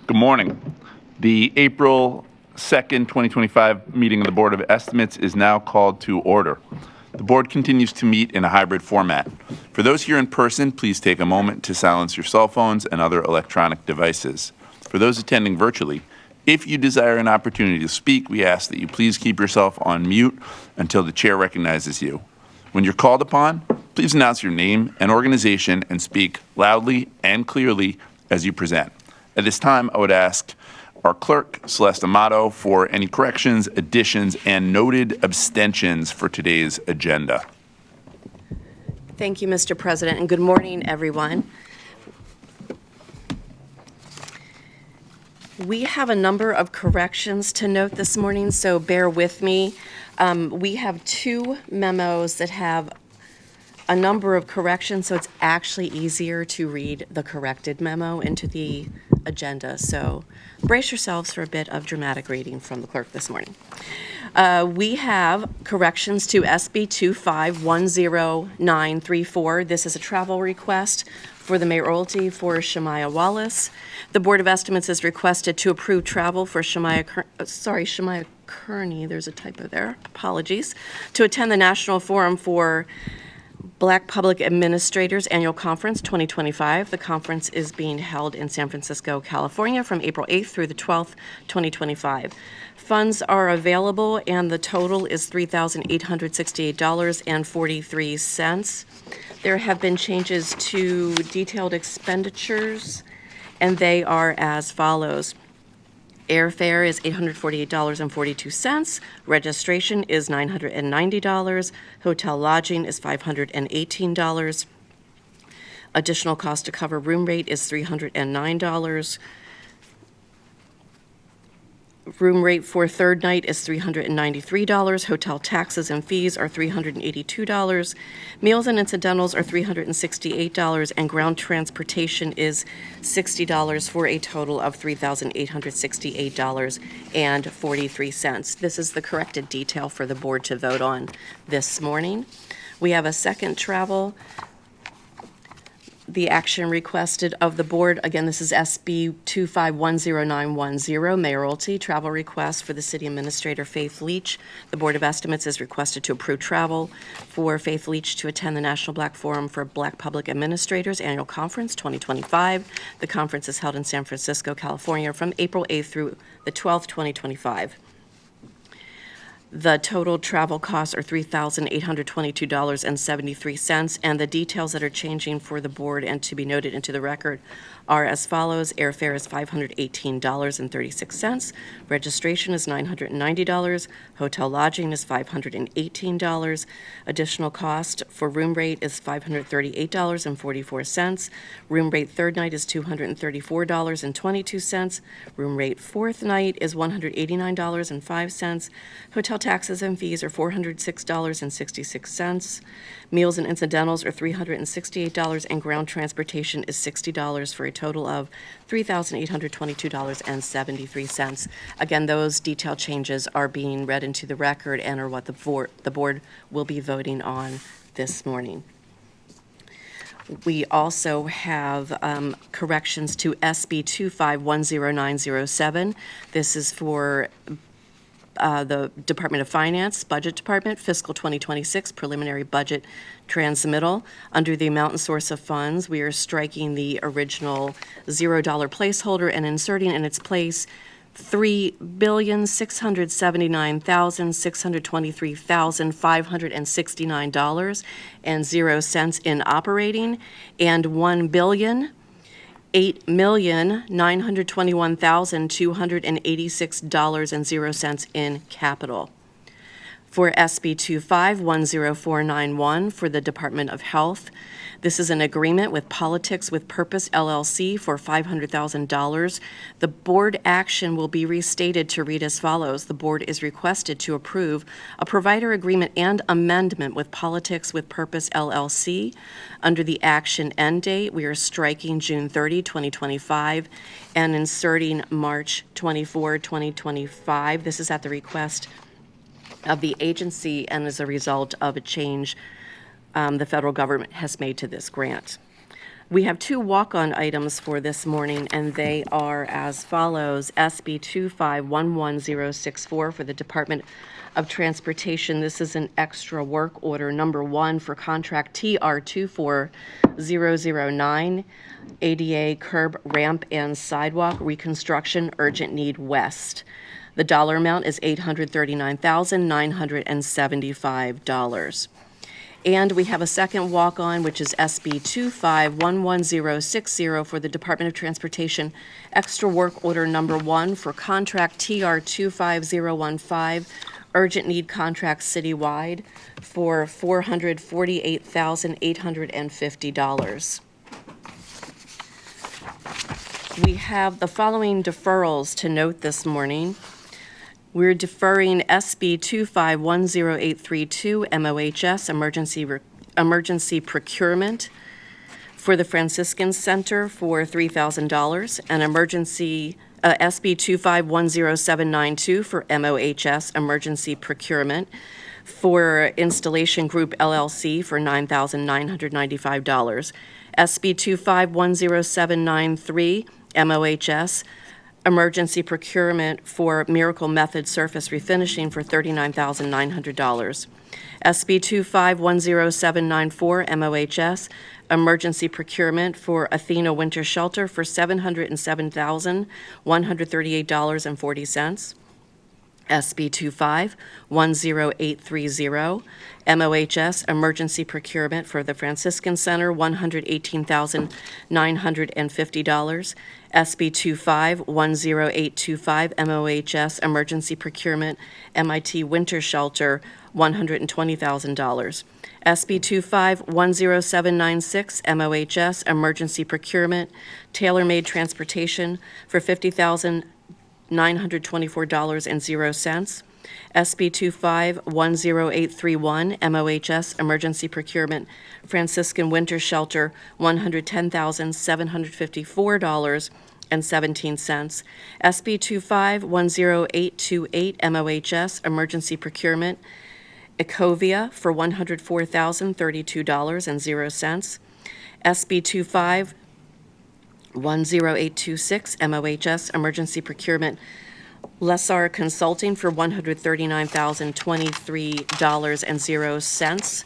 Good morning. The April 2nd, 2025 meeting of the Board of Estimates is now called to order. The board continues to meet in a hybrid format. For those here in person, please take a moment to silence your cell phones and other electronic devices. For those attending virtually, if you desire an opportunity to speak, we ask that you please keep yourself on mute until the chair recognizes you. When you're called upon, please announce your name and organization and speak loudly and clearly as you present. At this time, I would ask our clerk, Celeste Amato, for any corrections, additions, and noted abstentions for today's agenda. Thank you, Mr. President, and good morning, everyone. We have a number of corrections to note this morning, so bear with me. We have two memos that have a number of corrections, so it's actually easier to read the corrected memo into the agenda. So brace yourselves for a bit of dramatic reading from the clerk this morning. We have corrections to SB 2510934. This is a travel request for the mayoralty for Shemaya Wallace. The Board of Estimates is requested to approve travel for Shemaya Kearney, there's a typo there, apologies, to attend the National Forum for Black Public Administrators Annual Conference 2025. The conference is being held in San Francisco, California from April 8th through the 12th, 2025. Funds are available and the total is $3,868.43. There have been changes to detailed expenditures and they are as follows. Airfare is $848.42. Registration is $990. Hotel lodging is $518. Additional cost to cover room rate is $309. Room rate for third night is $393. Hotel taxes and fees are $382. Meals and incidentals are $368, and ground transportation is $60 for a total of $3,868.43. This is the corrected detail for the board to vote on this morning. We have a second travel. The action requested of the board, again, this is SB 2510910, mayoralty travel request for the city administrator Faith Leach. The Board of Estimates is requested to approve travel for Faith Leach to attend the National Black Forum for Black Public Administrators Annual Conference 2025. The conference is held in San Francisco, California from April 8th through the 12th, 2025. The total travel costs are $3,822.73, and the details that are changing for the board and to be noted into the record are as follows. Airfare is $518.36. Registration is $990. Hotel lodging is $518. Additional cost for room rate is $538.44. Room rate third night is $234.22. Room rate fourth night is $189.05. Hotel taxes and fees are $406.66. Meals and incidentals are $368, and ground transportation is $60 for a total of $3,822.73. Again, those detailed changes are being read into the record and are what the board will be voting on this morning. We also have corrections to SB 2510907. This is for the Department of Finance, Budget Department, Fiscal 2026 Preliminary Budget Transmittal. Under the amount and source of funds, we are striking the original $0 placeholder and inserting in its place $3,679,623,569.00 in operating and $1,809,286.00 in capital. For SB 2510491 for the Department of Health, this is an agreement with Politics with Purpose LLC for $500,000. The board action will be restated to read as follows. The board is requested to approve a provider agreement and amendment with Politics with Purpose LLC. Under the action end date, we are striking June 30, 2025, and inserting March 24, 2025. This is at the request of the agency and as a result of a change the federal government has made to this grant. We have two walk-on items for this morning, and they are as follows. SB 2511064 for the Department of Transportation. This is an extra work order number 1 for contract TR 24009, ADA curb, ramp, and sidewalk reconstruction, urgent need west. The dollar amount is $839,975. And we have a second walk-on, which is SB 2511060 for the Department of Transportation, extra work order number 1 for contract TR 25015, urgent need contract citywide for $448,850. We have the following deferrals to note this morning. We're deferring SB 2510832 MOHS emergency procurement for the Franciscan Center for $3,000, and emergency SB 2510792 for MOHS emergency procurement for Installation Group LLC for $9,995. SB 2510793 MOHS emergency procurement for Miracle Method surface refinishing for $39,900. SB 2510794 MOHS emergency procurement for Athena Winter Shelter for $707,138.40. SB 2510830 MOHS emergency procurement for the Franciscan Center, $118,950. SB 2510825 MOHS emergency procurement MIT Winter Shelter, $120,000. SB 2510796 MOHS emergency procurement tailor-made transportation for $50,924.00. SB 2510831 MOHS emergency procurement Franciscan Winter Shelter, $110,754.17. SB 2510828 MOHS emergency procurement Ecovia for $104,032.00. SB 2510826 MOHS emergency procurement Lessar Consulting for $139,023.00.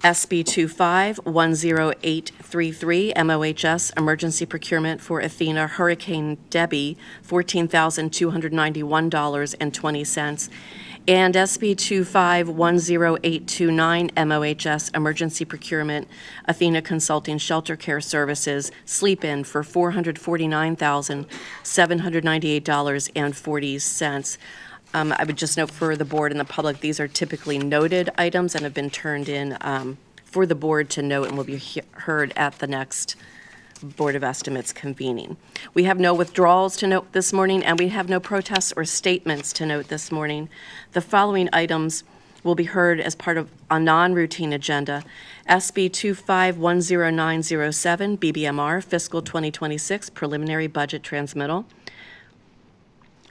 SB 2510833 MOHS emergency procurement for Athena Hurricane Debbie, $14,291.20. And SB 2510829 MOHS emergency procurement Athena Consulting Shelter Care Services sleep-in for $449,798.40. I would just note for the board and the public, these are typically noted items and have been turned in for the board to note and will be heard at the next Board of Estimates convening. We have no withdrawals to note this morning, and we have no protests or statements to note this morning. The following items will be heard as part of a non-routine agenda. SB 2510907, BBMR, Fiscal 2026 Preliminary Budget Transmittal.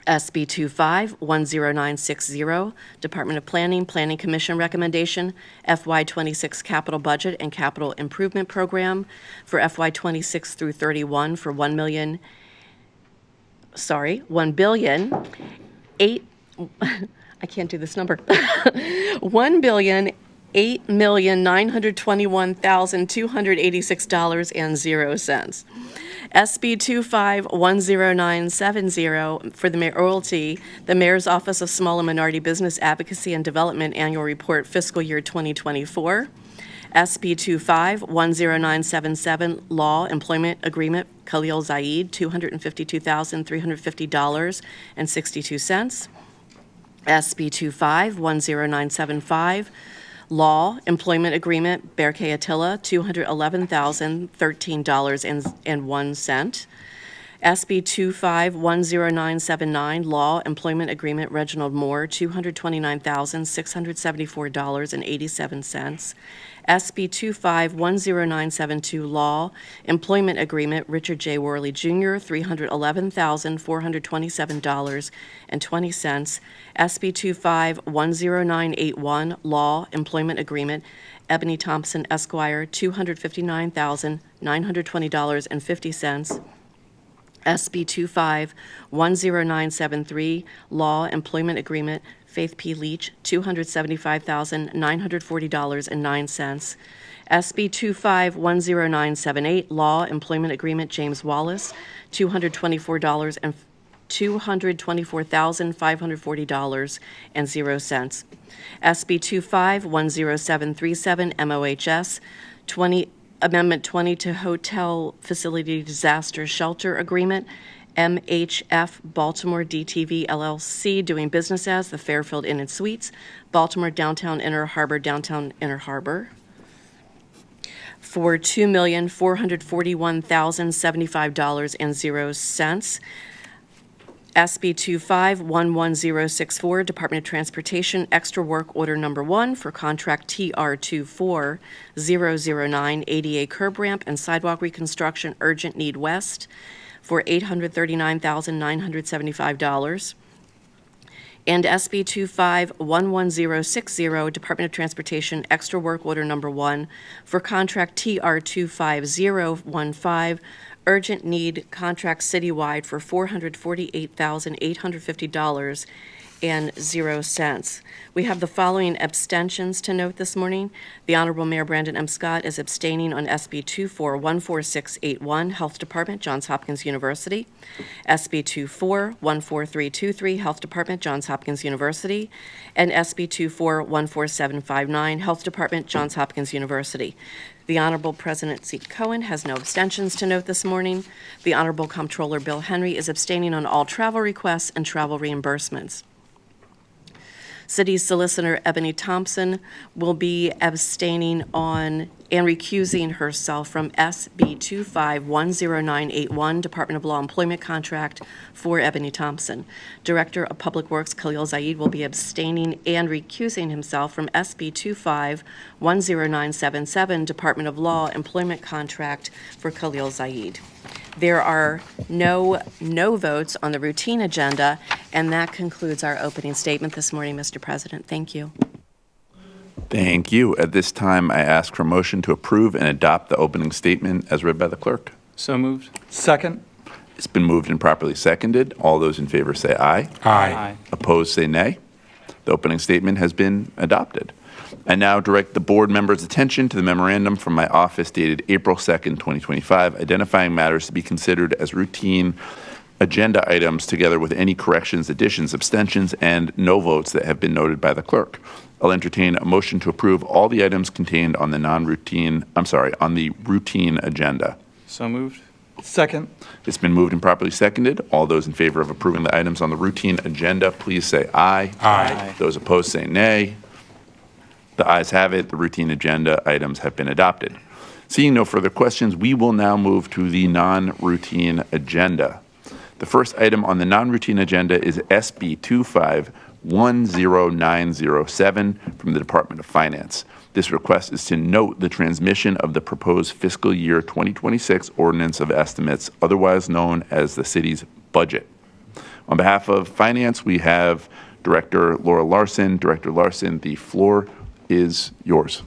SB 2510960, Department of Planning, Planning Commission recommendation, FY26 capital budget and capital improvement program for FY26 through 31 for $1 billion, I can't do this number, $1,008,921,286.00. SB 2510970 for the mayoralty, the Mayor's Office of Small and Minority Business Advocacy and Development Annual Report Fiscal Year 2024. SB 2510977 Law Employment Agreement Khalil Zaid, $252,350.62. SB 2510975 Law Employment Agreement Berkay Attila, $211,013.01. SB 251079, Law Employment Agreement Reginald Moore, $229,674.87. SB 251092, Law Employment Agreement Richard J. Worley Jr., $311,427.20. SB 251081, Law Employment Agreement Ebony Thompson Esquire, $259,920.50. SB 251093, Law Employment Agreement Faith P. Leach, $275,940.09. SB 251098, Law Employment Agreement James Wallace, $224,540.00. SB 251037, MOHS, Amendment 20 to Hotel Facility Disaster Shelter Agreement, MHF Baltimore DTV LLC, doing business as the Fairfield Inn and Suites, Baltimore Downtown Inner Harbor, Downtown Inner Harbor, for $2,441,075.00. SB 251164, Department of Transportation, Extra Work Order Number 1 for contract TR24009, ADA Curb Ramp and Sidewalk Reconstruction Urgent Need West for $839,975. And SB 251160, Department of Transportation, Extra Work Order Number 1 for contract TR25015, Urgent Need Contract Citywide for $448,850.00. We have the following abstentions to note this morning. The Honorable Mayor Brandon M. Scott is abstaining on SB 24-14681, Health Department, Johns Hopkins University. SB 24-14323, Health Department, Johns Hopkins University. And SB 24-14759, Health Department, Johns Hopkins University. The Honorable President Zeke Cohen has no abstentions to note this morning. The Honorable Comptroller Bill Henry is abstaining on all travel requests and travel reimbursements. City Solicitor Ebony Thompson will be abstaining on and recusing herself from SB 25-10981, Department of Law Employment Contract for Ebony Thompson. Director of Public Works Khalil Zaid will be abstaining and recusing himself from SB 25-10977, Department of Law Employment Contract for Khalil Zaid. There are no votes on the routine agenda, and that concludes our opening statement this morning, Mr. President. Thank you. Thank you. At this time, I ask for a motion to approve and adopt the opening statement as read by the clerk. So moved. Second. It's been moved and properly seconded. All those in favor say aye. Aye. Opposed, say nay. The opening statement has been adopted. I now direct the board members' attention to the memorandum from my office dated April 2nd, 2025, identifying matters to be considered as routine agenda items together with any corrections, additions, abstentions, and no votes that have been noted by the clerk. I'll entertain a motion to approve all the items contained on the on the routine agenda. So moved. Second. It's been moved and properly seconded. All those in favor of approving the items on the routine agenda, please say aye. Aye. Those opposed say nay. The ayes have it. The routine agenda items have been adopted. Seeing no further questions, we will now move to the non-routine agenda. The first item on the non-routine agenda is SB 25-10907 from the Department of Finance. This request is to note the transmission of the proposed fiscal year 2026 ordinance of estimates, otherwise known as the city's budget. On behalf of Finance, we have Director Laura Larson. Director Larson, the floor is yours.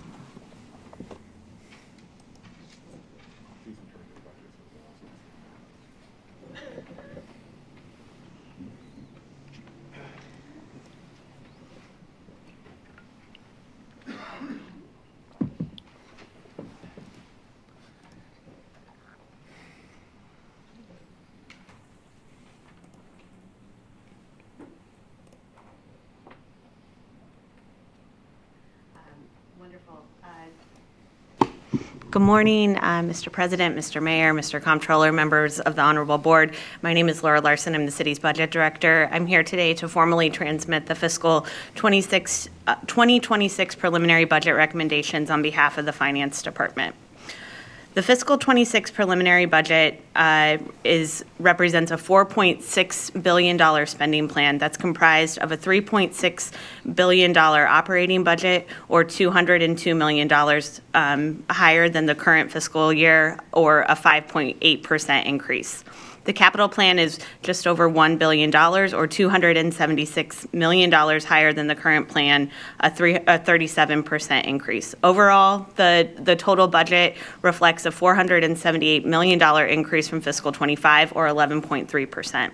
Good morning, Mr. President, Mr. Mayor, Mr. Comptroller, members of the Honorable Board. My name is Laura Larson. I'm the city's budget director. I'm here today to formally transmit the fiscal 2026 preliminary budget recommendations on behalf of the Finance Department. The fiscal 26 preliminary budget represents a $4.6 billion spending plan that's comprised of a $3.6 billion operating budget, or $202 million higher than the current fiscal year, or a 5.8% increase. The capital plan is just over $1 billion, or $276 million higher than the current plan, a 37% increase. Overall, the total budget reflects a $478 million increase from fiscal 25, or 11.3%.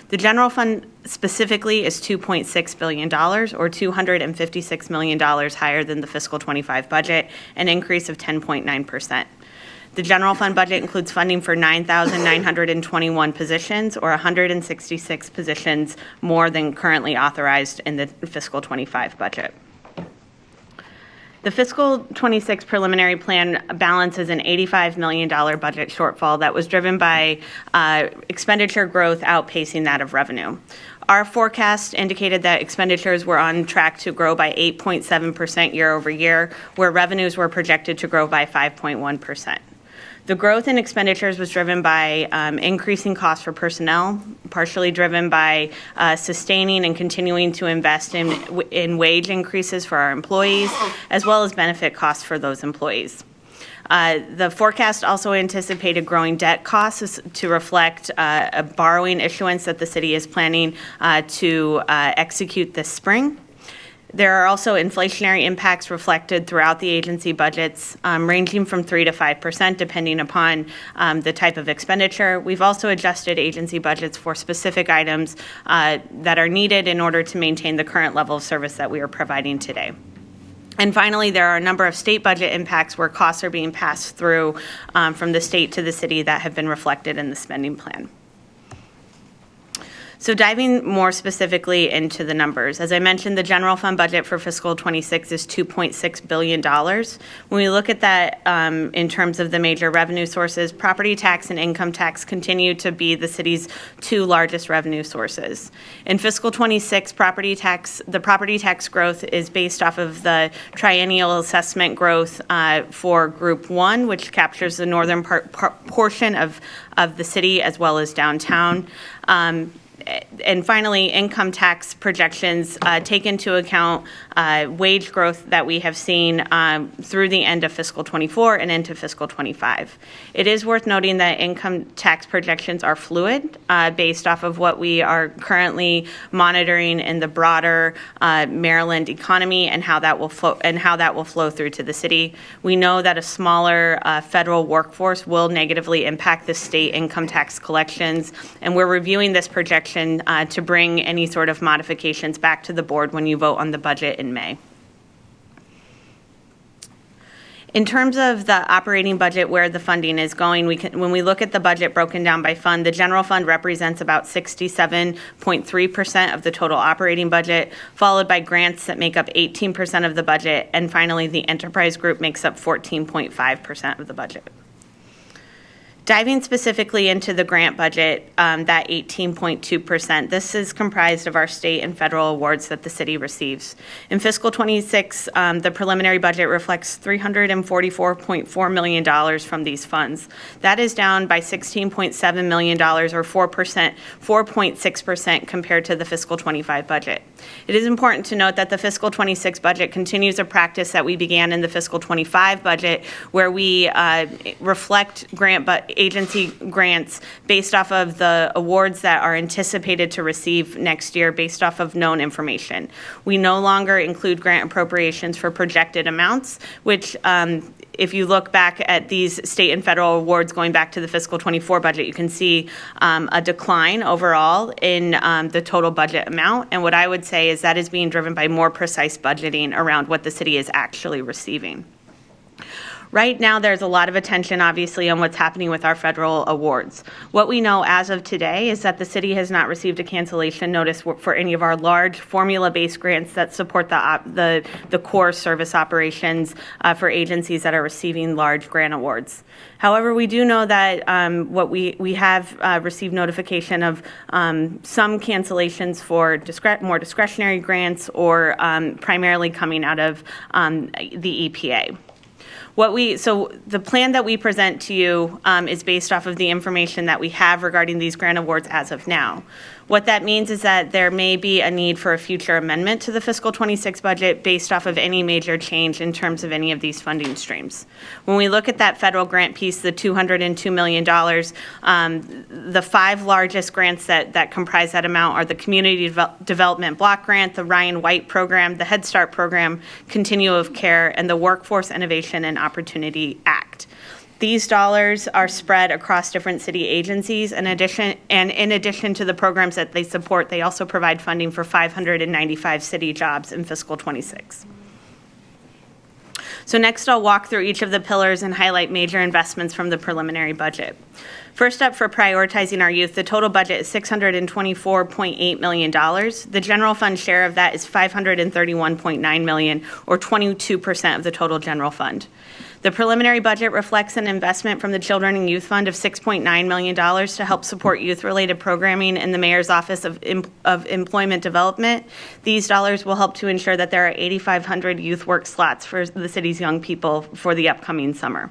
The general fund specifically is $2.6 billion, or $256 million higher than the fiscal 25 budget, an increase of 10.9%. The general fund budget includes funding for 9,921 positions, or 166 positions more than currently authorized in the fiscal 25 budget. The fiscal 26 preliminary plan balances an $85 million budget shortfall that was driven by expenditure growth outpacing that of revenue. Our forecast indicated that expenditures were on track to grow by 8.7% year over year, where revenues were projected to grow by 5.1%. The growth in expenditures was driven by increasing costs for personnel, partially driven by sustaining and continuing to invest in wage increases for our employees, as well as benefit costs for those employees. The forecast also anticipated growing debt costs to reflect a borrowing issuance that the city is planning to execute this spring. There are also inflationary impacts reflected throughout the agency budgets, ranging from 3 to 5%, depending upon the type of expenditure. We've also adjusted agency budgets for specific items that are needed in order to maintain the current level of service that we are providing today. And finally, there are a number of state budget impacts where costs are being passed through from the state to the city that have been reflected in the spending plan. So diving more specifically into the numbers, as I mentioned, the general fund budget for fiscal 26 is $2.6 billion. When we look at that in terms of the major revenue sources, property tax and income tax continue to be the city's two largest revenue sources. In fiscal 26, the property tax growth is based off of the triennial assessment growth for Group 1, which captures the northern portion of the city as well as downtown. And finally, income tax projections take into account wage growth that we have seen through the end of fiscal 24 and into fiscal 25. It is worth noting that income tax projections are fluid based off of what we are currently monitoring in the broader Maryland economy and how that will flow through to the city. We know that a smaller federal workforce will negatively impact the state income tax collections, and we're reviewing this projection to bring any sort of modifications back to the board when you vote on the budget in May. In terms of the operating budget, where the funding is going, when we look at the budget broken down by fund, the general fund represents about 67.3% of the total operating budget, followed by grants that make up 18% of the budget, and finally the enterprise group makes up 14.5% of the budget. Diving specifically into the grant budget, that 18.2%, this is comprised of our state and federal awards that the city receives. In fiscal 26, the preliminary budget reflects $344.4 million from these funds. That is down by $16.7 million, or 4.6% compared to the fiscal 25 budget. It is important to note that the fiscal 26 budget continues a practice that we began in the fiscal 25 budget, where we reflect agency grants based off of the awards that are anticipated to receive next year based off of known information. We no longer include grant appropriations for projected amounts, which if you look back at these state and federal awards going back to the fiscal 24 budget, you can see a decline overall in the total budget amount. And what I would say is that is being driven by more precise budgeting around what the city is actually receiving. Right now, there's a lot of attention, obviously, on what's happening with our federal awards. What we know as of today is that the city has not received a cancellation notice for any of our large formula-based grants that support the core service operations for agencies that are receiving large grant awards. However, we do know that we have received notification of some cancellations for more discretionary grants, or primarily coming out of the EPA. So the plan that we present to you is based off of the information that we have regarding these grant awards as of now. What that means is that there may be a need for a future amendment to the fiscal 26 budget based off of any major change in terms of any of these funding streams. When we look at that federal grant piece, the $202 million, the 5 largest grants that comprise that amount are the Community Development Block Grant, the Ryan White Program, the Head Start Program, Continuum of Care, and the Workforce Innovation and Opportunity Act. These dollars are spread across different city agencies. In addition to the programs that they support, they also provide funding for 595 city jobs in fiscal 26. So next, I'll walk through each of the pillars and highlight major investments from the preliminary budget. First up, for prioritizing our youth, the total budget is $624.8 million. The general fund share of that is $531.9 million, or 22% of the total general fund. The preliminary budget reflects an investment from the Children and Youth Fund of $6.9 million to help support youth-related programming in the Mayor's Office of Employment Development. These dollars will help to ensure that there are 8,500 youth work slots for the city's young people for the upcoming summer.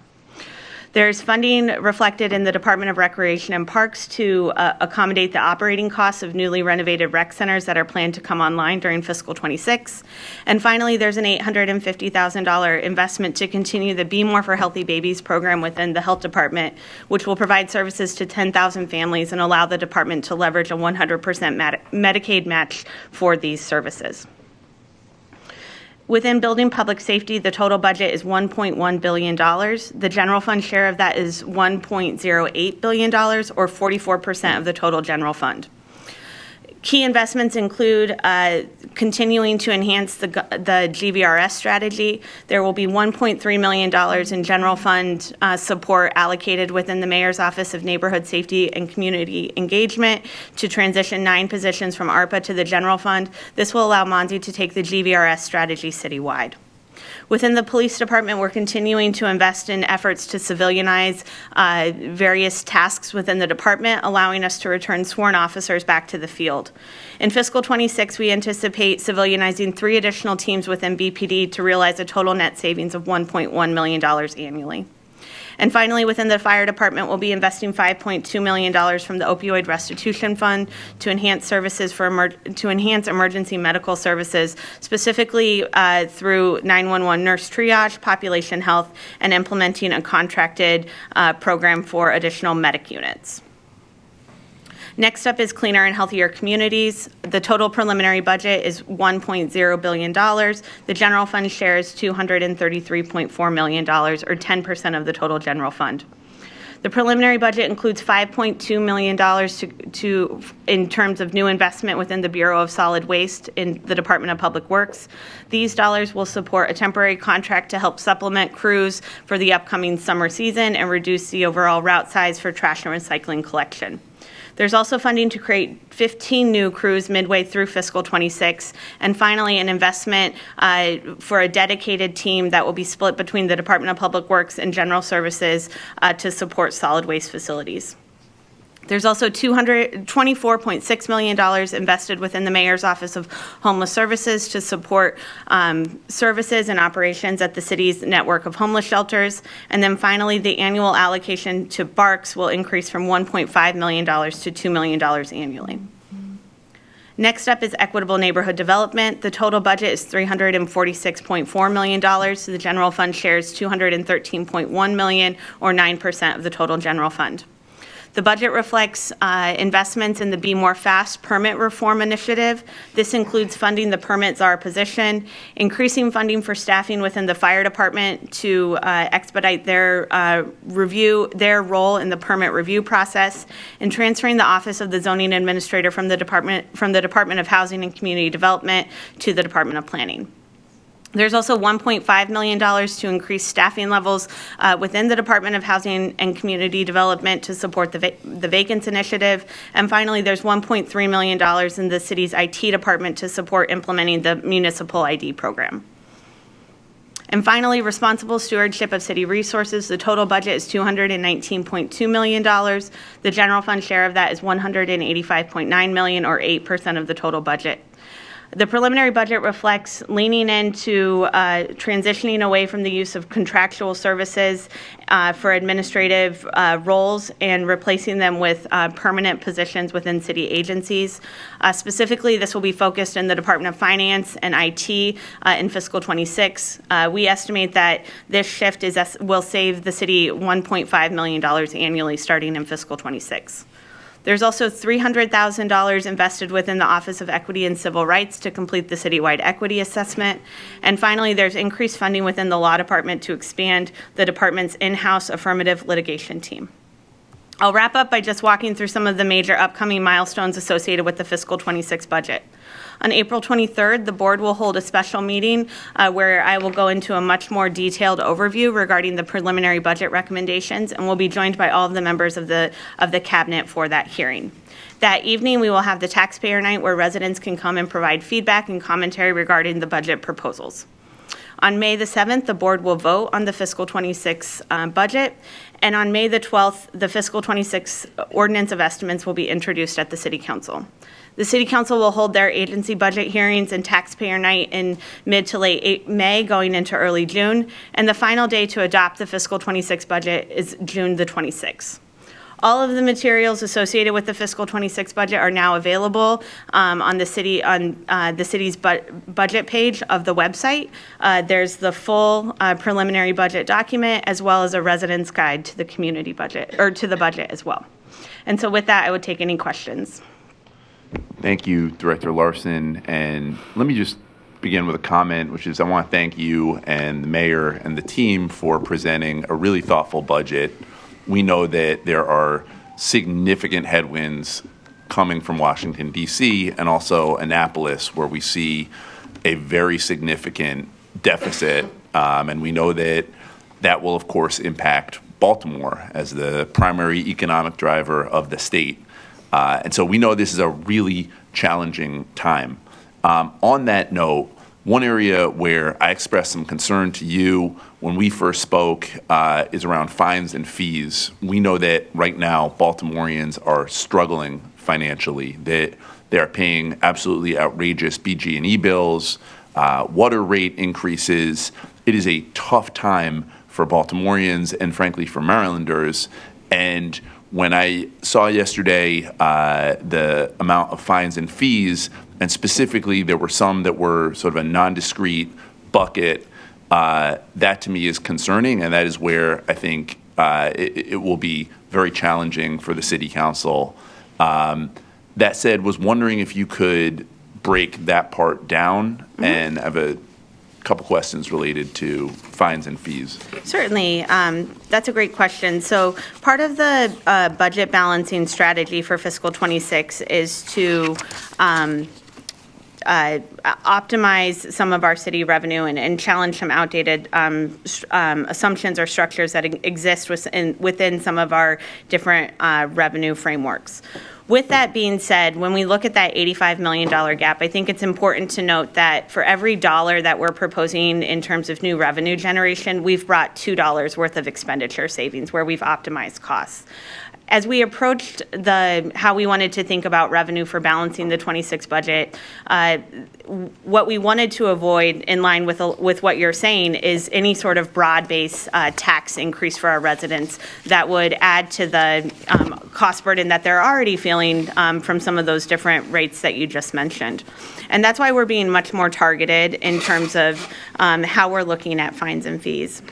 There's funding reflected in the Department of Recreation and Parks to accommodate the operating costs of newly renovated rec centers that are planned to come online during fiscal 26. And finally, there's an $850,000 investment to continue the Be More for Healthy Babies program within the Health Department, which will provide services to 10,000 families and allow the department to leverage a 100% Medicaid match for these services. Within building public safety, the total budget is $1.1 billion. The general fund share of that is $1.08 billion, or 44% of the total general fund. Key investments include continuing to enhance the GVRS strategy. There will be $1.3 million in general fund support allocated within the Mayor's Office of Neighborhood Safety and Community Engagement to transition 9 positions from ARPA to the general fund. This will allow Monty to take the GVRS strategy citywide. Within the police department, we're continuing to invest in efforts to civilianize various tasks within the department, allowing us to return sworn officers back to the field. In fiscal 26, we anticipate civilianizing 3 additional teams within BPD to realize a total net savings of $1.1 million annually. And finally, within the fire department, we'll be investing $5.2 million from the Opioid Restitution Fund to enhance services to enhance emergency medical services, specifically through 911 nurse triage, population health, and implementing a contracted program for additional medic units. Next up is Cleaner and Healthier Communities. The total preliminary budget is $1.0 billion. The general fund share is $233.4 million, or 10% of the total general fund. The preliminary budget includes $5.2 million in terms of new investment within the Bureau of Solid Waste in the Department of Public Works. These dollars will support a temporary contract to help supplement crews for the upcoming summer season and reduce the overall route size for trash and recycling collection. There's also funding to create 15 new crews midway through fiscal 26, and finally an investment for a dedicated team that will be split between the Department of Public Works and General Services to support solid waste facilities. There's also $224.6 million invested within the Mayor's Office of Homeless Services to support services and operations at the city's network of homeless shelters. And then finally, the annual allocation to BARCS will increase from $1.5 million to $2 million annually. Next up is Equitable Neighborhood Development. The total budget is $346.4 million. So the general fund shares $213.1 million, or 9% of the total general fund. The budget reflects investments in the Be More Fast permit reform initiative. This includes funding the permit czar position, increasing funding for staffing within the fire department to expedite their role in the permit review process, and transferring the Office of the Zoning Administrator from the Department of Housing and Community Development to the Department of Planning. There's also $1.5 million to increase staffing levels within the Department of Housing and Community Development to support the Vacants Initiative. And finally, there's $1.3 million in the city's IT department to support implementing the Municipal ID program. And finally, responsible stewardship of city resources. The total budget is $219.2 million. The general fund share of that is $185.9 million, or 8% of the total budget. The preliminary budget reflects leaning into transitioning away from the use of contractual services for administrative roles and replacing them with permanent positions within city agencies. Specifically, this will be focused in the Department of Finance and IT in fiscal 26. We estimate that this shift will save the city $1.5 million annually starting in fiscal 26. There's also $300,000 invested within the Office of Equity and Civil Rights to complete the citywide equity assessment. And finally, there's increased funding within the Law Department to expand the department's in-house affirmative litigation team. I'll wrap up by just walking through some of the major upcoming milestones associated with the fiscal 26 budget. On April 23rd, the board will hold a special meeting where I will go into a much more detailed overview regarding the preliminary budget recommendations, and we'll be joined by all of the members of the cabinet for that hearing. That evening, we will have the taxpayer night where residents can come and provide feedback and commentary regarding the budget proposals. On May the 7th, the board will vote on the fiscal 26 budget, and on May the 12th, the fiscal 26 ordinance of estimates will be introduced at the City Council. The City Council will hold their agency budget hearings and taxpayer night in mid to late May, going into early June, and the final day to adopt the fiscal 26 budget is June the 26th. All of the materials associated with the fiscal 26 budget are now available on the city's budget page of the website. There's the full preliminary budget document as well as a resident's guide to the community budget, or to the budget as well. And so with that, I would take any questions. Thank you, Director Larson. And let me just begin with a comment, which is I want to thank you and the mayor and the team for presenting a really thoughtful budget. We know that there are significant headwinds coming from Washington, D.C., and also Annapolis, where we see a very significant deficit. And we know that that will, of course, impact Baltimore as the primary economic driver of the state. And so we know this is a really challenging time. On that note, one area where I expressed some concern to you when we first spoke is around fines and fees. We know that right now Baltimoreans are struggling financially, that they are paying absolutely outrageous BG&E bills, water rate increases. It is a tough time for Baltimoreans and frankly for Marylanders. And when I saw yesterday the amount of fines and fees, and specifically there were some that were sort of a non-discrete bucket, that to me is concerning, and that is where I think it will be very challenging for the City Council. That said, was wondering if you could break that part down, and I have a couple questions related to fines and fees. Certainly. That's a great question. So part of the budget balancing strategy for fiscal 26 is to optimize some of our city revenue and challenge some outdated assumptions or structures that exist within some of our different revenue frameworks. With that being said, when we look at that $85 million gap, I think it's important to note that for every dollar that we're proposing in terms of new revenue generation, we've brought $2 worth of expenditure savings where we've optimized costs. As we approached how we wanted to think about revenue for balancing the 26 budget, what we wanted to avoid, in line with what you're saying, is any sort of broad-based tax increase for our residents that would add to the cost burden that they're already feeling from some of those different rates that you just mentioned. And that's why we're being much more targeted in terms of how we're looking at fines and fees.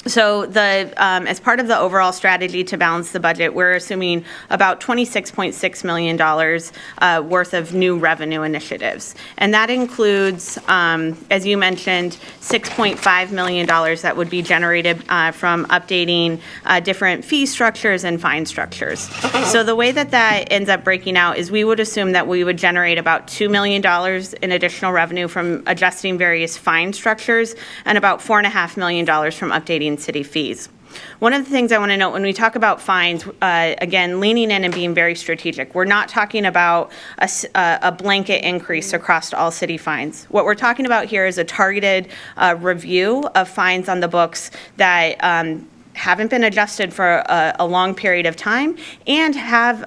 So as part of the overall strategy to balance the budget, we're assuming about $26.6 million worth of new revenue initiatives. And that includes, as you mentioned, $6.5 million that would be generated from updating different fee structures and fine structures. So the way that ends up breaking out is we would assume that we would generate about $2 million in additional revenue from adjusting various fine structures and about $4.5 million from updating city fees. One of the things I want to note when we talk about fines, again, leaning in and being very strategic, we're not talking about a blanket increase across all city fines. What we're talking about here is a targeted review of fines on the books that haven't been adjusted for a long period of time and have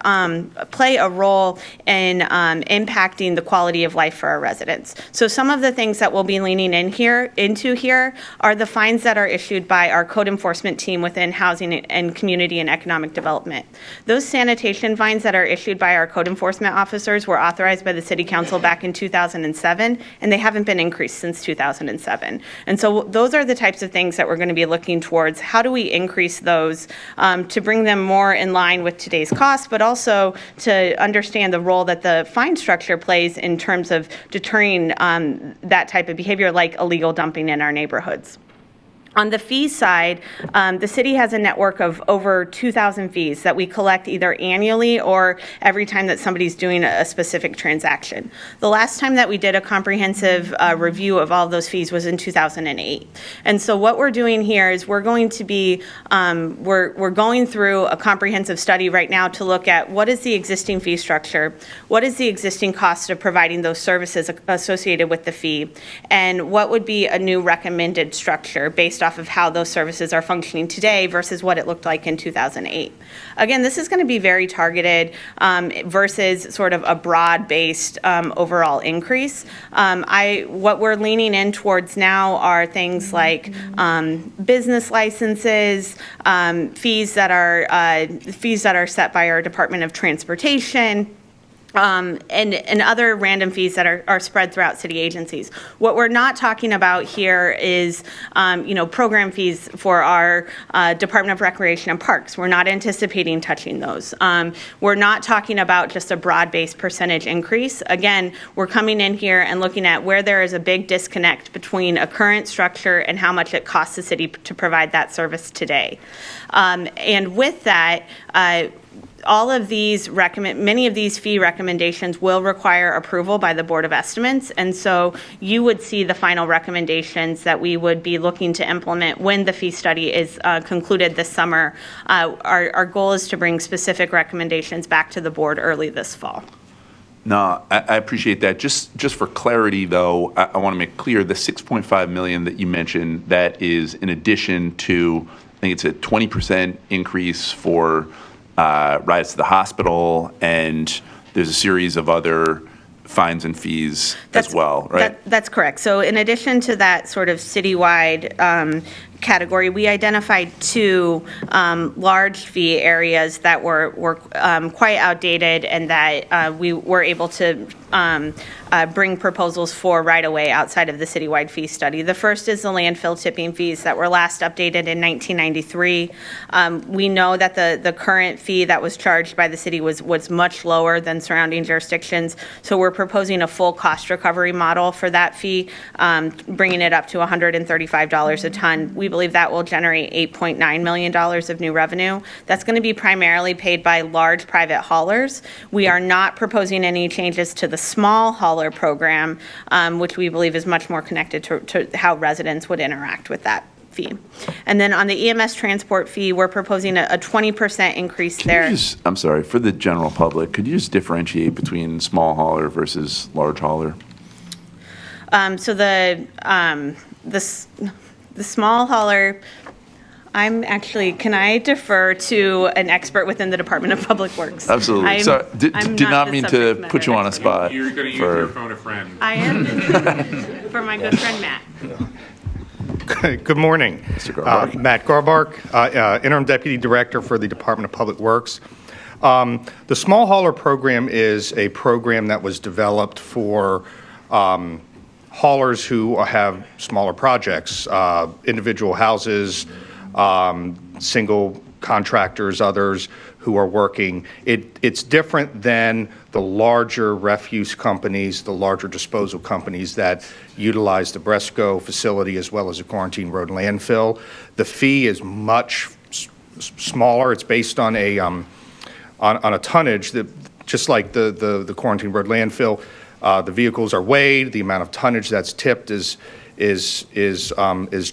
play a role in impacting the quality of life for our residents. So some of the things that we'll be leaning into here are the fines that are issued by our code enforcement team within Housing and Community and Economic Development. Those sanitation fines that are issued by our code enforcement officers were authorized by the City Council back in 2007, and they haven't been increased since 2007. And so those are the types of things that we're going to be looking towards. How do we increase those to bring them more in line with today's costs, but also to understand the role that the fine structure plays in terms of deterring that type of behavior like illegal dumping in our neighborhoods. On the fee side, the city has a network of over 2,000 fees that we collect either annually or every time that somebody's doing a specific transaction. The last time that we did a comprehensive review of all of those fees was in 2008. And so what we're doing here is we're going to be, we're going through a comprehensive study right now to look at what is the existing fee structure, what is the existing cost of providing those services associated with the fee, and what would be a new recommended structure based off of how those services are functioning today versus what it looked like in 2008. Again, this is going to be very targeted versus sort of a broad-based overall increase. What we're leaning in towards now are things like business licenses, fees that are set by our Department of Transportation, and other random fees that are spread throughout city agencies. What we're not talking about here is, program fees for our Department of Recreation and Parks. We're not anticipating touching those. We're not talking about just a broad-based percentage increase. Again, we're coming in here and looking at where there is a big disconnect between a current structure and how much it costs the city to provide that service today. And with that, all of these many of these fee recommendations will require approval by the Board of Estimates, and so you would see the final recommendations that we would be looking to implement when the fee study is concluded this summer. Our goal is to bring specific recommendations back to the board early this fall. No, I appreciate that. Just for clarity, though, I want to make clear the $6.5 million that you mentioned, that is in addition to, I think it's a 20% increase for rides to the hospital, and there's a series of other fines and fees as well, right? That's correct. So in addition to that sort of citywide category, we identified two large fee areas that were quite outdated and that we were able to bring proposals for right away outside of the citywide fee study. The first is the landfill tipping fees that were last updated in 1993. We know that the current fee that was charged by the city was much lower than surrounding jurisdictions, so we're proposing a full cost recovery model for that fee, bringing it up to $135 a ton. We believe that will generate $8.9 million of new revenue. That's going to be primarily paid by large private haulers. We are not proposing any changes to the small hauler program, which we believe is much more connected to how residents would interact with that fee. And then on the EMS transport fee, we're proposing a 20% increase there. I'm sorry, for the general public, could you just differentiate between small hauler versus large hauler? So the small hauler, can I defer to an expert within the Department of Public Works? Absolutely. So did not mean to put you on a spot. You're going to use your phone a friend. I am, for my good friend Matt. Good morning. Mr. Garbark. Matt Garbark, Interim Deputy Director for the Department of Public Works. The Small Hauler Program is a program that was developed for haulers who have smaller projects, individual houses, single contractors, others who are working. It's different than the larger refuse companies, the larger disposal companies that utilize the Bresco facility as well as the Quarantine Road landfill. The fee is much smaller. It's based on a tonnage that, just like the Quarantine Road landfill, the vehicles are weighed. The amount of tonnage that's tipped is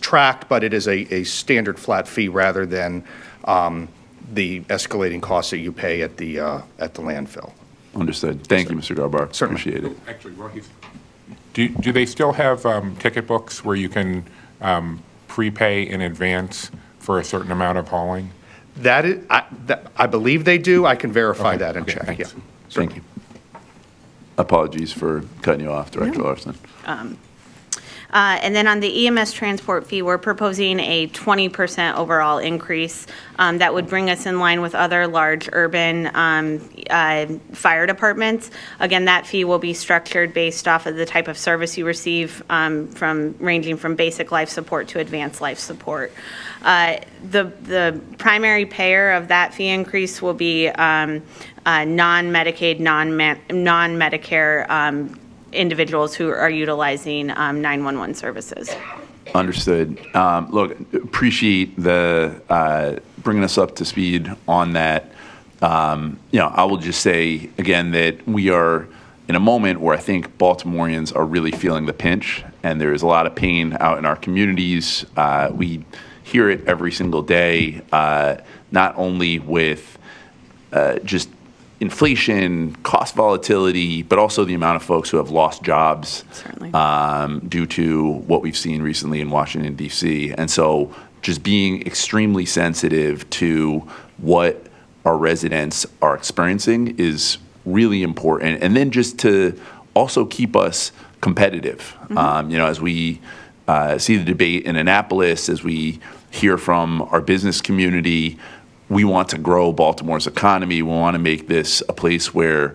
tracked, but it is a standard flat fee rather than the escalating costs that you pay at the landfill. Understood. Thank you, Mr. Garbark. Certainly. Appreciate it. Actually, while he's, do they still have ticket books where you can prepay in advance for a certain amount of hauling? I believe they do. I can verify that and okay, check, yeah. thanks. Thank you. Apologies for cutting you off, Director Larson. And then on the EMS transport fee, we're proposing a 20% overall increase. That would bring us in line with other large urban fire departments. Again, that fee will be structured based off of the type of service you receive, ranging from basic life support to advanced life support. The primary payer of that fee increase will be non-Medicaid, non-Medicare individuals who are utilizing 911 services. Understood. Look, appreciate the bringing us up to speed on that. I will just say again that we are in a moment where I think Baltimoreans are really feeling the pinch, and there is a lot of pain out in our communities. We hear it every single day, not only with just inflation, cost volatility, but also the amount of folks who have lost jobs Certainly. due to what we've seen recently in Washington, D.C. And so just being extremely sensitive to what our residents are experiencing is really important. And then just to also keep us competitive. As we see the debate in Annapolis, as we hear from our business community, we want to grow Baltimore's economy. We want to make this a place where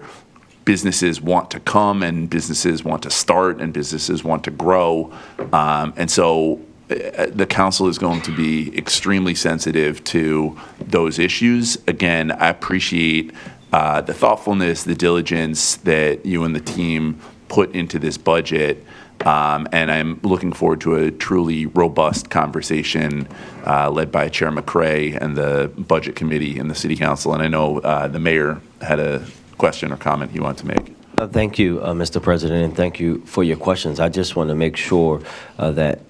businesses want to come and businesses want to start and businesses want to grow. And so the council is going to be extremely sensitive to those issues. Again, I appreciate the thoughtfulness, the diligence that you and the team put into this budget. And I'm looking forward to a truly robust conversation led by Chair McCray and the Budget Committee and the City Council. And I know the mayor had a question or comment he wanted to make. Thank you, Mr. President, and thank you for your questions. I just want to make sure that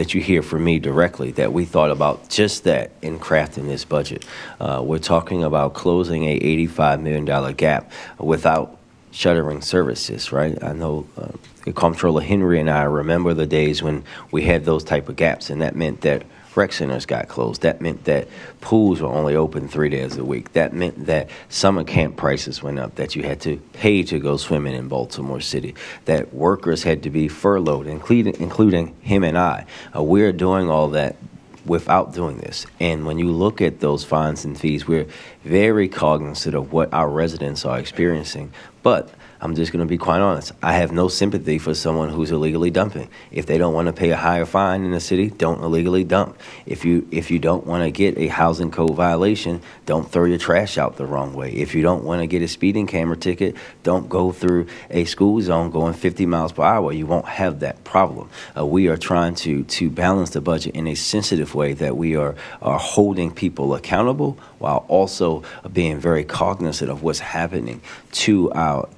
you hear from me directly that we thought about just that in crafting this budget. We're talking about closing a $85 million gap without shuttering services, right? I know Comptroller Henry and I remember the days when we had those type of gaps, and that meant that rec centers got closed. That meant that pools were only open 3 days a week. That meant that summer camp prices went up, that you had to pay to go swimming in Baltimore City, that workers had to be furloughed, including him and I. We're doing all that without doing this. And when you look at those fines and fees, we're very cognizant of what our residents are experiencing. But I'm just going to be quite honest. I have no sympathy for someone who's illegally dumping. If they don't want to pay a higher fine in the city, don't illegally dump. If you don't want to get a housing code violation, don't throw your trash out the wrong way. If you don't want to get a speeding camera ticket, don't go through a school zone going 50 miles per hour. You won't have that problem. We are trying to balance the budget in a sensitive way that we are holding people accountable while also being very cognizant of what's happening to our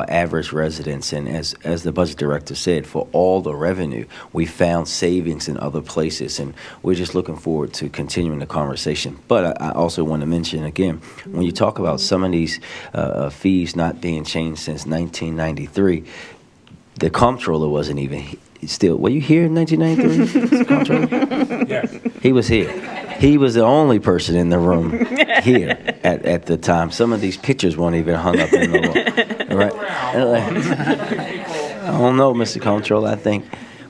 average residents. And as the budget director said, for all the revenue, we found savings in other places, and we're just looking forward to continuing the conversation. But I also want to mention again, when you talk about some of these fees not being changed since 1993, the comptroller wasn't even still. Were you here in 1993, comptroller? Yes. He was here. He was the only person in the room here at the time. Some of these pictures weren't even hung up in the wall. Right? I don't know, Mr. Comptroller, I think.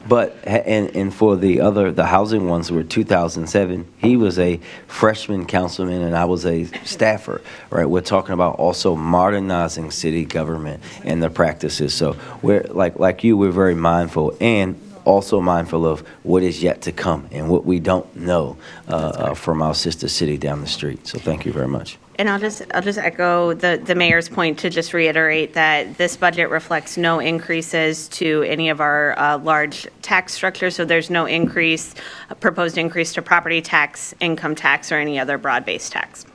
But, and for the housing ones were 2007. He was a freshman councilman and I was a staffer, right? We're talking about also modernizing city government and the practices. So we're, like you, we're very mindful and also mindful of what is yet to come and what we don't know from our sister city down the street. So thank you very much. And I'll just echo the mayor's point to just reiterate that this budget reflects no increases to any of our large tax structures. So there's no proposed increase to property tax, income tax, or any other broad-based tax.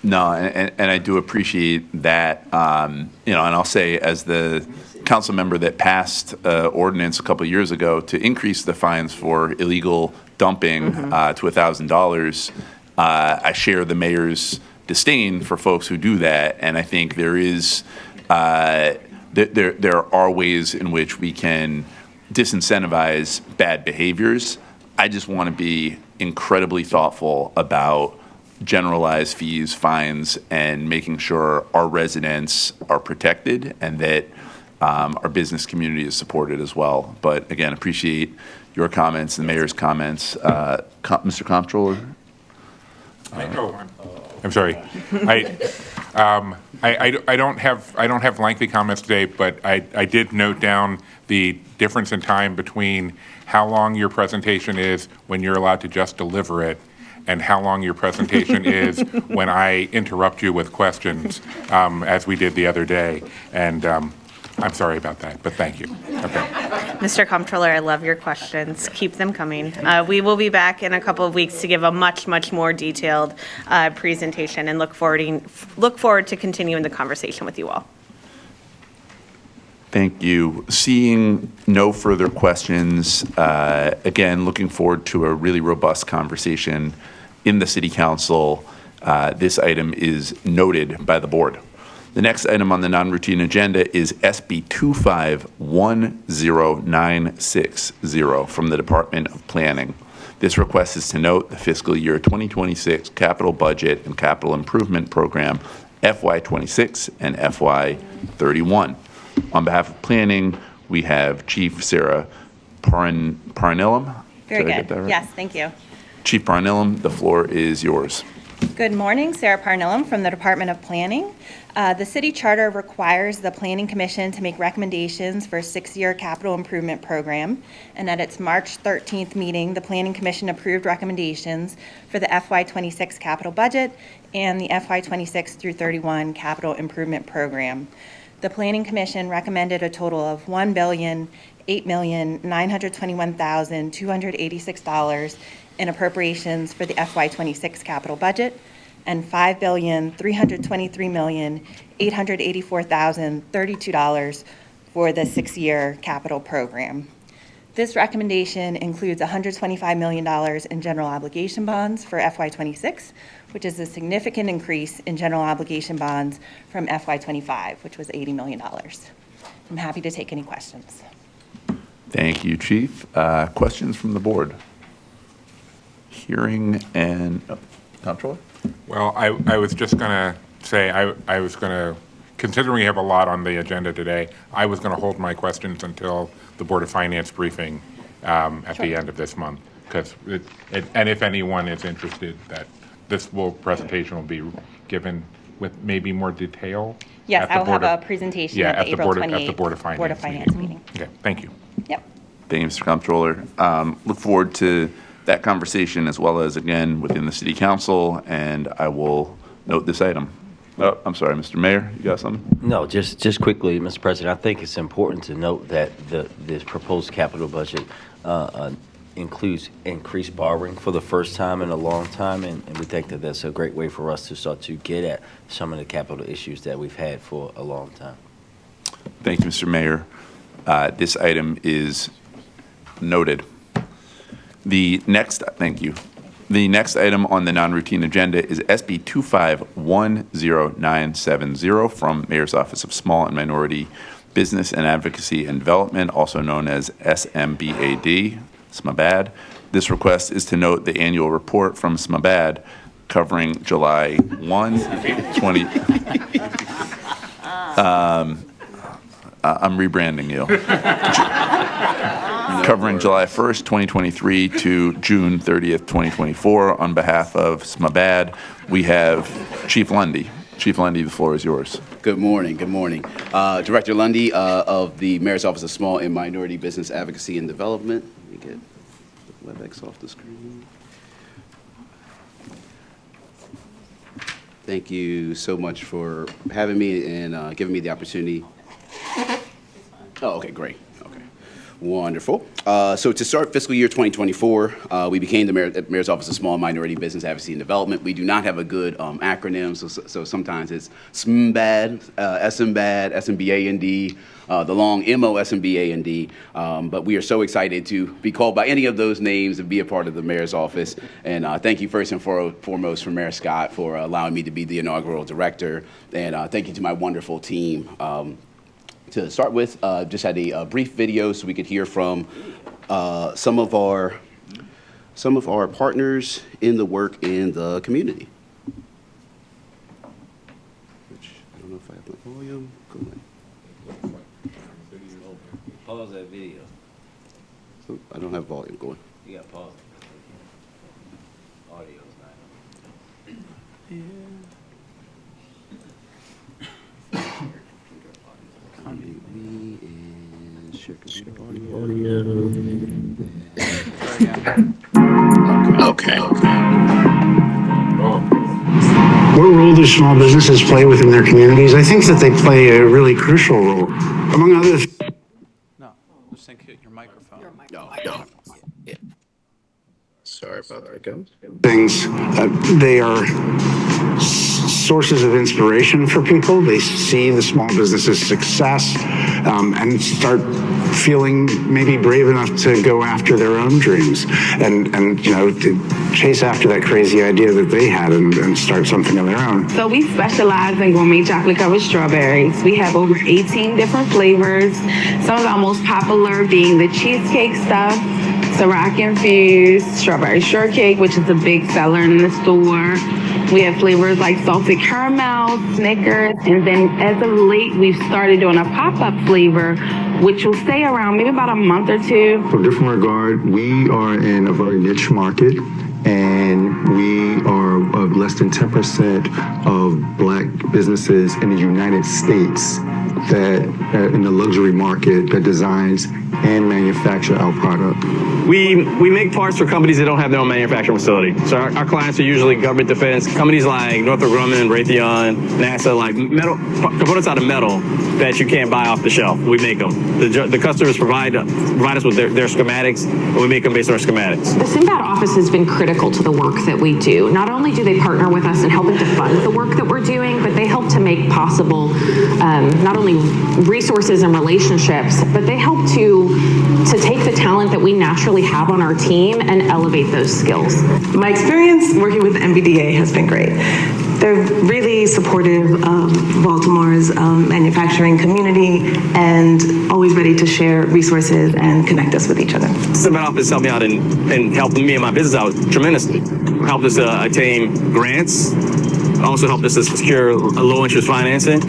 No, and I do appreciate that. And I'll say as the council member that passed ordinance a couple of years ago to increase the fines for illegal dumping to $1,000, I share the mayor's disdain for folks who do that, and I think there is there are ways in which we can disincentivize bad behaviors. I just want to be incredibly thoughtful about generalized fees, fines, and making sure our residents are protected and that our business community is supported as well. But again, appreciate your comments, the mayor's comments. Mr. Comptroller? I'm sorry. I don't have lengthy comments today, but I did note down the difference in time between how long your presentation is when you're allowed to just deliver it and how long your presentation is when I interrupt you with questions, as we did the other day. And I'm sorry about that, but thank you. Okay. Mr. Comptroller, I love your questions. Keep them coming. We will be back in a couple of weeks to give a much, much more detailed presentation and look forward to continuing the conversation with you all. Thank you. Seeing no further questions, again, looking forward to a really robust conversation in the City Council. This item is noted by the board. The next item on the non-routine agenda is SB 251090 from the Department of Planning. This request is to note the fiscal year 2026 capital budget and capital improvement program FY26 and FY31. On behalf of Planning, we have Chief Sarah Parnellum. Very Did I get good. that right? Yes, thank you. Chief Parnellum, the floor is yours. Good morning, Sarah Parnellum from the Department of Planning. The city charter requires the Planning Commission to make recommendations for a 6-year capital improvement program. And at its March 13th meeting, the Planning Commission approved recommendations for the FY26 capital budget and the FY26 through 31 capital improvement program. The Planning Commission recommended a total of $1,008,921,286 in appropriations for the FY26 capital budget and $5,323,884,032 for the 6-year capital program. This recommendation includes $125 million in general obligation bonds for FY26, which is a significant increase in general obligation bonds from FY25, which was $80 million. I'm happy to take any questions. Thank you, Chief. Questions from the board? Hearing and, Comptroller? Well, I was just going to say, I was going to, considering we have a lot on the agenda today, I was going to hold my questions until the Board of Finance briefing at the end of this month. Because, and if anyone is interested, that this presentation will be given with maybe more detail. Yes, at the I will have Board of- a presentation yeah, at the April 28th At the Board of Finance meeting. Okay, thank you. Yep. Thank you, Mr. Comptroller. Look forward to that conversation as well as, again, within the City Council, and I will note this item. Oh, I'm sorry, Mr. Mayor, you got something? No, just quickly, Mr. President, I think it's important to note that this proposed capital budget includes increased borrowing for the first time in a long time, and we think that that's a great way for us to start to get at some of the capital issues that we've had for a long time. Thank you, Mr. Mayor. This item is noted. Thank you. The next item on the non-routine agenda is SB 251090 from Mayor's Office of Small and Minority Business and Advocacy and Development, also known as SMBAD, SMABAD. This request is to note the annual report from SMABAD covering July 1, 20. I'm rebranding you. Covering July 1st, 2023 to June 30th, 2024. On behalf of SMABAD, we have Chief Lundy. Chief Lundy, the floor is yours. Good morning. Good morning. Director Lundy of the Mayor's Office of Small and Minority Business Advocacy and Development. Let me get the WebEx off the screen. Thank you so much for having me and giving me the opportunity. Oh, okay, great. Okay, wonderful. So to start fiscal year 2024, we became the Mayor's Office of Small and Minority Business Advocacy and Development. We do not have a good acronym, so sometimes it's SMBAD, SMBAD, SMBAND, the long MOSMBAND. But we are so excited to be called by any of those names and be a part of the Mayor's Office. And thank you first and foremost for Mayor Scott for allowing me to be the inaugural director. And thank you to my wonderful team. To start with, just had a brief video so we could hear from some of our some of our partners in the work in the community. Which, I don't know if I have my volume going. Pause that video. Oh, I don't have volume going. You got pause. Audio's not. Me and share computer audio. Okay. What role do small businesses play within their communities? I think that they play a really crucial role. Among others, No, just think hit your microphone. No. Yeah. Sorry about that, guys. things, they are sources of inspiration for people. They see the small business's success and start feeling maybe brave enough to go after their own dreams and to chase after that crazy idea that they had and start something of their own. So we specialize in gourmet chocolate covered strawberries. We have over 18 different flavors. Some of our most popular being the cheesecake stuff, Ciroc infused, strawberry shortcake, which is a big seller in the store. We have flavors like salted caramel, Snickers, and then as of late, we've started doing a pop-up flavor, which will stay around maybe about a month or two. From different regard, we are in a very niche market, and we are less than 10% of Black businesses in the United States that in the luxury market that designs and manufacture our product. We make parts for companies that don't have their own manufacturing facility. So our clients are usually government defense, companies like Northrop Grumman, Raytheon, NASA, like metal components out of metal that you can't buy off the shelf. We make them. The customers provide us with their schematics, and we make them based on our schematics. The Sinbad office has been critical to the work that we do. Not only do they partner with us in helping to fund the work that we're doing, but they help to make possible not only resources and relationships, but they help to take the talent that we naturally have on our team and elevate those skills. My experience working with the MBDA has been great. They're really supportive of Baltimore's manufacturing community and always ready to share resources and connect us with each other. Sinbad office helped me out and helped me and my business out tremendously. Helped us attain grants. Also helped us to secure low interest financing.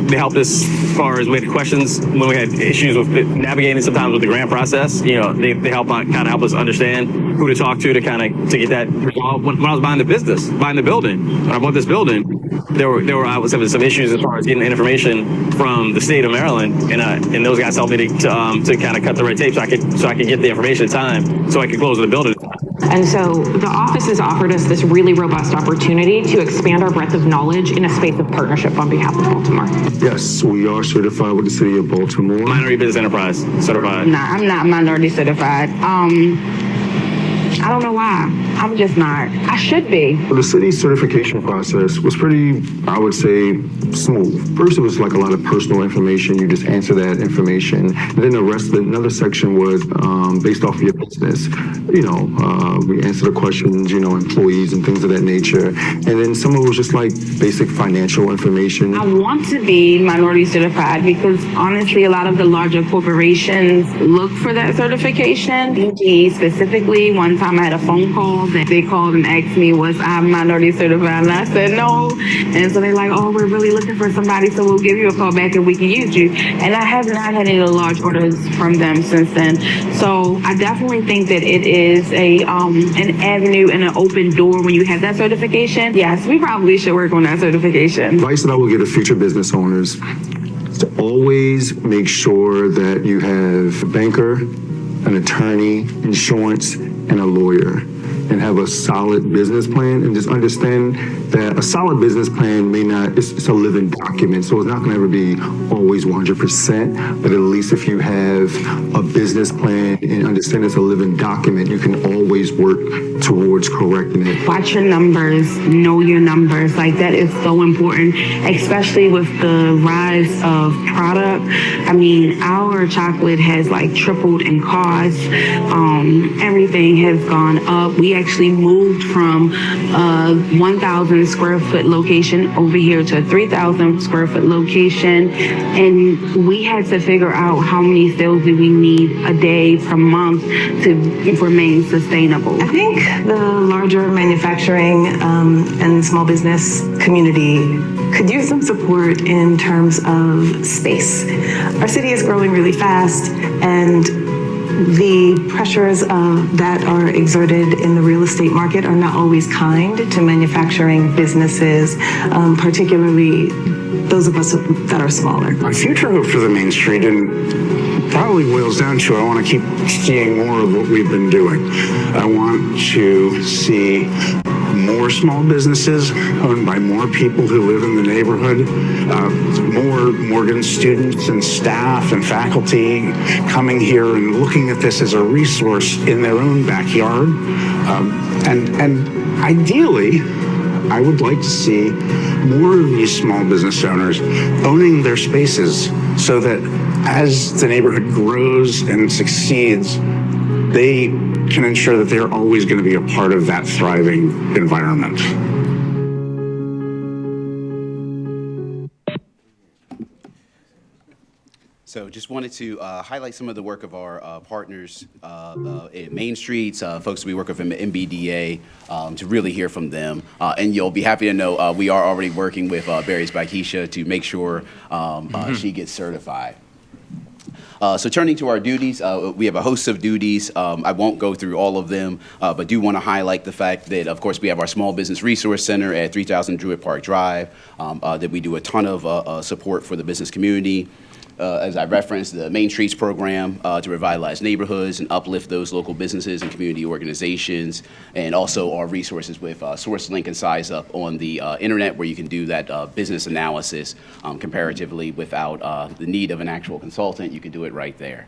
They helped us as far as we had questions when we had issues with navigating sometimes with the grant process. You know, they help kind of help us understand who to talk to kind of to get that resolved. When I was buying the building, when I bought this building, I was having some issues as far as getting information from the state of Maryland, and those guys helped me to kind of cut the red tape so I could get the information in time so I could close the building. And so the office has offered us this really robust opportunity to expand our breadth of knowledge in a space of partnership on behalf of Baltimore. Yes, we are certified with the City of Baltimore. Minority Business Enterprise certified. Nah, I'm not minority certified. I don't know why. I'm just not. I should be. Well, the city's certification process was pretty, I would say, smooth. First, it was like a lot of personal information. You just answer that information. And then the rest of another section was based off of your business. You know, we answer the questions, you know, employees and things of that nature. And then some of it was just like basic financial information. I want to be minority certified because honestly, a lot of the larger corporations look for that certification. DG specifically, one time I had a phone call that they called and asked me, was I minority certified? And I said no. And so they're like, oh, we're really looking for somebody, so we'll give you a call back and we can use you. And I have not had any large orders from them since then. So I definitely think that it is an avenue and an open door when you have that certification. Yes, we probably should work on that certification. Advice that I would give to future business owners is to always make sure that you have a banker, an attorney, insurance, and a lawyer, and have a solid business plan, and just understand that a solid business plan may not, it's a living document, so it's not gonna ever be always 100%, but at least if you have a business plan and understand it's a living document, you can always work towards correcting it. Watch your numbers, know your numbers, like that is so important, especially with the rise of product. I mean, our chocolate has like tripled in cost. Everything has gone up. We we actually moved from a 1,000 square foot location over here to a 3,000 square foot location. And we had to figure out how many sales do we need a day per month to remain sustainable. I think the larger manufacturing and small business community could use some support in terms of space. Our city is growing really fast, and the pressures that are exerted in the real estate market are not always kind to manufacturing businesses, particularly those of us that are smaller. My future hope for the Main Street and probably boils down to I want to keep seeing more of what we've been doing. I want to see more small businesses owned by more people who live in the neighborhood, more Morgan students and staff and faculty coming here and looking at this as a resource in their own backyard. And ideally, I would like to see more of these small business owners owning their spaces so that as the neighborhood grows and succeeds, they can ensure that they're always going to be a part of that thriving environment. So just wanted to highlight some of the work of our partners in Main Streets, folks we work with in MBDA, to really hear from them. And you'll be happy to know we are already working with Barry's by Keisha to make sure she gets certified. So turning to our duties, we have a host of duties. I won't go through all of them, but do want to highlight the fact that, of course, we have our Small Business Resource Center at 3000 Druid Park Drive, that we do a ton of support for the business community. As I referenced, the Main Streets program to revitalize neighborhoods and uplift those local businesses and community organizations, and also our resources with SourceLink and SizeUp on the internet, where you can do that business analysis comparatively without the need of an actual consultant. You can do it right there.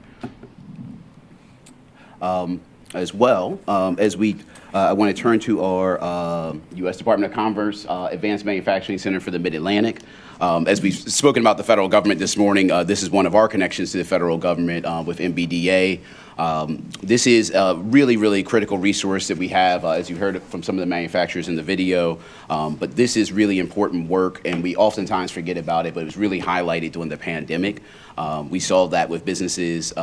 As well, I want to turn to our U.S. Department of Commerce Advanced Manufacturing Center for the Mid-Atlantic. As we've spoken about the federal government this morning, this is one of our connections to the federal government with MBDA. This is a really, really critical resource that we have, as you heard from some of the manufacturers in the video. But this is really important work, and we oftentimes forget about it, but it was really highlighted during the pandemic. We saw that with businesses,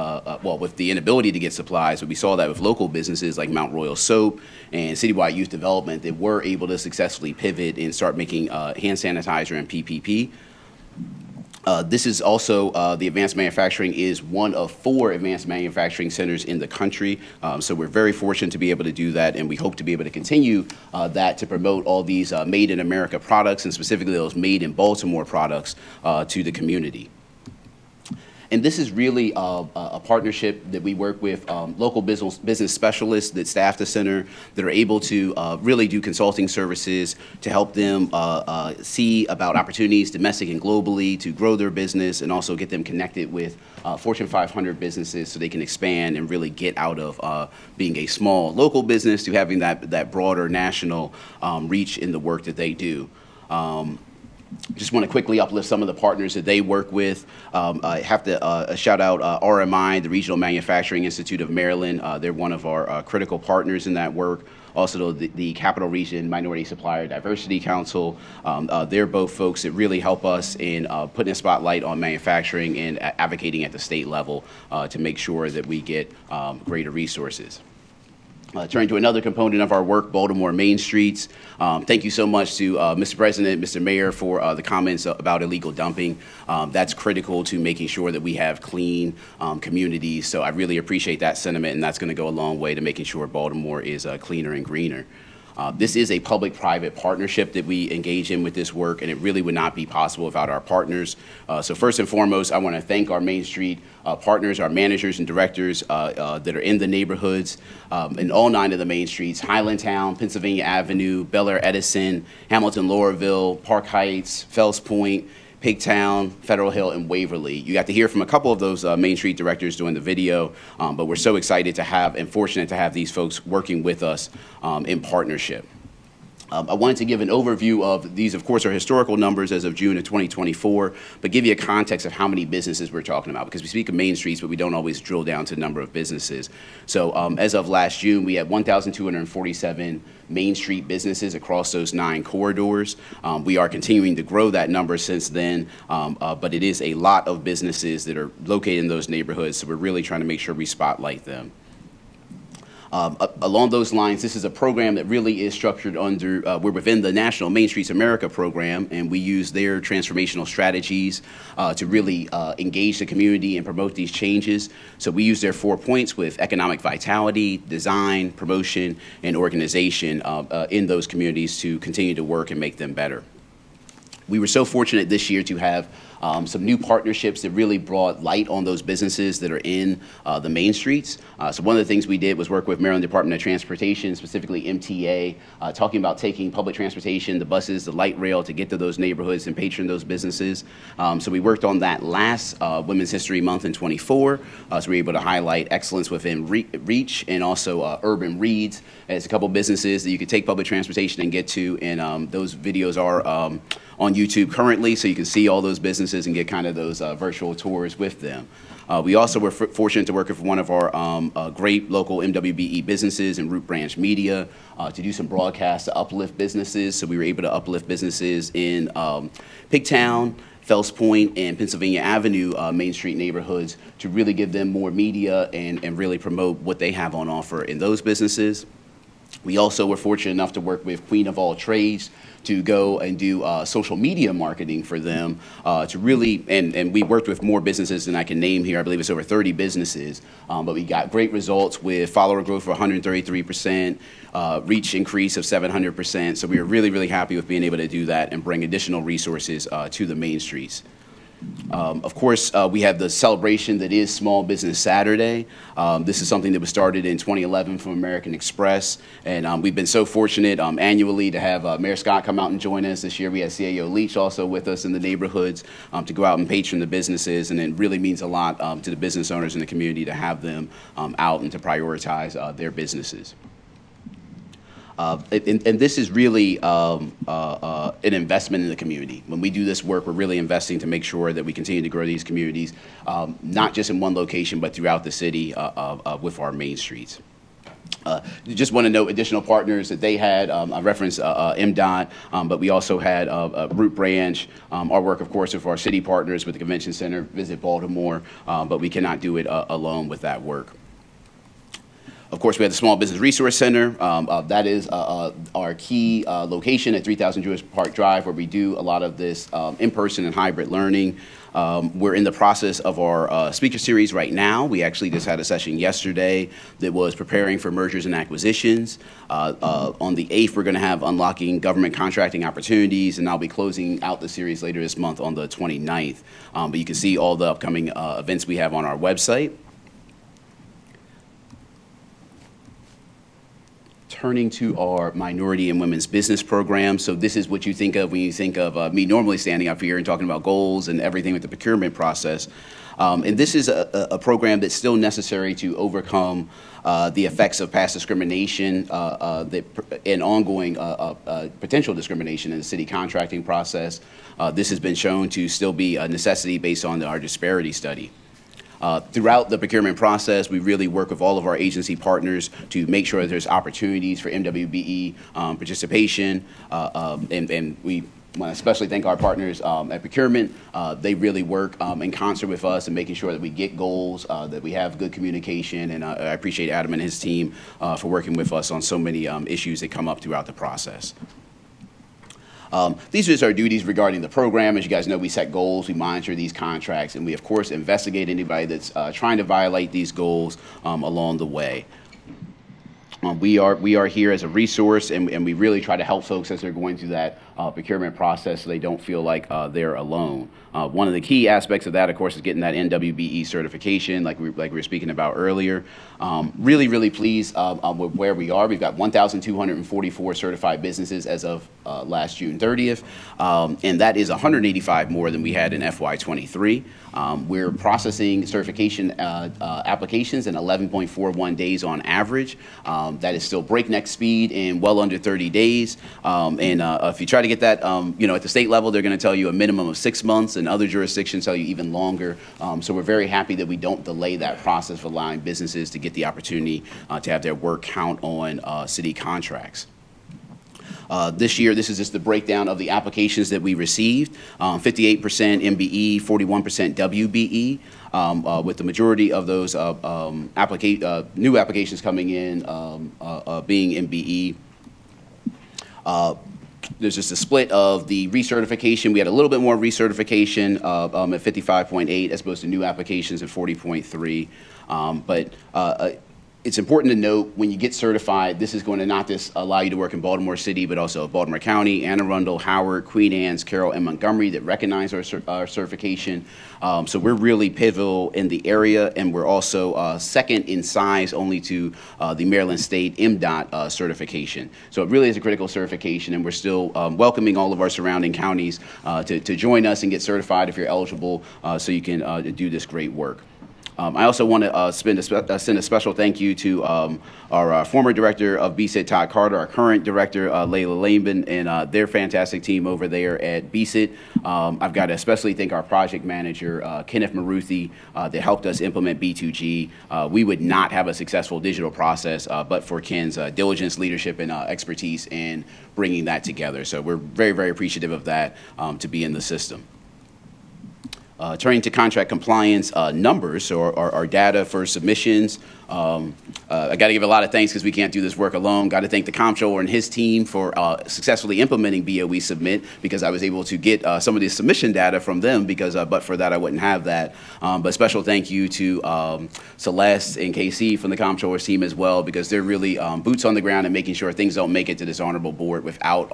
with the inability to get supplies, but we saw that with local businesses like Mount Royal Soap and Citywide Youth Development that were able to successfully pivot and start making hand sanitizer and PPP. This is also, the advanced manufacturing is one of 4 advanced manufacturing centers in the country. So we're very fortunate to be able to do that, and we hope to be able to continue that to promote all these made in America products, and specifically those made in Baltimore products to the community. And this is really a partnership that we work with local business specialists that staff the center that are able to really do consulting services to help them see about opportunities domestic and globally to grow their business, and also get them connected with Fortune 500 businesses so they can expand and really get out of being a small local business to having that broader national reach in the work that they do. Just want to quickly uplift some of the partners that they work with. I have to shout out RMI, the Regional Manufacturing Institute of Maryland. They're one of our critical partners in that work. Also, the Capital Region Minority Supplier Diversity Council. They're both folks that really help us in putting a spotlight on manufacturing and advocating at the state level to make sure that we get greater resources. Turning to another component of our work, Baltimore Main Streets. Thank you so much to Mr. President, Mr. Mayor, for the comments about illegal dumping. That's critical to making sure that we have clean communities. So I really appreciate that sentiment, and that's going to go a long way to making sure Baltimore is cleaner and greener. This is a public-private partnership that we engage in with this work, and it really would not be possible without our partners. So first and foremost, I want to thank our Main Street partners, our managers and directors that are in the neighborhoods in all 9 of the Main Streets: Highlandtown, Pennsylvania Avenue, Bel Air Edison, Hamilton Laurelville, Park Heights, Fells Point, Pigtown, Federal Hill, and Waverly. You got to hear from a couple of those Main Street directors during the video, but we're so excited to have and fortunate to have these folks working with us in partnership. I wanted to give an overview of these, of course, are historical numbers as of June of 2024, but give you a context of how many businesses we're talking about, because we speak of main streets, but we don't always drill down to the number of businesses. So as of last June, we had 1,247 Main Street businesses across those 9 corridors. We are continuing to grow that number since then, but it is a lot of businesses that are located in those neighborhoods, so we're really trying to make sure we spotlight them. Along those lines, this is a program that really is structured under, we're within the National Main Streets America program, and we use their transformational strategies to really engage the community and promote these changes. So we use their 4 points with economic vitality, design, promotion, and organization in those communities to continue to work and make them better. We were so fortunate this year to have some new partnerships that really brought light on those businesses that are in the main streets. So one of the things we did was work with Maryland Department of Transportation, specifically MTA, talking about taking public transportation, the buses, the light rail to get to those neighborhoods and patron those businesses. So we worked on that last Women's History Month in '24. So we were able to highlight excellence within reach and also urban reads as a couple businesses that you could take public transportation and get to. And those videos are on YouTube currently, so you can see all those businesses and get kind of those virtual tours with them. We also were fortunate to work with one of our great local MWBE businesses and Root Branch Media to do some broadcasts to uplift businesses. So we were able to uplift businesses in Pigtown, Fells Point, and Pennsylvania Avenue Main Street neighborhoods to really give them more media and really promote what they have on offer in those businesses. We also were fortunate enough to work with Queen of All Trades to go and do social media marketing for them to really, and we worked with more businesses than I can name here. I believe it's over 30 businesses, but we got great results with follower growth of 133%, reach increase of 700%. So we were really, really happy with being able to do that and bring additional resources to the main streets. Of course, we have the celebration that is Small Business Saturday. This is something that was started in 2011 from American Express, and we've been so fortunate annually to have Mayor Scott come out and join us. This year we had CAO Leach also with us in the neighborhoods to go out and patron the businesses, and it really means a lot to the business owners in the community to have them out and to prioritize their businesses. And this is really an investment in the community. When we do this work, we're really investing to make sure that we continue to grow these communities, not just in one location, but throughout the city with our main streets. Just want to note additional partners that they had. I referenced MDOT, but we also had Root Branch, our work, of course, with our city partners with the Convention Center, Visit Baltimore, but we cannot do it alone with that work. Of course, we have the Small Business Resource Center. That is our key location at 3000 Jewish Park Drive, where we do a lot of this in-person and hybrid learning. We're in the process of our speaker series right now. We actually just had a session yesterday that was preparing for mergers and acquisitions. On the 8th, we're going to have Unlocking Government Contracting Opportunities, and I'll be closing out the series later this month on the 29th. But you can see all the upcoming events we have on our website. Turning to our minority and women's business program. So this is what you think of when you think of me normally standing up here and talking about goals and everything with the procurement process. And this is a program that's still necessary to overcome the effects of past discrimination and ongoing potential discrimination in the city contracting process. This has been shown to still be a necessity based on our disparity study. Throughout the procurement process, we really work with all of our agency partners to make sure that there's opportunities for MWBE participation, and we want to especially thank our partners at procurement. They really work in concert with us and making sure that we get goals, that we have good communication, and I appreciate Adam and his team for working with us on so many issues that come up throughout the process. These are just our duties regarding the program. As you guys know, we set goals, we monitor these contracts, and we, of course, investigate anybody that's trying to violate these goals along the way. We are here as a resource, and we really try to help folks as they're going through that procurement process so they don't feel like they're alone. One of the key aspects of that, of course, is getting that NWBE certification, like we were speaking about earlier. Really, really pleased with where we are. We've got 1,244 certified businesses as of last June 30th, and that is 185 more than we had in FY23. We're processing certification applications in 11.41 days on average. That is still breakneck speed in well under 30 days. If you try to get that, at the state level, they're going to tell you a minimum of 6 months, and other jurisdictions tell you even longer. So we're very happy that we don't delay that process of allowing businesses to get the opportunity to have their work count on city contracts. This year, this is just the breakdown of the applications that we received. 58% MBE, 41% WBE, with the majority of those new applications coming in being MBE. There's just a split of the recertification. We had a little bit more recertification at 55.8 as opposed to new applications at 40.3. It's important to note when you get certified, this is going to not just allow you to work in Baltimore City, but also Baltimore County, Anne Arundel, Howard, Queen Anne's, Carroll, and Montgomery that recognize our certification. So we're really pivotal in the area, and we're also second in size only to the Maryland State MDOT certification. So it really is a critical certification, and we're still welcoming all of our surrounding counties to join us and get certified if you're eligible so you can do this great work. I also want to send a special thank you to our former director of BSIT, Todd Carter, our current director, Layla Laban, and their fantastic team over there at BSIT. I've got to especially thank our project manager, Kenneth Maruthi, that helped us implement B2G. We would not have a successful digital process but for Ken's diligence, leadership, and expertise in bringing that together. So we're very, very appreciative of that to be in the system. Turning to contract compliance numbers, so our data for submissions. I got to give a lot of thanks because we can't do this work alone. Got to thank the comptroller and his team for successfully implementing BOE Submit, because I was able to get some of the submission data from them, because but for that I wouldn't have that. But special thank you to Celeste and KC from the comptroller's team as well, because they're really boots on the ground and making sure things don't make it to this honorable board without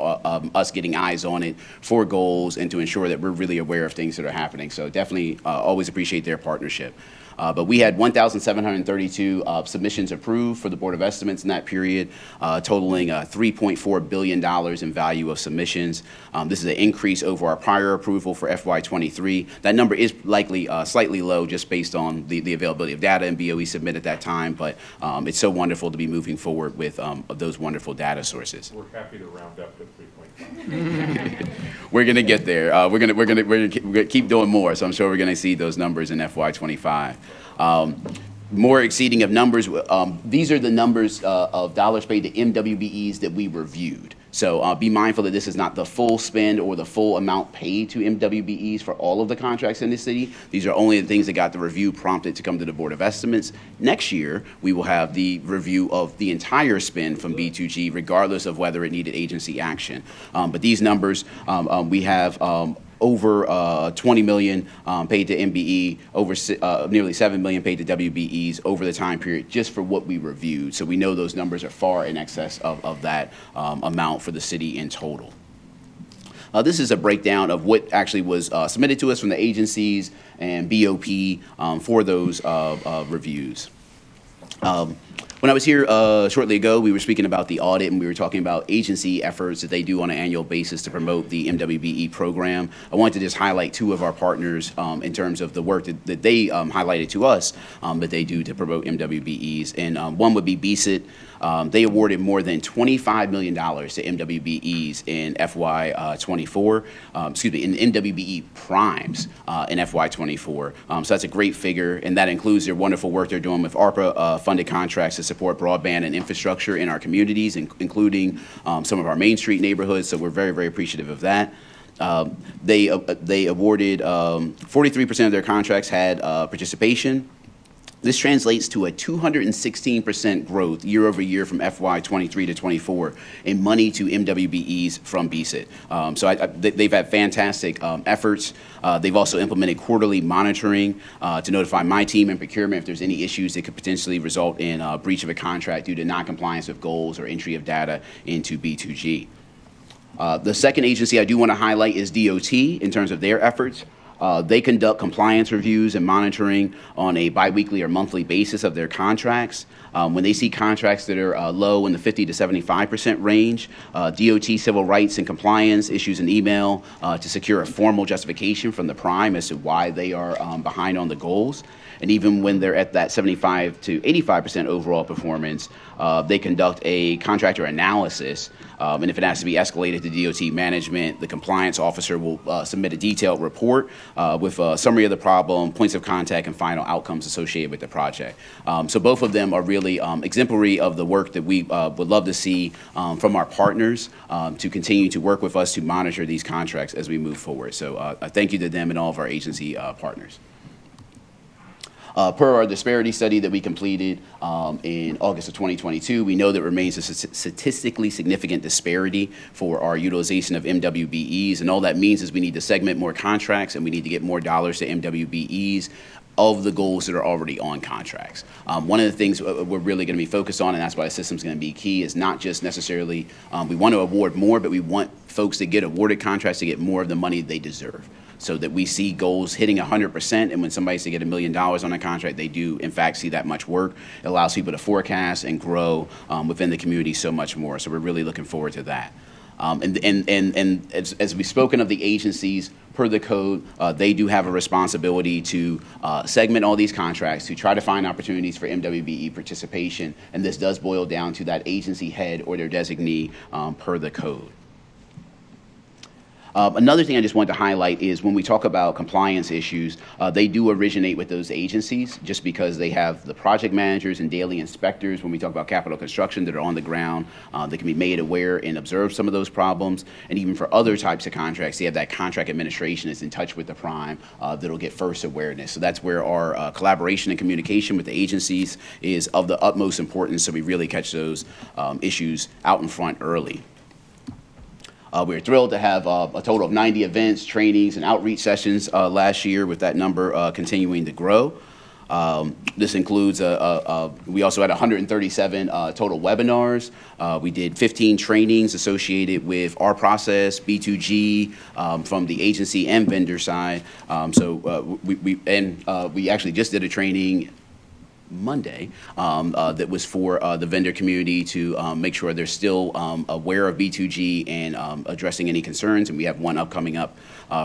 us getting eyes on it for goals and to ensure that we're really aware of things that are happening. So definitely always appreciate their partnership. But we had 1,732 submissions approved for the Board of Estimates in that period, totaling $3.4 billion in value of submissions. This is an increase over our prior approval for FY23. That number is likely slightly low just based on the availability of data and BOE Submit at that time, but it's so wonderful to be moving forward with those wonderful data sources. We're happy to round up to 3.5. We're going to get there. We're going to keep doing more, so I'm sure we're going to see those numbers in FY25. More exceeding of numbers. These are the numbers of dollars paid to MWBEs that we reviewed. So be mindful that this is not the full spend or the full amount paid to MWBEs for all of the contracts in the city. These are only the things that got the review prompted to come to the Board of Estimates. Next year, we will have the review of the entire spend from B2G, regardless of whether it needed agency action. But these numbers, we have over $20 million paid to MBE, over nearly $7 million paid to WBEs over the time period just for what we reviewed. So we know those numbers are far in excess of that amount for the city in total. This is a breakdown of what actually was submitted to us from the agencies and BOP for those reviews. When I was here shortly ago, we were speaking about the audit, and we were talking about agency efforts that they do on an annual basis to promote the MWBE program. I wanted to just highlight two of our partners in terms of the work that they highlighted to us that they do to promote MWBEs. And one would be BSIT. They awarded more than $25 million to MWBEs in FY24, in MWBE primes in FY24. So that's a great figure, and that includes their wonderful work they're doing with ARPA funded contracts to support broadband and infrastructure in our communities, including some of our Main Street neighborhoods. So we're very, very appreciative of that. They awarded 43% of their contracts had participation. This translates to a 216% growth year over year from FY23 to 24 in money to MWBEs from BSIT. They've had fantastic efforts. They've also implemented quarterly monitoring to notify my team and procurement if there's any issues that could potentially result in a breach of a contract due to noncompliance with goals or entry of data into B2G. The second agency I do want to highlight is DOT in terms of their efforts. They conduct compliance reviews and monitoring on a biweekly or monthly basis of their contracts. When they see contracts that are low in the 50 to 75% range, DOT Civil Rights and Compliance issues an email to secure a formal justification from the prime as to why they are behind on the goals. And even when they're at that 75 to 85% overall performance, they conduct a contractor analysis. And if it has to be escalated to DOT management, the compliance officer will submit a detailed report with a summary of the problem, points of contact, and final outcomes associated with the project. So both of them are really exemplary of the work that we would love to see from our partners to continue to work with us to monitor these contracts as we move forward. So thank you to them and all of our agency partners. Per our disparity study that we completed in August of 2022, we know there remains a statistically significant disparity for our utilization of MWBEs, and all that means is we need to segment more contracts and we need to get more dollars to MWBEs of the goals that are already on contracts. One of the things we're really going to be focused on, and that's why the system's going to be key, is not just necessarily we want to award more, but we want folks that get awarded contracts to get more of the money they deserve, so that we see goals hitting 100%, and when somebody's to get $1 million on a contract, they do in fact see that much work. It allows people to forecast and grow within the community so much more. So we're really looking forward to that. And as we've spoken of the agencies, per the code, they do have a responsibility to segment all these contracts, to try to find opportunities for MWBE participation, and this does boil down to that agency head or their designee per the code. Another thing I just wanted to highlight is when we talk about compliance issues, they do originate with those agencies just because they have the project managers and daily inspectors when we talk about capital construction that are on the ground. They can be made aware and observe some of those problems. And even for other types of contracts, they have that contract administration that's in touch with the prime that'll get first awareness. So that's where our collaboration and communication with the agencies is of the utmost importance, so we really catch those issues out in front early. We're thrilled to have a total of 90 events, trainings, and outreach sessions last year, with that number continuing to grow. This includes, we also had 137 total webinars. We did 15 trainings associated with our process, B2G, from the agency and vendor side. We actually just did a training Monday that was for the vendor community to make sure they're still aware of B2G and addressing any concerns, and we have one upcoming up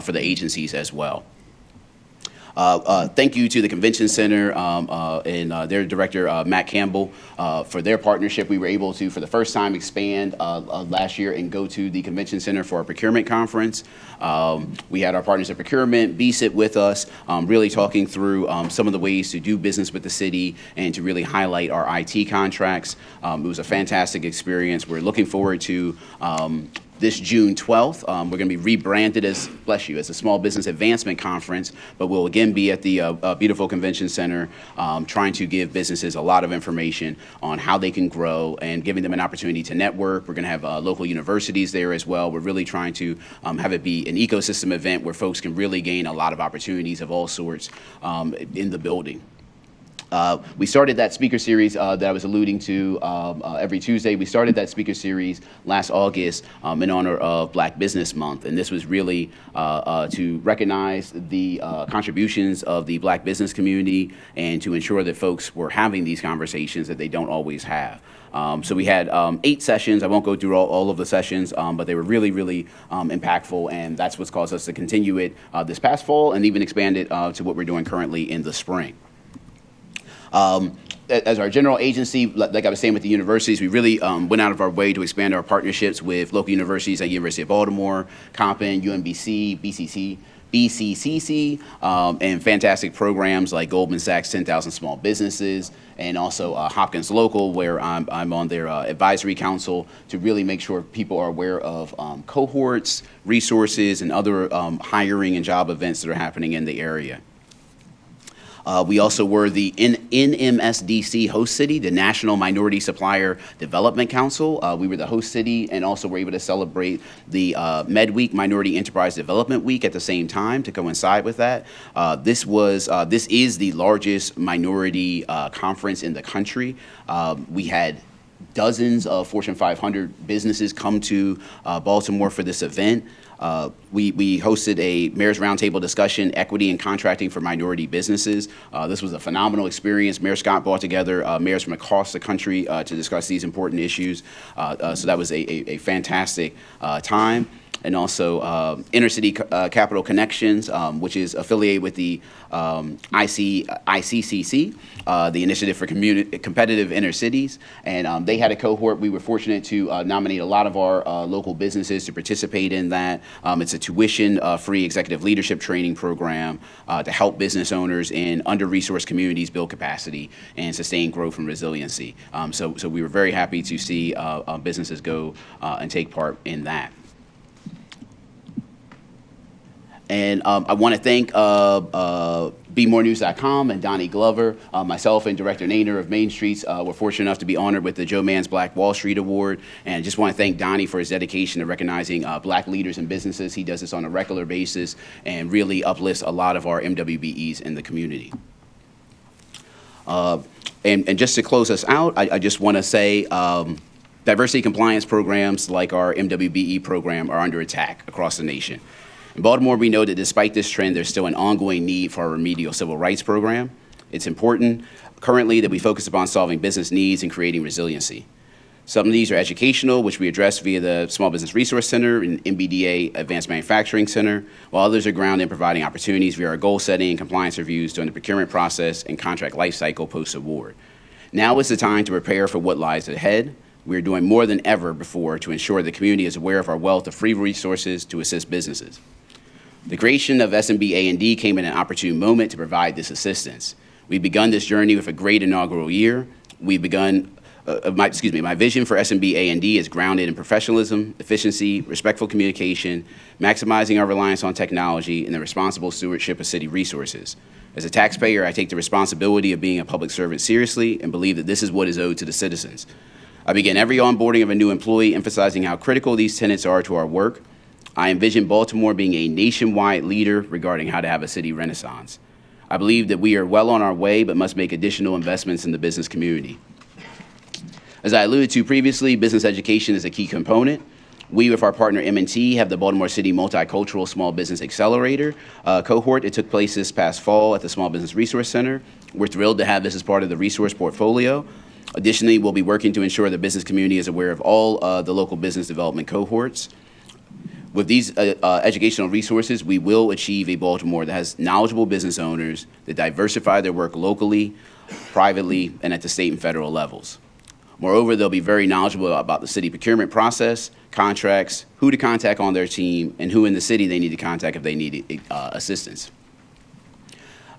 for the agencies as well. Thank you to the Convention Center and their director, Matt Campbell, for their partnership. We were able to, for the first time, expand last year and go to the Convention Center for our procurement conference. We had our partners at procurement, BSIT, with us, really talking through some of the ways to do business with the city and to really highlight our IT contracts. It was a fantastic experience. We're looking forward to this June 12th. We're going to be rebranded as, bless you, as a Small Business Advancement Conference, but we'll again be at the beautiful Convention Center trying to give businesses a lot of information on how they can grow and giving them an opportunity to network. We're going to have local universities there as well. We're really trying to have it be an ecosystem event where folks can really gain a lot of opportunities of all sorts in the building. We started that speaker series that I was alluding to every Tuesday. We started that speaker series last August in honor of Black Business Month. And this was really to recognize the contributions of the Black business community and to ensure that folks were having these conversations that they don't always have. So we had 8 sessions. I won't go through all of the sessions, but they were really, really impactful, and that's what's caused us to continue it this past fall and even expand it to what we're doing currently in the spring. As our general agency, like I was saying with the universities, we really went out of our way to expand our partnerships with local universities like University of Baltimore, Compton, UMBC, BCCC, and fantastic programs like Goldman Sachs 10,000 Small Businesses, and also Hopkins Local, where I'm on their advisory council to really make sure people are aware of cohorts, resources, and other hiring and job events that are happening in the area. We also were the NMSDC host city, the National Minority Supplier Development Council. We were the host city and also were able to celebrate the MedWeek, Minority Enterprise Development Week, at the same time to coincide with that. This is the largest minority conference in the country. We had dozens of Fortune 500 businesses come to Baltimore for this event. We hosted a Mayor's Roundtable discussion, equity and contracting for minority businesses. This was a phenomenal experience. Mayor Scott brought together mayors from across the country to discuss these important issues. So that was a fantastic time. And also Inner-City Capital Connections, which is affiliated with the ICCC, the Initiative for Competitive Inner Cities. And they had a cohort. We were fortunate to nominate a lot of our local businesses to participate in that. It's a tuition-free executive leadership training program to help business owners in under-resourced communities build capacity and sustain growth and resiliency. So we were very happy to see businesses go and take part in that. And I want to thank BeMoreNews.com and Donnie Glover. Myself and Director Nainer of Main Streets were fortunate enough to be honored with the Joe Mann's Black Wall Street Award. And I just want to thank Donnie for his dedication to recognizing Black leaders and businesses. He does this on a regular basis and really uplifts a lot of our MWBEs in the community. And just to close us out, I just want to say diversity compliance programs like our MWBE program are under attack across the nation. In Baltimore, we know that despite this trend, there's still an ongoing need for a remedial civil rights program. It's important currently that we focus upon solving business needs and creating resiliency. Some of these are educational, which we address via the Small Business Resource Center and MBDA Advanced Manufacturing Center, while others are grounded in providing opportunities via our goal setting and compliance reviews during the procurement process and contract lifecycle post-award. Now is the time to prepare for what lies ahead. We are doing more than ever before to ensure the community is aware of our wealth of free resources to assist businesses. The creation of SMB A&D came at an opportune moment to provide this assistance. We've begun this journey with a great inaugural year. My vision for SMB A&D is grounded in professionalism, efficiency, respectful communication, maximizing our reliance on technology, and the responsible stewardship of city resources. As a taxpayer, I take the responsibility of being a public servant seriously and believe that this is what is owed to the citizens. I begin every onboarding of a new employee emphasizing how critical these tenets are to our work. I envision Baltimore being a nationwide leader regarding how to have a city renaissance. I believe that we are well on our way, but must make additional investments in the business community. As I alluded to previously, business education is a key component. We, with our partner M&T, have the Baltimore City Multicultural Small Business Accelerator cohort. It took place this past fall at the Small Business Resource Center. We're thrilled to have this as part of the resource portfolio. Additionally, we'll be working to ensure the business community is aware of all the local business development cohorts. With these educational resources, we will achieve a Baltimore that has knowledgeable business owners that diversify their work locally, privately, and at the state and federal levels. Moreover, they'll be very knowledgeable about the city procurement process, contracts, who to contact on their team, and who in the city they need to contact if they need assistance.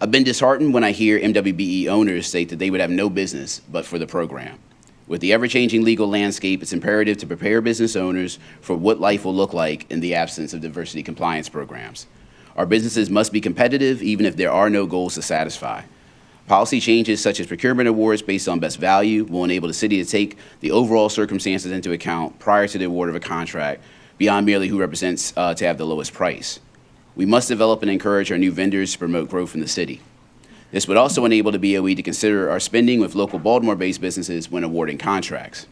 I've been disheartened when I hear MWBE owners state that they would have no business but for the program. With the ever-changing legal landscape, it's imperative to prepare business owners for what life will look like in the absence of diversity compliance programs. Our businesses must be competitive even if there are no goals to satisfy. Policy changes such as procurement awards based on best value will enable the city to take the overall circumstances into account prior to the award of a contract beyond merely who represents to have the lowest price. We must develop and encourage our new vendors to promote growth in the city. This would also enable the BOE to consider our spending with local Baltimore-based businesses when awarding contracts.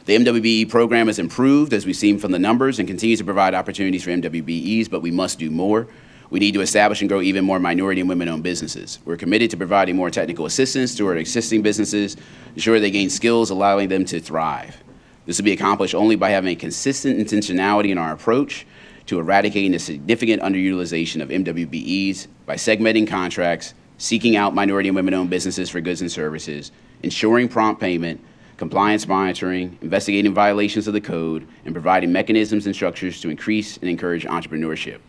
The MWBE program has improved, as we've seen from the numbers, and continues to provide opportunities for MWBEs, but we must do more. We need to establish and grow even more minority and women-owned businesses. We're committed to providing more technical assistance to our existing businesses, ensure they gain skills, allowing them to thrive. This will be accomplished only by having a consistent intentionality in our approach to eradicating the significant underutilization of MWBEs by segmenting contracts, seeking out minority and women-owned businesses for goods and services, ensuring prompt payment, compliance monitoring, investigating violations of the code, and providing mechanisms and structures to increase and encourage entrepreneurship.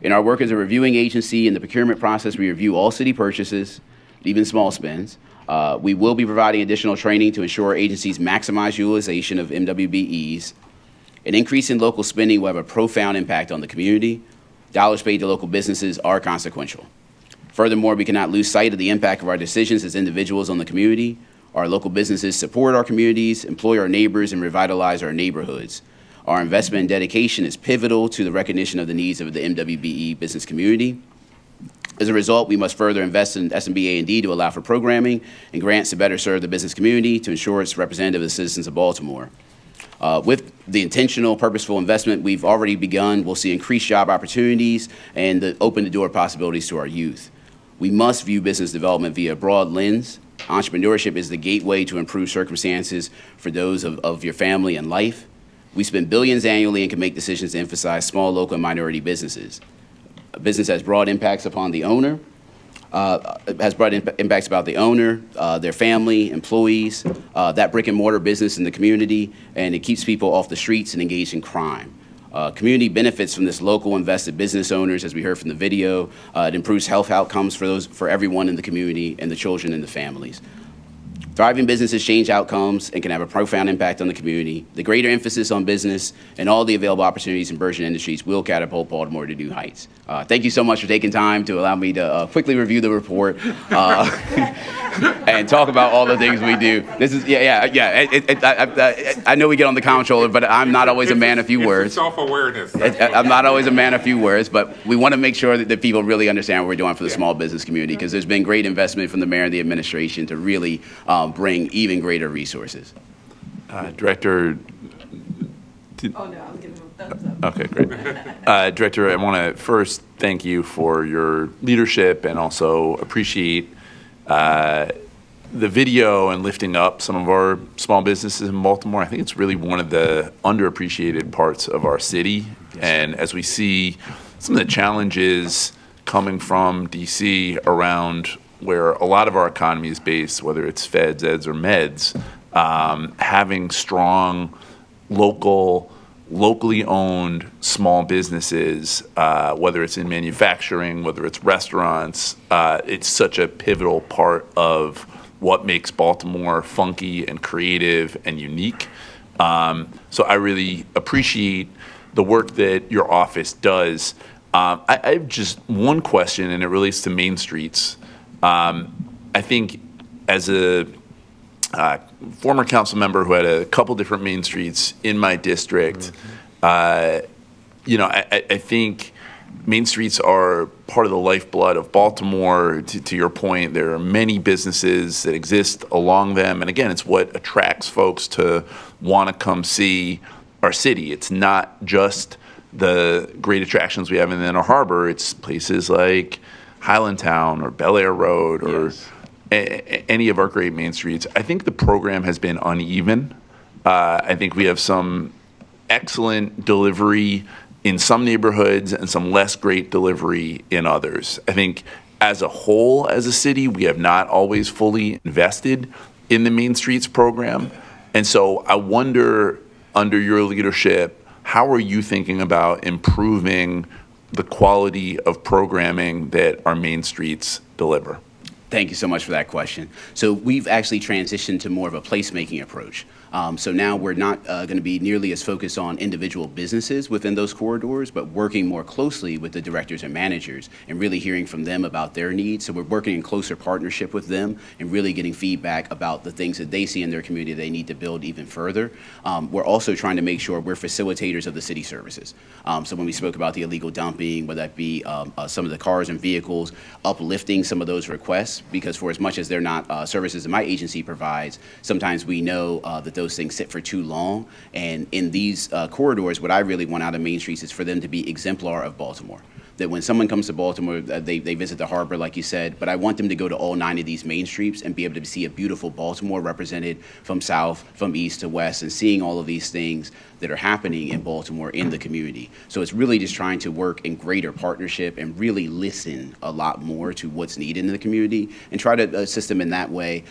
In our work as a reviewing agency in the procurement process, we review all city purchases, even small spends. We will be providing additional training to ensure agencies maximize utilization of MWBEs. An increase in local spending will have a profound impact on the community. Dollars paid to local businesses are consequential. Furthermore, we cannot lose sight of the impact of our decisions as individuals on the community. Our local businesses support our communities, employ our neighbors, and revitalize our neighborhoods. Our investment and dedication is pivotal to the recognition of the needs of the MWBE business community. As a result, we must further invest in SMB A&D to allow for programming and grants to better serve the business community to ensure it's representative of the citizens of Baltimore. With the intentional, purposeful investment we've already begun, we'll see increased job opportunities and open the door possibilities to our youth. We must view business development via a broad lens. Entrepreneurship is the gateway to improve circumstances for those of your family and life. We spend billions annually and can make decisions to emphasize small, local, and minority businesses. A business has broad impacts upon the owner, impacts about the owner, their family, employees, that brick and mortar business in the community, and it keeps people off the streets and engaged in crime. Community benefits from this local invested business owners, as we heard from the video. It improves health outcomes for everyone in the community and the children and the families. Thriving businesses change outcomes and can have a profound impact on the community. The greater emphasis on business and all the available opportunities in burgeoning industries will catapult Baltimore to new heights. Thank you so much for taking time to allow me to quickly review the report and talk about all the things we do. This is, I know we get on the comptroller, but I'm not always a man of few words. Self-awareness. I'm not always a man of few words, but we want to make sure that people really understand what we're doing for the small business community, because there's been great investment from the mayor and the administration to really bring even greater resources. Director. Oh, no, I was giving him a thumbs up. Okay, great. Director, I want to first thank you for your leadership and also appreciate the video and lifting up some of our small businesses in Baltimore. I think it's really one of the underappreciated parts of our city. And as we see some of the challenges coming from DC around where a lot of our economy is based, whether it's feds, eds, or meds, having strong locally owned small businesses, whether it's in manufacturing, whether it's restaurants, it's such a pivotal part of what makes Baltimore funky and creative and unique. So I really appreciate the work that your office does. I have just one question, and it relates to Main Streets. I think as a former council member who had a couple different Main Streets in my district, I think Main Streets are part of the lifeblood of Baltimore. To your point, there are many businesses that exist along them. And again, it's what attracts folks to want to come see our city. It's not just the great attractions we have in the Inner Harbor. It's places like Highlandtown or Bel Air Road or any of our great Main Streets. I think the program has been uneven. I think we have some excellent delivery in some neighborhoods and some less great delivery in others. I think as a whole, as a city, we have not always fully invested in the Main Streets program. And so I wonder, under your leadership, how are you thinking about improving the quality of programming that our Main Streets deliver? Thank you so much for that question. So we've actually transitioned to more of a placemaking approach. So now we're not going to be nearly as focused on individual businesses within those corridors, but working more closely with the directors and managers and really hearing from them about their needs. So we're working in closer partnership with them and really getting feedback about the things that they see in their community they need to build even further. We're also trying to make sure we're facilitators of the city services. So when we spoke about the illegal dumping, whether that be some of the cars and vehicles, uplifting some of those requests, because for as much as they're not services that my agency provides, sometimes we know that those things sit for too long. And in these corridors, what I really want out of Main Streets is for them to be exemplar of Baltimore. That when someone comes to Baltimore, they visit the harbor, like you said, but I want them to go to all 9 of these Main Streets and be able to see a beautiful Baltimore represented from south, from east to west, and seeing all of these things that are happening in Baltimore in the community. So it's really just trying to work in greater partnership and really listen a lot more to what's needed in the community and try to assist them in that way,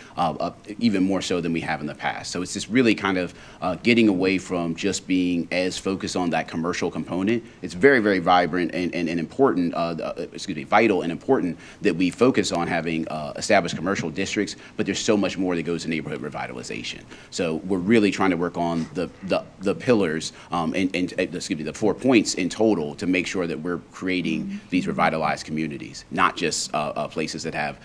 even more so than we have in the past. So it's just really kind of getting away from just being as focused on that commercial component. It's very, very vibrant and important, vital and important that we focus on having established commercial districts, but there's so much more that goes to neighborhood revitalization. So we're really trying to work on the pillars the 4 points in total to make sure that we're creating these revitalized communities, not just places that have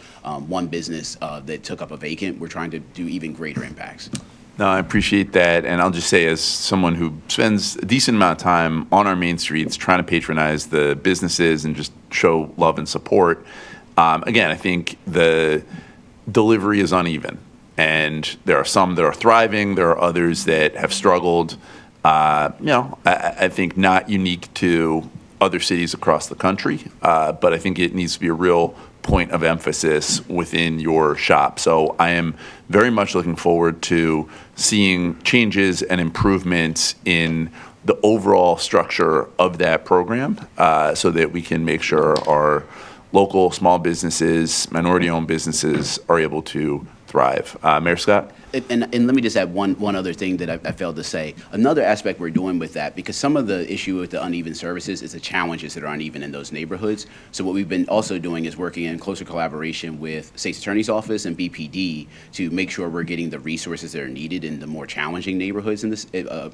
one business that took up a vacant. We're trying to do even greater impacts. No, I appreciate that. And I'll just say, as someone who spends a decent amount of time on our main streets trying to patronize the businesses and just show love and support, again, I think the delivery is uneven. And there are some that are thriving. There are others that have struggled. I think not unique to other cities across the country, but I think it needs to be a real point of emphasis within your shop. So I am very much looking forward to seeing changes and improvements in the overall structure of that program, so that we can make sure our local small businesses, minority-owned businesses are able to thrive. Mayor Scott? And let me just add one other thing that I failed to say. Another aspect we're doing with that, because some of the issue with the uneven services is the challenges that are uneven in those neighborhoods. So what we've been also doing is working in closer collaboration with State's Attorney's Office and BPD to make sure we're getting the resources that are needed in the more challenging neighborhoods in this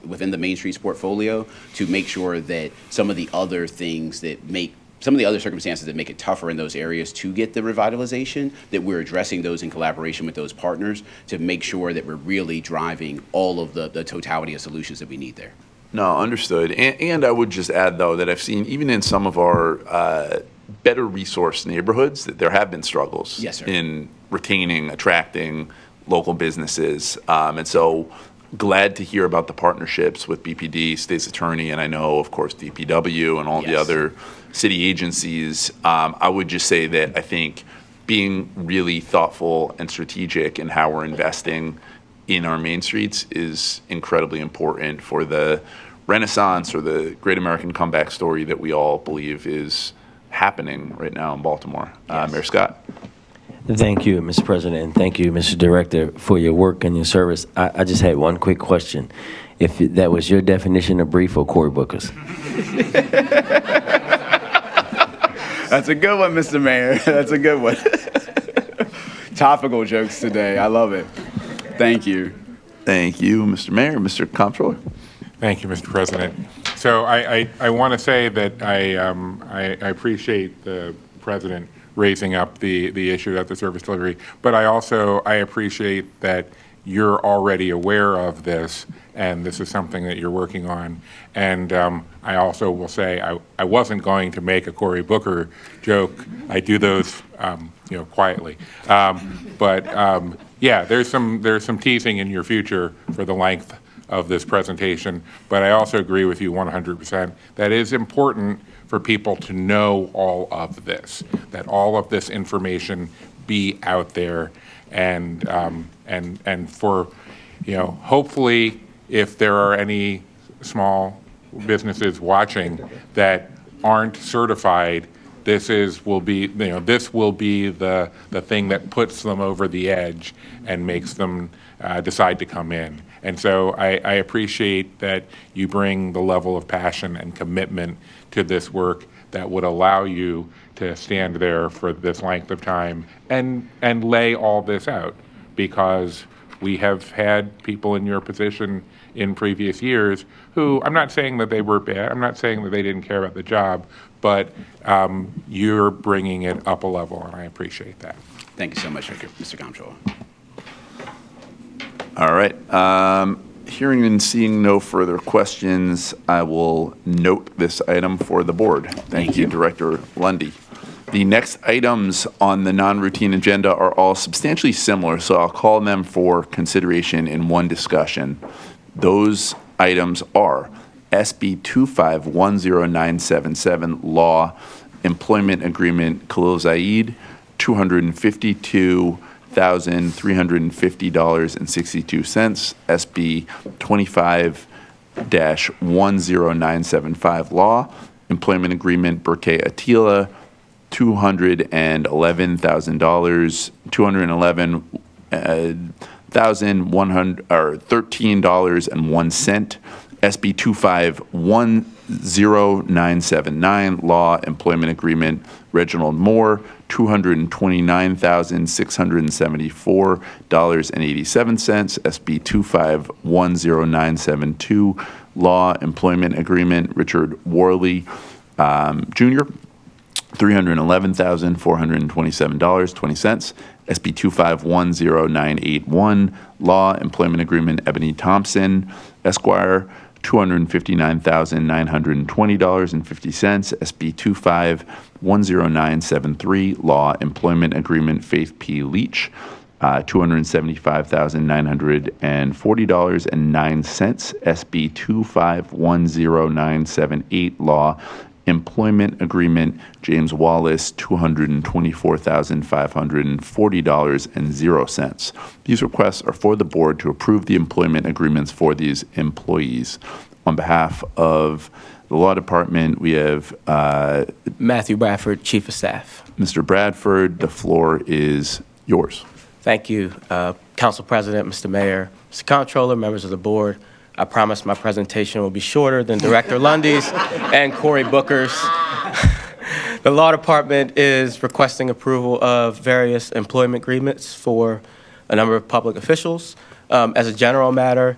within the Main Streets portfolio, to make sure that some of the other things that make some of the other circumstances that make it tougher in those areas to get the revitalization, that we're addressing those in collaboration with those partners to make sure that we're really driving all of the totality of solutions that we need there. No, understood. And I would just add, though, that I've seen even in some of our better resourced neighborhoods that there have been struggles in retaining, attracting local businesses. And so glad to hear about the partnerships with BPD, State's Attorney, and I know, of course, DPW and all the other city agencies. I would just say that I think being really thoughtful and strategic in how we're investing in our main streets is incredibly important for the renaissance or the great American comeback story that we all believe is happening right now in Baltimore. Mayor Scott? Thank you, Mr. President, and thank you, Mr. Director, for your work and your service. I just had one quick question. If that was your definition of brief or Cory Booker's? That's a good one, Mr. Mayor. That's a good one. Topical jokes today. I love it. Thank you. Thank you, Mr. Mayor. Mr. Comptroller? Thank you, Mr. President. So I want to say that I appreciate the President raising up the issue of the service delivery, but I appreciate that you're already aware of this, and this is something that you're working on. And I also will say I wasn't going to make a Cory Booker joke. I do those, quietly. Yeah, there's some teasing in your future for the length of this presentation. But I also agree with you 100%. That is important for people to know all of this, that all of this information be out there, and for, hopefully, if there are any small businesses watching that aren't certified, this will be the thing that puts them over the edge and makes them decide to come in. And so I appreciate that you bring the level of passion and commitment to this work that would allow you to stand there for this length of time and lay all this out, because we have had people in your position in previous years who, I'm not saying that they were bad, I'm not saying that they didn't care about the job, but you're bringing it up a level, and I appreciate that. Thank you so much, Mr. Comptroller. All right. Hearing and seeing no further questions, I will note this item for the board. Thank you, Director Lundy. The next items on the non-routine agenda are all substantially similar, so I'll call them for consideration in one discussion. Those items are SB 2510977, Law Employment Agreement, Khalil Zaid, $252,350.62, SB 25-10975, Law Employment Agreement, Berke Attila, $211,100 $13.01, SB 25-10979, Law Employment Agreement, Reginald Moore, $229,674.87, SB 25-10972, Law Employment Agreement, Richard Worley, Jr., $311,427.20. SB 2510981, Law Employment Agreement Ebony Thompson, Esquire, $259,920.50. SB 2510973, Law Employment Agreement Faith P. Leach, $275,940.09. SB 2510978, Law Employment Agreement James Wallace, $224,540.00. These requests are for the board to approve the employment agreements for these employees. On behalf of the Law Department, we have Matthew Bradford, Chief of Staff. Mr. Bradford, the floor is yours. Thank you, Council President, Mr. Mayor, Mr. Comptroller, members of the board. I promise my presentation will be shorter than Director Lundy's and Cory Booker's. The Law Department is requesting approval of various employment agreements for a number of public officials. As a general matter,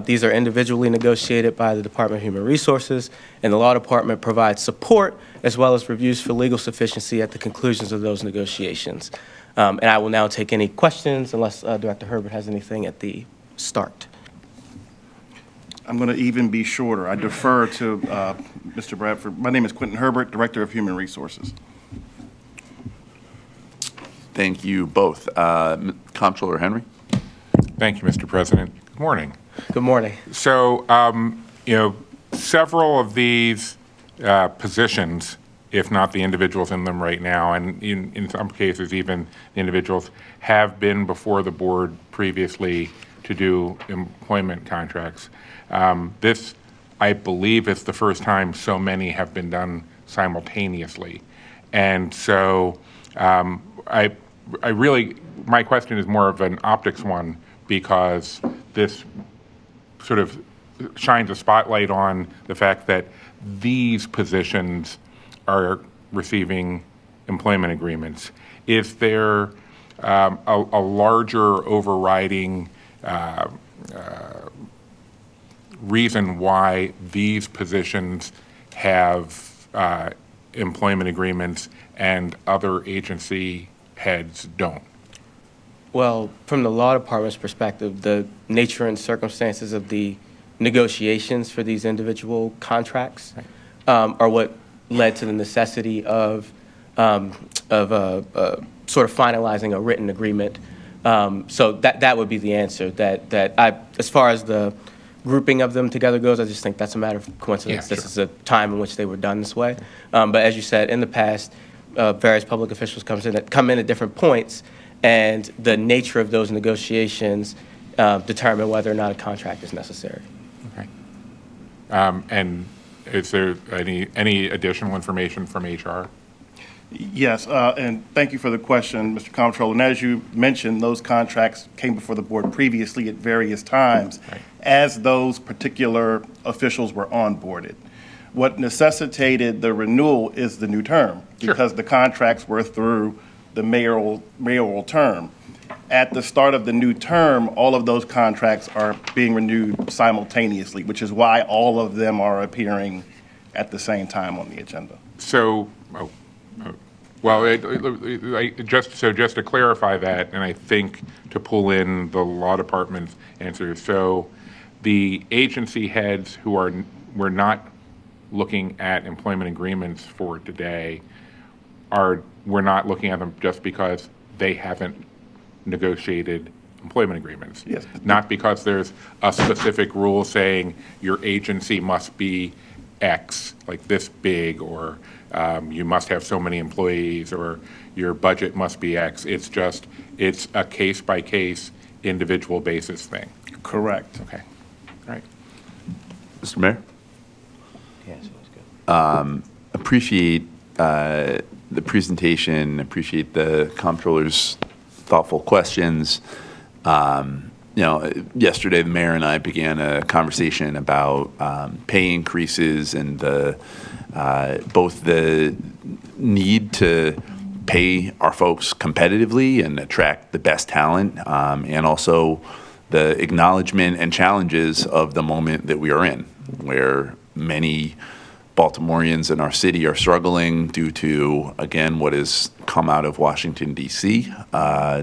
these are individually negotiated by the Department of Human Resources, and the Law Department provides support as well as reviews for legal sufficiency at the conclusions of those negotiations. And I will now take any questions unless Director Herbert has anything at the start. I'm going to even be shorter. I defer to Mr. Bradford. My name is Quentin Herbert, Director of Human Resources. Thank you both. Comptroller Henry. Thank you, Mr. President. Good morning. Good morning. So, several of these positions, if not the individuals in them right now, and in some cases even the individuals, have been before the board previously to do employment contracts. This, I believe, is the first time so many have been done simultaneously. And so I really, my question is more of an optics one, because this sort of shines a spotlight on the fact that these positions are receiving employment agreements. Is there a larger overriding reason why these positions have employment agreements and other agency heads don't? Well, from the Law Department's perspective, the nature and circumstances of the negotiations for these individual contracts are what led to the necessity of sort of finalizing a written agreement. So that would be the answer. That I, as far as the grouping of them together goes, I just think that's a matter of coincidence. Yeah, this is a time in which they were done this way. But as you said, in the past, various public officials come in at different points, and the nature of those negotiations determine whether or not a contract is necessary. Okay. And is there any additional information from HR? Yes, and thank you for the question, Mr. Comptroller. And as you mentioned, those contracts came before the board previously at various times as those particular officials were onboarded. What necessitated the renewal is the new term, because the contracts were through the mayoral term. At the start of the new term, all of those contracts are being renewed simultaneously, which is why all of them are appearing at the same time on the agenda. So, just to clarify that, and I think to pull in the Law Department's answer, so the agency heads who we're not looking at employment agreements for today, we're not looking at them just because they haven't negotiated employment agreements. Yes. Not because there's a specific rule saying your agency must be X, like this big, or you must have so many employees, or your budget must be X. It's a case-by-case, individual basis thing. Correct. Okay. All right. Mr. Mayor? Yes, that's good. Appreciate the presentation, appreciate the comptroller's thoughtful questions. Yesterday the mayor and I began a conversation about pay increases and both the need to pay our folks competitively and attract the best talent, and also the acknowledgement and challenges of the moment that we are in, where many Baltimoreans in our city are struggling due to, again, what has come out of Washington, D.C.,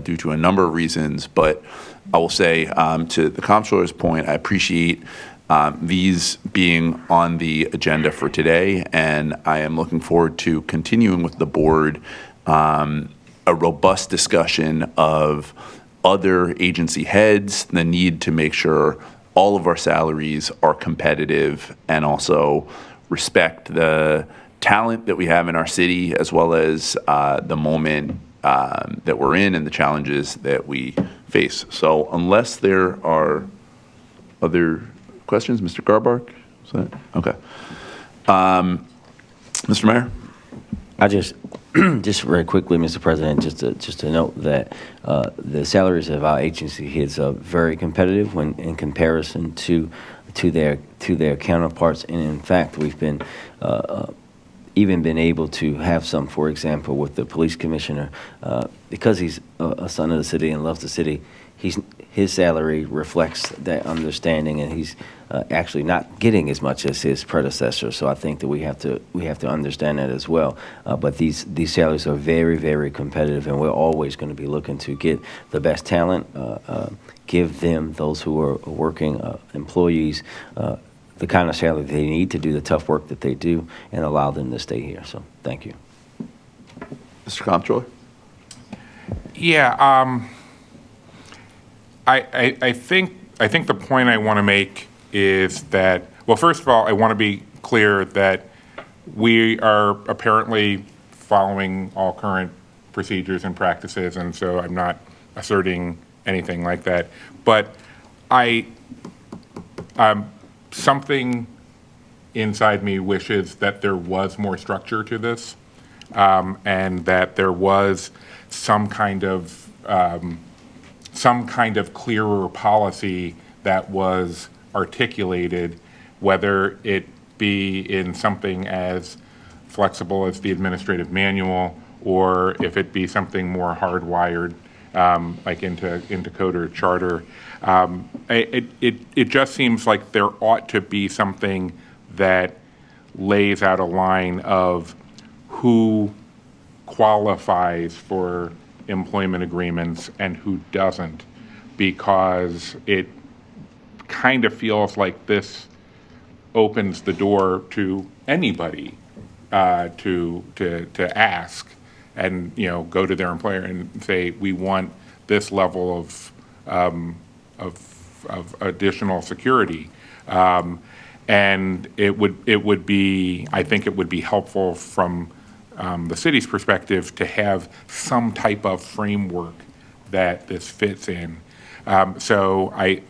due to a number of reasons. But I will say, to the comptroller's point, I appreciate these being on the agenda for today, and I am looking forward to continuing with the board a robust discussion of other agency heads, the need to make sure all of our salaries are competitive and also respect the talent that we have in our city, as well as the moment that we're in and the challenges that we face. So unless there are other questions, Mr. Garbark? Is that okay? Mr. Mayor? I just very quickly, Mr. President, just to note that the salaries of our agency heads are very competitive when in comparison to their counterparts, and in fact, we've been even been able to have some, for example, with the police commissioner, because he's a son of the city and loves the city. His salary reflects that understanding, and he's actually not getting as much as his predecessor. So I think that we have to understand that as well. But these salaries are very, very competitive, and we're always going to be looking to get the best talent, give them, those who are working employees, the kind of salary they need to do the tough work that they do, and allow them to stay here. So thank you. Mr. Comptroller? Yeah, I think the point I want to make is that, well, first of all, I want to be clear that we are apparently following all current procedures and practices, and so I'm not asserting anything like that. But something inside me wishes that there was more structure to this, and that there was some kind of clearer policy that was articulated, whether it be in something as flexible as the administrative manual, or if it be something more hardwired, like into code or charter. It just seems like there ought to be something that lays out a line of who qualifies for employment agreements and who doesn't, because it kind of feels like this opens the door to anybody to ask and go to their employer and say, we want this level of additional security, and it would be, I think it would be helpful from the city's perspective to have some type of framework that this fits in. So I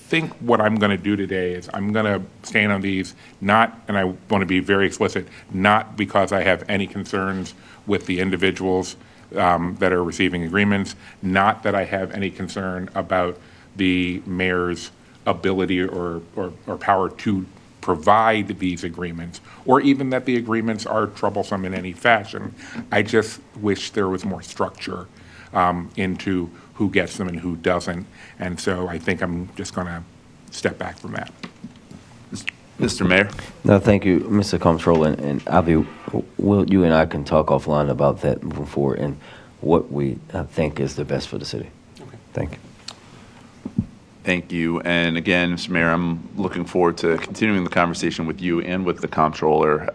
think what I'm going to do today is I'm going to stand on these, not, and I want to be very explicit, not because I have any concerns with the individuals that are receiving agreements, not that I have any concern about the mayor's ability or power to provide these agreements, or even that the agreements are troublesome in any fashion. I just wish there was more structure into who gets them and who doesn't. And so I think I'm just going to step back from that. Mr. Mayor? No, thank you, Mr. Comptroller, and Avi, you and I can talk offline about that moving forward and what we think is the best for the city. Okay. Thank you. Thank you. And again, Mr. Mayor, I'm looking forward to continuing the conversation with you and with the comptroller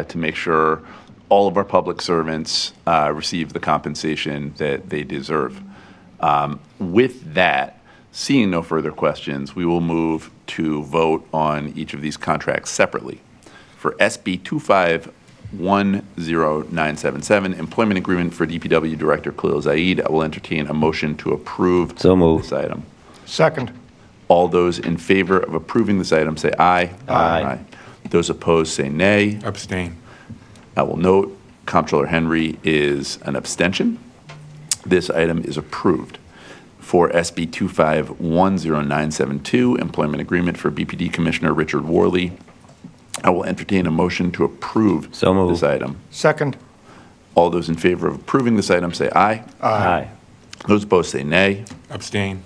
to make sure all of our public servants receive the compensation that they deserve. With that, seeing no further questions, we will move to vote on each of these contracts separately. For SB 2510977, Employment Agreement for DPW Director Khalil Zaid, I will entertain a motion to approve this item. Second. All those in favor of approving this item say aye. Aye. Those opposed say nay. Abstain. I will note Comptroller Henry is an abstention. This item is approved. For SB 2510972, Employment Agreement for BPD Commissioner Richard Worley, I will entertain a motion to approve this item. Second. All those in favor of approving this item say aye. Aye. Those opposed say nay. Abstain.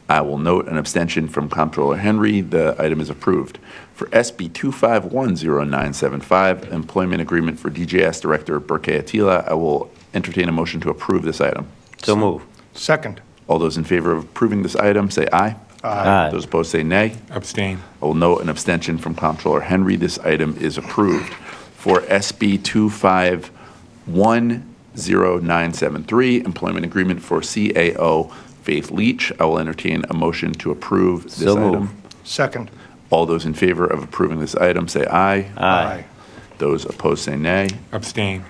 I will note an abstention from Comptroller Henry. The item is approved. For SB 25100975, Employment Agreement for DJS Director Berke Attila, I will entertain a motion to approve this item. So move. Second. All those in favor of approving this item, say aye. Aye. Those opposed, say nay. Abstain. I will note an abstention from Comptroller Henry. This item is approved. For SB 25100973, Employment Agreement for CAO Faith Leach, I will entertain a motion to approve this So item. moved. Second. All those in favor of approving this item, say aye. Aye. Those opposed, say nay. Abstain.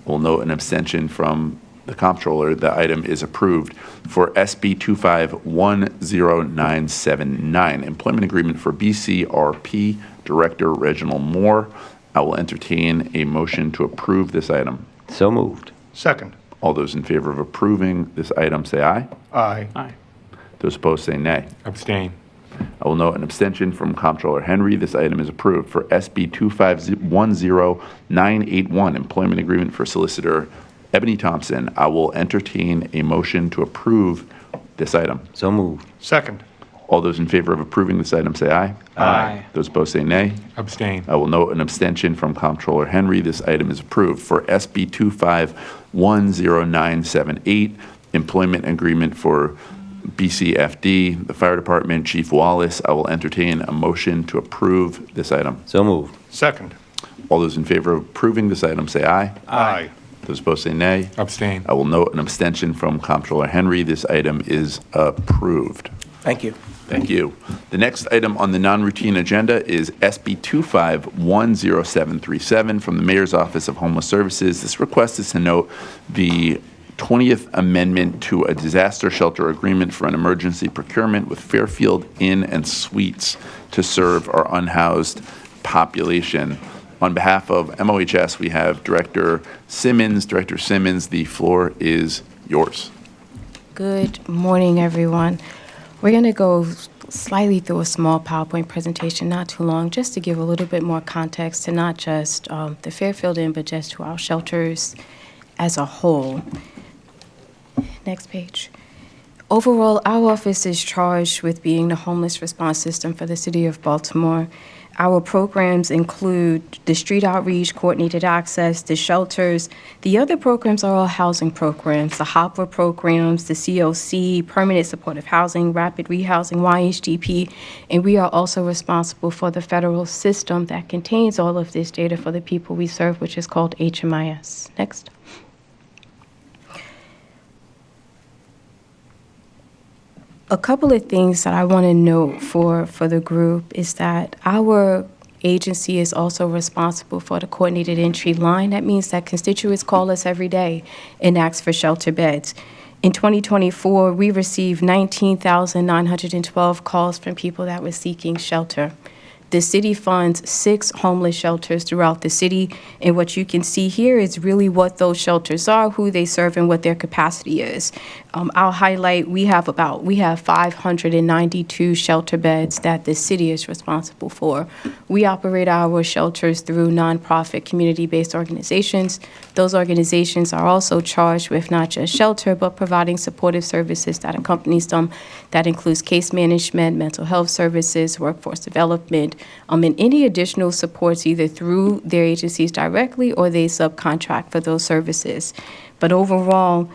Will note an abstention from the comptroller. The item is approved. For SB 25100979, Employment Agreement for BCRP Director Reginald Moore, I will entertain a motion to approve this item. So moved. Second. All those in favor of approving this item, say aye. Aye. Those opposed, say nay. Abstain. I will note an abstention from Comptroller Henry. This item is approved. For SB 25100981, Employment Agreement for Solicitor Ebony Thompson, I will entertain a motion to approve this item. So moved. Second. All those in favor of approving this item, say aye. Aye. Those opposed, say nay. Abstain. I will note an abstention from Comptroller Henry. This item is approved. For SB 25100978, Employment Agreement for BCFD, the Fire Department, Chief Wallace, I will entertain a motion to approve this item. So moved. Second. All those in favor of approving this item, say aye. Aye. Those opposed, say nay. Abstain. I will note an abstention from Comptroller Henry. This item is approved. Thank you. Thank you. The next item on the non-routine agenda is SB 25100737 from the Mayor's Office of Homeless Services. This request is to note the 20th Amendment to a disaster shelter agreement for an emergency procurement with Fairfield Inn and Suites to serve our unhoused population. On behalf of MOHS, we have Director Simmons. Director Simmons, the floor is yours. Good morning, everyone. We're going to go slightly through a small PowerPoint presentation, not too long, just to give a little bit more context to not just the Fairfield Inn, but just to our shelters as a whole. Next page. Overall, our office is charged with being the homeless response system for the city of Baltimore. Our programs include the street outreach, coordinated access, the shelters. The other programs are all housing programs, the HOPWA programs, the COC, permanent supportive housing, rapid rehousing, YHDP, and we are also responsible for the federal system that contains all of this data for the people we serve, which is called HMIS. Next. A couple of things that I want to note for the group is that our agency is also responsible for the coordinated entry line. That means that constituents call us every day and ask for shelter beds. In 2024, we received 19,912 calls from people that were seeking shelter. The city funds 6 homeless shelters throughout the city, and what you can see here is really what those shelters are, who they serve, and what their capacity is. I'll highlight, we have 592 shelter beds that the city is responsible for. We operate our shelters through nonprofit community-based organizations. Those organizations are also charged with not just shelter, but providing supportive services that accompanies them. That includes case management, mental health services, workforce development, and any additional supports either through their agencies directly or they subcontract for those services. But overall,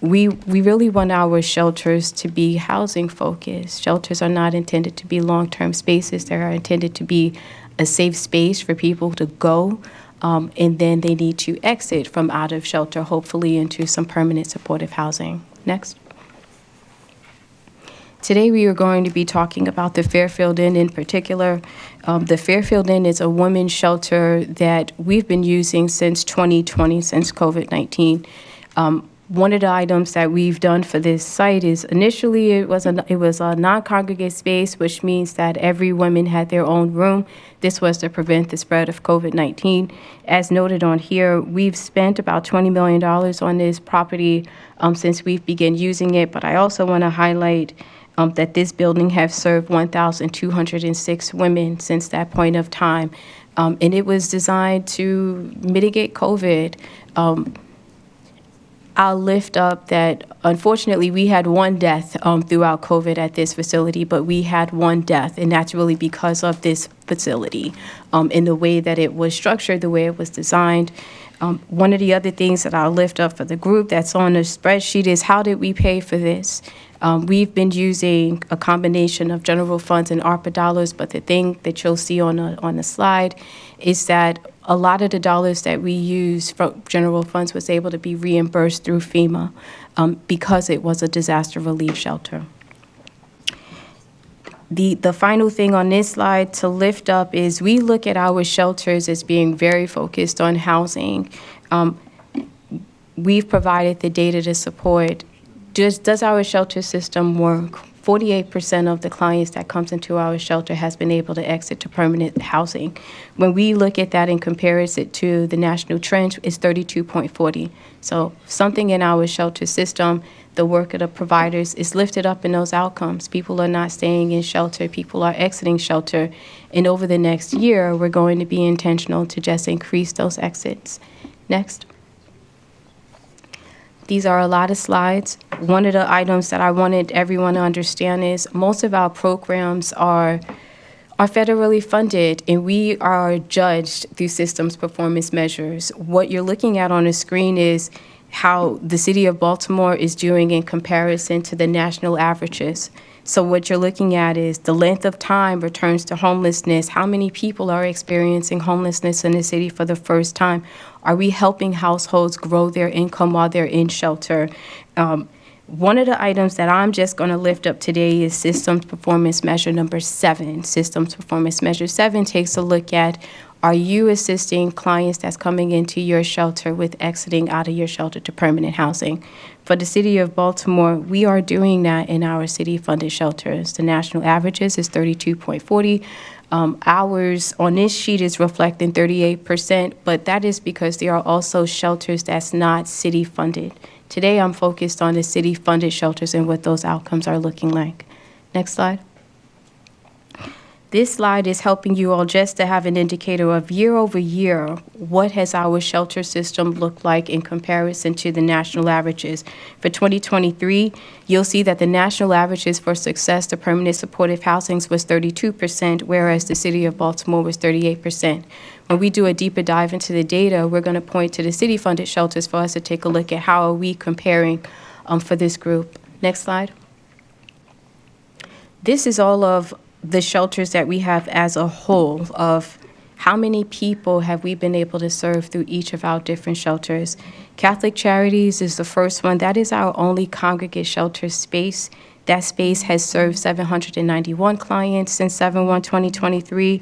we really want our shelters to be housing focused. Shelters are not intended to be long-term spaces. They are intended to be a safe space for people to go, and then they need to exit from out of shelter, hopefully into some permanent supportive housing. Next. Today we are going to be talking about the Fairfield Inn in particular. The Fairfield Inn is a women's shelter that we've been using since 2020, since COVID-19. One of the items that we've done for this site is initially it was a non-congregate space, which means that every woman had their own room. This was to prevent the spread of COVID-19. As noted on here, we've spent about $20 million on this property since we've begun using it, but I also want to highlight that this building has served 1,206 women since that point of time, and it was designed to mitigate COVID. I'll lift up that unfortunately we had one death throughout COVID at this facility, but we had one death, and that's really because of this facility, in the way that it was structured, the way it was designed. One of the other things that I'll lift up for the group that's on the spreadsheet is how did we pay for this? We've been using a combination of general funds and ARPA dollars, but the thing that you'll see on the slide is that a lot of the dollars that we use from general funds was able to be reimbursed through FEMA because it was a disaster relief shelter. The final thing on this slide to lift up is we look at our shelters as being very focused on housing. We've provided the data to support, does our shelter system work? 48% of the clients that comes into our shelter has been able to exit to permanent housing. When we look at that and compare it to the national trend, it's 32.40. So something in our shelter system, the work of the providers is lifted up in those outcomes. People are not staying in shelter, people are exiting shelter. And over the next year, we're going to be intentional to just increase those exits. Next. These are a lot of slides. One of the items that I wanted everyone to understand is most of our programs are federally funded, and we are judged through systems performance measures. What you're looking at on the screen is how the city of Baltimore is doing in comparison to the national averages. So what you're looking at is the length of time returns to homelessness. How many people are experiencing homelessness in the city for the first time? Are we helping households grow their income while they're in shelter? One of the items that I'm just going to lift up today is systems performance measure number 7. Systems performance measure 7 takes a look at, are you assisting clients that's coming into your shelter with exiting out of your shelter to permanent housing? For the city of Baltimore, we are doing that in our city-funded shelters. The national averages is 32.40. Ours on this sheet is reflecting 38%, but that is because there are also shelters that's not city-funded. Today, I'm focused on the city-funded shelters and what those outcomes are looking like. Next slide. This slide is helping you all just to have an indicator of year over year, what has our shelter system looked like in comparison to the national averages. For 2023, you'll see that the national averages for success to permanent supportive housings was 32%, whereas the city of Baltimore was 38%. When we do a deeper dive into the data, we're going to point to the city-funded shelters for us to take a look at how are we comparing for this group. Next slide. This is all of the shelters that we have as a whole of how many people have we been able to serve through each of our different shelters. Catholic Charities is the first one. That is our only congregate shelter space. That space has served 791 clients since 7/1/2023.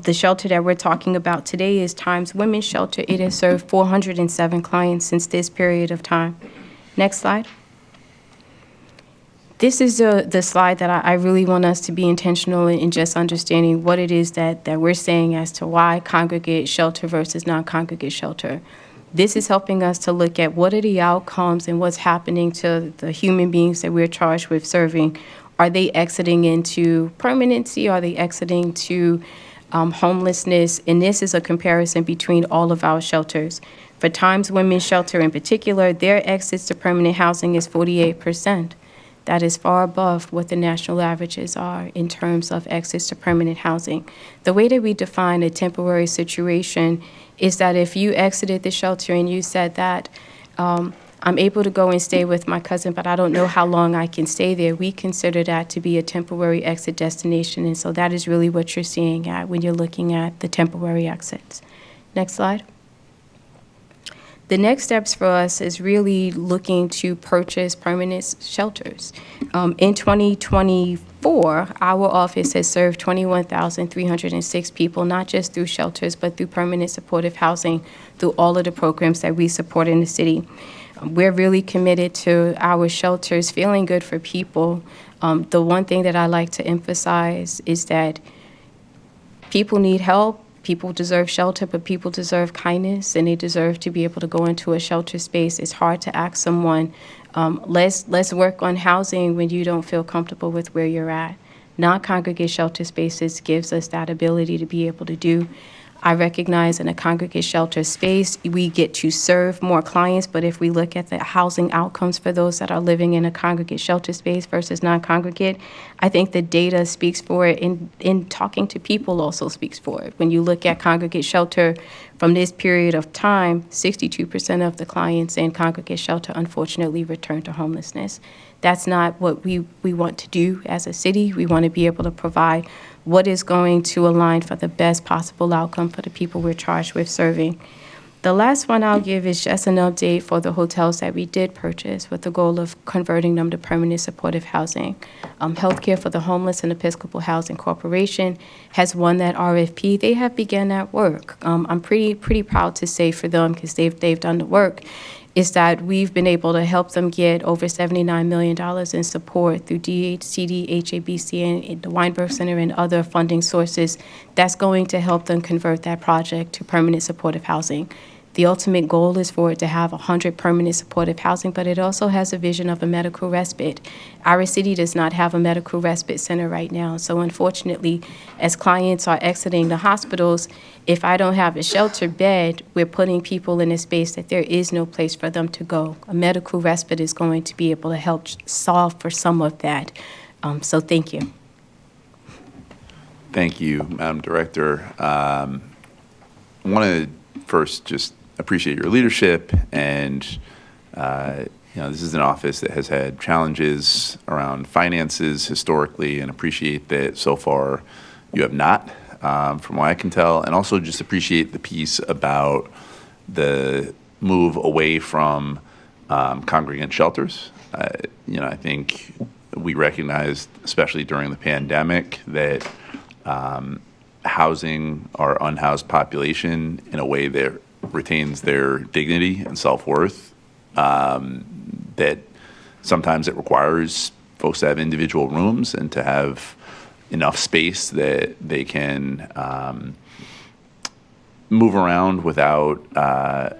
The shelter that we're talking about today is Times Women's Shelter. It has served 407 clients since this period of time. Next slide. This is the slide that I really want us to be intentional in just understanding what it is that we're saying as to why congregate shelter versus non-congregate shelter. This is helping us to look at what are the outcomes and what's happening to the human beings that we're charged with serving. Are they exiting into permanency? Are they exiting to homelessness? And this is a comparison between all of our shelters. For Times Women's Shelter in particular, their exits to permanent housing is 48%. That is far above what the national averages are in terms of access to permanent housing. The way that we define a temporary situation is that if you exited the shelter and you said that, I'm able to go and stay with my cousin, but I don't know how long I can stay there, we consider that to be a temporary exit destination. And so that is really what you're seeing at when you're looking at the temporary exits. Next slide. The next steps for us is really looking to purchase permanent shelters. In 2024, our office has served 21,306 people, not just through shelters, but through permanent supportive housing, through all of the programs that we support in the city. We're really committed to our shelters feeling good for people. The one thing that I like to emphasize is that people need help. People deserve shelter, but people deserve kindness, and they deserve to be able to go into a shelter space. It's hard to ask someone, let's work on housing when you don't feel comfortable with where you're at. Non-congregate shelter spaces gives us that ability to be able to do. I recognize in a congregate shelter space, we get to serve more clients, but if we look at the housing outcomes for those that are living in a congregate shelter space versus non-congregate, I think the data speaks for it, in talking to people also speaks for it. When you look at congregate shelter from this period of time, 62% of the clients in congregate shelter unfortunately return to homelessness. That's not what we want to do as a city. We want to be able to provide what is going to align for the best possible outcome for the people we're charged with serving. The last one I'll give is just an update for the hotels that we did purchase with the goal of converting them to permanent supportive housing. Healthcare for the Homeless and Episcopal Housing Corporation has won that RFP. They have begun that work. I'm pretty proud to say for them, because they've done the work, is that we've been able to help them get over $79 million in support through DHCD, HABC, and the Weinberg Center and other funding sources that's going to help them convert that project to permanent supportive housing. The ultimate goal is for it to have 100 permanent supportive housing, but it also has a vision of a medical respite. Our city does not have a medical respite center right now, so unfortunately, as clients are exiting the hospitals, if I don't have a shelter bed, we're putting people in a space that there is no place for them to go. A medical respite is going to be able to help solve for some of that. So thank you. Thank you, Madam Director. I want to first just appreciate your leadership, and this is an office that has had challenges around finances historically, and appreciate that so far you have not, from what I can tell, and also just appreciate the piece about the move away from congregant shelters. I think we recognized, especially during the pandemic, that housing our unhoused population in a way that retains their dignity and self-worth, that sometimes it requires folks to have individual rooms and to have enough space that they can move around without a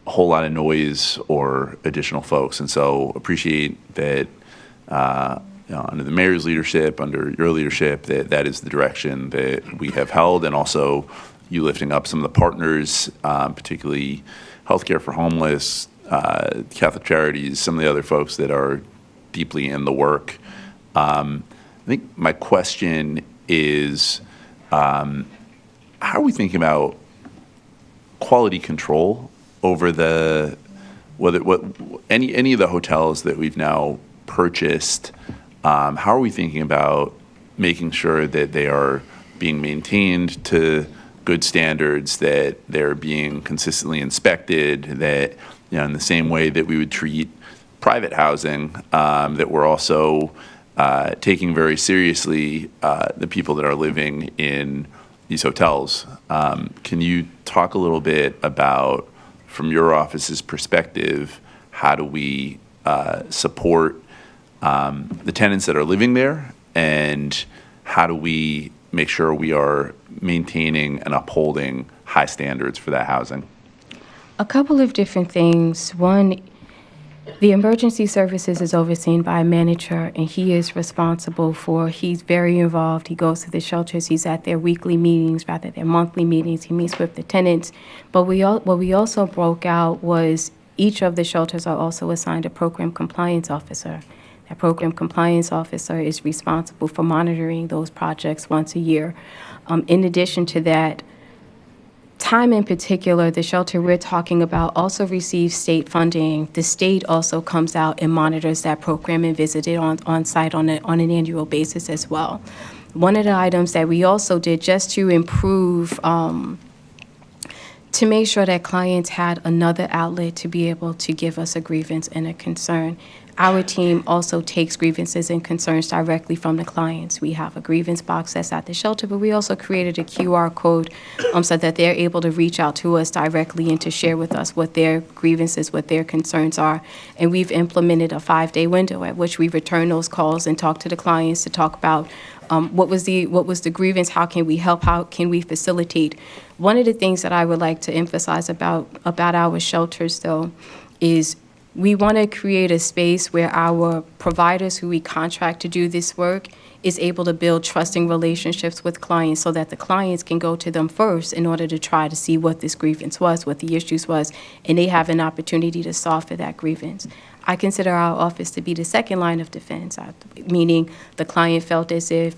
whole lot of noise or additional folks. And so appreciate that under the mayor's leadership, under your leadership, that is the direction that we have held, and also you lifting up some of the partners, particularly Healthcare for Homeless, Catholic Charities, some of the other folks that are deeply in the work. I think my question is, how are we thinking about quality control over any of the hotels that we've now purchased? How are we thinking about making sure that they are being maintained to good standards, that they're being consistently inspected, that in the same way that we would treat private housing, that we're also taking very seriously the people that are living in these hotels. Can you talk a little bit about, from your office's perspective, how do we support the tenants that are living there, and how do we make sure we are maintaining and upholding high standards for that housing? A couple of different things. One, the emergency services is overseen by a manager, and he is responsible he's very involved. He goes to the shelters. He's at their weekly meetings, rather their monthly meetings. He meets with the tenants. But what we also broke out was each of the shelters are also assigned a program compliance officer. That program compliance officer is responsible for monitoring those projects once a year. In addition to that, Time in particular, the shelter we're talking about also receives state funding. The state also comes out and monitors that program and visits it on site on an annual basis as well. One of the items that we also did just to improve, to make sure that clients had another outlet to be able to give us a grievance and a concern. Our team also takes grievances and concerns directly from the clients. We have a grievance box that's at the shelter, but we also created a QR code so that they're able to reach out to us directly and to share with us what their grievances, what their concerns are. And we've implemented a 5-day window at which we return those calls and talk to the clients to talk about what was the grievance, how can we help, how can we facilitate. One of the things that I would like to emphasize about our shelters, though, is We want to create a space where our providers who we contract to do this work is able to build trusting relationships with clients so that the clients can go to them first in order to try to see what this grievance was, what the issues was, and they have an opportunity to solve for that grievance. I consider our office to be the second line of defense, meaning the client felt as if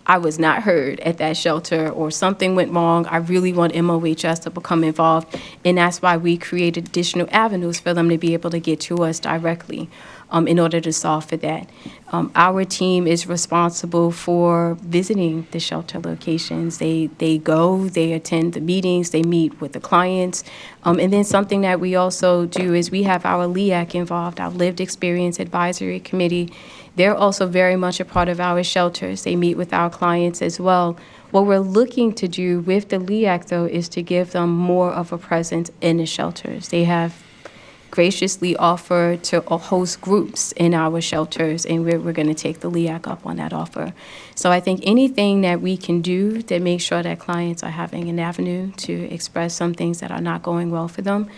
I was not heard at that shelter or something went wrong. I really want MOHS to become involved, and that's why we created additional avenues for them to be able to get to us directly in order to solve for that. Our team is responsible for visiting the shelter locations. They go, they attend the meetings, they meet with the clients. And then something that we also do is we have our LEAC involved, our Lived Experience Advisory Committee. They're also very much a part of our shelters. They meet with our clients as well. What we're looking to do with the LEAC, though, is to give them more of a presence in the shelters. They have graciously offered to host groups in our shelters, and we're going to take the LEAC up on that offer. So I think anything that we can do to make sure that clients are having an avenue to express some things that are not going well for them.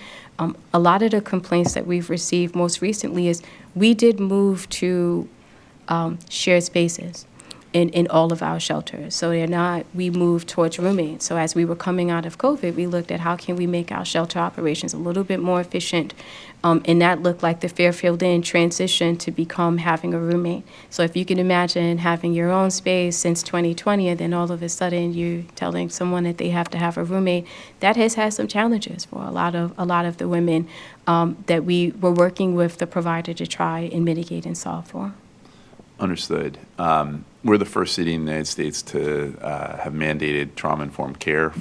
A lot of the complaints that we've received most recently is we did move to shared spaces in all of our shelters. So we moved towards roommates. So as we were coming out of COVID, we looked at how can we make our shelter operations a little bit more efficient. And that looked like the Fairfield Inn transition to become having a roommate. So if you can imagine having your own space since 2020, and then all of a sudden you're telling someone that they have to have a roommate, that has had some challenges for a lot of the women that we were working with the provider to try and mitigate and solve for. Understood. We're the first city in the United States to have mandated trauma-informed care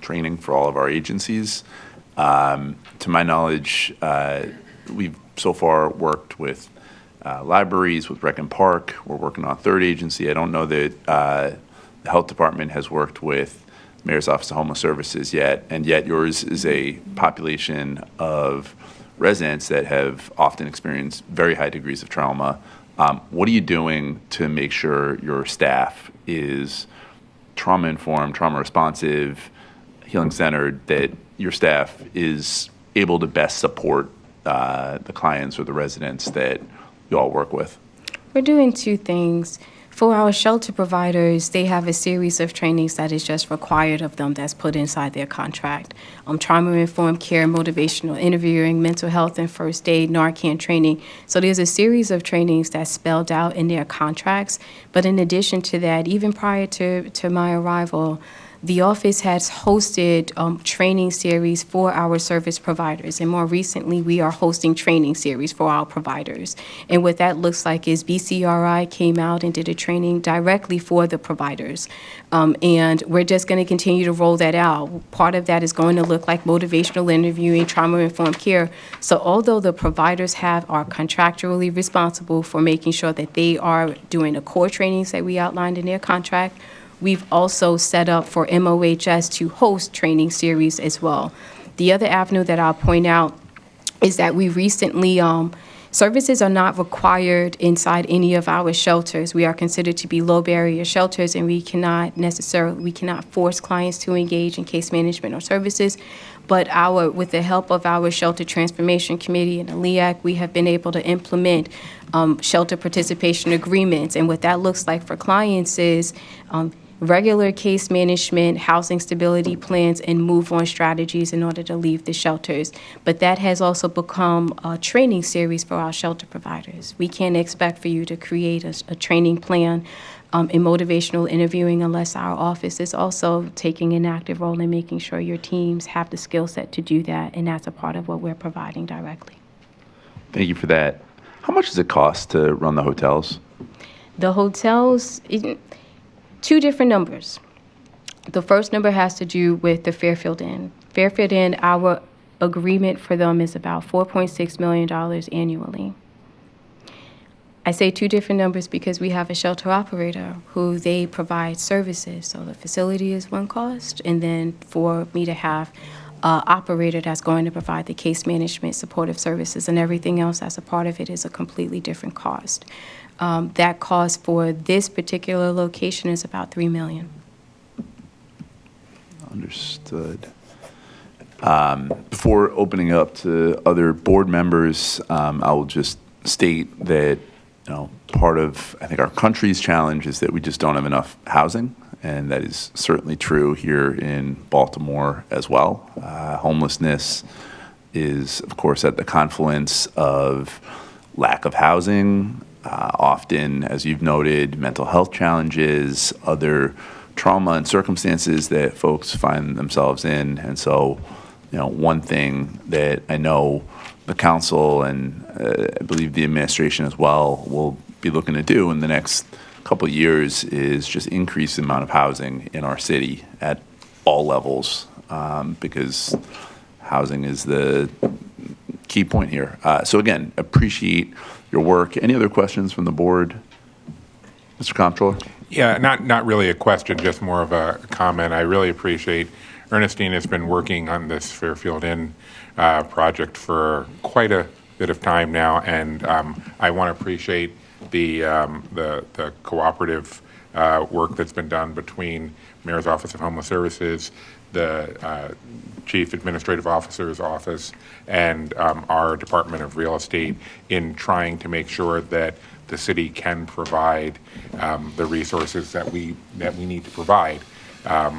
training for all of our agencies. To my knowledge, we've so far worked with libraries, with Rec and Park. We're working on a third agency. I don't know that the Health Department has worked with Mayor's Office of Homeless Services yet, and yet yours is a population of residents that have often experienced very high degrees of trauma. What are you doing to make sure your staff is trauma-informed, trauma-responsive, healing-centered, that your staff is able to best support the clients or the residents that you all work with? We're doing two things. For our shelter providers, they have a series of trainings that is just required of them that's put inside their contract. Trauma-informed care, motivational interviewing, mental health and first aid, Narcan training. So there's a series of trainings that's spelled out in their contracts. But in addition to that, even prior to my arrival, the office has hosted training series for our service providers, and more recently, we are hosting training series for our providers. And what that looks like is BCRI came out and did a training directly for the providers, and we're just going to continue to roll that out. Part of that is going to look like motivational interviewing, trauma-informed care. So although the providers are contractually responsible for making sure that they are doing the core trainings that we outlined in their contract, we've also set up for MOHS to host training series as well. The other avenue that I'll point out is that we recently, services are not required inside any of our shelters. We are considered to be low barrier shelters, and we cannot force clients to engage in case management or services. But with the help of our Shelter Transformation Committee and the LEAC, we have been able to implement shelter participation agreements. And what that looks like for clients is regular case management, housing stability plans, and move-on strategies in order to leave the shelters. But that has also become a training series for our shelter providers. We can't expect for you to create a training plan in motivational interviewing unless our office is also taking an active role in making sure your teams have the skill set to do that, and that's a part of what we're providing directly. Thank you for that. How much does it cost to run the hotels? The hotels, two different numbers. The first number has to do with the Fairfield Inn. Fairfield Inn, our agreement for them is about $4.6 million annually. I say two different numbers because we have a shelter operator who they provide services. So the facility is one cost, and then for me to have an operator that's going to provide the case management, supportive services, and everything else as a part of it is a completely different cost. That cost for this particular location is about $3 million. Understood. Before opening up to other board members, I will just state that, part of, I think, our country's challenge is that we just don't have enough housing, and that is certainly true here in Baltimore as well. Homelessness is, of course, at the confluence of lack of housing, often, as you've noted, mental health challenges, other trauma and circumstances that folks find themselves in. And so, one thing that I know the council and I believe the administration as well will be looking to do in the next couple of years is just increase the amount of housing in our city at all levels, because housing is the key point here. So again, appreciate your work. Any other questions from the board? Mr. Comptroller? Yeah, not really a question, just more of a comment. I really appreciate Ernestine has been working on this Fairfield Inn project for quite a bit of time now, and I want to appreciate the cooperative work that's been done between Mayor's Office of Homeless Services, the Chief Administrative Officer's office, and our Department of Real Estate in trying to make sure that the city can provide the resources that we need to provide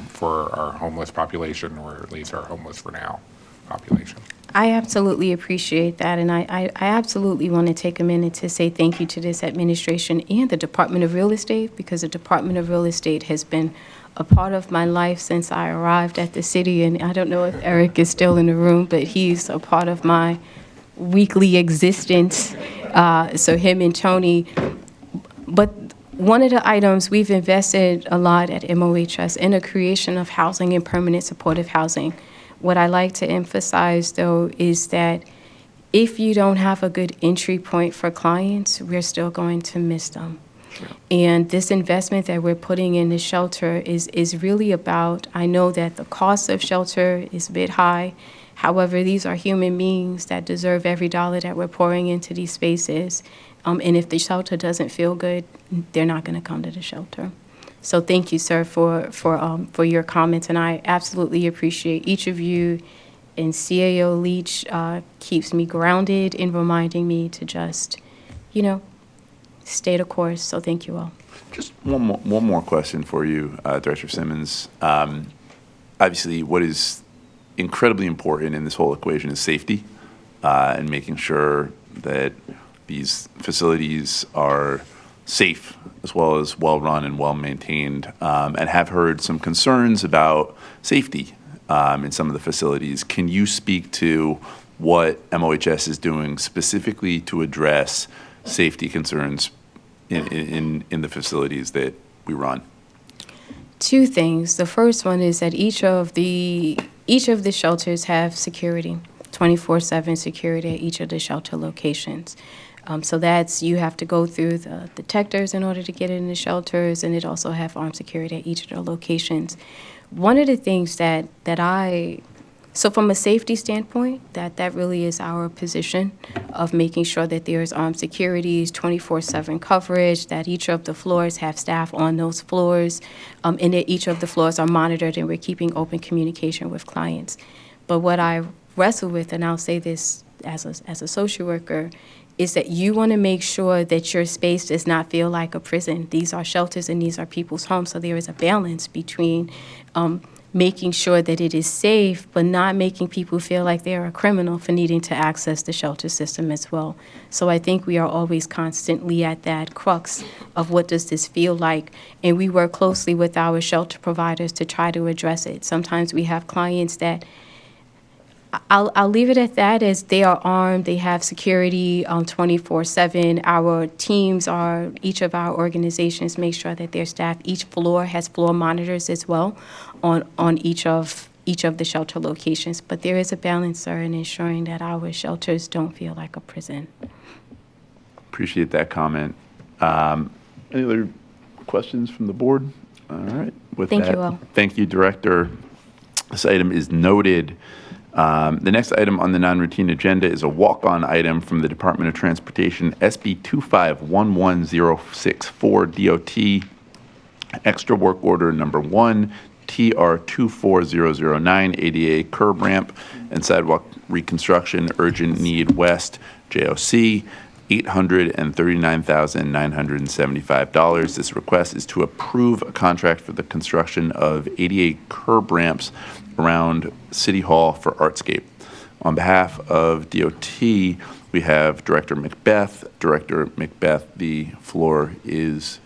for our homeless population, or at least our homeless for now population. I absolutely appreciate that, and I absolutely want to take a minute to say thank you to this administration and the Department of Real Estate, because the Department of Real Estate has been a part of my life since I arrived at the city, and I don't know if Eric is still in the room, but he's a part of my weekly existence, so him and Tony. But one of the items we've invested a lot at MOHS in the creation of housing and permanent supportive housing. What I like to emphasize, though, is that if you don't have a good entry point for clients, we're still going to miss them. Sure. And this investment that we're putting in the shelter is really about, I know that the cost of shelter is a bit high. However, these are human beings that deserve every dollar that we're pouring into these spaces. And if the shelter doesn't feel good, they're not going to come to the shelter. So thank you, sir, for your comments, and I absolutely appreciate each of you. And CAO Leach keeps me grounded in reminding me to just, stay the course. So thank you all. Just one more question for you, Director Simmons. Obviously, what is incredibly important in this whole equation is safety, and making sure that these facilities are safe as well as well-run and well-maintained, and have heard some concerns about safety in some of the facilities. Can you speak to what MOHS is doing specifically to address safety concerns in the facilities that we run? Two things. The first one is that each of the shelters have security, 24/7 security at each of the shelter locations. So that's, you have to go through the detectors in order to get in the shelters, and it also have armed security at each of the locations. One of the things so from a safety standpoint, that really is our position of making sure that there is armed security, 24/7 coverage, that each of the floors have staff on those floors, and that each of the floors are monitored, and we're keeping open communication with clients. But what I wrestle with, and I'll say this as a social worker, is that you want to make sure that your space does not feel like a prison. These are shelters and these are people's homes, so there is a balance between making sure that it is safe, but not making people feel like they're a criminal for needing to access the shelter system as well. So I think we are always constantly at that crux of what does this feel like, and we work closely with our shelter providers to try to address it. Sometimes we have clients that I'll leave it at that, as they are armed, they have security 24/7. Our teams each of our organizations make sure that their staff, each floor has floor monitors as well on each of the shelter locations. But there is a balance, sir, in ensuring that our shelters don't feel like a prison. Appreciate that comment. Any other questions from the board? All right. Thank you all. Thank you, Director. This item is noted. The next item on the non-routine agenda is a walk-on item from the Department of Transportation, SB 2511064 DOT, extra work order number 1, TR 24009 ADA curb ramp and sidewalk reconstruction urgent need west JOC $839,975. This request is to approve a contract for the construction of ADA curb ramps around City Hall for Artscape. On behalf of DOT, we have Director Macbeth. Director Macbeth, the floor is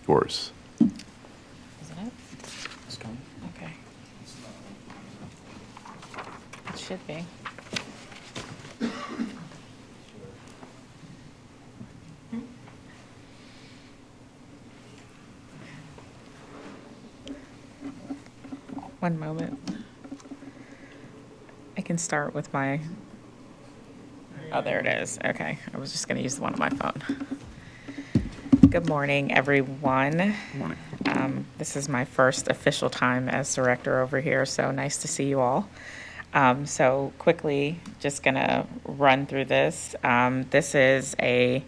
yours. Okay. It should be. One moment. I can start with my, oh, there it is. Okay, I was just gonna use the one on my phone. Good morning, everyone. Good morning. This is my first official time as director over here, so nice to see you all. So quickly, just gonna run through this. This is a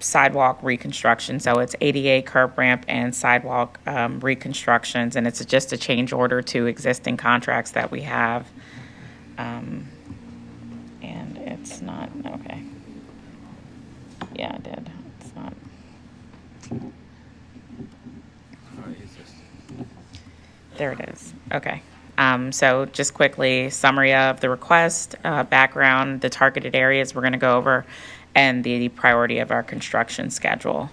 sidewalk reconstruction, so it's ADA curb ramp and sidewalk reconstructions, and it's just a change order to existing contracts that we have. And it's not, okay. Yeah, I did. It's not. There it is. Okay. So just quickly, summary of the request, background, the targeted areas we're going to go over, and the priority of our construction schedule.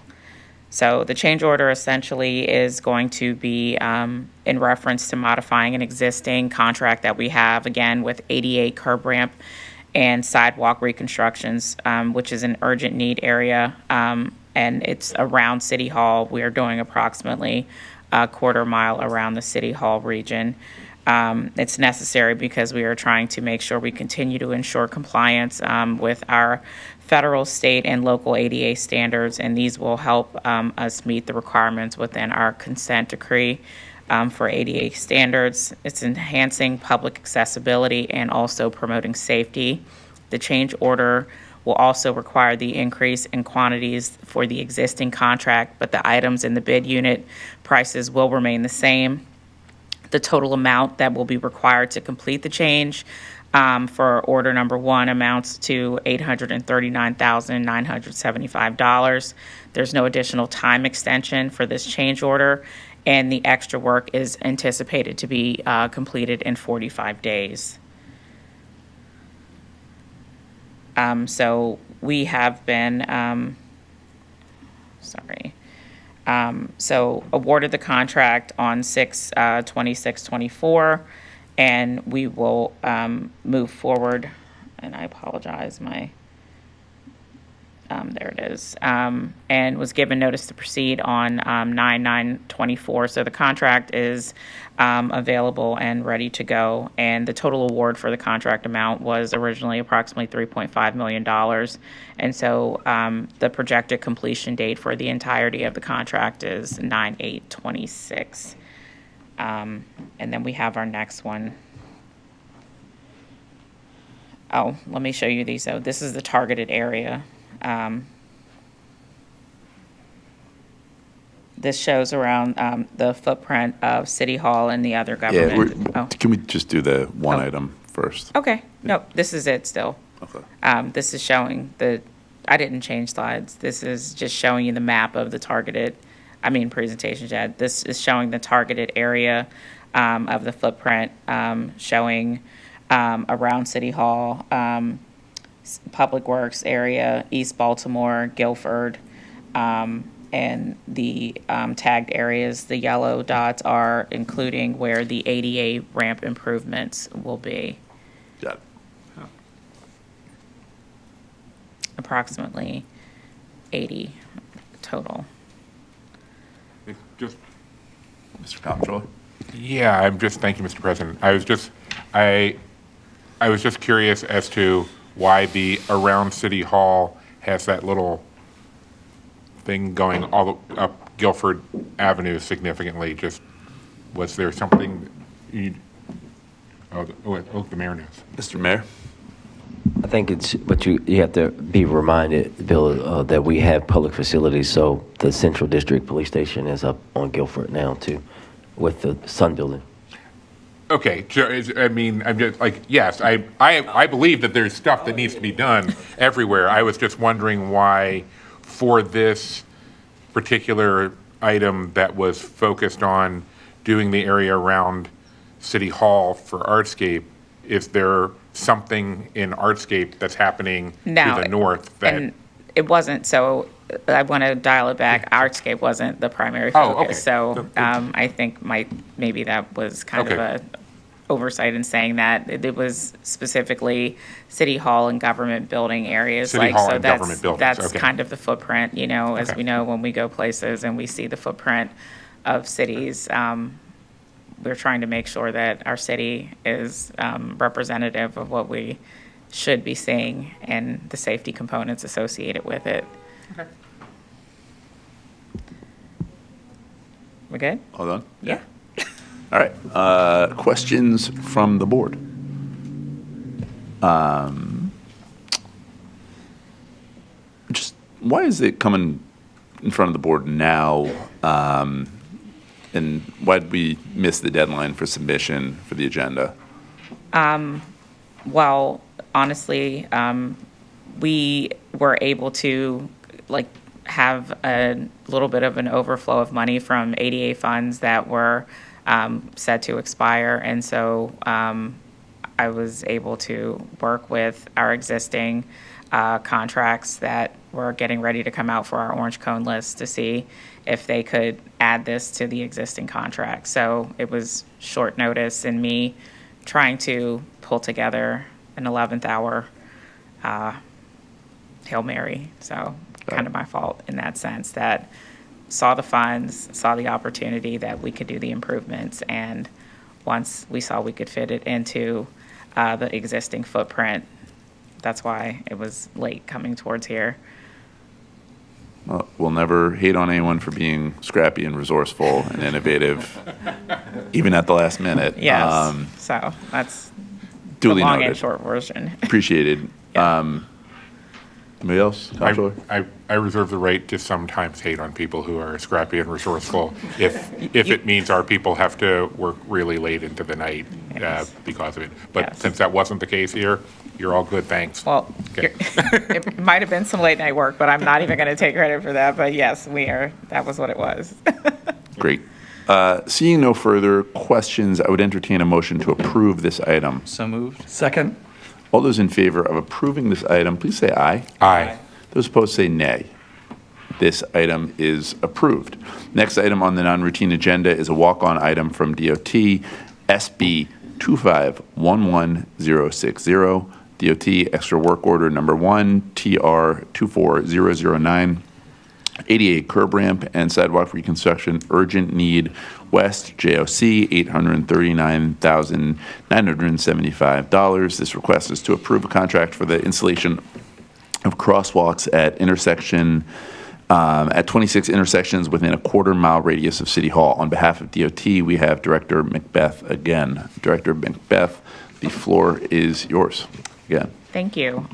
So the change order essentially is going to be in reference to modifying an existing contract that we have, again, with ADA curb ramp and sidewalk reconstructions, which is an urgent need area, and it's around City Hall. We are doing approximately a quarter mile around the City Hall region. It's necessary because we are trying to make sure we continue to ensure compliance with our federal, state, and local ADA standards, and these will help us meet the requirements within our consent decree for ADA standards. It's enhancing public accessibility and also promoting safety. The change order will also require the increase in quantities for the existing contract, but the items in the bid unit prices will remain the same. The total amount that will be required to complete the change for order number 1 amounts to $839,975. There's no additional time extension for this change order, and the extra work is anticipated to be completed in 45 days. So we have been, so awarded the contract on 6/26/24, and we will move forward. And I apologize, there it is, and was given notice to proceed on 9/9/24. So the contract is available and ready to go. And the total award for the contract amount was originally approximately $3.5 million. And so the projected completion date for the entirety of the contract is 9/8/26. And then we have our next one. Oh, let me show you these. So this is the targeted area. This shows around the footprint of City Hall and the other government. Can we just do the one item first? Okay. No, this is it still. Okay. This is showing I didn't change slides. This is just showing you the map of the targeted, presentation, Jed. This is showing the targeted area of the footprint, showing around City Hall, Public Works area, East Baltimore, Guilford, and the tagged areas, the yellow dots are including where the ADA ramp improvements will be. Got it. Approximately 80 total. Just, Mr. Comptroller? yeah, thank you, Mr. President. I was just curious as to why the around City Hall has that little thing going all up Guilford Avenue significantly. Just, was there something the mayor knows. Mr. Mayor? I think it's, but you have to be reminded, Bill, that we have public facilities. So the Central District Police Station is up on Guilford now too. with the Sun Building. Okay, so I mean, I'm just like, yes, I believe that there's stuff that needs to be done everywhere. I was just wondering why, for this particular item that was focused on doing the area around City Hall for Artscape, is there something in Artscape that's happening to the north that? And it wasn't, so I want to dial it back. Artscape wasn't the primary focus. Oh, okay. So I think maybe that was kind of a oversight in saying that. It was specifically City Hall and government building areas. City Hall and government buildings, That's okay. kind of the footprint, as we know when we go places and we see the footprint of cities. We're trying to make sure that our city is representative of what we should be seeing and the safety components associated with it. Okay. We good? All done? Yeah. All right. Questions from the board? Just why is it coming in front of the board now? And why did we miss the deadline for submission for the agenda? Well, honestly, we were able to have a little bit of an overflow of money from ADA funds that were set to expire. And so I was able to work with our existing contracts that were getting ready to come out for our orange cone list to see if they could add this to the existing contract. So it was short notice and me trying to pull together an 11th hour Hail Mary. So kind of my fault in that sense, that saw the funds, saw the opportunity that we could do the improvements. And once we saw we could fit it into the existing footprint, that's why it was late coming towards here. Well, we'll never hate on anyone for being scrappy and resourceful and innovative, even at the last minute. Yes, so that's duly the long noted. and short version. Appreciated. Anybody else? Comptroller? I reserve the right to sometimes hate on people who are scrappy and resourceful if it means our people have to work really late into the night because of it. But since that wasn't the case here, you're all good, thanks. Well, Okay. it might have been some late night work, but I'm not even going to take credit for that. But yes, that was what it was. Great. Seeing no further questions, I would entertain a motion to approve this item. So moved. Second. All those in favor of approving this item, please say aye. Aye. Those opposed say nay. This item is approved. Next item on the non-routine agenda is a walk-on item from DOT, SB 2511060, DOT Extra Work Order Number 1, TR 24009, ADA curb ramp and sidewalk reconstruction urgent need west JOC $839,975. This request is to approve a contract for the installation of crosswalks at 26 intersections within a quarter-mile radius of City Hall. On behalf of DOT, we have Director Macbeth again. Director Macbeth, the floor is yours again. Thank you.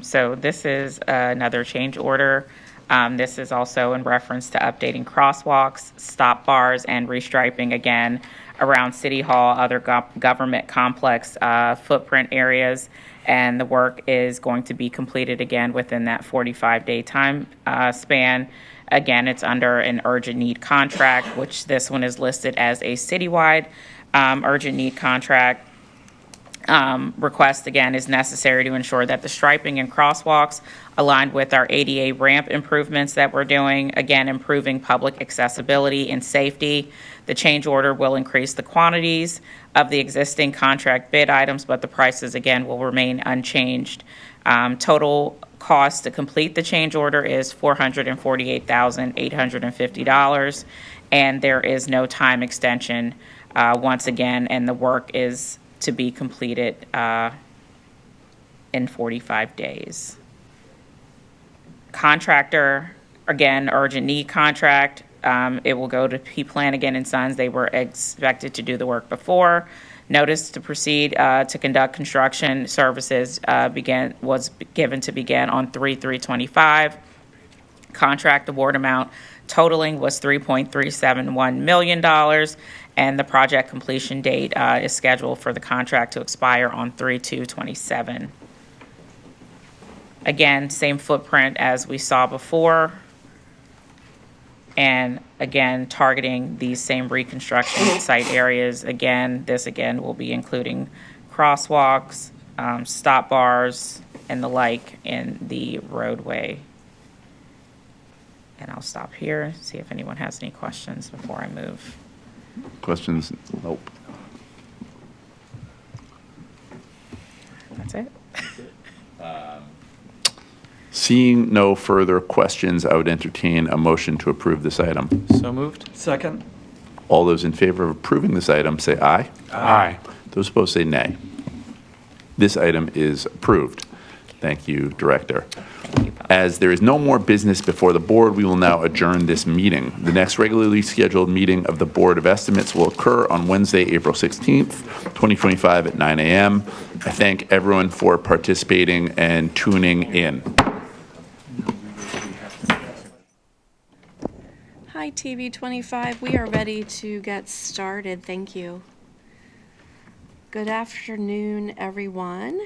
So this is another change order. This is also in reference to updating crosswalks, stop bars, and restriping again around City Hall, other government complex footprint areas. And the work is going to be completed again within that 45-day time span. Again, it's under an urgent need contract, which this one is listed as a citywide urgent need contract. Request, again, is necessary to ensure that the striping and crosswalks aligned with our ADA ramp improvements that we're doing, again, improving public accessibility and safety. The change order will increase the quantities of the existing contract bid items, but the prices, again, will remain unchanged. Total cost to complete the change order is $448,850, and there is no time extension once again, and the work is to be completed in 45 days. Contractor, again, urgent need contract. It will go to P. Flanagan and Sons. They were expected to do the work before. Notice to proceed to conduct construction services was given to begin on 3/3/25. Contract award amount totaling was $3.371 million, and the project completion date is scheduled for the contract to expire on 3/2/27. Again, same footprint as we saw before, and again, targeting these same reconstruction site areas. Again, this again will be including crosswalks, stop bars, and the like in the roadway. And I'll stop here, see if anyone has any questions before I move. Questions? Nope. That's it. Seeing no further questions, I would entertain a motion to approve this item. So moved. Second. All those in favor of approving this item say aye. Aye. Those opposed say nay. This item is approved. Thank you, Director. As there is no more business before the board, we will now adjourn this meeting. The next regularly scheduled meeting of the Board of Estimates will occur on Wednesday, April 16th, 2025 at 9 a.m. I thank everyone for participating and tuning in. Hi, TV 25. We are ready to get started. Thank you. Good afternoon, everyone.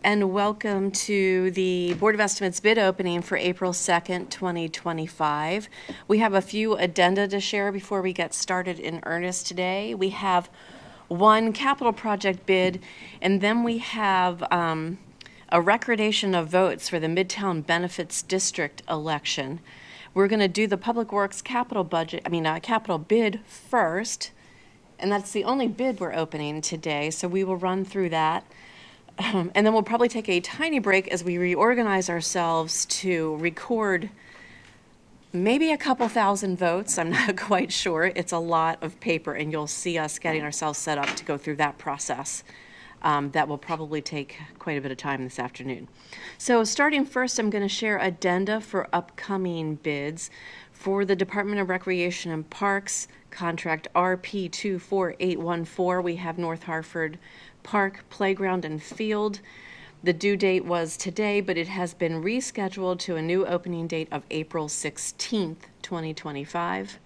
And welcome to the Board of Estimates bid opening for April 2nd, 2025. We have a few addenda to share before we get started in earnest today. We have one capital project bid, and then we have a recordation of votes for the Midtown Benefits District election. We're going to do the Public Works capital bid first, and that's the only bid we're opening today, so we will run through that. And then we'll probably take a tiny break as we reorganize ourselves to record maybe a couple thousand votes. I'm not quite sure. It's a lot of paper, and you'll see us getting ourselves set up to go through that process. That will probably take quite a bit of time this afternoon. So starting first, I'm going to share addenda for upcoming bids. For the Department of Recreation and Parks, contract RP 24814, we have North Hartford Park, Playground, and Field. The due date was today, but it has been rescheduled to a new opening date of April 16th, 2025.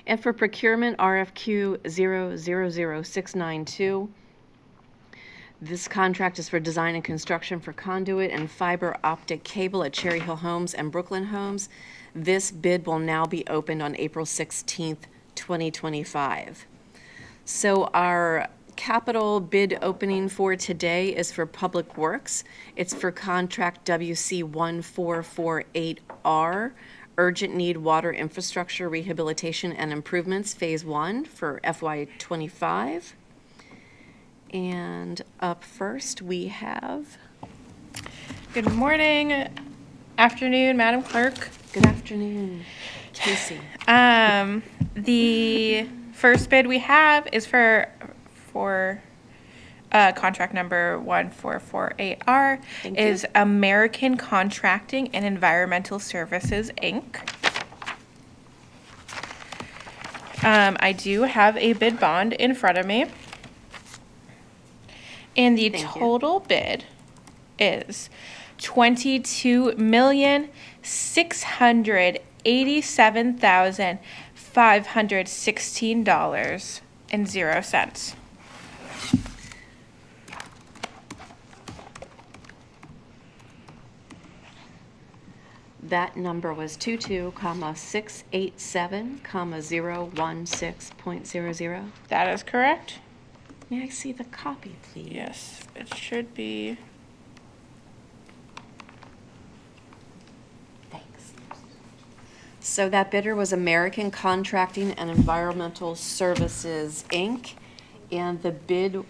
And for procurement, RFQ 000692. This contract is for design and construction for conduit and fiber optic cable at Cherry Hill Homes and Brooklyn Homes. This bid will now be opened on April 16th, 2025. So our capital bid opening for today is for Public Works. It's for contract WC 1448R, Urgent Need Water Infrastructure Rehabilitation and Improvements, Phase 1 for FY25. And up first, we have... Good morning, afternoon, Madam Clerk. Good afternoon, Casey. The first bid we have is for contract number 1448R, is American Contracting and Environmental Services, Inc. I do have a bid bond in front of me. And the total bid is $22,687,516.00. That number was 22,687,016.00. That is correct. May I see the copy, please? Yes, it should be. Thanks. So that bidder was American Contracting and Environmental Services, Inc., and the bid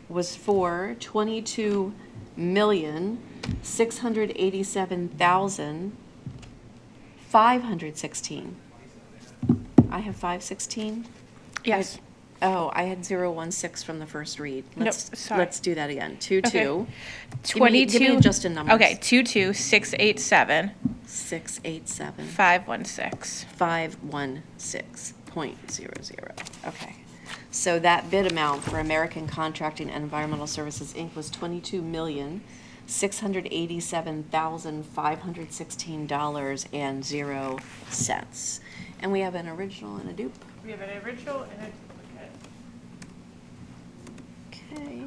was for $22,687,516. I have 516? Yes. I had 016 from the first read. Sorry. Let's do that again. 22. Okay. Give me just a number. Okay, 22,687. 687. 516. 516.00. Okay. So that bid amount for American Contracting and Environmental Services, Inc. was $22,687,516. $687,516.00. And we have an original and a dupe. We have an original and a duplicate. Okay.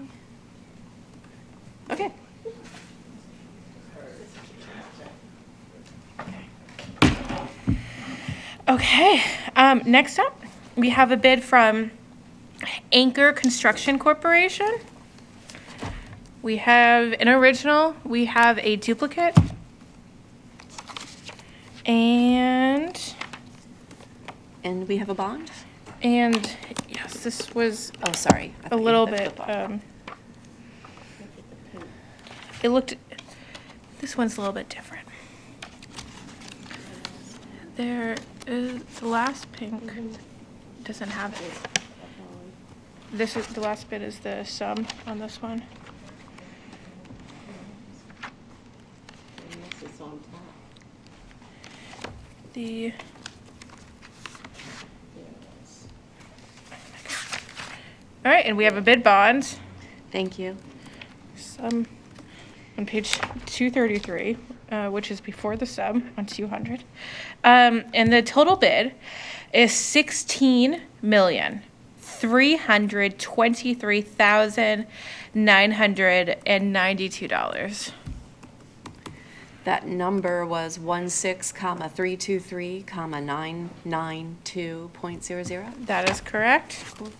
Okay. Okay, next up, we have a bid from Anchor Construction Corporation. We have an original, we have a duplicate, and we have a bond? And yes, this was. Oh, sorry. A little bit, it looked, this one's a little bit different. There is, the last pink doesn't have it. This is, the last bit is the sum on this one. The. All right, and we have a bid bond. Thank you. Sum on page 233, which is before the sub on 200. And the total bid is $16,323,992. That number was 16,323,992.00. That is correct. Cool.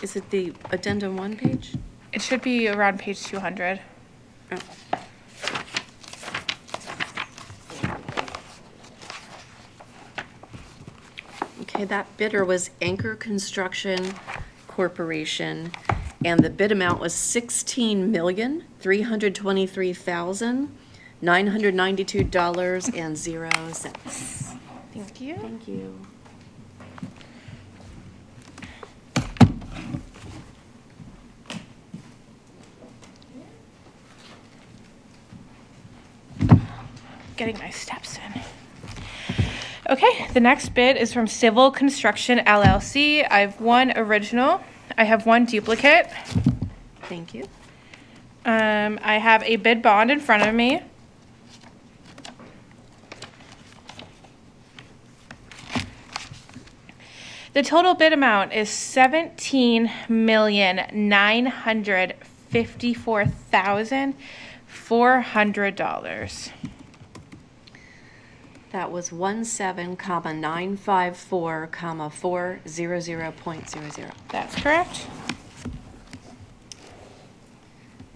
Is it the addendum 1 page? It should be around page 200. Oh. Okay, that bidder was Anchor Construction Corporation, and the bid amount was $16,323,992.00. Thank you. Thank you. Getting my steps in. Okay, the next bid is from Civil Construction LLC. I have one original. I have one duplicate. Thank you. I have a bid bond in front of me. The total bid amount is $17,954,400. That was 17,954,400.00. That's correct.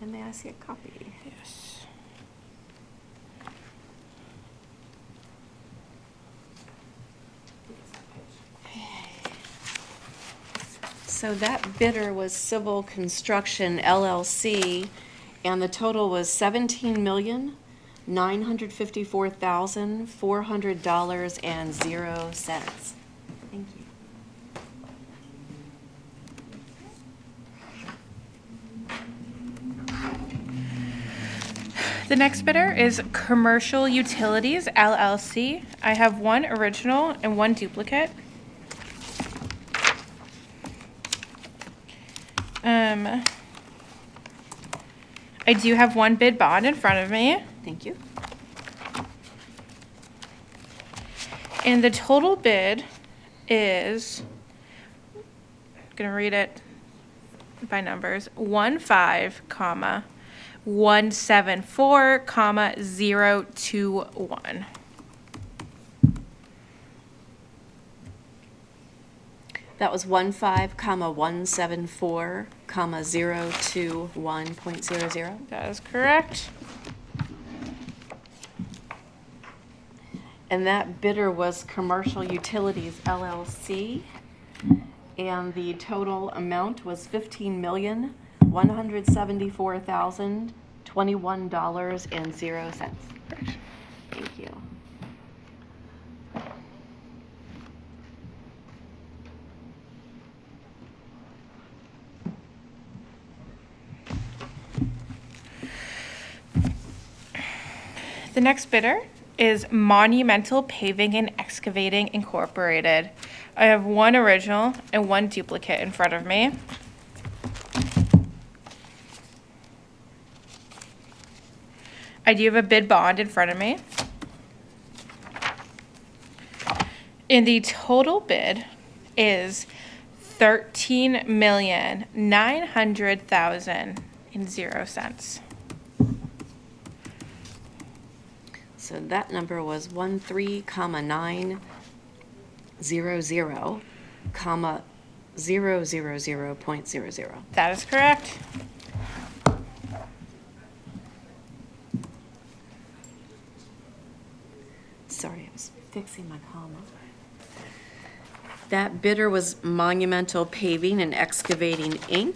And may I see a copy? Yes. So that bidder was Civil Construction LLC, and the total was $17,954,400.00. Thank you. The next bidder is Commercial Utilities LLC. I have one original and one duplicate. I do have one bid bond in front of me. Thank you. And the total bid is, I'm gonna read it by numbers, 15,174,021. That was 15,174,021.00. That is correct. And that bidder was Commercial Utilities LLC, and the total amount was $15,174,021.00. Thank you. The next bidder is Monumental Paving and Excavating Incorporated. I have one original and one duplicate in front of me. I do have a bid bond in front of me. And the total bid is $13,900,000. So that number was 13,900, comma 000.00. That is correct. Sorry, I was fixing my comma. That bidder was Monumental Paving and Excavating, Inc.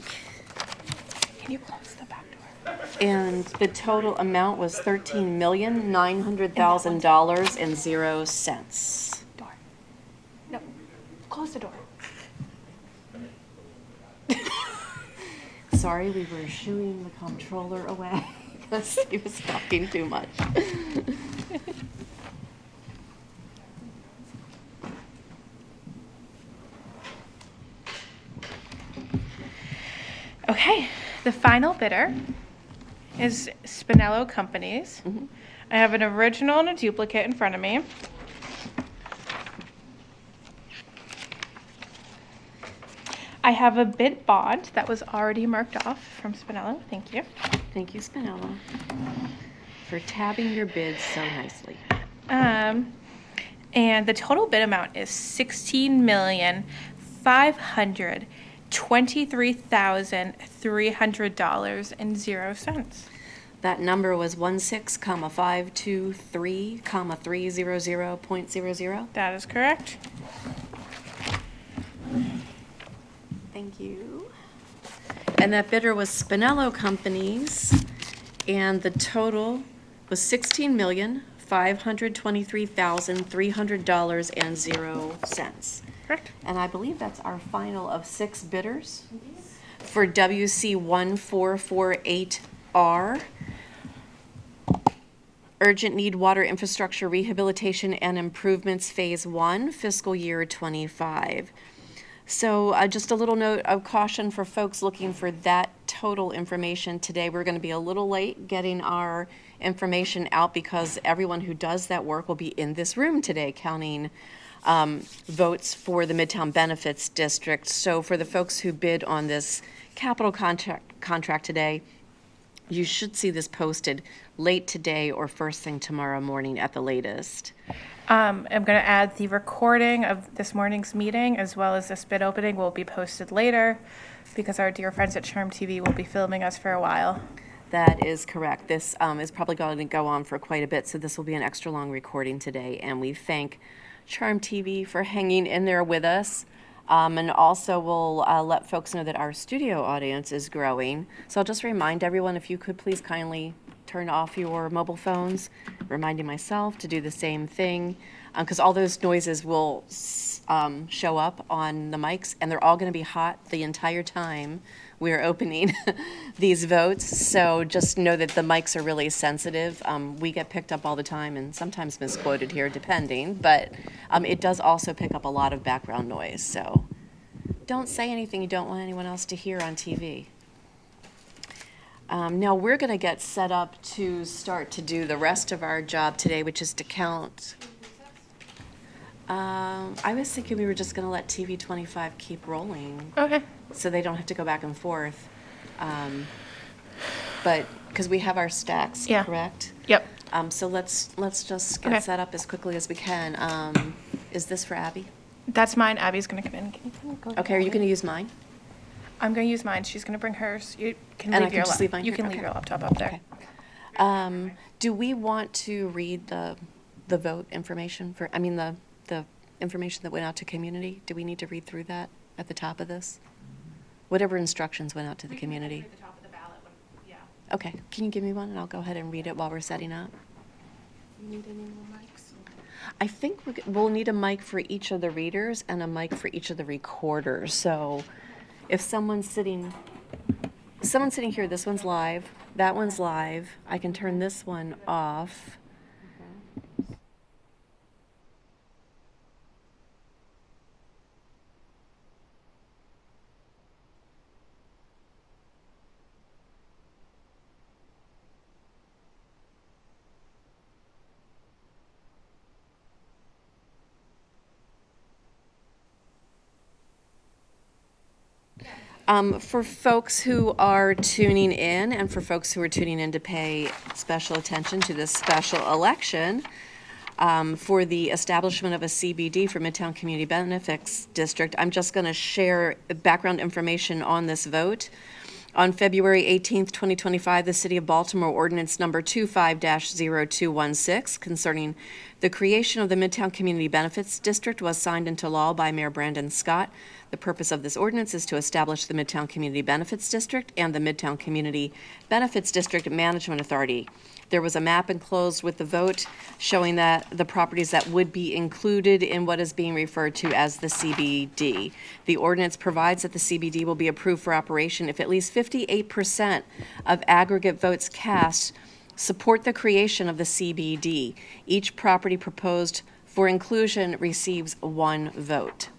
Can you close the back door? And the total amount was $13,900,000.00. Door. No, close the door. Sorry, we were shooing the comptroller away because he was talking too much. Okay, the final bidder is Spinello Companies. I have an original and a duplicate in front of me. I have a bid bond that was already marked off from Spinello. Thank you. Thank you, Spinello, for tabbing your bids so nicely. And the total bid amount is $16,523,300.00. That number was 16,523,300.00. That is correct. Thank you. And that bidder was Spinello Companies, and the total was $16,523,300.00. Correct. And I believe that's our final of 6 bidders for WC 1448R. Urgent Need Water Infrastructure Rehabilitation and Improvements Phase 1, fiscal year '25. So just a little note of caution for folks looking for that total information today. We're going to be a little late getting our information out because everyone who does that work will be in this room today counting votes for the Midtown Benefits District. So for the folks who bid on this capital contract today, you should see this posted late today or first thing tomorrow morning at the latest. I'm going to add the recording of this morning's meeting as well as this bid opening will be posted later because our dear friends at Charm TV will be filming us for a while. That is correct. This is probably going to go on for quite a bit, so this will be an extra long recording today. And we thank Charm TV for hanging in there with us. And also we'll let folks know that our studio audience is growing. So I'll just remind everyone, if you could please kindly turn off your mobile phones, reminding myself to do the same thing, because all those noises will show up on the mics, and they're all going to be hot the entire time we're opening these votes. So just know that the mics are really sensitive. We get picked up all the time and sometimes misquoted here, depending, but it does also pick up a lot of background noise. So don't say anything you don't want anyone else to hear on TV. Now we're going to get set up to start to do the rest of our job today, which is to count. I was thinking we were just going to let TV 25 keep rolling. Okay. So they don't have to go back and forth. But because we have our stacks, Yeah. correct? Yep. So let's just get Okay. set up as quickly as we can. Is this for Abby? That's mine. Abby's going to come in. Can you go Okay, are you going to use mine? I'm going to use mine. She's going to bring hers. You can And I leave can your just leave mine You here? can leave Okay. your laptop up there. Do we want to read the vote information for, the information that went out to community? Do we need to read through that at the top of this? Whatever instructions went out to the community? At the top of the ballot, yeah. Okay, can you give me one and I'll go ahead and read it while we're setting up? You need any more mics? I think we'll need a mic for each of the readers and a mic for each of the recorders. So if someone's sitting here, this one's live, that one's live, I can turn this one off. For folks who are tuning in and for folks who are tuning in to pay special attention to this special election, for the establishment of a CBD for Midtown Community Benefits District, I'm just going to share background information on this vote. On February 18th, 2025, the City of Baltimore Ordinance Number 25-0216 concerning the creation of the Midtown Community Benefits District was signed into law by Mayor Brandon Scott. The purpose of this ordinance is to establish the Midtown Community Benefits District and the Midtown Community Benefits District Management Authority. There was a map enclosed with the vote showing that the properties that would be included in what is being referred to as the CBD. The ordinance provides that the CBD will be approved for operation if at least 58% of aggregate votes cast support the creation of the CBD. Each property proposed for inclusion receives 1 vote.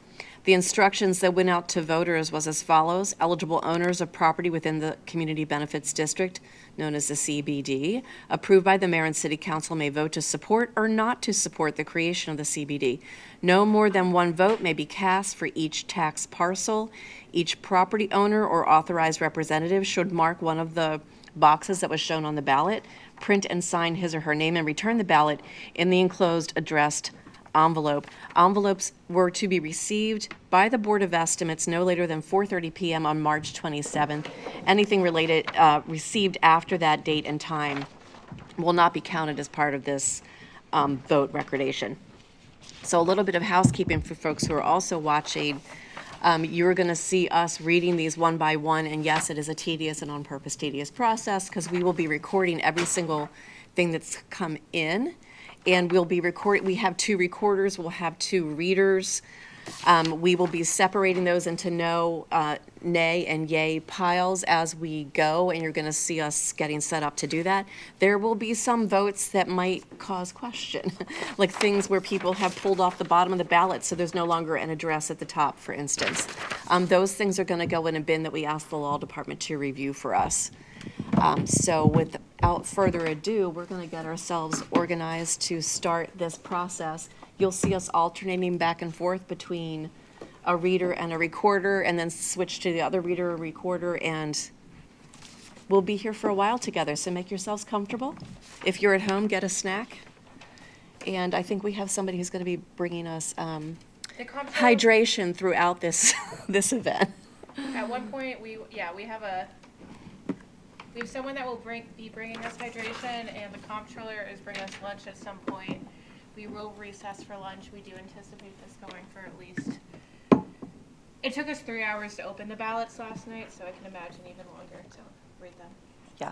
The instructions that went out to voters was as follows. Eligible owners of property within the Community Benefits District, known as the CBD, approved by the mayor and city council, may vote to support or not to support the creation of the CBD. No more than 1 vote may be cast for each tax parcel. Each property owner or authorized representative should mark one of the boxes that was shown on the ballot, print and sign his or her name, and return the ballot in the enclosed addressed envelope. Envelopes were to be received by the Board of Estimates no later than 4:30 p.m. on March 27th. Anything related received after that date and time will not be counted as part of this vote recordation. So a little bit of housekeeping for folks who are also watching. You're going to see us reading these one by one, and yes, it is a tedious and on purpose tedious process because we will be recording every single thing that's come in. And we'll be recording, we have 2 recorders, we'll have 2 readers. We will be separating those into no, nay, and yay piles as we go, and you're going to see us getting set up to do that. There will be some votes that might cause question, like things where people have pulled off the bottom of the ballot, so there's no longer an address at the top, for instance. Those things are going to go in a bin that we ask the law department to review for us. So without further ado, we're going to get ourselves organized to start this process. You'll see us alternating back and forth between a reader and a recorder, and then switch to the other reader or recorder, and we'll be here for a while together, so make yourselves comfortable. If you're at home, get a snack. And I think we have somebody who's going to be bringing us hydration throughout this this event. At one point, we have someone that will be bringing us hydration, and the comptroller is bringing us lunch at some point. We will recess for lunch. We do anticipate this going for at least. It took us 3 hours to open the ballots last night, so I can imagine even longer to read them. Yeah.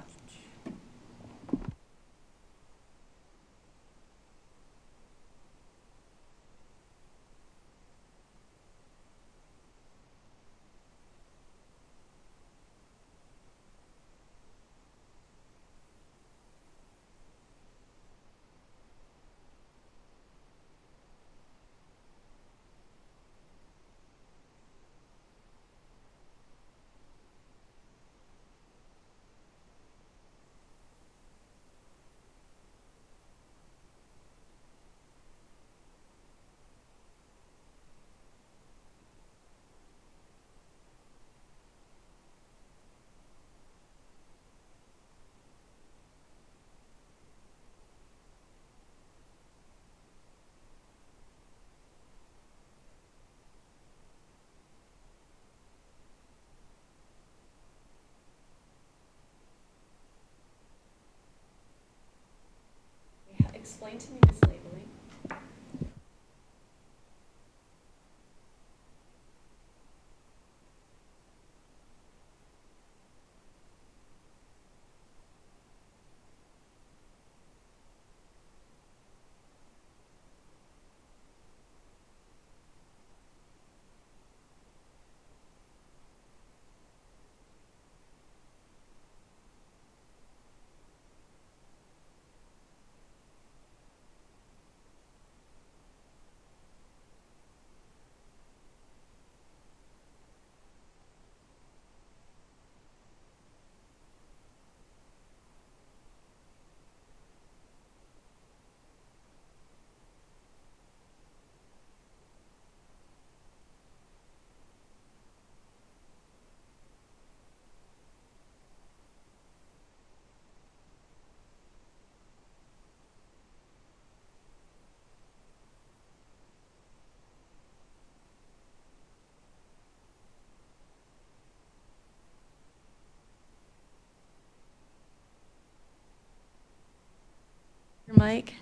mic.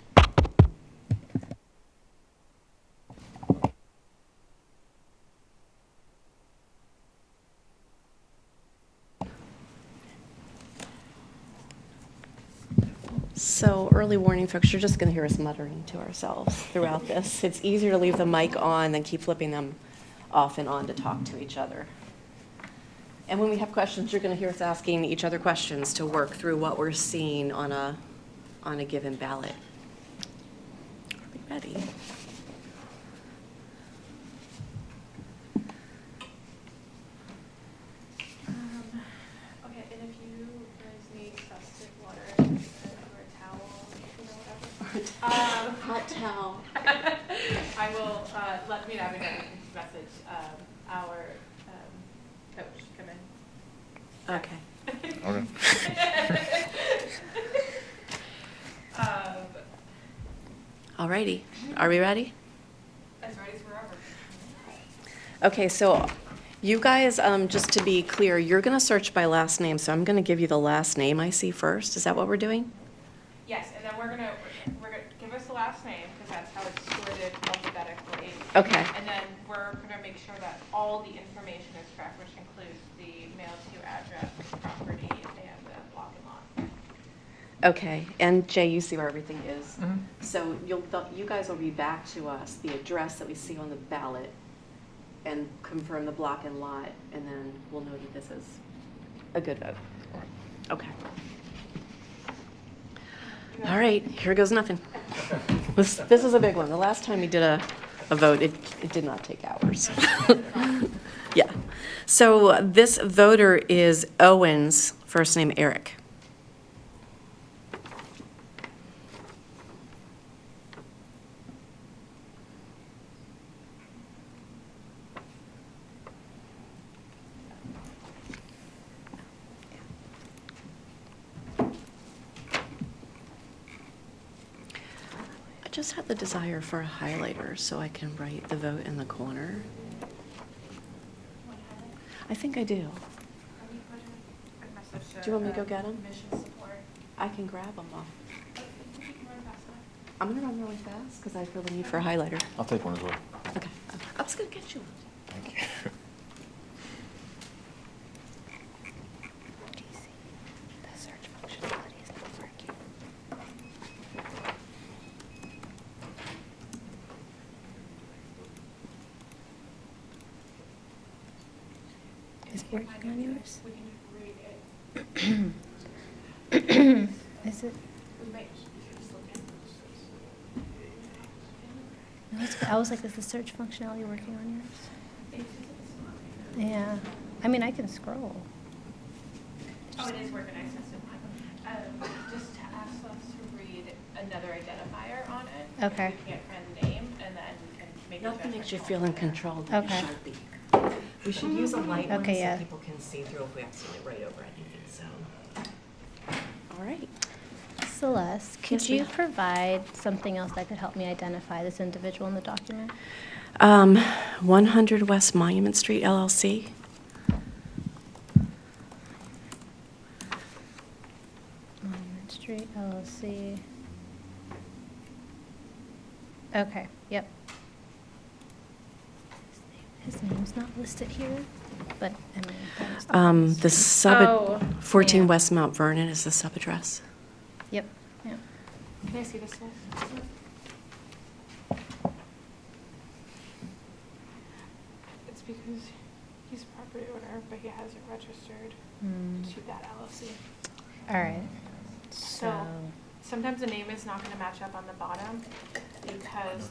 So early warning, folks, you're just going to hear us muttering to ourselves throughout this. It's easier to leave the mic on than keep flipping them off and on to talk to each other. And when we have questions, you're going to hear us asking each other questions to work through what we're seeing on a given ballot. Are we ready? Okay, and if you guys need trusted water or a towel, whatever. Hot towel. I will let me know if I message our coach come in. Okay. All righty. Are we ready? As ready as we're ever. Okay, so you guys, just to be clear, you're going to search by last name, so I'm going to give you the last name I see first. Is that what we're doing? Yes, and then we're gonna give us the last name, because that's how it's sorted alphabetically. Okay. And then we're gonna make sure that all the information is correct, which includes the mail to address, property, and the block and lot. Okay, and Jay, you see where everything is. So you guys will read back to us the address that we see on the ballot and confirm the block and lot, and then we'll know that this is a good vote. Okay. All right, here goes nothing. This is a big one. The last time we did a vote, it did not take hours. Yeah. So this voter is Owens, first name Eric. I just had the desire for a highlighter so I can write the vote in the corner. I think I do. Do you want me to go get them? I can grab them all. I'm gonna run really fast because I feel the need for a highlighter. I'll take one as well. Okay, I was gonna get you one. Thank you. The search functionality is not working. Is it working on yours? Is it? No, I was like, is the search functionality working on yours? Yeah. I mean, I can scroll. Oh, it is working. I tested mine. Just to ask us to read another identifier on it. Okay. We can't find the name, and then we can make. Nothing makes you feel in control than a Okay. Sharpie. We should use a light one Okay, yeah. so people can see through if we accidentally write over anything, so. All right. Celeste, could Yes, you ma'am. provide something else that could help me identify this individual in the document? 100 West Monument Street LLC. Monument Street LLC. Okay, yep. His name's not listed here, but I mean, that was The sub, Oh, 14 yeah. West Mount Vernon is the sub-address. Yep, yep. Can I see this list? It's because he's a property owner, but he hasn't registered Hmm. to that LLC. All right. So sometimes the name is not going to match up on the bottom because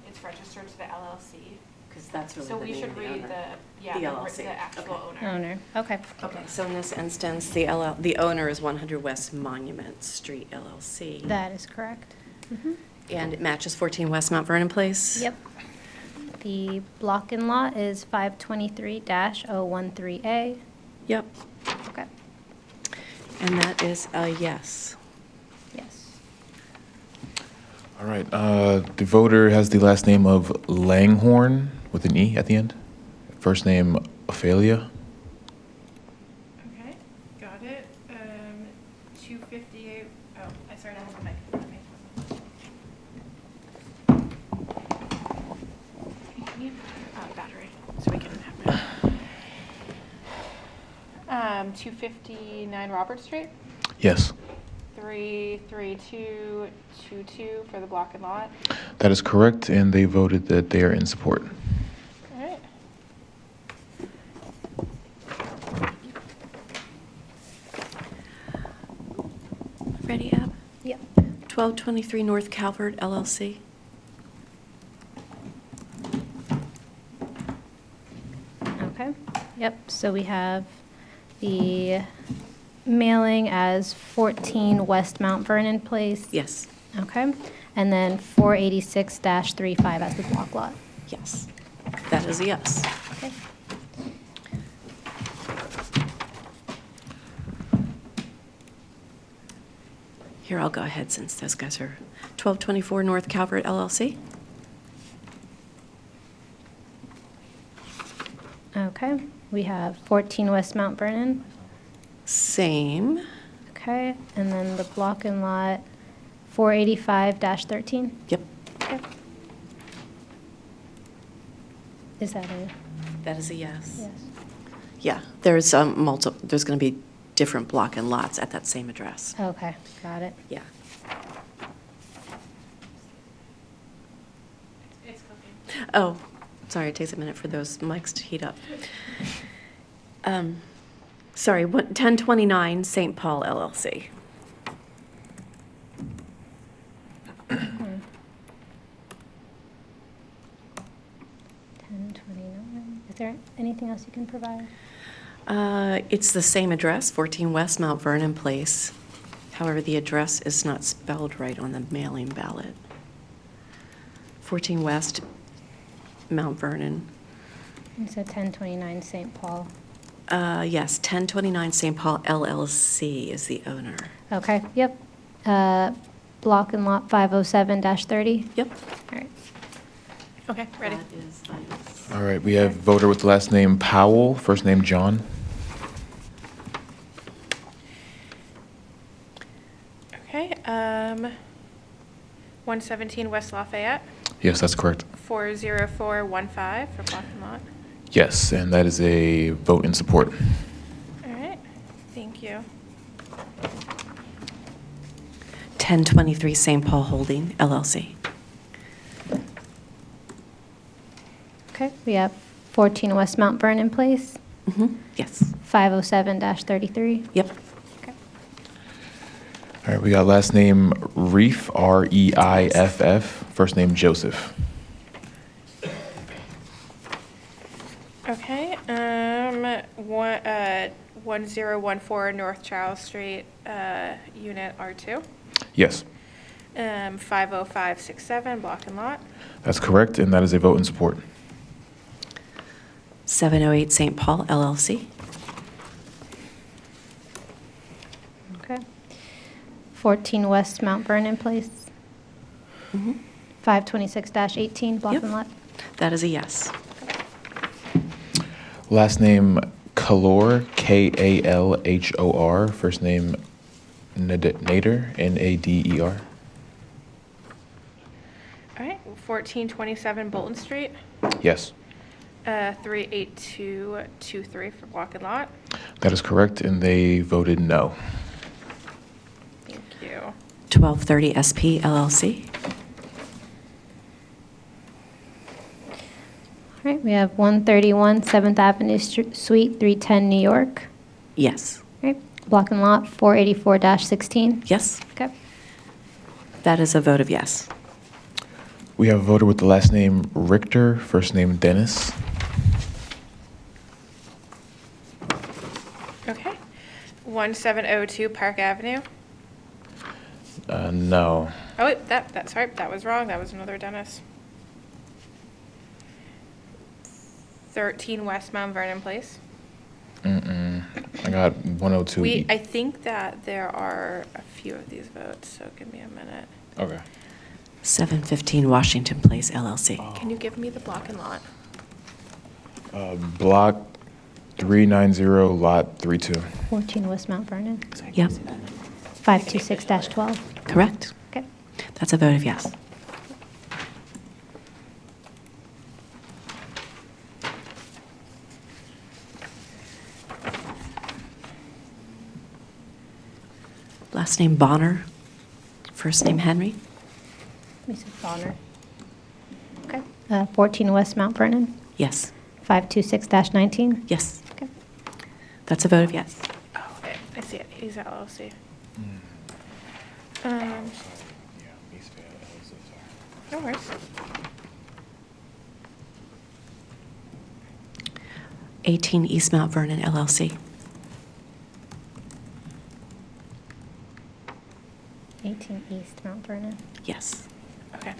it's registered to the LLC. Because that's really So the we name should of the read owner. the LLC. actual Okay. owner. Okay. Okay, so in this instance, the owner is 100 West Monument Street LLC. That is correct. Mhm. And it matches 14 West Mount Vernon Place? Yep. The block and lot is 523-013A. Yep. Okay. And that is a yes. Yes. All right. The voter has the last name of Langhorn with an E at the end. First name Ophelia. Okay, got it. 258, oh, I started to have a mic in front of me. 259 Robert Street, Yes, 33222 for the block and lot. that is correct, and they voted that they are in support. All right. Ready, Ab? Yep. 1223 North Calvert LLC. Okay. Yep. So we have the mailing as 14 West Mount Vernon Place. Yes. Okay. And then 486-35 as the block lot. Yes. That is a yes. Okay. Here, I'll go ahead since those guys are 1224 North Calvert LLC. Okay. We have 14 West Mount Vernon. Same. Okay. And then the block and lot 485-13. Yep. Okay. Is that a That is a yes. yes? Yeah, there's there's going to be different block and lots at that same address. Okay. Got it. Yeah. It's cooking. Oh, sorry, it takes a minute for those mics to heat up. Sorry, 1029 St. Paul LLC. 1029. Is there anything else you can provide? It's the same address, 14 West Mount Vernon Place. However, the address is not spelled right on the mailing ballot. 14 West Mount Vernon. You said 1029 St. Paul. Yes, 1029 St. Paul LLC is the owner. Okay, yep. Block and lot 507-30? Yep. All right. Okay, ready. All right, we have voter with the last name Powell, first name John. Okay, 117 West Lafayette, Yes, that's correct. 40415 for block and lot. Yes, and that is a vote in support. All right, thank you. 1023 St. Paul Holding LLC. Okay, we have 14 West Mount Vernon Place, Yes. 507-33. Yep. All right, we got last name Reif, R-E-I-F-F, first name Joseph. Okay, 1014 North Charles Street, Unit R2, Yes, 50567 block and lot. that's correct, and that is a vote in support. 708 St. Paul LLC. Okay. 14 West Mount Vernon Place, 526-18 block Yep. and lot. That is a yes. Last name Kalor, K-A-L-H-O-R, first name Nader, N-A-D-E-R. All right, 1427 Bolton Street, Yes, 38223 for block and lot. that is correct, and they voted no. Thank you. 1230 SP LLC. All right, we have 131 7th Avenue Suite, 310 New York. Yes. All right, block and lot 484-16. Yes. Okay. That is a vote of yes. We have a voter with the last name Richter, first name Dennis. Okay, 1702 Park Avenue. No. Oh, wait, sorry, that was wrong. That was another Dennis. 13 West Mount Vernon Place. I got 102. I think that there are a few of these votes, so give me a minute. Okay. 715 Washington Place LLC. Can you give me the block and lot? Block 390, lot 32. 14 West Mount Vernon. Yep. 526-12. Correct. Okay. That's a vote of yes. Last name Bonner, first name Henry. Mrs. Bonner. Okay. 14 West Mount Vernon, Yes. 526-19. Yes. Okay. That's a vote of yes. Okay, I see it. He's LLC. No worries. 18 East Mount Vernon LLC. 18 East Mount Vernon. Yes. Okay.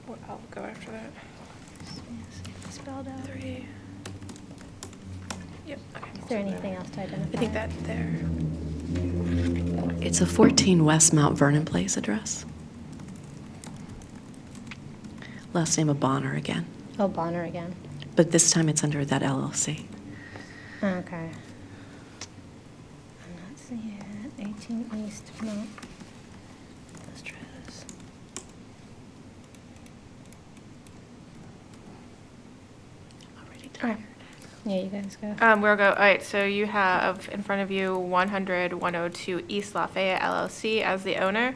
Well, I'll go after that. Spelled out. 3. Yep. Okay. Is there anything else to identify? I think that there. It's a 14 West Mount Vernon Place address. Last name of Bonner again, Oh, Bonner again. but this time it's under that LLC. Okay. I'm not seeing it. 18 East Mount. Let's try this. Okay. Yeah, you guys go. We'll go, all right, so you have in front of you 100 102 East Lafayette LLC as the owner.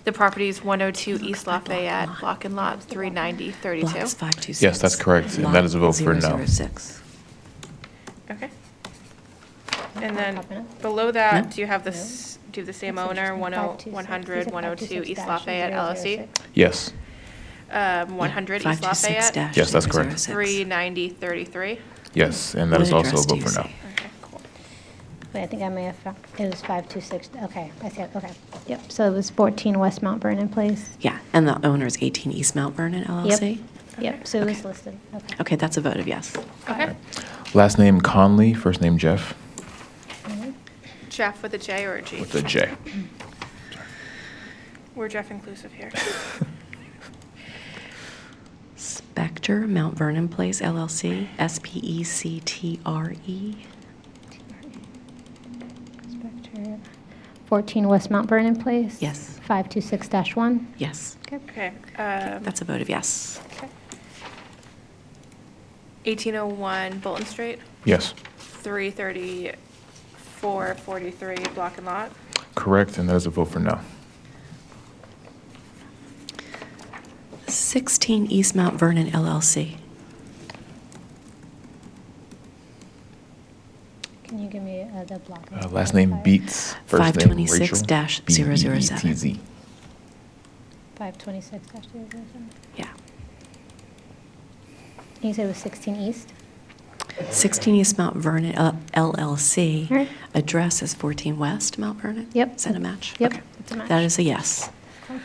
The property is 102 East Lafayette, block and lot 39032. Blocks 526. Yes, that's correct, and that is a vote for no. 006. Okay. And then below that, No. do you have this, do you have the same owner, 100 102 East Lafayette LLC? Yes. 100 East Lafayette? Yes, that's correct. 39033. Yes, and that What is also a address do vote you for no. see? Okay, cool. Wait, I think I may have found, it was 526. Okay, I see it. Okay. Yep. So it was 14 West Mount Vernon Place. Yeah, and the owner is 18 East Mount Vernon LLC? Yep. So it was listed. Okay. Okay, that's a vote of yes. Okay. Last name Conley, first name Jeff, Jeff with a J or a G? with a J. We're Jeff inclusive here. Spectre Mount Vernon Place LLC, SPECTRE. Spectre. 14 West Mount Vernon Place. Yes. 526-1. Yes. Okay. That's a vote of yes. 1801 Bolton Street, Yes, 33443 block and lot. correct, and that is a vote for no. 16 East Mount Vernon LLC. Can you give me the block? Last name Beats, first name Rachel. 526-007. BEETZ. 526-007. Yeah. You said it was 16 East? 16 East Mount Vernon LLC. Right. Address is 14 West Mount Vernon? Yep. Is that a match? Yep, Okay. it's a match. That is a yes. All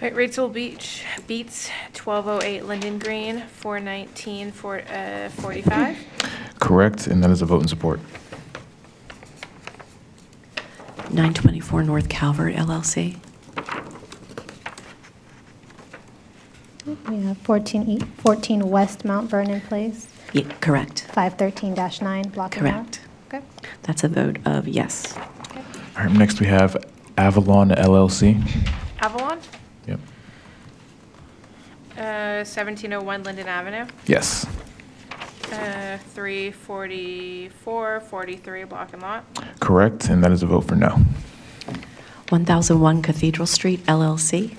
right, Rachel Beach, Beats, 1208 Linden Green, 419-45. Correct, and that is a vote in support. 924 North Calvert LLC. We have 14 West Mount Vernon Place. Yeah, correct. 513-9 block and lot. Correct. Okay. That's a vote of yes. All right, next we have Avalon LLC. Avalon, Yep. 1701 Linden Avenue, Yes, 34443 block and lot. correct, and that is a vote for no. 1001 Cathedral Street LLC.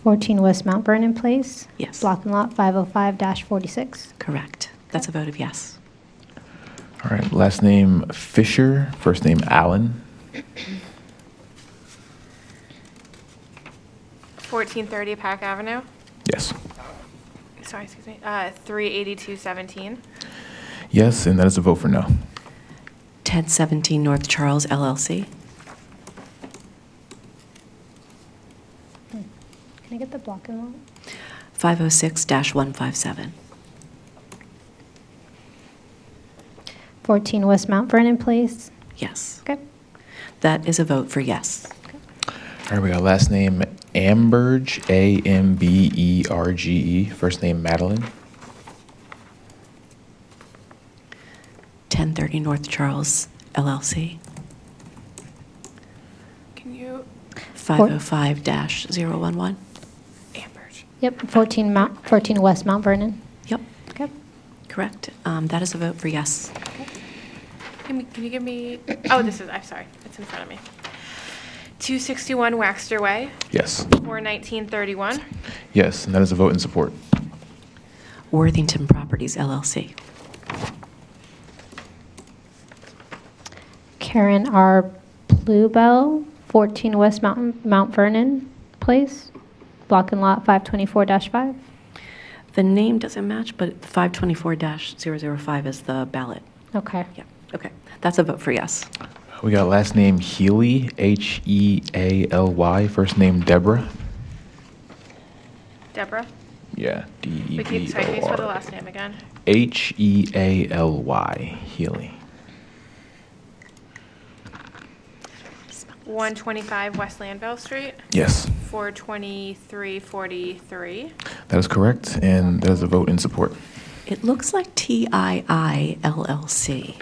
West Mount Vernon Place. Yes. Block and lot 505-46. Correct. That's a vote of yes. All right, last name Fisher, first name Allen. 1430 Pack Avenue, Yes. sorry, excuse me, 38217. Yes, and that is a vote for no. 1017 North Charles LLC. Can I get the block and lot? 506-157. 14 West Mount Vernon Place. Yes. Okay. That is a vote for yes. All right, we got last name Amberge, Amberge, first name Madeline. 1030 North Charles LLC. Can you, 505-011. Ambridge, Yep, 14 West Mount Vernon. Yep, Okay. correct. That is a vote for yes. Can you give me, oh, I'm sorry, it's in front of me. 261 Waxter Way, Yes. for 1931. Yes, and that is a vote in support. Worthington Properties LLC. Karen R. Bluebell, 14 West Mount Vernon Place, block and lot 524-5. The name doesn't match, but 524-005 is the ballot. Okay. Yeah, okay. That's a vote for yes. We got last name Healy, Healy, first name Deborah. Deborah? Yeah, Sorry, can you spell the Deborah. last name again? Healy, Healy. 125 West Landville Street, Yes, 42343. that is correct, and that is a vote in support. It looks like TII LLC.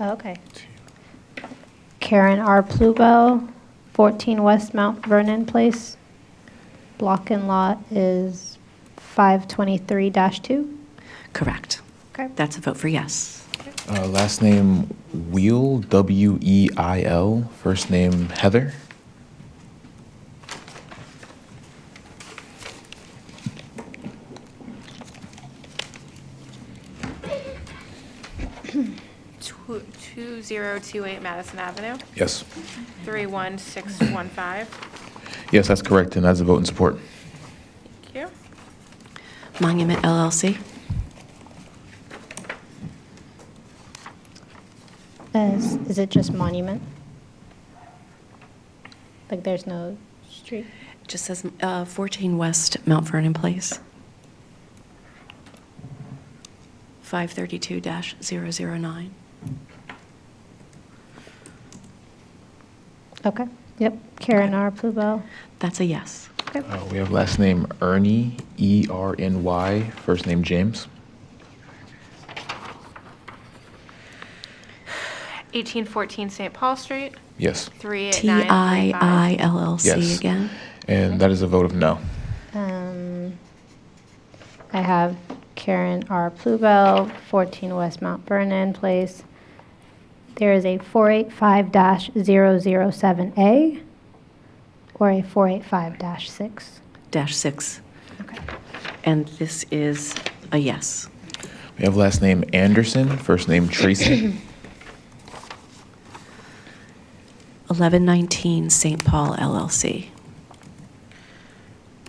Oh, okay. Karen R. Bluebell, 14 West Mount Vernon Place, block and lot is 523-2. Correct. Okay. That's a vote for yes. Last name Wheel, Weil, first name Heather. Two- 2028 Madison Avenue, Yes. 31615. Yes, that's correct, and that's a vote in support. Thank you. Monument LLC. Is it just monument? Like there's no street? It just says 14 West Mount Vernon Place. 532-009. Okay. Yep. Karen R. Bluebell. That's a yes. Okay. We have last name Ernie, Erny, first name James. 1814 St. Paul Street, Yes. 38935. TII LLC Yes. again. And that is a vote of no. I have Karen R. Bluebell, 14 West Mount Vernon Place. There is a 485-007A or a 485-6. -6. Okay. And this is a yes. We have last name Anderson, first name Tracy. 1119 St. Paul LLC.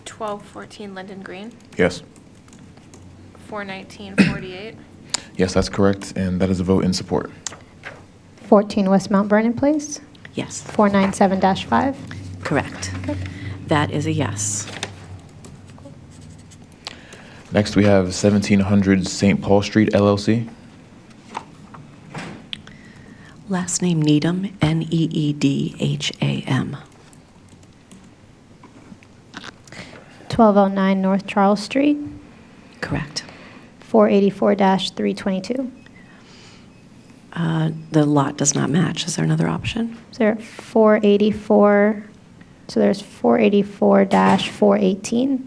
1214 Linden Green, Yes. 41948. Yes, that's correct, and that is a vote in support. 14 West Mount Vernon Place, Yes, 497-5. correct. That is a yes. Next, we have 1700 St. Paul Street LLC. Last name Needham, Needham. 1209 North Charles Street, Correct. 484-322. The lot does not match. Is there another option? Is there 484, so there's 484-418,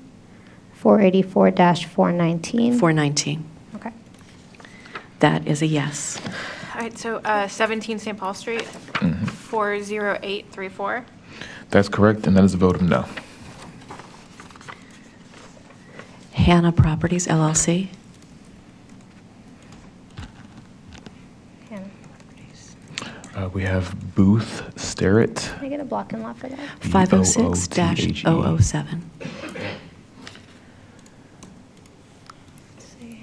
484-419. 419. Okay. That is a yes. All right, so 17 St. Paul Street, 40834. That's correct, and that is a vote of no. Hannah Properties LLC. We have Booth Sterrett. Can I get a block and lot for that? 506-007.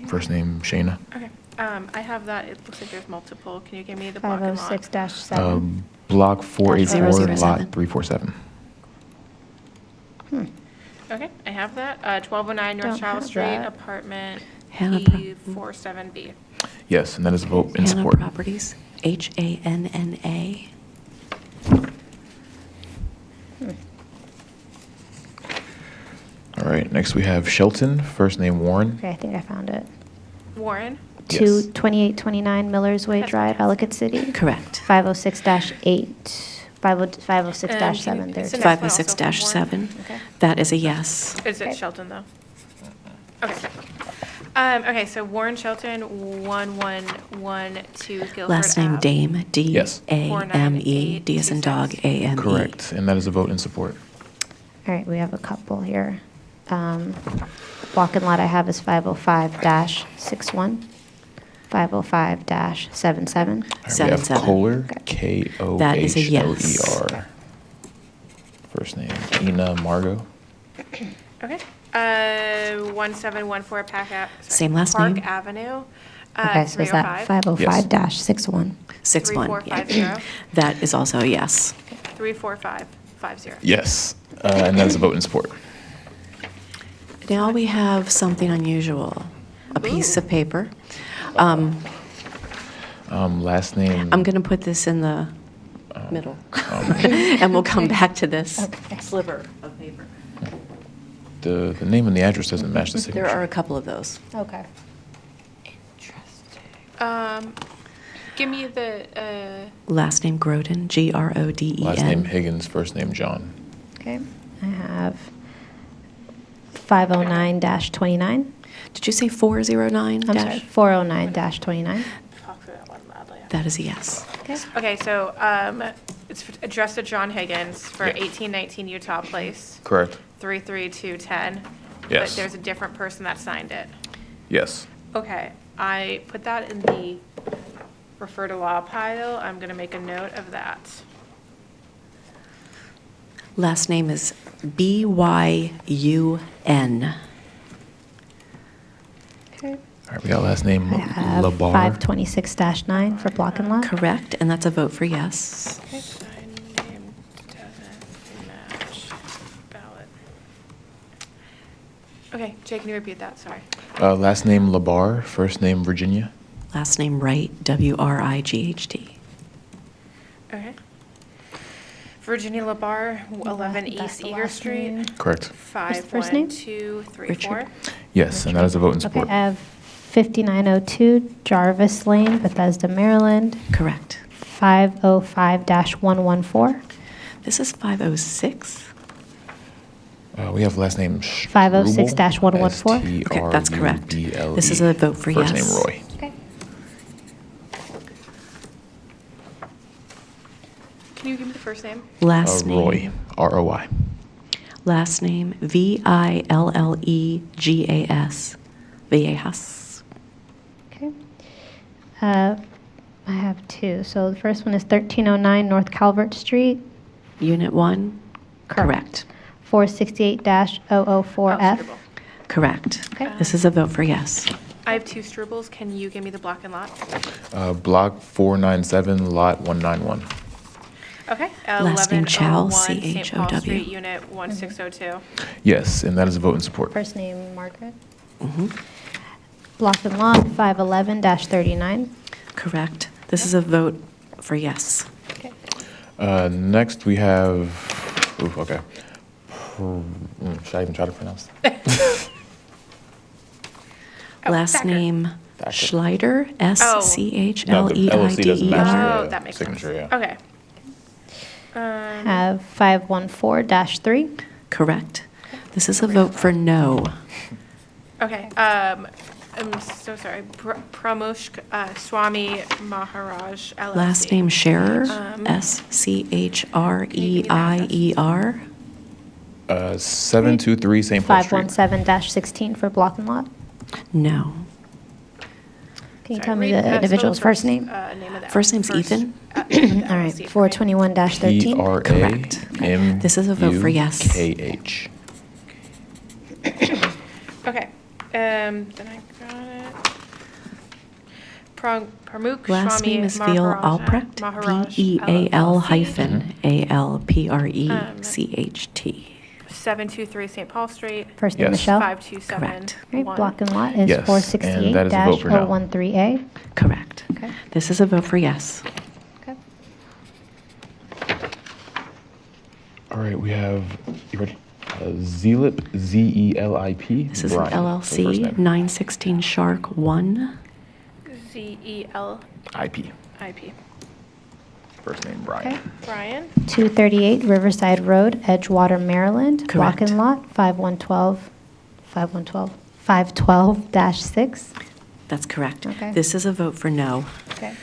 First name Shayna. Okay, I have that. It looks like there's multiple. Can you give me the block and lot? 506-7. Block 484, 007. lot 347. Okay, I have that. 1209 North Don't Charles have Street, that. apartment Hannah E47B. Yes, and that is a vote in Hannah support. Properties, HANNA. All right, next we have Shelton, first name Warren. Okay, I think I found it. Warren, Yes. 2829 Millers Way Drive, Ellicott City. Correct. 506-8. 506-7. There's the next one also from 506-7. Okay. That is a yes. Is it Shelton, though? Okay. Okay, so Warren Shelton, 1112 Guilford Last name Ave. Dame, Yes. D-A-M-E, D as in dog, A-M-E. Correct, and that is a vote in support. All right, we have a couple here. Block and lot I have is 505-61, 505-77. All right, we have 77. Kohler, K-O-H-L-E-R. That is a yes. First name, Ina Margot. Okay. 1714 Same last Park name. Avenue. Okay, so is that 505-61? 61. yeah. 3450. That is also a yes. 34550. Yes, and that is a vote in support. Now we have something unusual, a piece of paper. Last name. I'm going to put this in the middle, and we'll come back to this sliver of paper. The name and the address doesn't match the There signature. are a couple of those. Okay. Give me the, Last name Groden, G-R-O-D-E-N. Last name Higgins, first name John. Okay, I have 509-29. Did you say 409? I'm sorry, 409-29. That is a yes. okay, so, it's addressed to John Higgins for 1819 Utah Place, Correct. 33210. Yes. But there's a different person that signed it. Yes. Okay, I put that in the refer to law pile. I'm gonna make a note of that. Last name is B-Y-U-N. Okay. All right, we got last name I have Labar. 526-9 for block and lot. Correct, and that's a vote for yes. Okay, Jay, can you repeat that? Sorry. Last name Labar, first name Virginia. Last name Wright, W-R-I-G-H-T. Okay. Virginia LaBar, 11 That's East the Eager last Street. name. Correct. First name? 51234. Yes, and that is a vote in Okay, support. I have 5902 Jarvis Lane, Bethesda, Maryland. Correct. 505-114. This is 506. We have last name 506-114. Okay, that's correct. This is a vote for First yes. name Roy. Okay. Can you give me the first name? Last name. Roy, R-O-Y. Last name V-I-L-L-E-G-A-S. Villegas. Okay. I have two. So the first one is 1309 North Calvert Street. Unit 1. Correct. 468-004F. Correct. Okay. This is a vote for yes. I have 2 Strubles. Can you give me the block and lot? Block 497, lot 191. Okay. Last name Chow, 1101 St. Paul C-H-O-W. Street, Unit 1602. Yes, and that is a vote in support. First name Margaret. Block and lot 511-39. Correct. This is a vote for yes. Next, we have. Ooh, okay. Should I even try to pronounce that? Last Thacker. name Schleider, No, the LLC doesn't match S-C-H-L-E-I-D-E-R. Oh, that makes sense. signature, yeah. Okay. Have 514-3. Correct. This is a vote for no. Okay. I'm so sorry. Pramush Swami Maharaj LLC. Last name Scherer, Um, S-C-H-R-E-I-E-R. 723 St. Paul Street. 517-16 for block and lot. No. Can you Sorry, tell me read- the individual's spell the first name? name of that. First name's Ethan. All right, 421-13. Correct. This is a vote for yes. P-R-A-M-U-K-H. Okay. Then I got it. Pramukh Last Swami name is Veal Albrecht, Maharaj V-E-A-L LLC. hyphen A-L-P-R-E-C-H-T. 723 St. Paul Street. First name Michelle. 527. Correct. Right, block and lot is Yes, and that is a vote for no. 468-013A. Correct. Okay. This is a vote for yes. Okay. All right, we have. You ready? Zelip, Z-E-L-I-P. This is Brian, an for the first LLC, name. 916 Shark 1. Z-E-L-I-P. IP. First name Brian. Brian. 238 Riverside Road, Edgewater, Maryland. Block Correct. and lot 512-6. That's correct. Okay. This is a vote for no. Okay.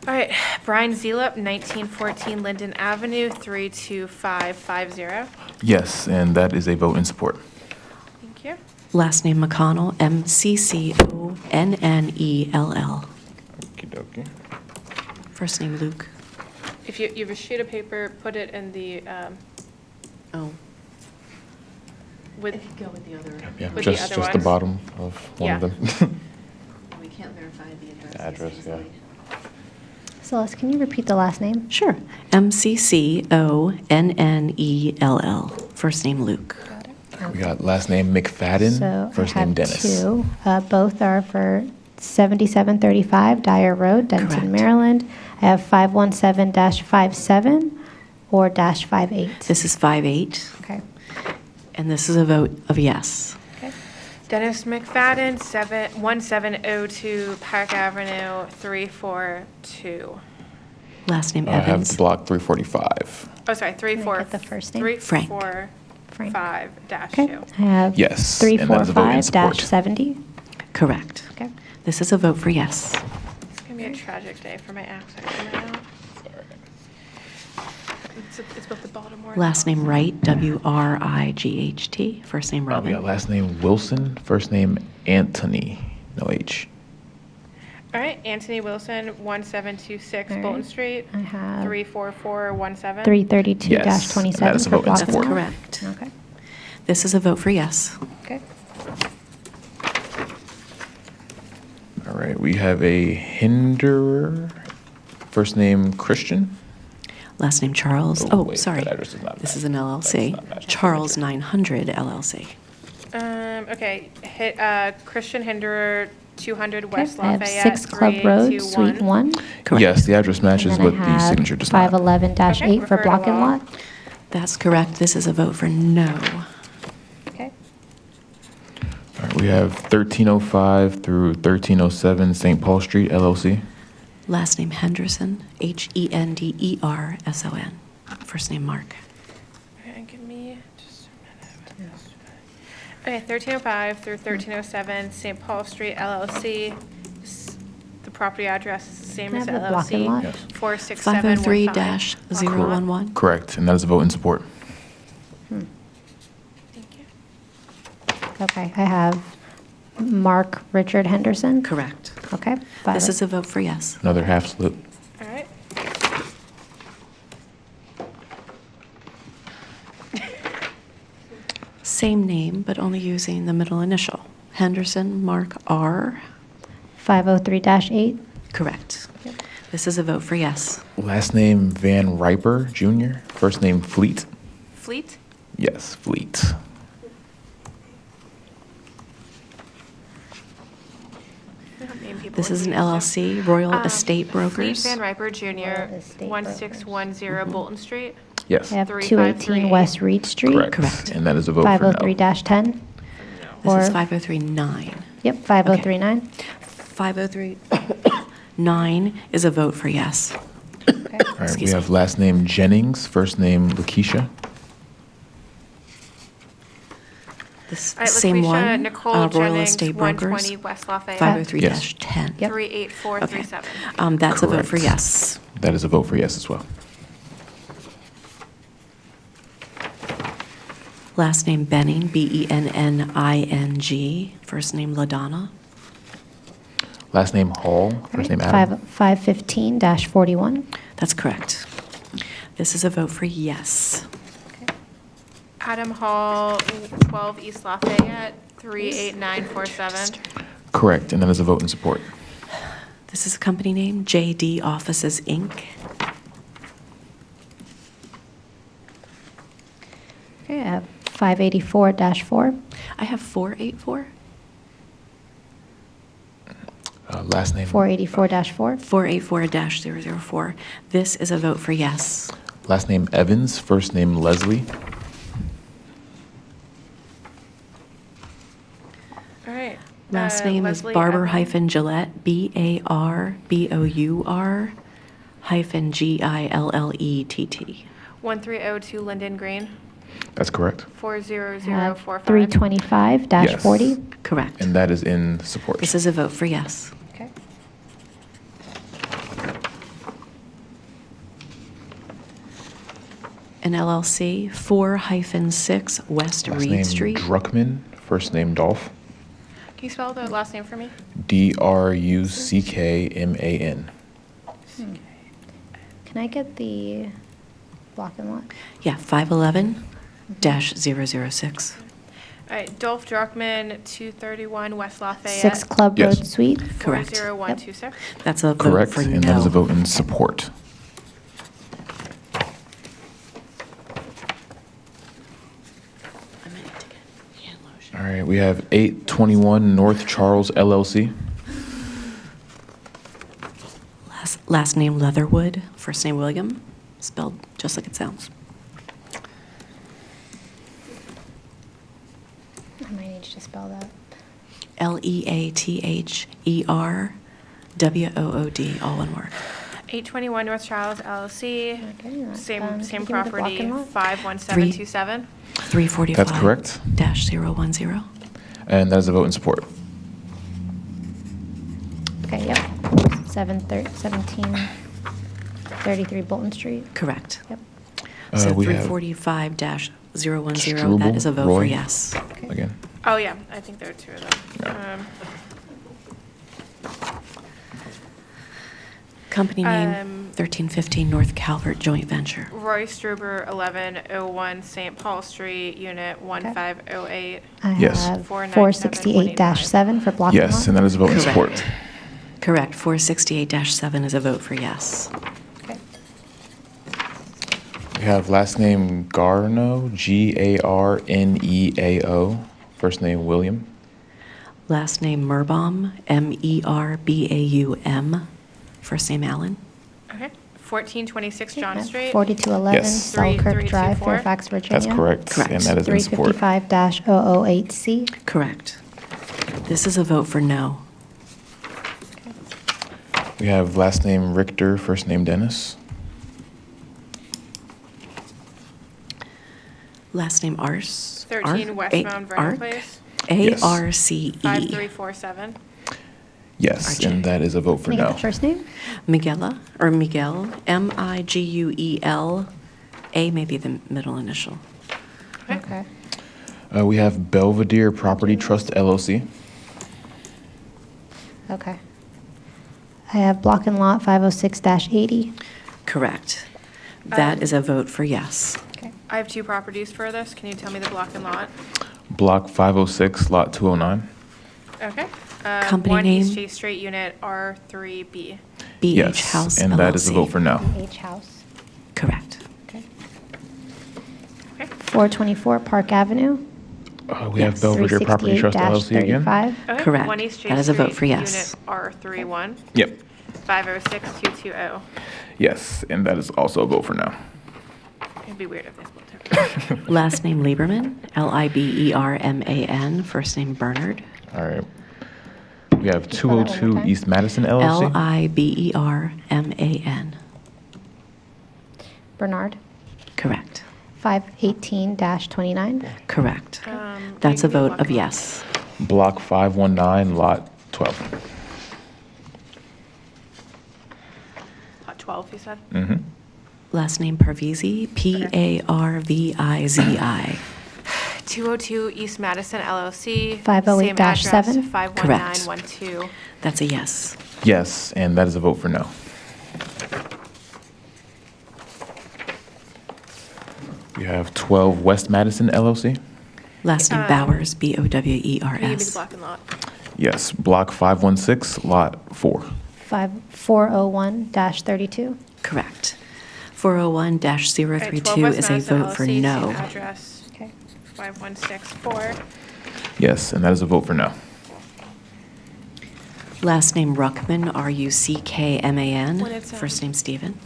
All right, Brian Zeelup, 1914 Linden Avenue, 32550. Yes, and that is a vote in support. Thank you. Last name McConnell, McConnell. Okey-dokey. First name Luke. If you have a sheet of paper, put it in the, Oh. with. Go with the other. Yeah, With the just other the ones. bottom of one of Yeah. them. We can't verify the address. Address, yeah. Celeste, can you repeat the last name? Sure. McConnell. First name Luke. We got last name McFadden, So first I have name Dennis. two. Both are for 7735 Dyer Road, Denton, Correct. Maryland. I have 517-57 or -58. This is 5-8, Okay. and this is a vote of yes. Dennis McFadden, 1702 Park Avenue, 342. Last name I have Evans. the block 345. Oh, sorry, Can I get the first name? 345-2. I have Yes, and that is a vote in support. 345-70. Correct. Okay. This is a vote for yes. It's gonna be a tragic day for my accent coming out. It's about the Baltimore. Last name Wright, Wright. First name We Robin. got last name Wilson, first name Anthony, no H. All right, Anthony Wilson, 1726 All right. Bolton Street, I have 34417. 332-27 Yes, and that is a for vote in block That's support. and lot. correct. Okay. This is a vote for yes. Okay. All right, we have a hinderer, first name Christian. Last name Charles. Oh, Oh, wait, sorry. that address does not This match. is an LLC. That does not match my Charles 900 LLC. Okay, Christian Hinderer, 200 West I have Lafayette, 6 Club Road, Suite 1. Correct. Yes, the address matches, And but then I the have signature does not. 511-8 for refer to block and law. lot. That's correct. This is a vote for no. Okay. All right, we have 1305 through 1307 St. Paul Street, LLC. Last name Henderson, Henderson. First name Mark. Okay, give me just a minute. Okay, 1305 through 1307 St. Paul Street LLC. The property address is the same Can I as have the block and lot? LLC. Yes. 46715. 503-011. Correct, and that is a vote in support. Thank you. Okay, I have Mark Richard Henderson. Correct. Okay. This is a vote for yes. Another half slip. All right. Same name, but only using the middle initial. Henderson Mark R. 503-8. Correct. This is a vote for yes. Last name Van Riper Jr., first name Fleet. Fleet? Yes, Fleet. We don't name people This with is an these, so- LLC, Royal Estate Brokers. Fleet Van Riper Jr., Estate 1610 Bolton Street. Yes. I have 353. 218 West Reed Street. Correct. And that is a vote for no. 503-10. This is Or- 5039. Yep, 5039. 5039 is a vote for yes. All right, we have last name Jennings, first name Lakeisha. This All right, same Laquisha one, Nicole Royal Jennings, Estate Brokers. 120 West Lafayette. 503-10. 38437. That's a vote for Correct. yes. That is a vote for yes as well. Last name Benning, Benning. First name LaDonna. Last name Hall, first name Adam. 515-41. That's correct. This is a vote for yes. Adam Hall, 12 East Lafayette, 38947. Correct, and that is a vote in support. This is a company name, JD Offices, Inc. Okay, I have 584-4. I have 484. Last name. 484-4. 484-004. This is a vote for yes. Last name Evans, first name Leslie. All right. Last name is Leslie Barber Evans. Gillette, BARBOUR 4-GILLETT. 1302 Linden Green, That's correct. 40045. 325-40. Correct. And that is in support. This is a vote for yes. Okay. An LLC, 4-6 West Last Reed name Street. Druckman, first name Dolph. Can you spell the last name for me? Druckman. Can I get the block and lot? Yeah, 511-006. All right, Dolph Druckman, 231 West Lafayette. 6 Club Yes. Road Suite. Correct. 40126. That's a vote Correct, for no. and that is a vote in support. All right, we have 821 North Charles LLC. Last name Leatherwood, first name William, spelled just like it sounds. I might need you to spell that. Leatherwood, all one word. 821 North Charles LLC. Okay, Same can you give me the block property, and lot? 51727. 345. That's correct. -010. And that is a vote in support. Okay, yep. 1733 Bolton Street. Correct. Yep. So We have 345-010, that is a vote for Roy. yes. Again. Oh, yeah, I think there are two of them. Company name, 1315 North Calvert Joint Venture. Roy Struber, 1101 St. Paul Street, Unit 1508. I Yes. have 468-7 for block and lot. Yes, and that is a vote in support. Correct, 468-7 is a vote for yes. Okay. We have last name Garneau, Garneao, first name William. Last name Merbaum, Merbaum, first name Allen. Okay, 1426 John Street. 4211 Yes. Selkirk Drive, 3324. Fairfax, Virginia. That's correct, and that is in support. 355-008C. Correct. This is a vote for no. We have last name Richter, first name Dennis. Last name Arce. 13 Westbound Vernon Arc. Place. ARCE. 5347. Yes, and that is a vote for Can I get no. the first name? Miguel, Miguel, A may be the middle initial. Okay. We have Belvedere Property Trust LLC. Okay. I have block and lot 506-80. Correct. That is a vote for yes. I have two properties for this. Can you tell me the block and lot? Block 506, lot 209. Okay. Company 1 name? East J Street, Unit R3B. BH Yes, House and that is a LLC. vote for no. H House. Correct. Okay. 424 Park Avenue. We have Belvedere Property Trust LLC again. 368-35. Okay. Correct. 1 East J That is a vote Street, for yes. Unit R31. Yep. 506220. Yes, and that is also a vote for no. It'd be weird if they split it. Last name Lieberman, Liberman, first name Bernard. All right. We have 202 East Madison LLC. Liberman. Bernard. Correct. 518-29. Correct. That's a vote of yes. Block 519, lot 12. Lot 12, you said? Mm-hmm. Last name Parvizi, Parvizi. 202 East Madison LLC. 508-7. Same address, 51912. That's a yes. Yes, and that is a vote for no. We have 12 West Madison LLC. Last name Bowers, Can you give me the Bowers. block and lot? Yes, block 516, lot 4. 401-32. Correct. 401-032 12 West is a Madison vote for LLC, no. Same address. Okay. 5164. Yes, and that is a vote for no. Last name Ruckman, Ruckman. When it's, First name Stephen.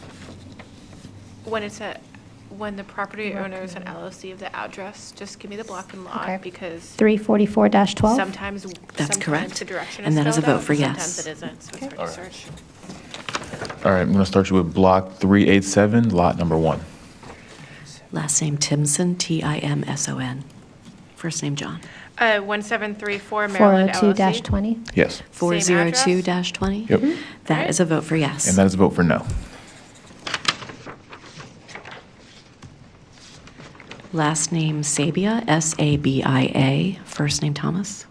When the property owner is an LLC of the address, just give me the block and lot Okay. because 344-12. sometimes That's correct. the direction And is that is a filled vote out, for and yes. sometimes it isn't, so it's hard to search. All right, I'm going to start you with Block 387, lot number 1. Last name Timson, Timson. First name John. 1734 Maryland LLC. 402-20. Yes. 402-20? Yep. That is a vote for yes. And that is a vote for no. Last name Sabia, Sabia. First name Thomas.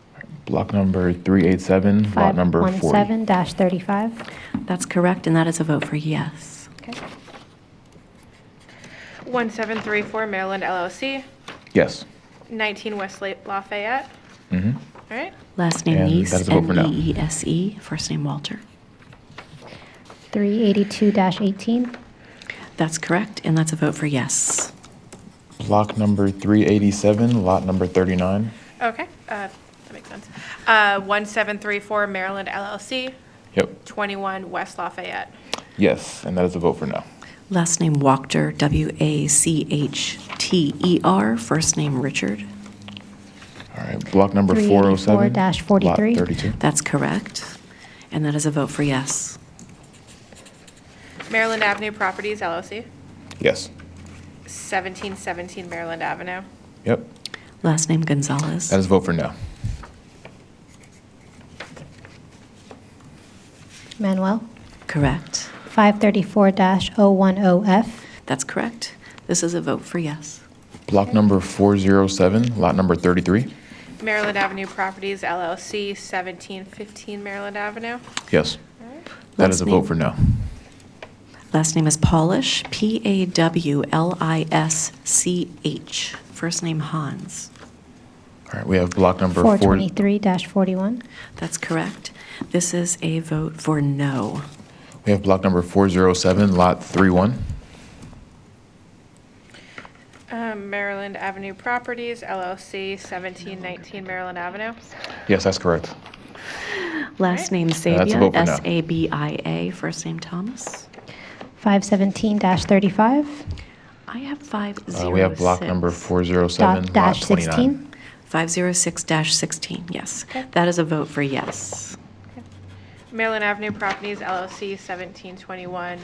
Block number 387, lot number 40. 517-35. That's correct, and that is a vote for yes. Okay. 1734 Maryland LLC. Yes. 19 West Lafayette. Mm-hmm. All right. Last name And Neese, that is a vote for no. Neese. First name Walter. 382-18. That's correct, and that's a vote for yes. Block number 387, lot number 39. Okay. That makes sense. 1734 Maryland LLC. Yep. 21 West Lafayette. Yes, and that is a vote for no. Last name Wachter, Wachter. First name Richard. All right, block number 407, lot 384-43. 32. That's correct, and that is a vote for yes. Maryland Avenue Properties LLC. Yes. 1717 Maryland Avenue. Yep. Last name Gonzalez. That is a vote for no. Manuel. Correct. 534-010F. That's correct. This is a vote for yes. Block number 407, lot number 33. Maryland Avenue Properties LLC. 1715 Maryland Avenue. Yes. That is a Last vote name. for no. Last name is Polish, Pawlisch. First name Hans. All right, we have block number 423-41. That's correct. This is a vote for no. We have block number 407, lot 31. Maryland Avenue Properties LLC. 1719 Maryland Avenue. Yes, that's correct. Last name That's a Sabia, vote for no. Sabia. First name Thomas. 517-35. I have 506. We have block number 407, lot Dash 29. 16. 506-16, yes. That is a vote for yes. Maryland Avenue Properties LLC. 1721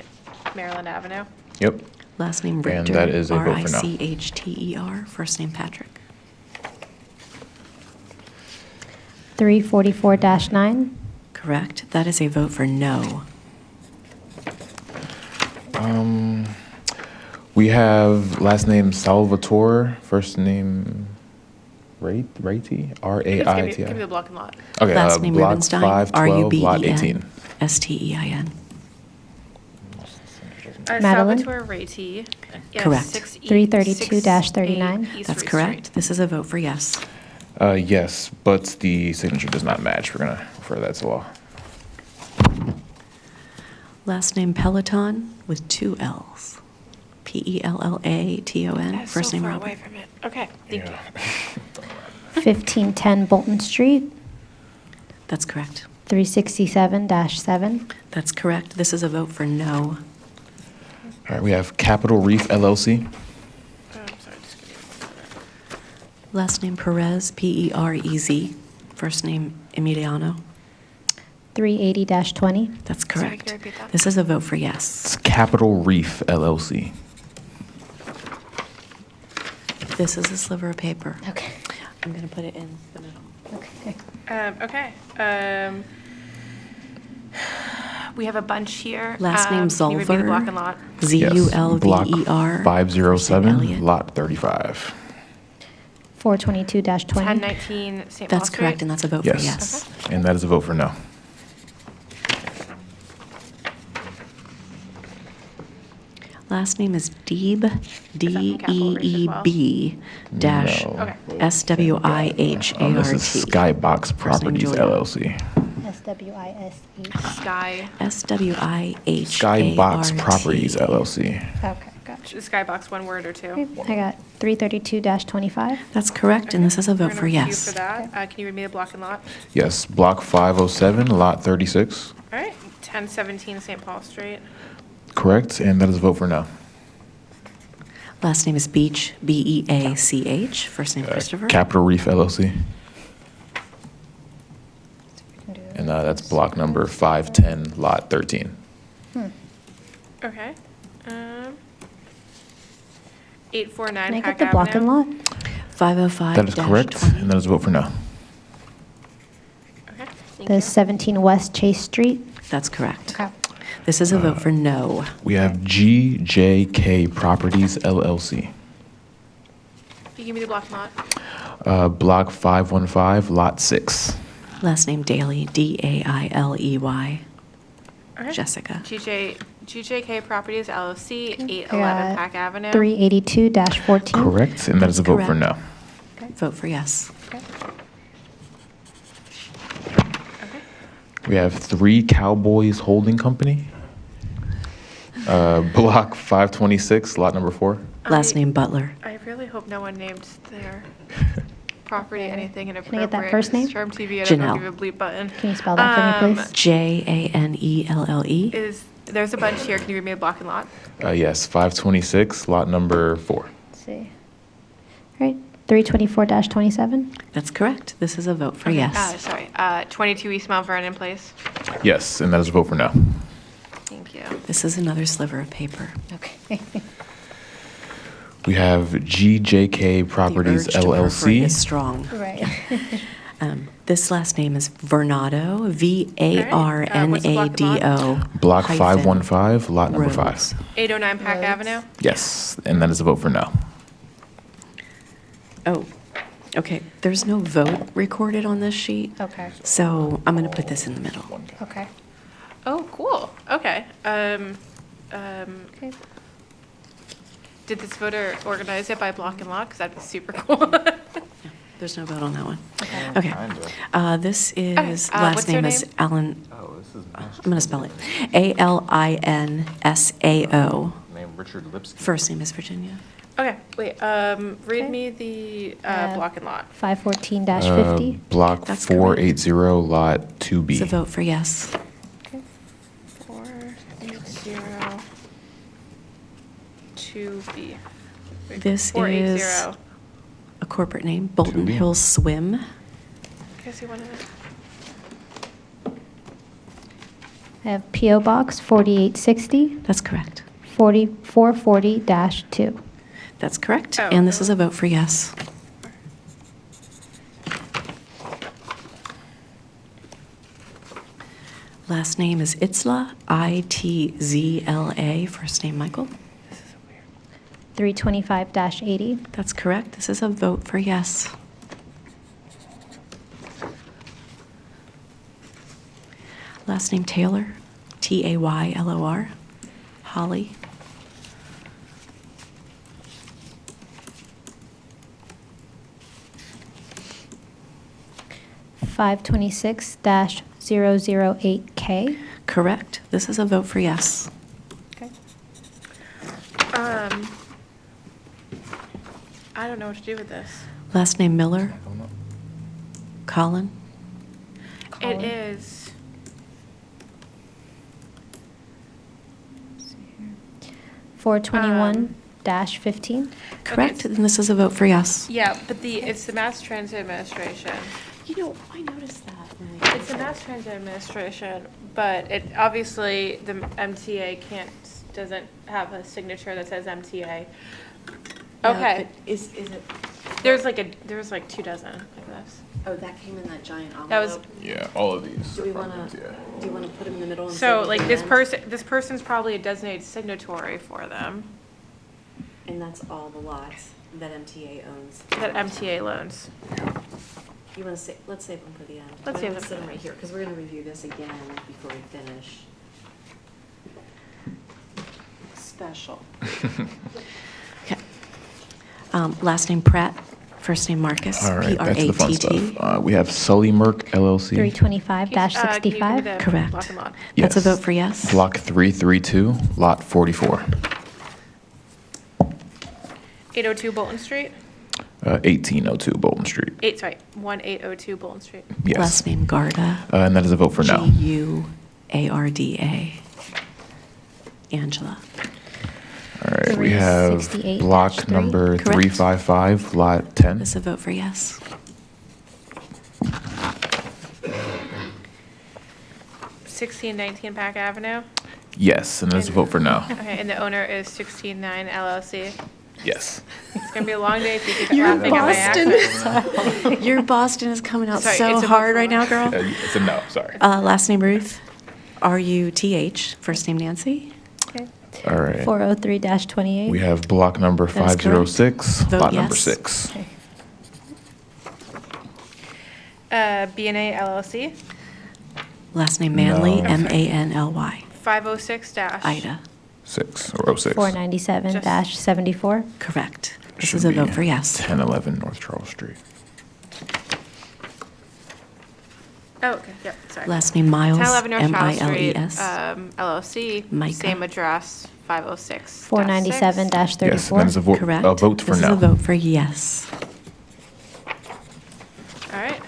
Maryland Avenue. Yep. Last name And Richter. that is a vote for no. Richter. First name Patrick. 344-9. Correct. That is a vote for no. We have last name Salvatore, first name Raiti, R-A-I-T-I. Give me the block and lot. Okay, Last name block Rubenstein. 512, lot 18. Rubenstein. Madeline? Salvatore Rati. Yes, Correct. 332-39. East That's Reed correct. This is a vote for yes. Yes, but the signature does not match. We're going to refer that to law. Last name Peloton with 2 L's. Pellaton. That's First so name far Robert. away from it. Okay, thank you. 1510 Bolton Street. That's correct. 367-7. That's correct. This is a vote for no. All right, we have Capital Reef LLC. Oh, I'm sorry, just give me a moment. Last name Perez, Perez. First name Emiliano. 380-20. That's Sorry, can correct. you repeat that? This is a vote for yes. It's Capital Reef LLC. This is a sliver of paper. Okay. I'm going to put it in the middle. Okay. We have a bunch here. Last name Can you repeat the block and Zulver. lot? Block Zulver. 507, Elliott. lot 35. 422-20. 1019 St. Paul That's correct, and that's a vote for Yes. yes. And that is a vote for no. Last name is Deeb, Capital Deeb dash No. Okay. SWIHART. This is Skybox First name Properties Julia. LLC. SWISH. Sky. SWIHART. Skybox Properties LLC. Okay, gotcha. Skybox, one word or two. I got 332-25. That's correct, and this is a We're vote gonna for queue yes. for that. Can you read me the block and lot? Yes, block 507, lot 36. All right, 1017 St. Paul Street. Correct, and that is a vote for no. Last name is Beach, Beach. First name Christopher. Capital Reef LLC. And that's block number 510, lot 13. Okay. 849 Can I Pack get the block and Avenue. lot? 505. That is correct, and that is a vote for no. The 17 West Chase Street? That's correct. Okay. This is a vote for no. We have GJK Properties LLC. Can you give me the block and lot? Block 515, Lot 6. Last name Daly, Dailey. Okay. Jessica. GJK Properties LLC, 811 got Pack Avenue. 382-14? Correct, and that is a vote for no. Vote for yes. We have 3 Cowboys Holding Company. Block 526, lot number 4. Last name Butler. I really hope no one named their property anything Can I inappropriate. get that first name? Charm TV, I don't know Janelle. if you have a bleep button. Can you spell that for me, please? Janelle. There's a bunch here. Can you read me a block and lot? Yes, 526, lot number 4. Let's see. All right, 324-27? That's correct. This is a vote for yes. Sorry. 22 East Mount Vernon Place. Yes, and that is a vote for no. Thank you. This is another sliver of paper. Okay. We have GJK Properties The urge to perforate LLC. is strong. Right. This last name is Vernado, Varnado. Block hyphen 515, lot number Rhodes. 5. 809 Pack Avenue. Yes, and that is a vote for no. Oh, okay. There's no vote recorded on this sheet. Okay. So I'm going to put this in the middle. Okay. Oh, cool. Okay. Did this voter organize it by block and lot? Because that'd be super cool. There's no vote on that one. Okay. This is, Okay, last what's their name is name? Alan. I'm going to spell it. Alinsao. Name Richard Lipsky. First name is Virginia. Okay, wait. Read me the block and lot. 514-50? Block That's 480, lot 2B. It's a vote for yes. 480 2B. Wait, This 480. is a corporate name, Bolton 2B. Hills Swim. Can I see one of them? I have P.O. Box 4860, That's correct. 440-2. That's correct. Oh. And this is a vote for yes. Last name is Itzla, Itzla. First name Michael. 325-80. That's correct. This is a vote for yes. Last name Taylor, Taylor. Holly. $526-008K. Correct. This is a vote for yes. I don't know what to do with this. Last name Miller. Colin. It is. $421-15. Correct. And this is a vote for yes. Yeah, but it's the Mass Transit Administration. You know, I noticed that. It's the Mass Transit Administration, but it obviously the MTA doesn't have a signature that says MTA. Okay. Is it? There's like 2 dozen like this. Oh, that came in that giant envelope. That was. Yeah, all of these. Do you want to put them in the middle? And So say like what this they this person's probably a designated signatory for them meant? And that's all the lots that MTA owns. that MTA loans. You want to say? Let's save them for the end. Let's save them Let's for sit them the right here because we're going to review this again before we finish. Special. Okay. Last name Pratt. First name Marcus. All right, back to the fun Pratt. stuff. We have Sully Merck LLC. 325-65. Correct. Block and lot. That's a Yes. vote for yes. Block 332, lot 44. 802 Bolton Street. 1802 Bolton Street. 1802 Bolton Street. Yes. Last name Garda. And that is a vote for no. Guarda. Angela. All right, we have 368-3. block number Correct. 355, lot 10. This is a vote for yes. $1619 Pack Avenue. Yes, and that's a vote for no. Okay, and the owner is 169 LLC. Yes. It's gonna be a long day if you keep Your laughing at my Boston, accent. your Boston is coming out Sorry, so it's a vote hard for right no. now, girl. It's a no, sorry. Last name Ruth, R-U-T-H, first name Nancy. All right. 403-28. We have block number That is correct. 506, Vote lot number yes. 6. B&A LLC, Last name Manley, No. M-A-N-L-Y. 506 dash. Ida. 6 or 06. 497-74. Correct. This Should is a be vote for yes. 1011 North Charles Street. Oh, okay, yep, sorry. Last name Miles, 1011 North Charles Street, M-I-L-E-S. LLC, Micah. same address, 506. 497-34. Yes, and that is a vote, Correct. a vote for This is no. a vote for yes. All right,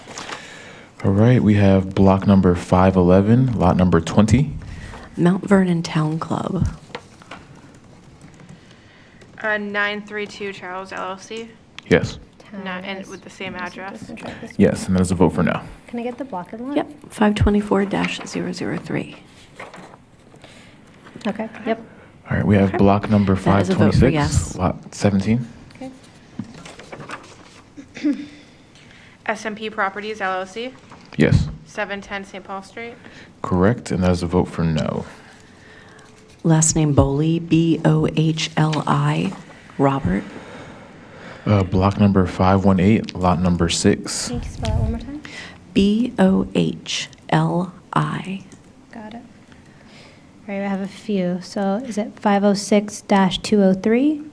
All right, we have block number 511, lot number 20. Mount Vernon Town Club. 932 Charles LLC, Yes. and with the same address. Yes, and that is a vote for no. Can I get the block and lot? Yep, 524-003. Okay, yep. All right, we have block number That is a vote for 526, yes. lot 17. SMP Properties LLC, Yes, 710 St. Paul Street. correct, and that is a vote for no. Last name Bohley, B-O-H-L-I, Robert. Block number 518, lot number 6. Can you spell that one more time? B-O-H-L-I. Got it. All right, I have a few. So is it 506-203?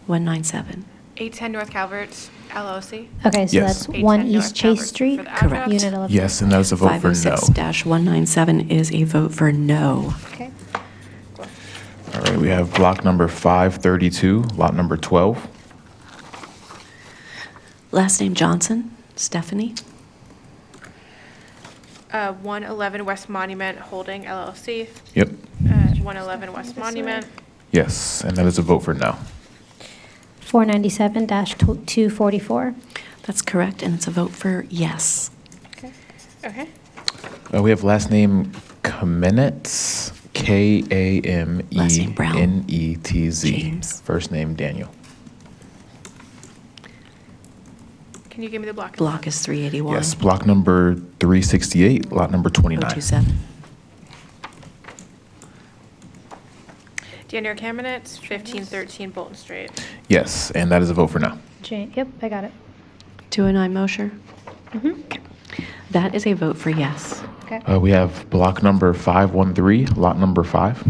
197. 810 North Calvert LLC. Okay, so Yes. that's 1 810 North East Chase Calvert Street? for the Correct. address. Unit 11. Yes, and that is a vote for no. 506-197 is a vote for no. Okay. All right, we have block number 532, lot number 12. Last name Johnson, Stephanie. 111 West Monument Holding LLC. Yep, 111 West Monument. yes, and that is a vote for no. 497-244. That's correct, and it's a vote for yes. Okay. We have last name Kamenetz, Last name Brown. K-A-M-E-N-E-T-Z. James. First name Daniel. Can you give me the block? Block is 381. Yes, block number 368, lot number 29. 027. Daniel Kamenetz, 1513 Bolton Street. Yes, and that is a vote for no. Yep, I got it. 209 Mosher. Okay. That is a vote for yes. Okay. We have block number 513, lot number 5.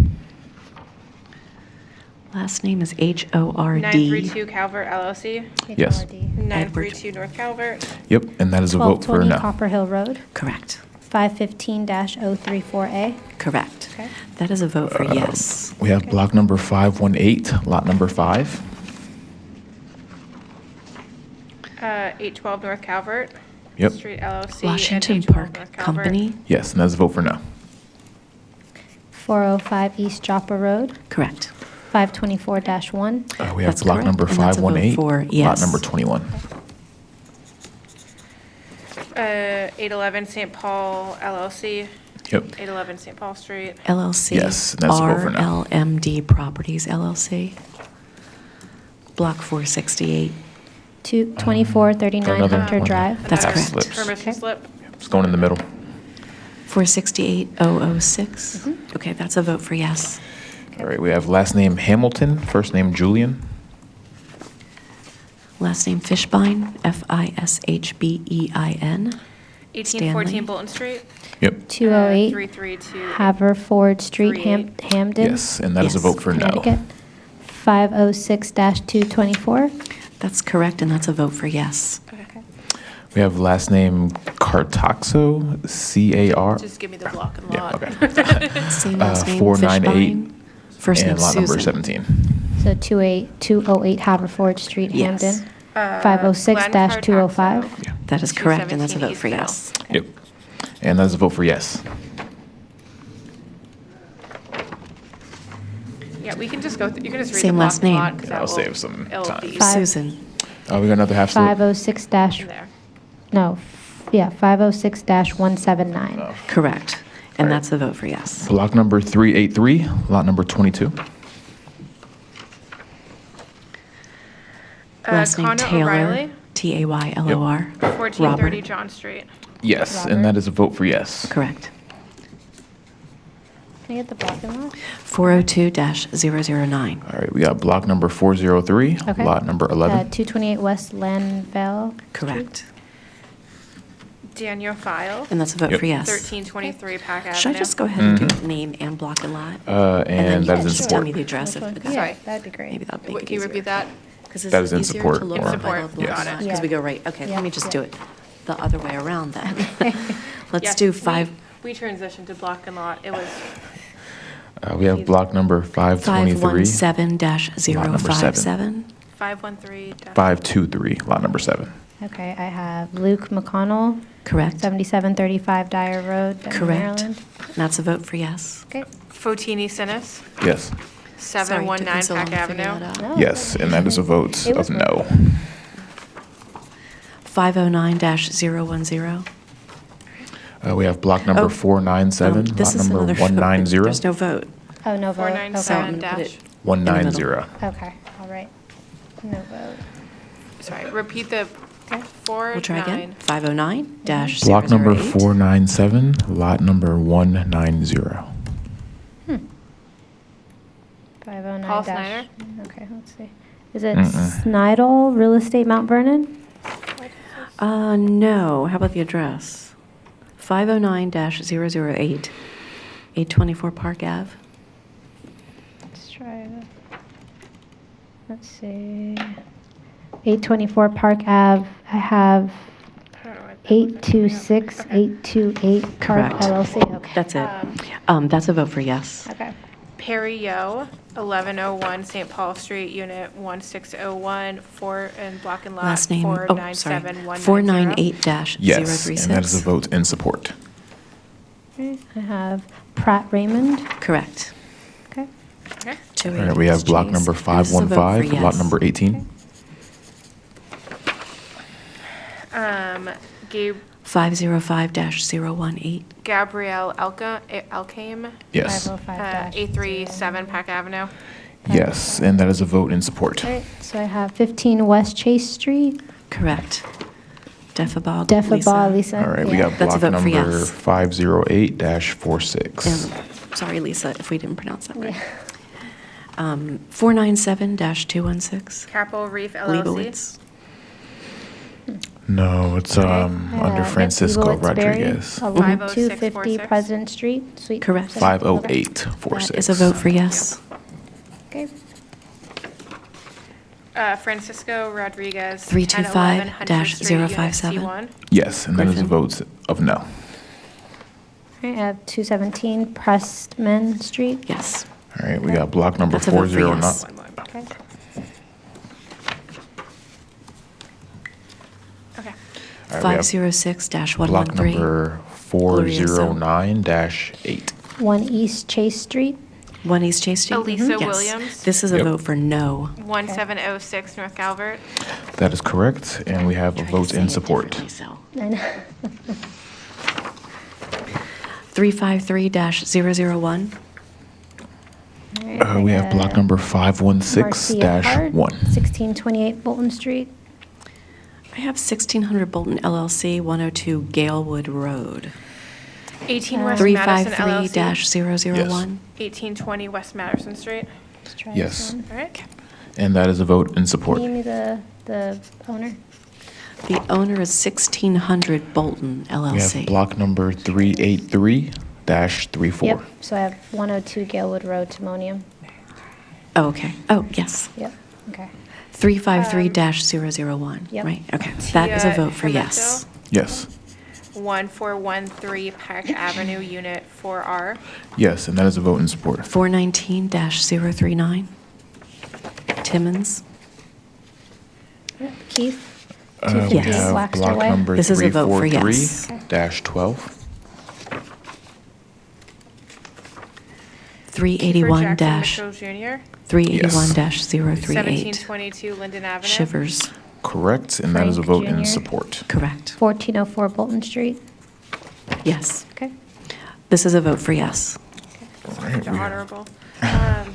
Last name is H-O-R-D. 932 Calvert LLC. Yes. 932 North Calvert. Yep, and that is a vote for 1220 no. Copper Hill Road. Correct. 515-034A. Correct. Okay. That is a vote for yes. We have block number 518, lot number 5. 812 North Calvert. Yep. Street LLC. Washington and 812 Park North Calvert. Company. Yes, and that is a vote for no. 405 East Joppa Road. Correct. 524-1. We have That's block correct, number and that's a vote 518, for lot yes. number 21. 811 St. Paul LLC. Yep. 811 St. Paul Street. LLC. Yes, and that's a vote for no. RLMD Properties LLC. Block 468. 2439 Another Hunter one. Drive. That's Half correct. slips. Permission slip. It's going in the middle. 468-006. Okay, that's a vote for yes. All right, we have last name Hamilton, first name Julian. Last name Fishbein, F-I-S-H-B-E-I-N. 1814 Stanley. Bolton Street. Yep. 208 332. Haverford Street, 38. Hamden. Yes, and that is a Yes. vote for no. Connecticut. 506-224. That's correct, and that's a vote for yes. We have last name Cartaxo, C-A-R. Just give me the block and Yeah, lot. okay. Same last name, 498, Fishbein. First name and lot number Susan. 17. So 208 Haverford Street, Yes. Hamden. Glenn 506-205. That is correct, and that's a vote for 217 yes. Yep. And that is a vote for yes. Yeah, we can just go, you can just read Same the block last and name. lot, 'cause that I'll will- save some it'll time. be Susan. We got another half slip. 506- in there. no, yeah, 506-179. Correct. And that's a vote for yes. Block number 383, lot number 22. Last name Connor Taylor, O'Reilly, Taylor. 1430 John Street. Yes, and that is a vote for yes. Correct. Can I get the block and lot? 402-009. All right, we got block number 403, Okay. lot number 11. 228 West Lanvale. Correct. Daniel File. And that's a vote Yep. for yes. 1323 Pack Avenue. Should I just go ahead and do name and block and lot? And that is in just tell support. me the address. Which one? Okay. Yeah, that'd be great. Maybe that'll make What, it can you easier. repeat that? Because That is in easier support, to look or- for Support, by the block got and it. lot, because we go right. Okay, Yeah, let me just yeah. do it the other way around then. Let's Yes, do 5. We transitioned to block and lot. It was We have block number 523. 517-057. 513. 523, lot number 7. Okay, I have Luke McConnell. Correct. 7735 Dyer Road, Denver, Correct. Maryland. And that's a vote for yes. Okay. Fotini Sinis, Yes. 719 so long Pack to figure Avenue. that out. No, Yes, and that is a vote It was of no. 509-010. We have block number Oh, 497, this lot is number another vote. 190. There's no vote. Oh, no vote. Okay. 497 I'm gonna put dash. it- 190. Okay, all right. No vote. Sorry, repeat the 4 We'll try 9. again. 509-008. Block number 497, lot number 190. 509 Paul dash. Snyder? Okay, let's see. Is it Snidel Real Estate Mount Vernon? No. How about the address? 509-008, 824 Park Ave. Let's try that. Let's see. 824 Park Ave. I have 826, 828 Park Correct. LLC. Okay. That's it. That's a vote for yes. Okay. Perry Yo, 1101 St. Paul Street, Unit 1601, 4 and block and lot. Last name, 497190. 498-036. Yes, and that is a vote in support. Okay, I have Pratt Raymond. Correct. Okay. Okay. All right, we have block number 515, lot number 18. Gabe 505-018. Gabrielle Elkame. Yes. 837 Pack Avenue. Yes, and that is a vote in support. Okay, so I have 15 West Chase Street. Correct. Defabal Lisa. All right, we Yeah. got That's a block vote for number yes. 508-46. And, sorry, Lisa, if we didn't pronounce that right. 497-216. Capitol Reef LLC. Leibowitz. No, it's under Francisco Leibowitz Berry, Rodriguez. 250 President Street, Suite. Correct. 50846. That is a vote for yes. Okay. Francisco Rodriguez. 325-057. 1011 Yes, and that is a Griffin. vote of no. Okay, I have 217 Prestman Street. Yes. All right, we got block number That's a vote for 409. yes. Okay. Okay. All right, we have 506-113. block number 409-8. 1 East Chase Street. 1 East Chase Street? Elisa Yes. Williams. This is a Yep. vote for no. 1706 North Calvert. That is correct, and we have a vote in support. I know. 353-001. All right, We I have block got number Marcia 516-1. Hart, 1628 Bolton Street. I have 1600 Bolton LLC, 102 Galewood Road. 18 West Madison LLC. 353-001. 1820 West Madison Street. Let's try Yes. this one. All right. And that is a vote in support. Can you give me the owner? The owner is 1600 Bolton We LLC. have block number 383-34. Yep. So I have 102 Galewood Road, Timonium. Oh, okay. Oh, yes. Yep. Okay. 353-001. Yep. Right, okay. That is a Tia vote for yes. Yes. 1413 Park Avenue, Unit 4R. Yes, and that is a vote in support. 419-039. Timmons. Keith. We 258 have Waxter block Way. number This is a vote for yes. 343-12. 381 Jackson Mitchell Jr. 381-038. 1722 Linden Avenue. Shivers. Correct, and that is a Frank vote in Jr. support. Correct. 1404 Bolton Street. Yes. Okay. This is a vote for yes. Such an honorable. Former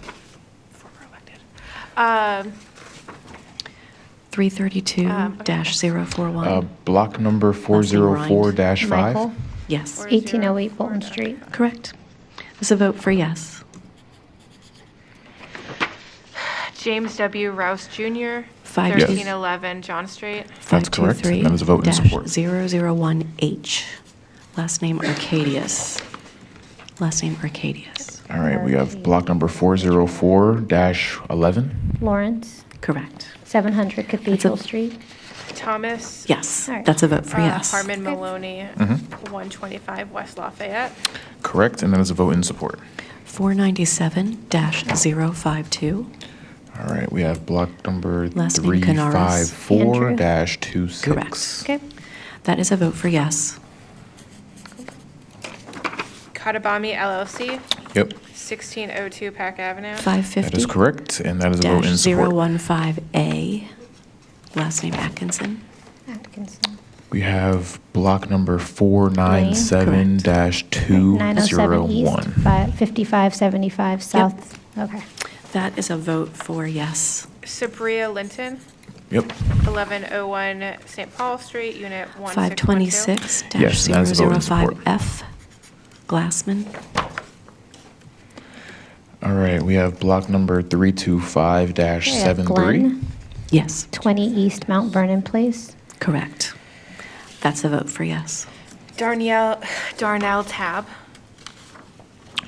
elected. 332-041. Block number 404-5. Michael, Yes. 1808 Bolton Street. Correct. This is a vote for yes. James W. Rouse Jr., 523. 1311 John Street. That's correct, and that is a vote in support. 523-001H. Last name Arcadius. Last name Arcadius. All right, we have block number 404-11. Lawrence, Correct. 700 Cathedral Street. Thomas. Yes, All right. that's a vote for yes. Harmon Maloney, Mhm. 125 West Lafayette. Correct, and that is a vote in support. 497-052. All right, we have block number Last name Canaris. 354-26. Correct. Okay. That is a vote for yes. Katabami LLC, Yep, 1602 Park Avenue. 550. that is correct, and that is a vote in support. 015A. Last name Atkinson. Atkinson. We have block number 497-201. 907 East, 5575 South. Okay. That is a vote for yes. Sabria Linton, Yep, 1101 St. Paul Street, Unit 1612. 526-005F. Yes, that is a vote in support. Glassman. all right, we have block number 325-73. Glenn, Yes, 20 East Mount Vernon Place. correct. That's a vote for yes. Darnell Tab,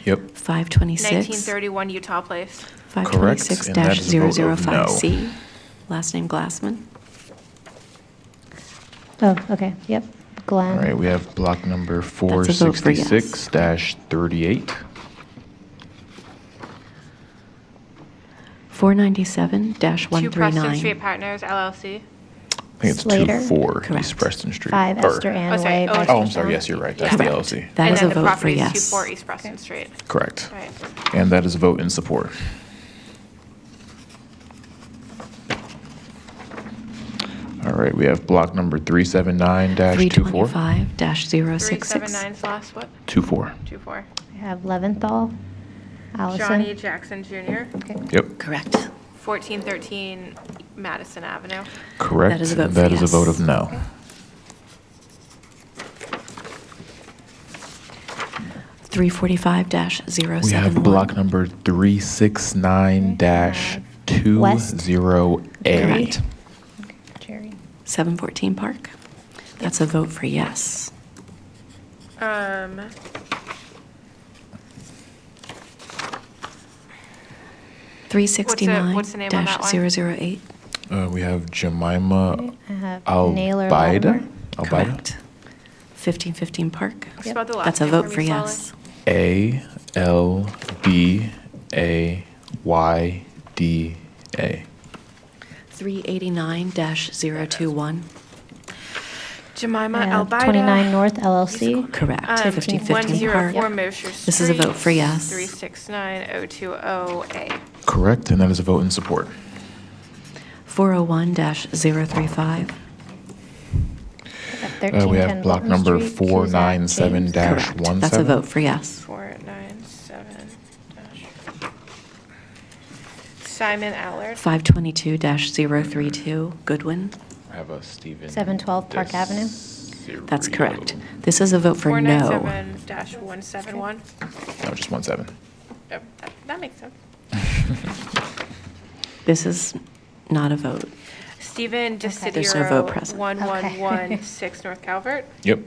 Yep, 526. 1931 Utah Place. Correct, and that is a vote of no. 526-005C. Last name Glassman. Oh, okay. Yep. Glenn. all right, we have block number That's a vote for yes. 466-38. 2 Preston Street 497-139. Partners LLC. I think it's Slater. 24 Correct. East Preston Street. 5 Or- Esther Ann Oh, sorry. Way. Oh, by Oh, I'm St. sorry, John. yes, you're right, that's the LLC. That And is then a the vote for property is yes. 24 East Preston Street. Correct, Right. and that is a vote in support. All right, we have block number 379-24. 325-066. 379's last what? 24. 24. We have Leventhal. Allison. Johnny Jackson Jr., Yep, Correct. 1413 Madison Avenue. correct. That is a vote and for that is a yes. vote of no. 345-071. We have block number 369-20A. Correct. Jerry. 714 Park. That's a vote for yes. Um, what's the name on that one? 369-008. We have Jemima I have Naylor Albaida. Latimer. Correct. 1515 Park. Spell the last That's a name vote for for me slowly. yes. ALBAYDA. 389-021. Jemima I have Albaida. 29 North LLC. Correct. 1515 Park. 104 Mosher Street. This is a vote for yes. 369020A. Correct, and that is a vote in support. 401-035. We have block number 497-17. Correct. That's a vote for yes. 497 Simon Allard. 522-032 Goodwin. I have a Stephen. 712 Park Avenue. That's correct. This is a vote for no. 497-171. No, just 17. Yep, that makes sense. This is not a vote. Stephen There's no vote Desiderio, present. 1116 North Calvert. Yep.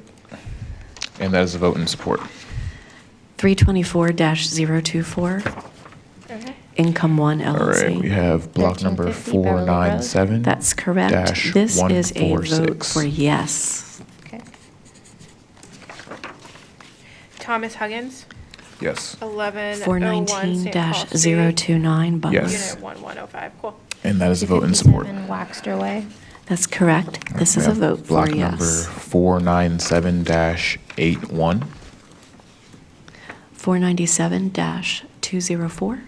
And that is a vote in support. 324-024 Okay. Income One All right, we LLC. have block number 497. That's correct. This is a vote for yes. Okay. Thomas Huggins, Yes. 1101 St. Paul Street. 419-029 Butler. Yes. Unit 1105. Cool. And that is a vote in support. 57 Waxter Way. That's correct. This We is a have vote for block number yes. 497-81. 497-204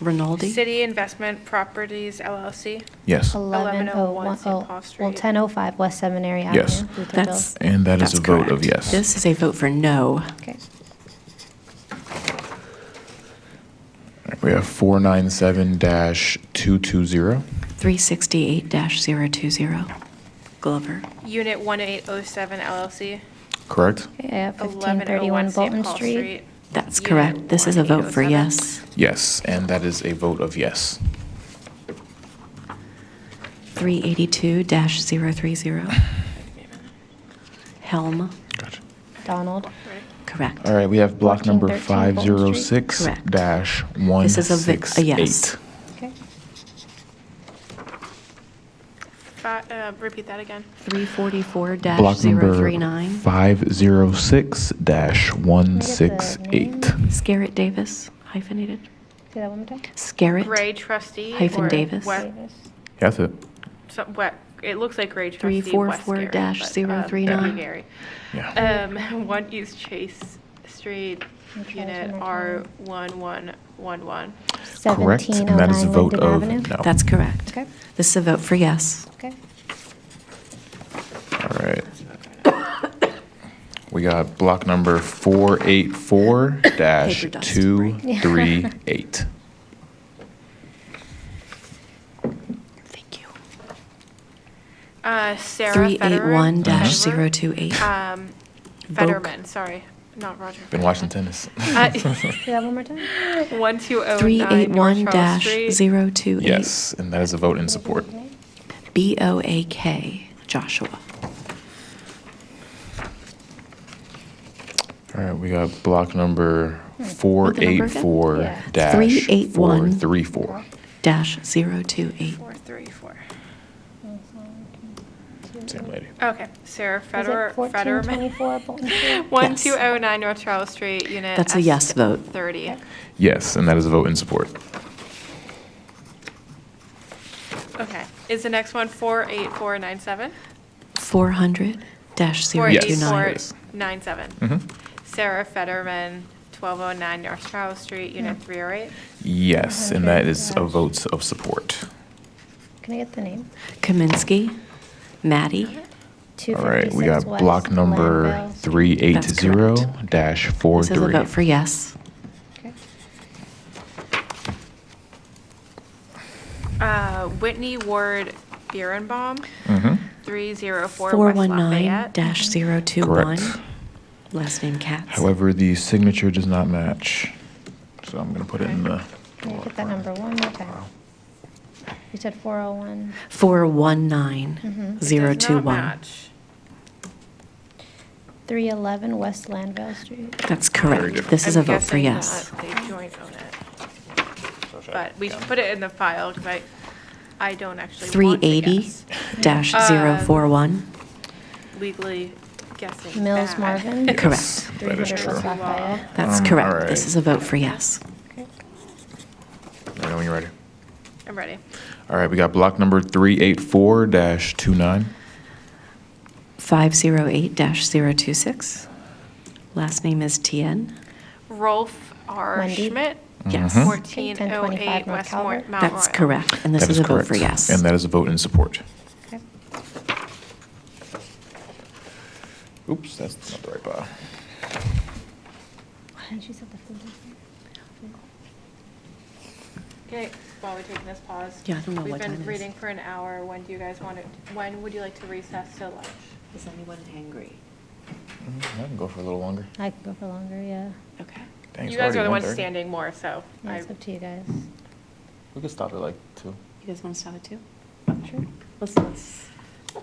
Rinaldi. City Investment Properties LLC. Yes. 1101 St. Paul Well, Street. 1005 West Seminary Yes. Avenue. Lutherville. That's And that is a vote of correct. yes. This is a vote for no. Okay. We have 497-220. 368-020. Glover. Unit 1807 LLC. Correct? Yeah, 1101 1531 St. Bolton Paul Street. That's correct. This is a vote for yes. Yes, and that is a vote of yes. 382-030. Helm. Donald. Correct. All right, we have block number 1413 Bolton Street. 506-168. This is a yes. Okay. Repeat that again. 344-039. Block number 506-168. Scarrett Davis, hyphenated. Say that one more time. Scarrett Gray trustee. hyphen or Davis. That's it. It looks like Gray trustee. 344-039. Gary. Yeah. 1 East Chase Street, unit R1111. Correct, and that is a 1709 vote Linden of Avenue. no. That's correct. Okay. This is a vote for yes. Okay. All right. We got block number 484-238. Sarah Federer. 381-028. Fetterman, sorry, not Roger. Been watching tennis. Say that one more time. 1209 North Charles Street. 381-028. Yes, and that is a vote in support. BOAK, Joshua. All right, we got block number What the number again? 484-434. 381-028. 434. Same lady. Okay, Sarah Is it Federer. 1424 Bolton Street? 1209 North Charles Street, unit. That's a yes vote. 30. Yes, and that is a vote in support. Okay, is the next one 48497? 400-029. 48497. Mhm. Sarah Federman, 1209 North Charles Street, unit 308. Yes, and that is a vote of support. Can I get the name? Kaminsky, Maddie. All right, we got 256 West block number Landvale. 380-438. This is a vote for yes. Whitney Ward Bierenbaum, Mhm. 304 West Lafayette. 419-021. Correct. Last name Katz. However, the signature does not match, so I'm going to put it in the. Can you get that number one more time? You said 401. 419-021. 311 West Landvale Street. That's correct. This is a I'm vote for guessing yes. that They joint own it. But we should put it in the file because I don't actually want to guess. 380-041. Legally guessing. Mills bad. Marvin. Correct. That is 300 true. West Lafayette. That's all correct. right. This is a vote for yes. I know when you're ready. I'm ready. All right, we got block number 384-29. 508-026. Last name is Tien. Rolf R. Wendy? Schmidt. Yes. Mhm. 1408 North West Calvert. Mount That's Royal. correct. And this That is a vote for correct. yes. And that is a vote in support. Okay. Oops, that's not the right file. Why didn't you set the food? Okay, while we're taking this pause. Yeah, I don't know We've what time been it is. reading for an hour. When do you guys want to, when would you like to recess to lunch? Is anyone angry? I can go for a little longer. I could go for longer, yeah. Okay. Dang, it's You guys already are the ones 1:30. standing more, so. Yeah, it's up to you guys. We could stop at like 2. You guys want to stop it too? Sure. Let's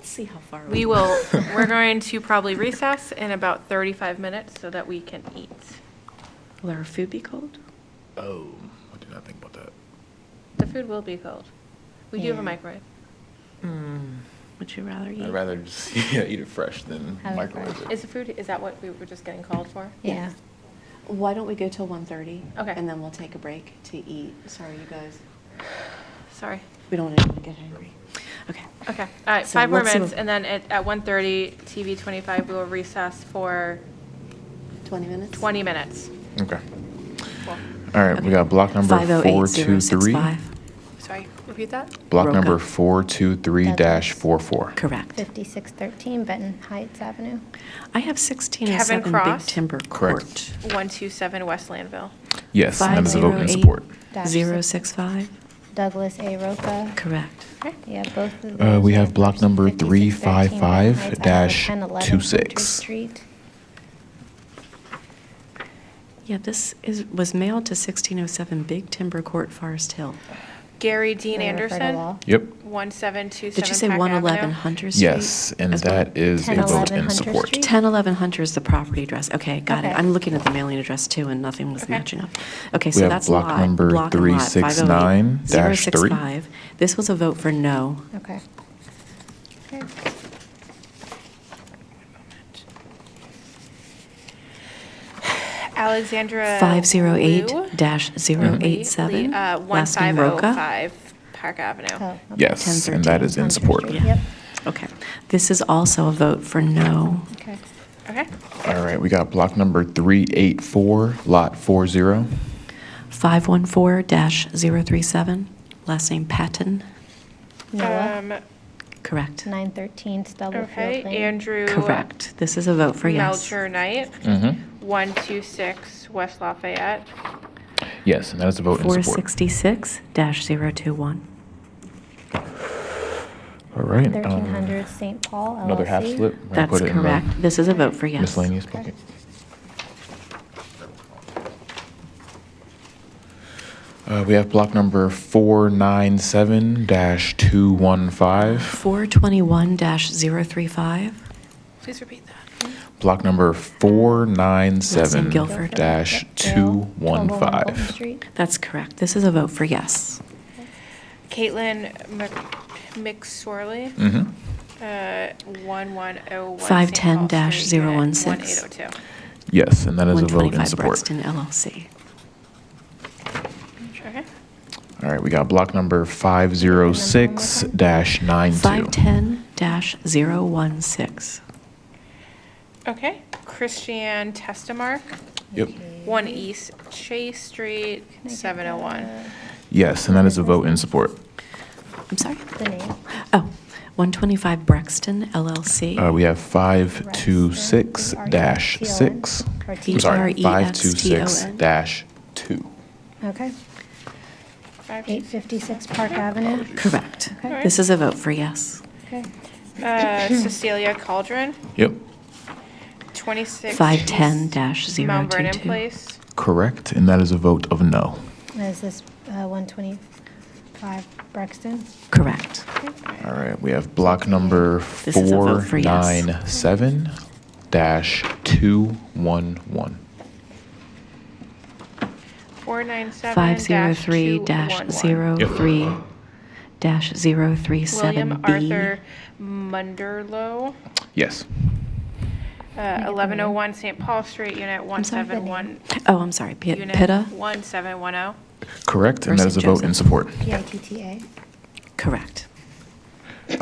see how far We will, we're going to probably recess in about 35 minutes so that we can eat. Will our food be cold? Oh, I did not think about that. The food will be cold. We do have a Yeah. microwave. Would you rather eat? I'd rather just eat it fresh than Have it microwave fresh. it. Is the food, is that what we were just getting called for? Yeah. Why don't we go till 1:30? Okay. And then we'll take a break to eat. Sorry, you guys. Sorry. We don't want anyone to get hungry. Okay. Okay, all right, So 5 more let's see minutes, what- and then at 1:30, TV 25, we will recess for 20 minutes? 20 minutes. Okay. Cool. All right, we got block number 423. 508-065. Sorry, repeat that? Block Roca. number 423-44. Correct. 5613 Benton Heights Avenue. I have 16 and Kevin 7 Cross? Big Timber Correct. Court. 127 West Landville. Yes, and that is a vote in 508. support. 065? Douglas A. Roca. Correct. Yeah, both of those. We are have block for number 5613 Manhattan Heights, Idaho, 1011 Hunter 355-26. Street. Yeah, this was mailed to 1607 Big Timber Court, Forest Hill. Gary Dean Can I refer to Anderson, law? Yep. 1727 Did you say Pack 111 Avenue. Hunter Street? Yes, and as well? that is a vote 1011 in Hunter support. Street? 1011 Hunter is the property address. Okay, got it. Okay. I'm looking at the mailing address too, and nothing was Okay. matching up. Okay, We so have that's block lot. number block and lot, 369-3. 508-065. This was a vote for no. Okay. Okay. Alexandra. 508-087. Last name Roca. 1505 Park Avenue. Oh, okay. Yes, and that is in support. Yep. Okay. This is also a vote for no. Okay. Okay. All right, we got block number 384, lot 40. 514-037. Last name Patton. Noah. Correct. 913 Stubblefield Okay, Lane. Andrew. Correct. This is a vote for yes. Melcher Knight, Mm-hmm. 126 West Lafayette. Yes, and that is a vote in support. 466-021. All right. 1300 St. Paul LLC. Another half slip. We're gonna That's put it in the correct. This is a vote for yes. Miscellaneous bucket. We have block number 497-215. 421-035. Please repeat that. Block number Guilford. 497-215. Street. That's correct. This is a vote for yes. Caitlin McSorley, Mm-hmm. 1101 510-016. 1802. Yes, and that is a vote in 125 support. Brexton LLC. Okay. All right, we got block number 506-92. 510-016. Okay. Christiane Testemark, Yep. 1 East Chase Street, 701. Yes, and that is a vote in support. I'm sorry? The name. Oh, 125 Brexton LLC. We have 526-6. I'm sorry, BREXTON. 526-2. Okay. 856 Park Avenue. Correct. Okay. This is a vote for yes. Okay. Cecilia Cauldron, Yep, 26 510-022. Mount Vernon Place. correct, and that is a vote of no. Is this 125 Brexton? Correct. All right, we have block number This is a vote for yes. 497-211. 497-211. 503-03-037B. William Arthur Munderlow, Yes. 1101 St. Paul Street, Unit 171. Oh, I'm sorry. Unit Pitta? 1710. Correct, and that is a vote in support. PITTA. Correct.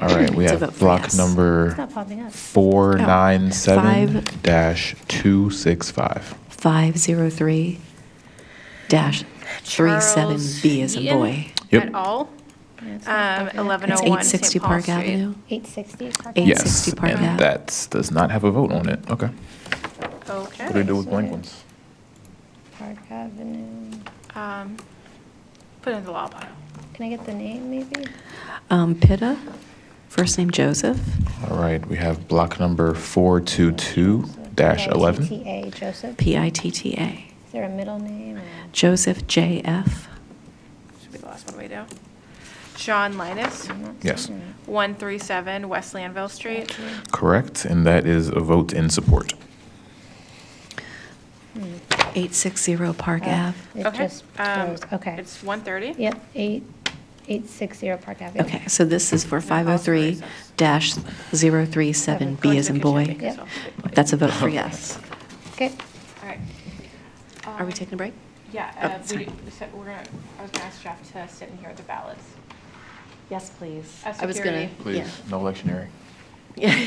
All right, we It's a have vote for block yes. number It's not popping up. 497-265. 503-37B as in boy. Yep. Et al. It's not popping up. 1101 It's 860 St. Paul Park Street. Avenue. 860 Park Eight- Avenue. 860 Yes, Park and Ave. that does not have a vote on it. Okay. Okay. What do we do with blank ones? Park Avenue. Put it in the law pile. Can I get the name, maybe? Pitta, first name Joseph. All right, we have block number 422-11. PITTA, Joseph. Pitta. Is there a middle name? or- Joseph JF. Should be the last one we do. John Linus, Yes, 137 West Lanville Street. correct, and that is a vote in support. 860 Park Ave. It Okay. just goes, okay. It's 130. Yep, 860 Park Avenue. Okay, so this is for 503-037B as in boy. Yep. That's a vote for yes. Okay. All right. Are we taking a break? Yeah, Oh, we sorry. do- so we're gonna, I was gonna ask Jeff to sit in here with the ballots. Yes, please. As I was gonna, security. Please, no electioneering. yeah.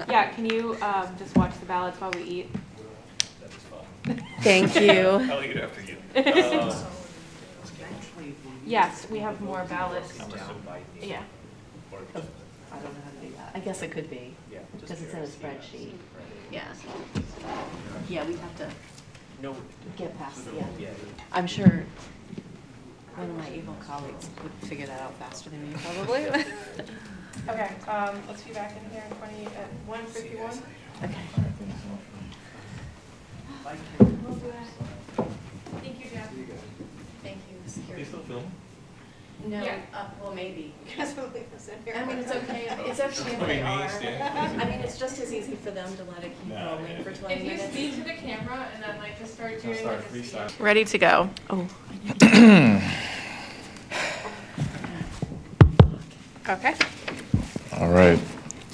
Yeah, can you just watch the ballots while we eat? Thank you. I'll eat after you. Yes, we have more ballots. Yeah. I don't know how to do that. I guess it could be, because it's in a spreadsheet. Yeah. Yeah, we have to. get past the end. I'm sure one of my evil colleagues would figure that out faster than me, probably. Okay, let's be back in here in 151. Okay. Thank you, Jeff. Thank you. Are you still filming? No, Yeah. well, maybe. Guess we'll leave this in here. I mean, it's okay, it's okay if they are. I mean, it's just as easy for them to let it keep rolling for 20 If you minutes. speak to the camera and then like just start doing start like a freestyle. speech. Ready to go. Oh. Okay. All right.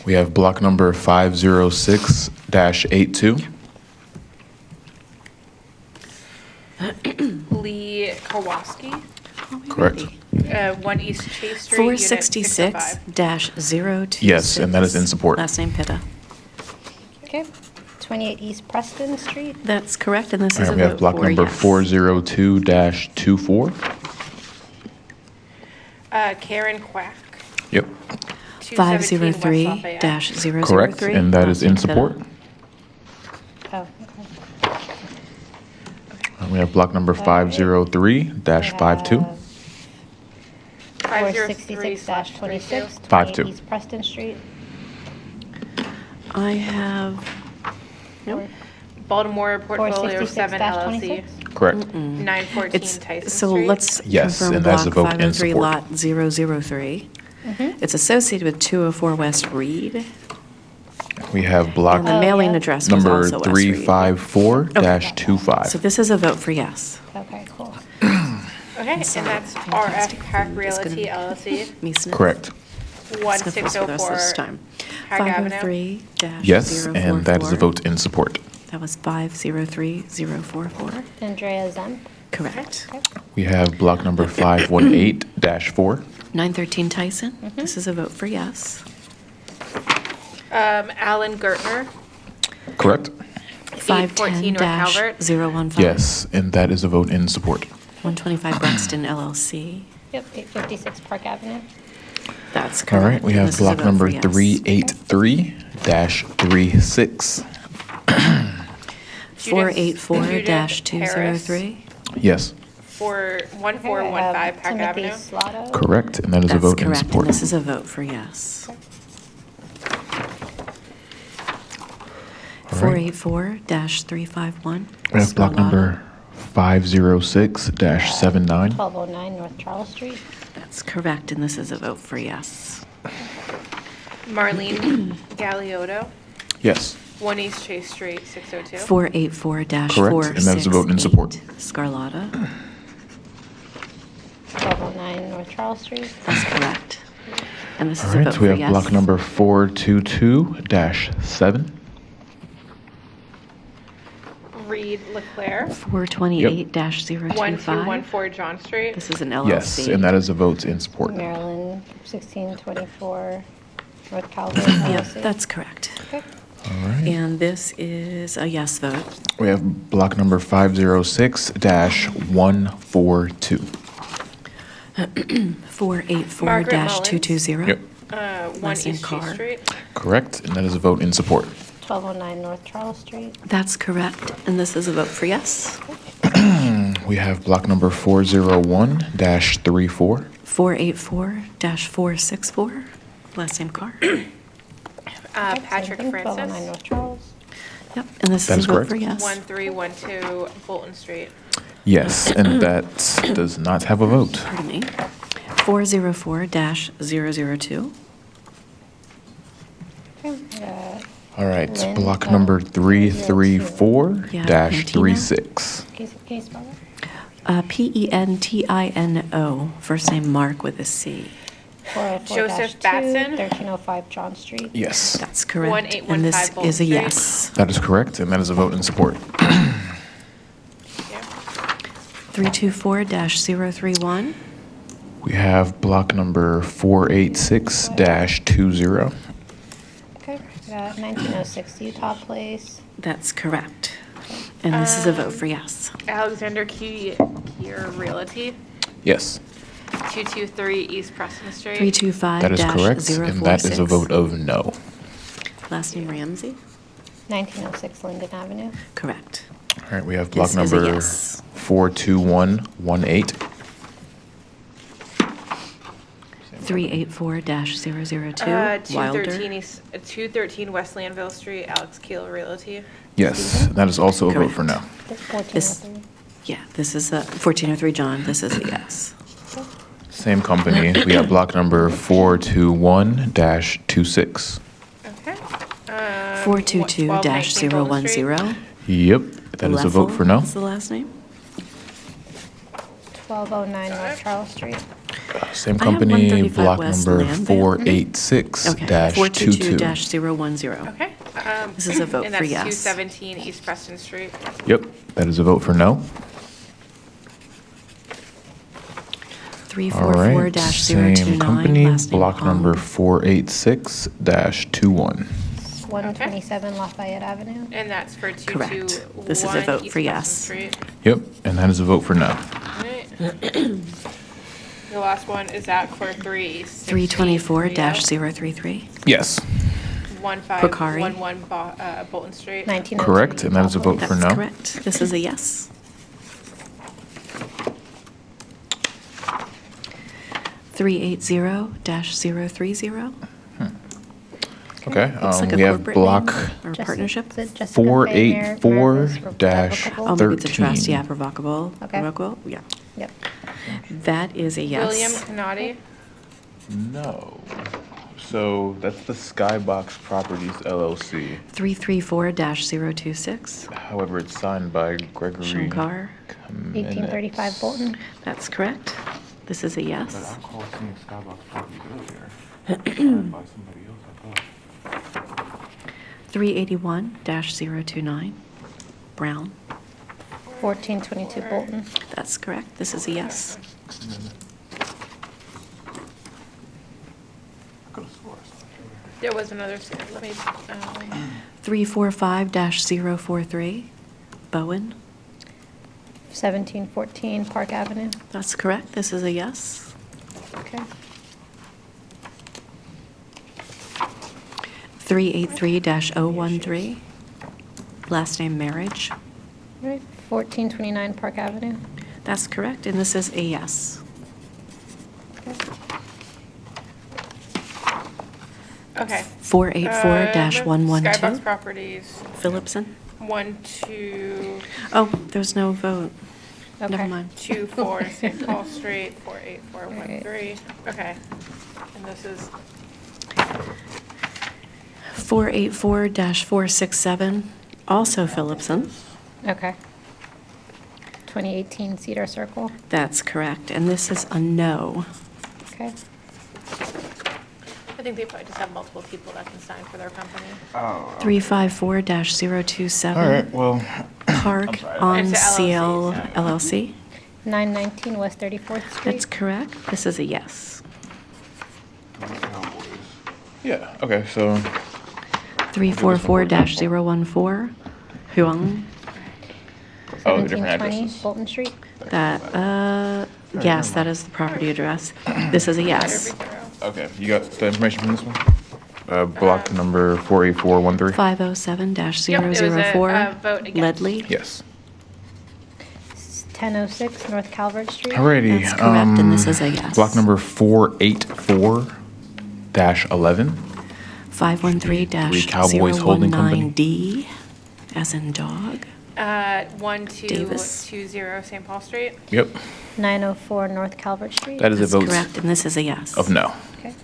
We have block number 506-82. Lee Kowalski, Correct. 1 East Chase Street, Unit 605. 466-026. Yes, and that is in support. Last name Pitta. Okay. 28 East Preston Street. That's correct, and this All is right, a we have vote block for number yes. 402-24. Karen Quack, Yep. 217 West Lafayette. 503-003. Correct, and that is in Last name support. Pitta. Oh, We have block number 503-52. 466-26, 52. 28 East Preston Street. I have, Nope. Baltimore Portfolio 7 LLC, 466-26. Correct. 914 it's, Tyson so Street. let's Yes, confirm and that's a block vote in 503, support. lot 003. It's associated with 204 West Reed. We have block And the mailing address was number also West Reed. 354-25. So this is a vote for yes. Okay, cool. Okay, and that's RF Park Realty LLC, Correct. It's gonna focus for the rest of this 1604 time. Park Avenue. 503-044. Yes, and that is a vote in support. That was 503044. Andrea Zemp. Correct. We have block number 518-4. 913 Tyson. This is a vote for yes. Alan Gertner, Correct? 814 North Calvert. 510-015. Yes, and that is a vote in support. 125 Braxton LLC. Yep, 856 Park Avenue. That's All correct. right, we and have this is a block vote number for yes. 383-36. 484-203. Yes, 1415 Park Timothy Avenue. Slaughter. correct, and that is a That's vote in correct, support. and this is a vote for yes. All right. 484-351. We have block number 506-79. 1209 North Charles Street. That's correct, and this is a vote for yes. Marlene Galiotto, Yes, 1 East Chase Street, 602. 484-466. Correct, and that is a vote in support. Scarlotta. 1209 North Charles Street. That's correct. And this is all a vote right, for we yes. have block number 422-7. Reed Leclerc, 428-025. 1214 John Street. This is an LLC. Yes, and that is a vote in support. Maryland, 1624 North Calvert. Yep, LLC. that's correct. Okay. All right. And this is a yes vote. We have block number 506-142. 484-220. Yep, 1 Last name East Chase Carr. Street. correct, and that is a vote in support. 1209 North Charles Street. That's correct, and this is a vote for yes. We have block number 401-34. 484-464. Last name Carr. Patrick Same thing, 1209 Francis, North Charles. Yep, and this That is is a vote correct. for yes. 1312 Fulton Street. Yes, and that does not have a vote. Pardon me. 404-002. All right, Lynn, block number 334-36. Can you spell that? Pentino. First name Mark with a C. 404-2, Joseph Batson. 1305 John Street. Yes, That's correct. 1815 And this Bolton is a Street. yes. that is correct, and that is a vote in support. 324-031. We have block number 486-20. Okay. 1906 Utah Place. That's correct. And this is a vote for yes. Alexander Kier Realty, Yes, 223 East Preston Street. 325-046. that is correct, and that is a vote of no. Last name Ramsey. 1906 Linden Avenue. Correct. All All right, we have block This is a number yes. 42118. 384-002, Wilder. 213 West Lanville Street, Alex Keel Realty. Yes, that is also a vote Correct. for no. This, yeah, this is 1403 John. This is a yes. Same company. We have block number 421-26. Okay. 422-010. Yep, that is a vote for no. Is the last name? 1209 North Charles Street. Same I have company, 135 block West number Landvale. 486-22. 422-010. Okay. This is a vote and for that's yes. 217 East Preston Street. Yep, that is a vote for no. All right, same 344-029, company, last name block Hong. number 486-21. 127 Lafayette Avenue. And that's for 221 Correct. This is a vote East for Preston yes. Street. Yep, and that is a vote for no. Alright. The last one is at for 324-033. Yes, 1511 Bolton Street. 1902 correct, and that is a vote for That's no. correct. This is a yes. 380-030. Okay, Looks like a we have corporate block name or partnership. Is it Jessica Fay Meredith Revocable? 484-13. Oh, maybe it's a trust, yeah, revocable. Okay. Revocable, yeah. Yep. That is a yes. William Canati. No. So that's the Skybox Properties LLC. 334-026. However, it's signed by Gregory. Shankar. 1835 Bolton. That's correct. This is a yes. I recall seeing Skybox Properties earlier. Signed by somebody else, I thought. 381-029. Brown. 1422 Bolton. That's correct. This is a yes. There was another, let me, 345-043. Bowen. 1714 Park Avenue. That's correct. This is a yes. Okay. 383-013. Last name Marriage. Right. 1429 Park Avenue. That's correct, and this is a yes. okay. 484-112. Skybox Properties, Phillipson. 12. Oh, there's no vote. Okay. Never mind. 24 St. Paul Street, 48413. Okay. And this is 484-467, also Phillipson. Okay. 2018 Cedar Circle. That's correct, and this is a no. Okay. I think they probably just have multiple people that can sign for their company. 354-027. All right, well, Park on It's a LLC, CL so- LLC. 919 West 34th Street. That's correct. This is a yes. yeah, okay, so 344-014. Huang. Oh, the different 1720 addresses. Bolton Street. That, yes, that is the property address. This is a yes. Okay, you got the information from this one? Block number 48413? 507-004. vote against. Ledley. Yes. 1006 North Calvert Street. Alrighty. That's correct, and this is a yes. Block number 484-11. Cowboys Holding Company. 513-019D, as in dog. 1220 St. Paul Street. Yep, 904 North Calvert Street. that is a That's vote correct, and this is a yes. of no. Okay.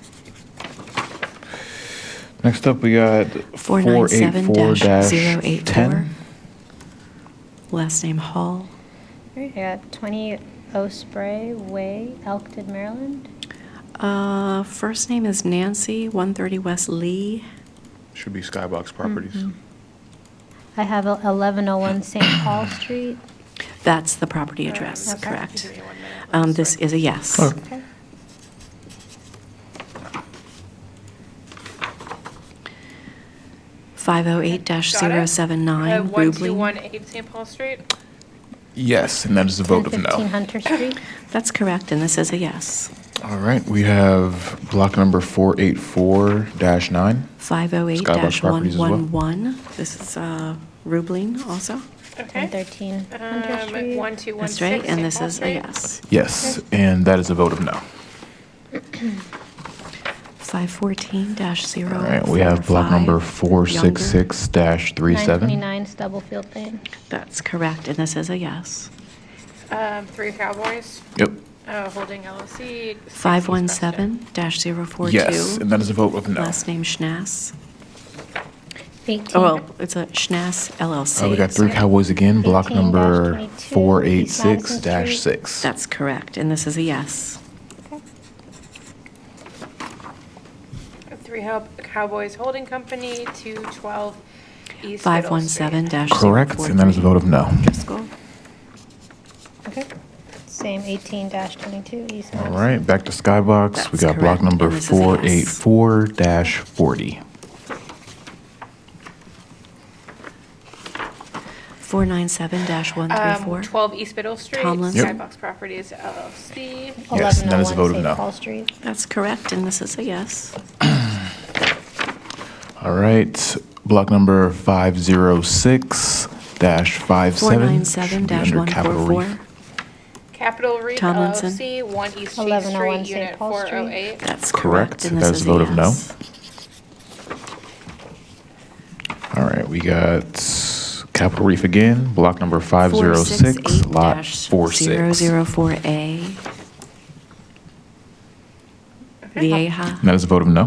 Next up, we got 497-084. 484-10. Last name Hall. I got 20 Osprey Way, Elkton, Maryland. First name is Nancy, 130 West Lee. Should be Skybox Properties. I have 1101 St. Paul Street. That's the property address, Okay. correct. This is a yes. Okay. Five 508-079 Rubling. 1218 St. Paul Street. Yes, and that is a vote of 1015 no. Hunter Street. That's correct, and this is a yes. All right, we have block number 484-9. Skybox Properties as well. 508-111. This is Rubling also. Okay. 1013 Hunter Street. 1216 That's right, and St. this Paul is a Street. yes. Yes, and that is a vote of no. 514-045. All right, we have block number 466-37. 929 Stubblefield Lane. That's correct, and this is a yes. 3 Cowboys. Yep. Holding LLC. 517-042. Yes, and that is a vote of no. Last name Schnass. 18. Oh, well, it's a Schnass LLC. We got 3 Cowboys again, block number 18-22, 486-6. That's correct, and this is a yes. 3 Cowboys Holding Company, 212 East Middle Street. 517-043. Correct, and that is a vote of no. Driscoll. Okay. Same 18-22 East All Madison. right, back to Skybox. We That's got block correct, number and this is a yes. 484-40. 497-134. 12 East Middle Street. Tomlin. Yep. Skybox Properties LLC. Yes, and that is a vote of 1101 St. no. Paul Street. That's correct, and this is a yes. All right, block number 506-57. Should be under Capital Reef. 497-144. Capital Reef Tomlinson. LLC, 1 East Chase 1101 Street, St. Unit Paul Street. 408. That's Correct, correct, and that this is is a vote of no. yes. All right, we got Capital Reef again, block number 506, lot 46. 468-004A. Vieja. And that is a vote of no.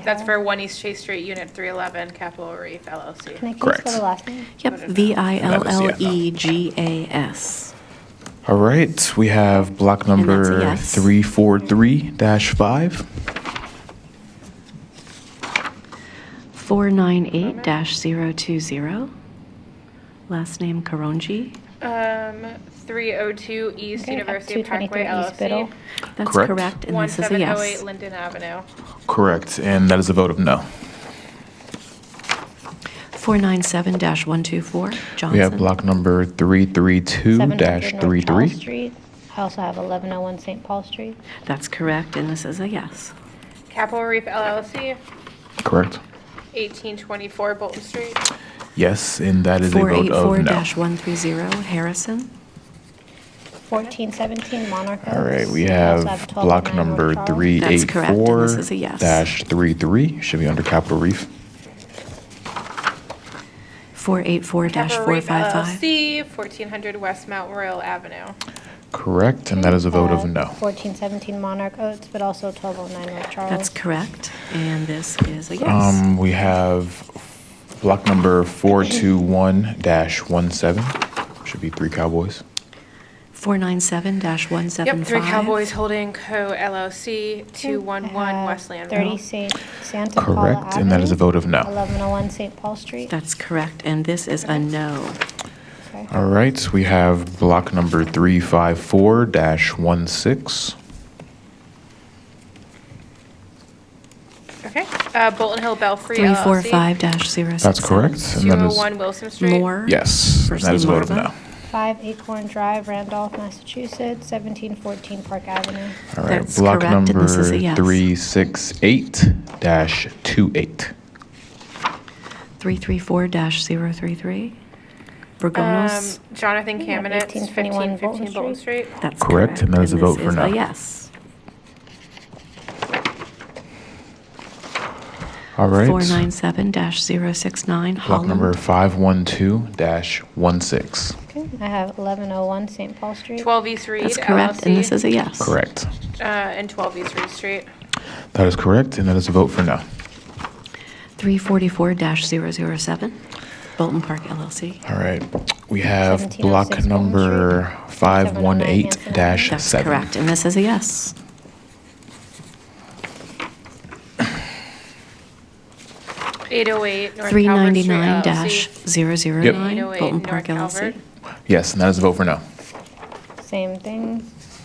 That's for 1 East Chase Street, Unit 311, Capital Reef LLC. Can I please Correct. go to last name? Yep, Villegas. All right, we have block number yes. 343-5. 498-020. Last name Karonji. 302 East Okay, University Parkway 223 East Biddle. LLC. That's Correct. correct, and this is a 1708 yes. Linden Avenue. Correct, and that is a vote of no. 497-124. Johnson. We have block number 700 North Powell 332-33. Street. I also have 1101 St. Paul Street. That's correct, and this is a yes. Capital Reef LLC, Correct. 1824 Bolton Street. Yes, and that is a vote of no. 484-130. Harrison. 1417 Monarch Oaks. All right, we I have also block 1209 number North Charles. That's correct, and this is a yes. 384-33, should be under Capital Reef. 484-455. 484-455. LLC, 1400 West Mount Royal Avenue. Correct, and that is a vote of no. 1417 Monarch Oaks, but also 1209 North Charles. That's correct, and this is a yes. We have block number 421-17, should be 3 Cowboys. 497-175. Yep, 3 Cowboys Holding Co. LLC, 211 Westland 30 Road. Santa Paula Correct, and that is a Avenue, vote of no. 1101 St. Paul Street. That's correct, and this is a no. Okay. All right, we have block number 354-16. Okay, Bolton Hill Belfry LLC. 345-067. That's correct, and that is, 201 Wilson Street. Moore. yes, First that is a name vote of Marva. no. 5 Acorn Drive, Randolph, Massachusetts, 1714 Park Avenue. All right, That's block correct, and number this is a yes. 368-28. 334-033. Burgonos. Jonathan Kamenetz, 1821 1515 Bolton Street. That's Correct, and that is a this vote for is no. a yes. All right, 497-069. block Holland. number 512-16. Okay, I have 1101 St. Paul Street. 12 East Reed That's correct, and this is a yes. Correct. And 12 East Reed Street. That is correct, and that is a vote for no. 344-007. Bolton Park LLC. All right, we have 1706 block Bolton number Street. 518-7. That's correct, and this is a yes. 808 North Calvert Street 399-009. Yep. 808 Bolton North Park Calvert. LLC. Yes, and that is a vote for no. Same thing,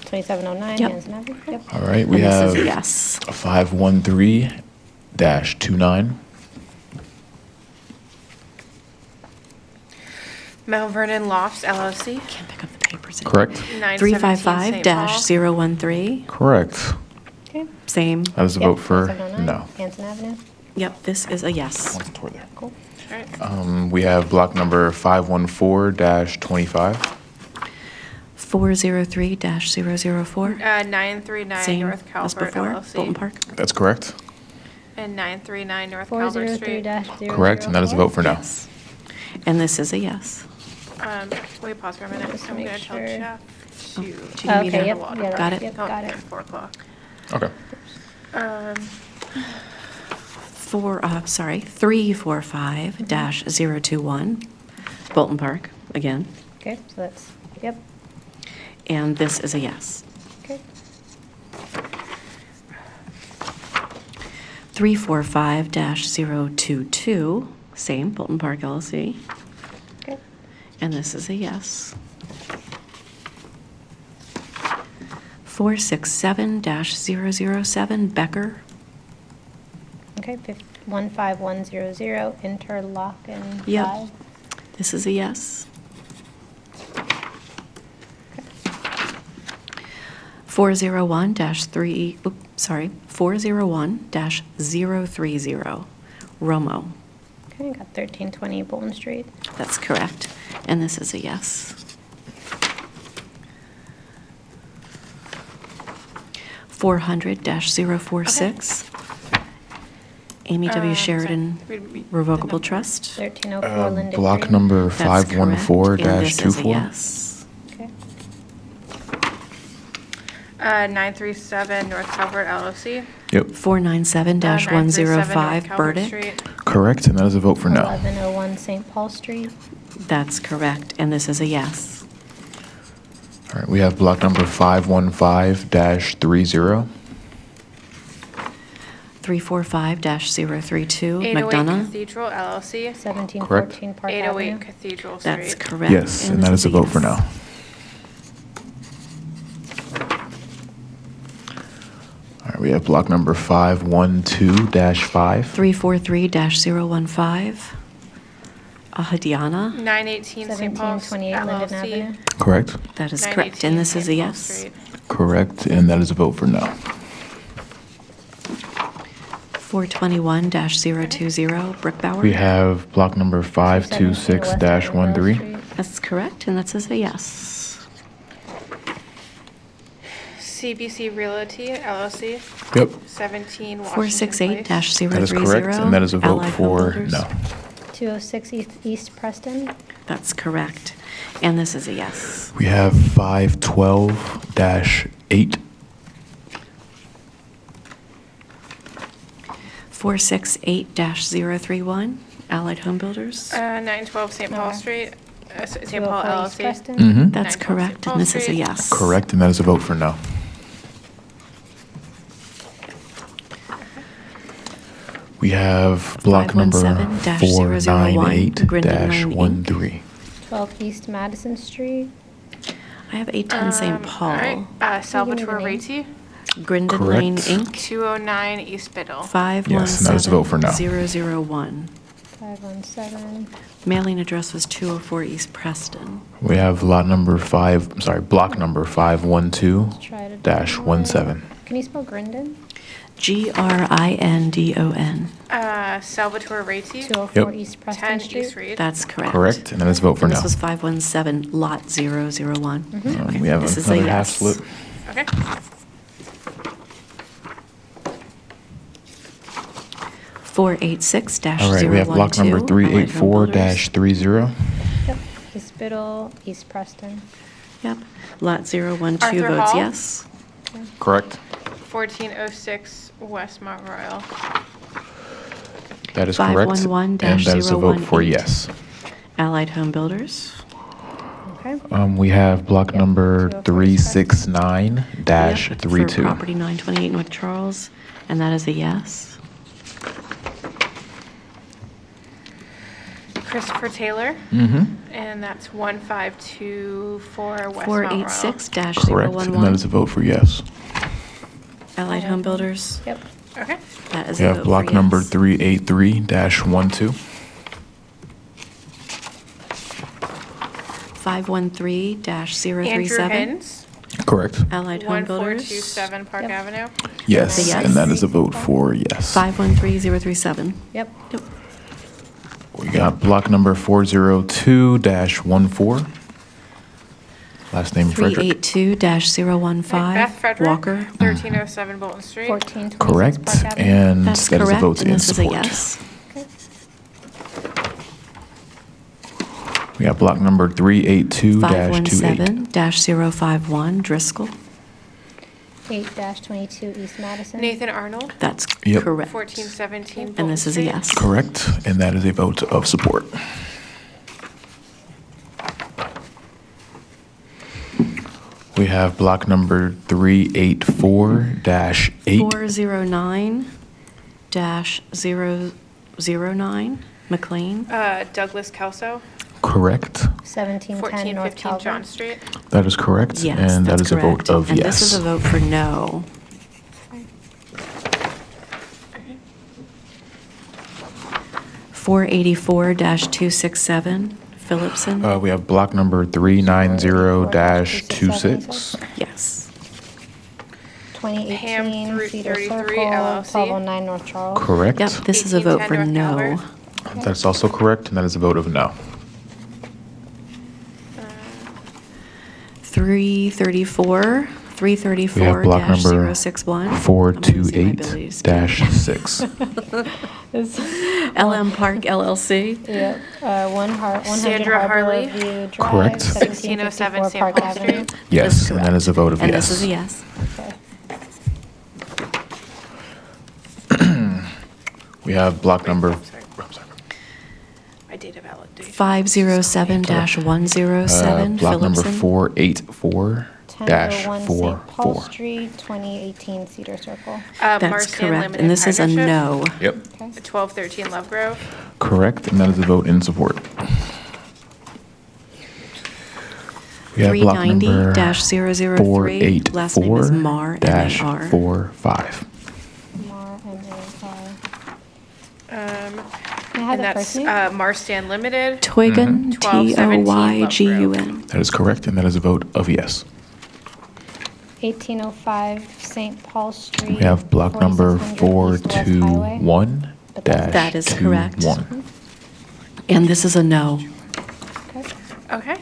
2709 Yep. Hanson Avenue. Yep. All right, we And this have is a yes. 513-29. Mount Vernon Lofts LLC. Can't pick up the papers. Correct. 917 St. Paul. 355-013. Correct. Okay. Same. That is a Yep, vote for 2709 no. Hanson Avenue. Yep, this is a yes. All right. We have block number 514-25. 403-004. 939 Same North as Calvert before, LLC. Bolton Park. That's correct. And 939 North Calvert Street. 403-004. Correct, and that is a vote for no. And this is a yes. Wait, pause for a minute. Just I'm make going to tell sure. Jeff to. Do you need Okay, to- yep, yeah, Got it? yep, Oh, got it. at 4 o'clock. Okay. 345-021, Bolton Park, again. Okay, so that's, yep, And this is a yes. okay. 345-022, same, Bolton Park LLC. Okay. And this is a yes. 467-007, Becker. Okay, 15100, Interlochen Yep. 5. This is a yes. 401-030, Romo. Okay, got 1320 Bolton Street. That's correct. And this is a yes. 400-046, Amy W. Sheridan Revocable Trust. 1304 Linden Block Green. number That's correct, 514-24. and this is a yes. Okay. 937 North Calvert LLC. Yep. 497-105, Calvert Burdick. Street. Correct, and that is a vote for no. 1101 St. Paul Street. That's correct, and this is a yes. All right, we have block number 515-30. 345-032, 808 McDonough. Cathedral LLC. 1714 Park 808 Avenue. Cathedral Street. That's correct. Yes, and that this is a vote for no. yes. All right, we have block number 512-5. 343-015, Ahadiana. 918 St. Paul's 1728 Linden LLC. Avenue. Correct. That is correct, and this is a yes. Correct, and that is a vote for no. 421-020, Brookbauer. We have block number 526-13. That's correct, and that is a yes. CBC Realty LLC. Yep. 17 Washington Place. 468-030. That is correct, and that is a vote Allied for Homebuilders. no. 206 East Preston. That's correct, and this is a yes. We have 512-8. 468-031, Allied Homebuilders. 912 St. Paul Street. St. Paul 204 East LLC. Preston. Mhm. That's 912 correct, St. and this Paul is a Street. yes. Correct, and that is a vote for no. We have block number 498-13. 12 East Madison Street. I have 810 St. Paul. All right. Salvatore Reti. Grindon Correct. Lane, Inc. 209 East Biddle. 517-001. Yes, and that is a vote for no. 517. Mailing address was 204 East Preston. We have block number 512-17. Can you spell Grindon? Grindon. Salvatore Reti. 204 Yep. East Preston 10 Street. East Reed. That's correct. Correct, and that is a vote for And no. this was 517, lot 001. Okay, We have this is a another half yes. slip. Okay. 486-012. All right, we have block number Allied Homebuilders. 384-30. Yep. East Biddle, East Preston. Yep. Lot 012 Arthur votes Hall? yes. Correct. 1406 Westmont Royal. That is correct, and that is a vote for 511-018. yes. Allied Homebuilders. Okay. We have block number 204 Yep, for 369-32. property 928 North Charles, and that is a yes. Christopher Taylor. Mm-hmm. And that's 1524 Westmont Royal. 486-011. Correct, and that is a vote for yes. Allied Homebuilders. Yep. Okay. That is We a have vote block for number yes. 383-12. 513-037. Andrew Hens. Correct. Allied Homebuilders. 1427 Park Avenue. Yes, That's a yes. and that is a vote for yes. 513037. Yep. We got block number 402-14. Last name Frederick. 382-015. Beth Frederick, Walker. 1307 Bolton Street. 1426 Correct, Park Avenue. and That's that is a correct, vote and in this is a support. yes. We got block number 382-28. 517-051 Driscoll. 8-22 East Madison. Nathan Arnold, That's Yep. correct. 1417 Bolton And this is a Street. yes. Correct, and that is a vote of support. We have block number 384-8. 409-009 McLean. Douglas Kelso, Correct. 1710 North 1415 John Calvert. Street. That is correct, Yes, and that that's is a correct. vote of And yes. this is a vote for no. $484-267 Phillipson. We have block number 390-26. Yes. 2018 Cedar 33 Circle, LLC. 1209 North Charles. Correct. Yep, this is a vote for 1810 no. North That's also correct, and that is a vote of no. 334 We have block number 334-061. 428-6. LM Park LLC. Yep. 100 Sandra Harley. View Drive. Correct. 1607 1754 St. Park Paul Avenue. Street. Yes, and that is a vote of And yes. this is a yes. We have block number My data validation. 507-107 block number Phillipson. 1001 St. Paul 484-4. Street, 2018 Cedar Circle. That's Marston correct, Limited and this is a Partnership. no. Yep. 1213 Love Grove. Correct, and that is a vote in support. We have block number 390-003. Last name is Mar, M-A-R. 485. Mar, M-A-R. May I have And the that's first name? Marston Limited. Toygun, 1217 Toygun. That is correct, and that is a vote of yes. 1805 St. Paul Street. We have block number 4600 East West Highway. 421-21. That is correct. And this is a no. Okay.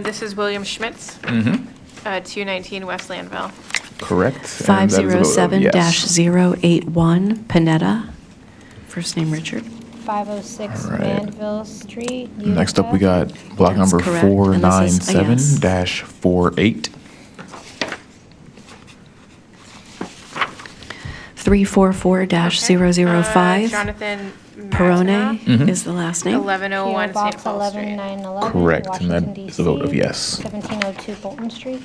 This is William Schmitz. 219 West Landville. Correct. and that is a vote of yes. 507-081 Panetta. First name Richard. 506 All right. Mandeville Street. Next up, we Utica. got block That's number correct, and this is a yes. 497-48. 344-005. Jonathan Perone Mhm. is the last name. 1101 PO Box St. Paul Street. 11911. Correct, and Washington, that is a vote of D.C. yes. 1702 Bolton Street.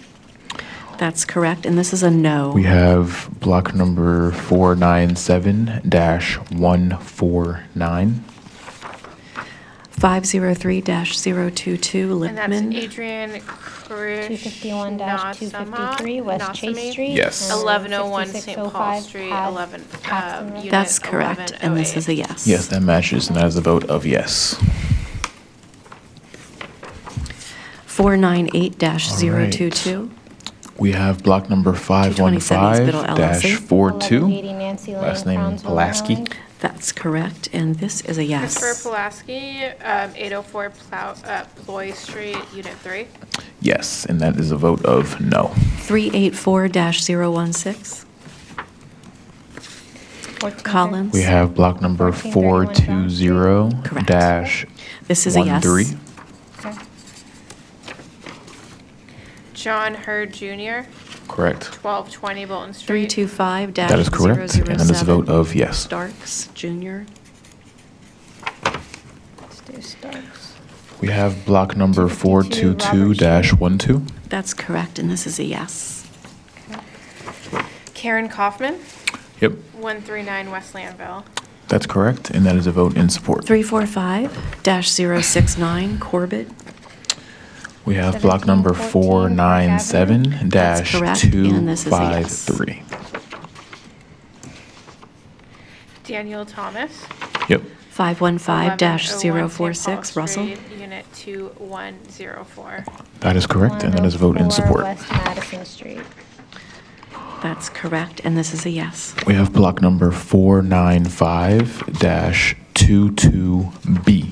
That's correct, and this is a no. We have block number 497-149. 503-022 And that's Lippman. Adrian 251-253 West Chase Street. Yes. and 1101 St. Paul 6605 Street, Paxton Road. unit That's correct, and this is a yes. Yes, that matches, and that is a vote of yes. 498-022. We have block number 227 East Middle LLC. 515-42. 1180 Nancy Lane, Last name Brownsville, Pulaski. Illinois. That's correct, and this is a yes. Christopher Pulaski, 804 Ploy Street, Unit 3. Yes, and that is a vote of no. 384-016 Collins. We have block number 420-13. This is a yes. John Hurd Jr., Correct. 1220 Bolton Street. 325-007. That is correct, and that is a vote of yes. Starks Jr. Let's do Starks. We have block number 422-12. That's correct, and this is a yes. Karen Kaufman, Yep, 139 West Landville. that's correct, and that is a vote in support. 345-069 Corbett. We have block number 497-253. Daniel Thomas, Yep, 515-046 Russell. Street, Unit 2104. that is correct, and that is a vote in 104 support. West Madison Street. That's correct, and this is a yes. We have block number 495-22B.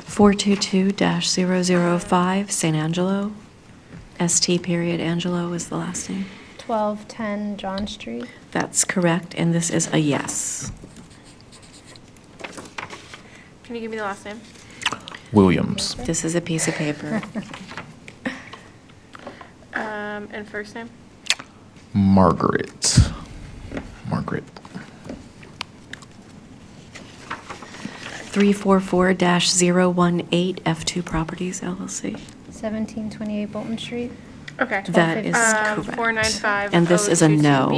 422-005, St. Angelo. ST period Angelo is the last name. 1210 John Street. That's correct, and this is a yes. Can you give me the last name? Williams. This is a piece of paper. And first name? Margaret. Margaret. 344-018 F2 Properties LLC. 1728 Bolton Street. Okay. That is correct. 495. And this is a no.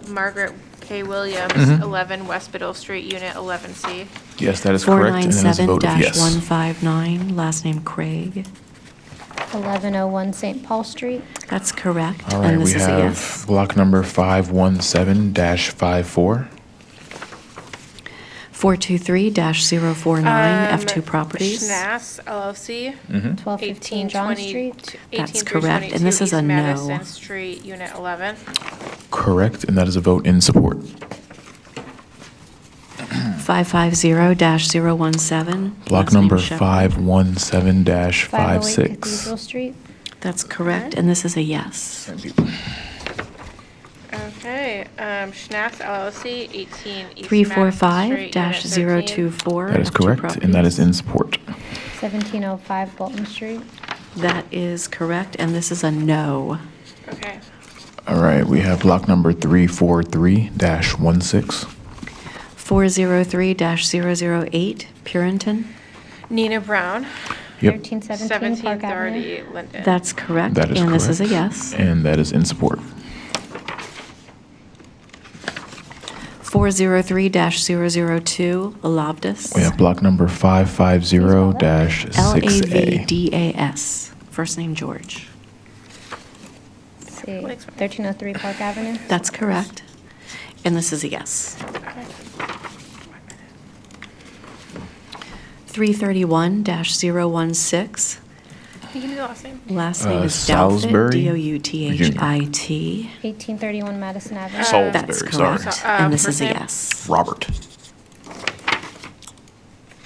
Margaret K. Williams, Mhm. 11 West Biddle Street, Unit 11C. Yes, that is correct, and that is a vote of yes. 497-159, last name Craig. 1101 St. Paul Street. That's correct, All right, and we this is a have yes. block number 517-54. 423-049 F2 Properties. Schnass LLC. 1215 John Street. That's correct, and this is a no. Madison Street, Unit 11. Correct, and that is a vote in support. 550-017. Block last name number Shepherd. 517-56. 508 Cathedral Street. That's correct, and this is a yes. Okay, Schnass LLC, 18 East 345-024. That is correct, and that is in support. 1705 Bolton Street. That is correct, and this is a no. Okay. All right, we have block number 343-16. 403-008 Purinton. Nina Brown. Yep. 1317 Park Avenue. 1730 Linden. That's correct, That is and correct. this is a yes. And that is in support. 403-002 Alabdus. We have block number 550-6A. LAVDAS. First name George. See, 1303 Park Avenue. That's correct, and this is a yes. 331-016. Can you give me the last name? Last name is Salisbury, Douthit, Douthit. 1831 Madison Avenue. That's Salisbury, correct, sorry. and this is first a name? yes. Robert.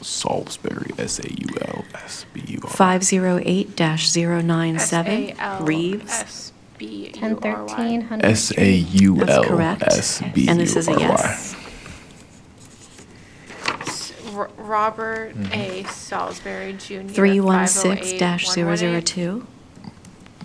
Salisbury, SAULSBURY. 508-097 Reeves. SBURY. 1013 Hunter That's correct, SAULSBURY. and this is a yes. Robert A. Salisbury Jr. 316-002.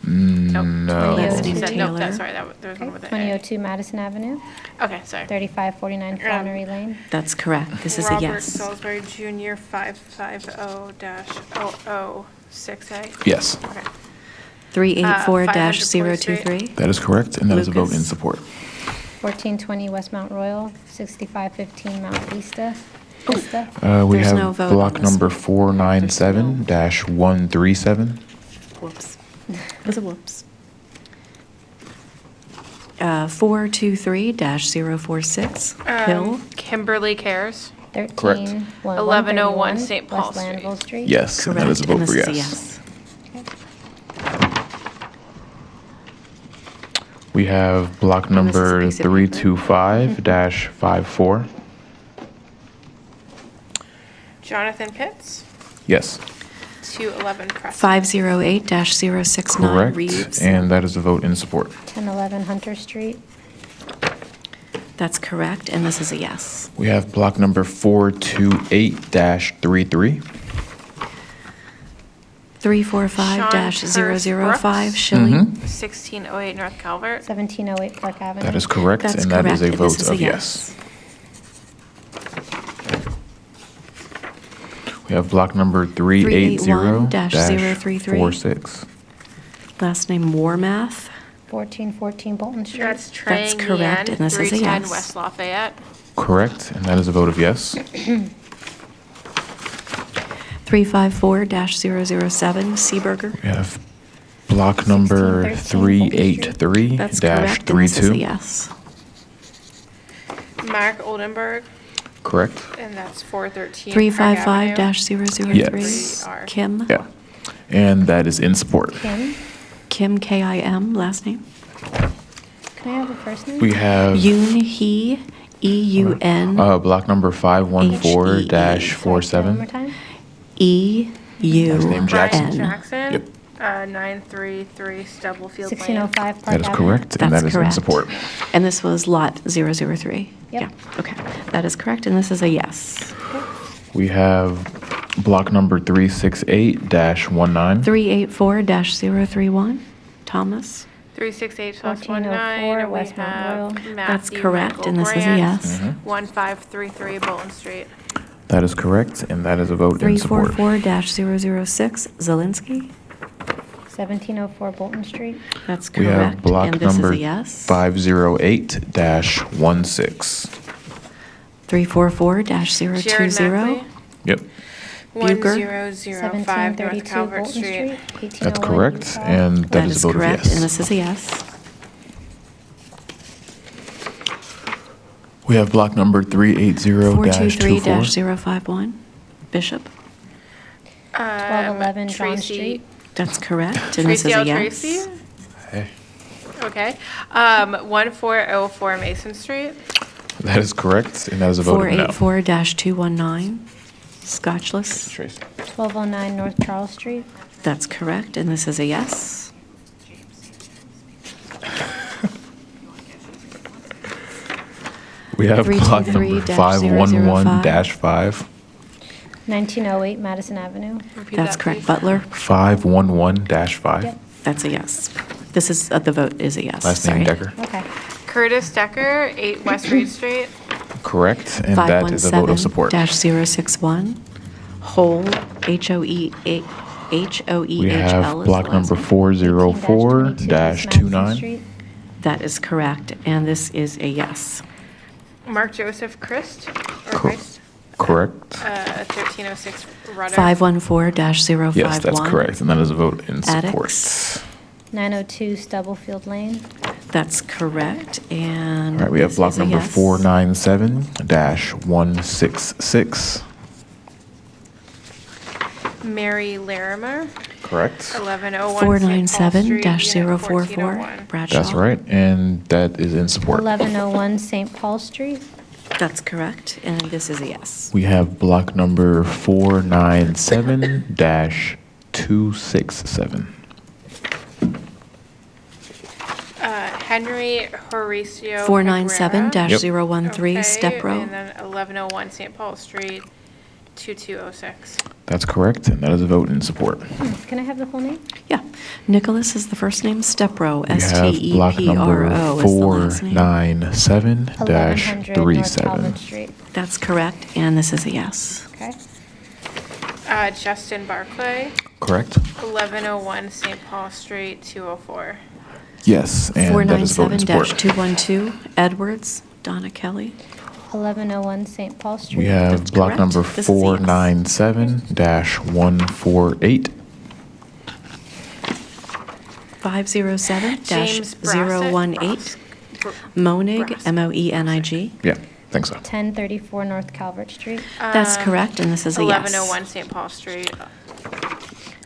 No. That's He said, nope, Taylor. that's sorry, there was one with an A. 2002 Madison Avenue. Okay, sorry. 3549 Flannery Lane. That's correct. This is a Robert yes. Salisbury Jr. 550-006A. Yes, Okay. 384-023. that is correct, and that is a vote Lucas. in support. 1420 West Mount Royal. 6515 Mount Vista. We There's have no vote block on this number one. 497-137. Whoops. It was a whoops. 423-046 Hill. Kimberly Cares. 1101 St. Paul West Landville Street. Yes, and that is a Correct, vote and for this is a yes. We have block And this is a number piece of paper. 325-54. Jonathan Pitts. Yes, 211 Preston. 508-069 correct, Reeves. and that is a vote in support. 1011 Hunter Street. That's correct, and this is a yes. We have block number 428-33. 345-005 Schilling. 1608 North Calvert. 1708 Park Avenue. That is correct, That's and that is a correct, and this vote is a of yes. We have block number 381-033. 380-46. Last name Warmath. 1414 Bolton Street. That's That's Trang correct, Yan, and this is a 310 yes. West Lafayette. Correct, and that is a vote of yes. 354-007 Seaburger. We have block number 1613 That's correct, and this is a 383-32. yes. Mark Oldenburg, Correct? and that's 413 Park Avenue. 355-003 Yes. Kim. Yeah. And that is in support. Kim. Kim, K-I-M, last name. Can I have the first name? We have Yoon Hee, E-U-N, block number 514-47. One more time. E-U-N. Last name Jackson. Jackson. Yep. 933 Stubblefield Lane. 1605 Park That is Avenue. correct, and that That's is in correct. support. And this was lot 003? Yep. Yeah, okay. That is correct, and this is a yes. We have block number 368-19. 384-031, Thomas? 368/19. We West Mount have Royal. That's Matthew correct, Michael and this is a Grant, yes. 1533 Bolton Street. That is correct, and that is a vote in support. 344-006, Zelinski? 1704 Bolton Street. That's We have correct, block and this is number a yes. 508-16. 344-020? Sharon Mackley, Yep, Bucher. 1005 North 1732 Calvert Bolton Street. Street. that's 1801 correct, Utah. and that is a vote of correct, and yes. this is a yes. We have block number 380-24. 423-051, Bishop? 1211 John Tracy- Street. That's correct, and this is Tracy a L. yes. Tracy. Hey. Okay. 1404 Mason Street. That is correct, and that is a vote of no. 484-219, Scotchless? Tracy. 1209 North Charles Street. That's correct, and this is a yes. We have block number 511-5. 1908 Madison Avenue. That's correct, Butler? 511-5. Yep. That's a yes. This is, the vote is a yes. Last name sorry. Decker. Okay. Curtis Decker, 8 West Reed Street. Correct, and that is a vote of support. 517-061, Whole, H-O-E-H-L We is have the block last number name. 18-22 Madison 404-29. Street. That is correct, and this is a yes. Mark Joseph Christ, or Cor- Christ, Correct. 1306 Rudder. 514-051. Yes, that's correct, and that is a vote in support. Addicts. 902 Stubblefield Lane. That's correct, and All right, we have this block is a number yes. 497-166. Mary Larimer, Correct. 1101 St. Paul Street, Unit 497-044, 1401. Bradshaw. That's right, and that is in support. 1101 St. Paul Street. That's correct, and this is a yes. We have block number 497-267. Henry Horacio. 497-013, Okay, Step Row. And then 1101 St. Paul Street, 2206. That's correct, and that is a vote in support. Can I have the full name? Yeah, Nicholas is the first name, Stepro, We have block number S-T-E-P-R-O is the last name. 1100 North 497-37. Calvert Street. That's correct, and this is a yes. Okay. Justin Barclay, Correct? 1101 St. Paul Street, 204. Yes, and that is a vote in support. 497-212, Edwards, Donna Kelly. 1101 St. Paul Street. We have That's block correct. number This is a yes. 497-148. 507-018, Moenig, M-O-E-N-I-G. Yeah, think so. 1034 North Calvert Street. That's correct, and this is a yes. 1101 St. Paul Street,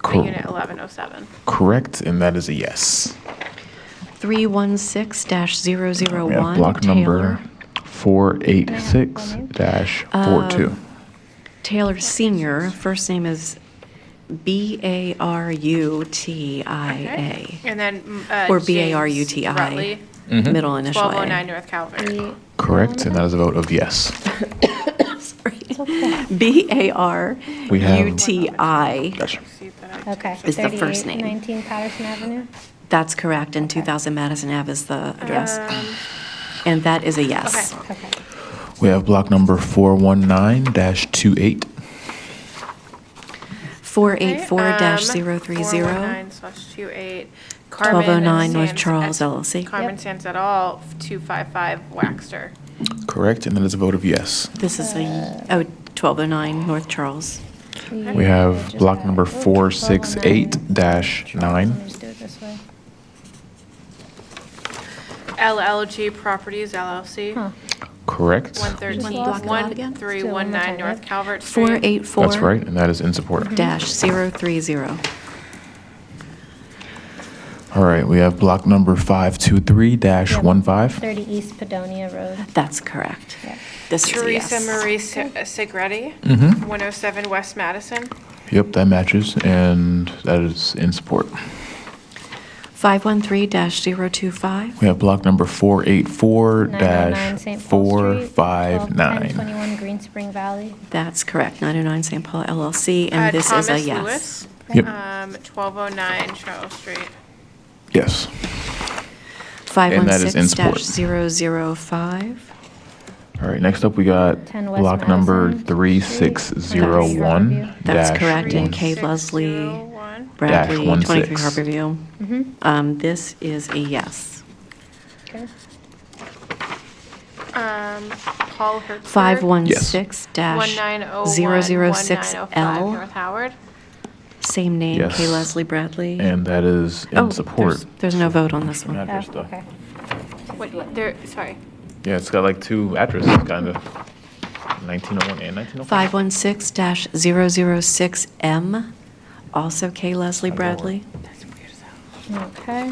Cor- Unit 1107. Correct, and that is a yes. 316-001, We have block number Taylor. 486-42. Taylor Senior, first name is B-A-R-U-T-I-A. And then Or James B-A-R-U-T-I, Rutley, middle initial A. 1209 North Calvert. Correct, and that is a vote of yes. B-A-R-U-T-I. Gotcha. Okay. Is the first name. 3819 Patterson Avenue. That's correct, and 2000 Madison Ave is the address. And that is a yes. Okay. We have block number 419-28. 484-030. 419/28. Carmen 1209 North Sands- Charles LLC. Carmen Sands et al., 255 Waxter. Correct, and that is a vote of yes. This is a, 1209 North Charles. We have block number 468-9. Just do it this way. LLG Properties LLC, Correct. 1319 North Calvert Street. 484. That's right, and that is in support. -030. All right, we have block number 523-15. 30 East Padonia Road. That's correct. This is a Teresa yes. Marie Segretti, Mhm. 107 West Madison. Yep, that matches, and that is in support. 513-025. We have block number 909 St. Paul Street. 484-459. 21 Green Spring Valley. That's correct, 909 St. Paul LLC, and this is a Thomas yes. Lewis, Yep. 1209 Charles Street. Yes. And that is in support. 516-005. All right, next up, we got 10 West block number Madison 3601. That's correct, and K. Leslie Bradley, 23 Harborview. This is a yes. Okay. Paul Hertzberg. 516-006L. North Howard. Same name, Yes. K. Leslie Bradley. And that is in support. There's no vote on this one. Address, though. What, there, sorry. Yeah, it's got like two addresses, kind of. 1901 and 1905. 516-006M, also K. Leslie Bradley. Okay.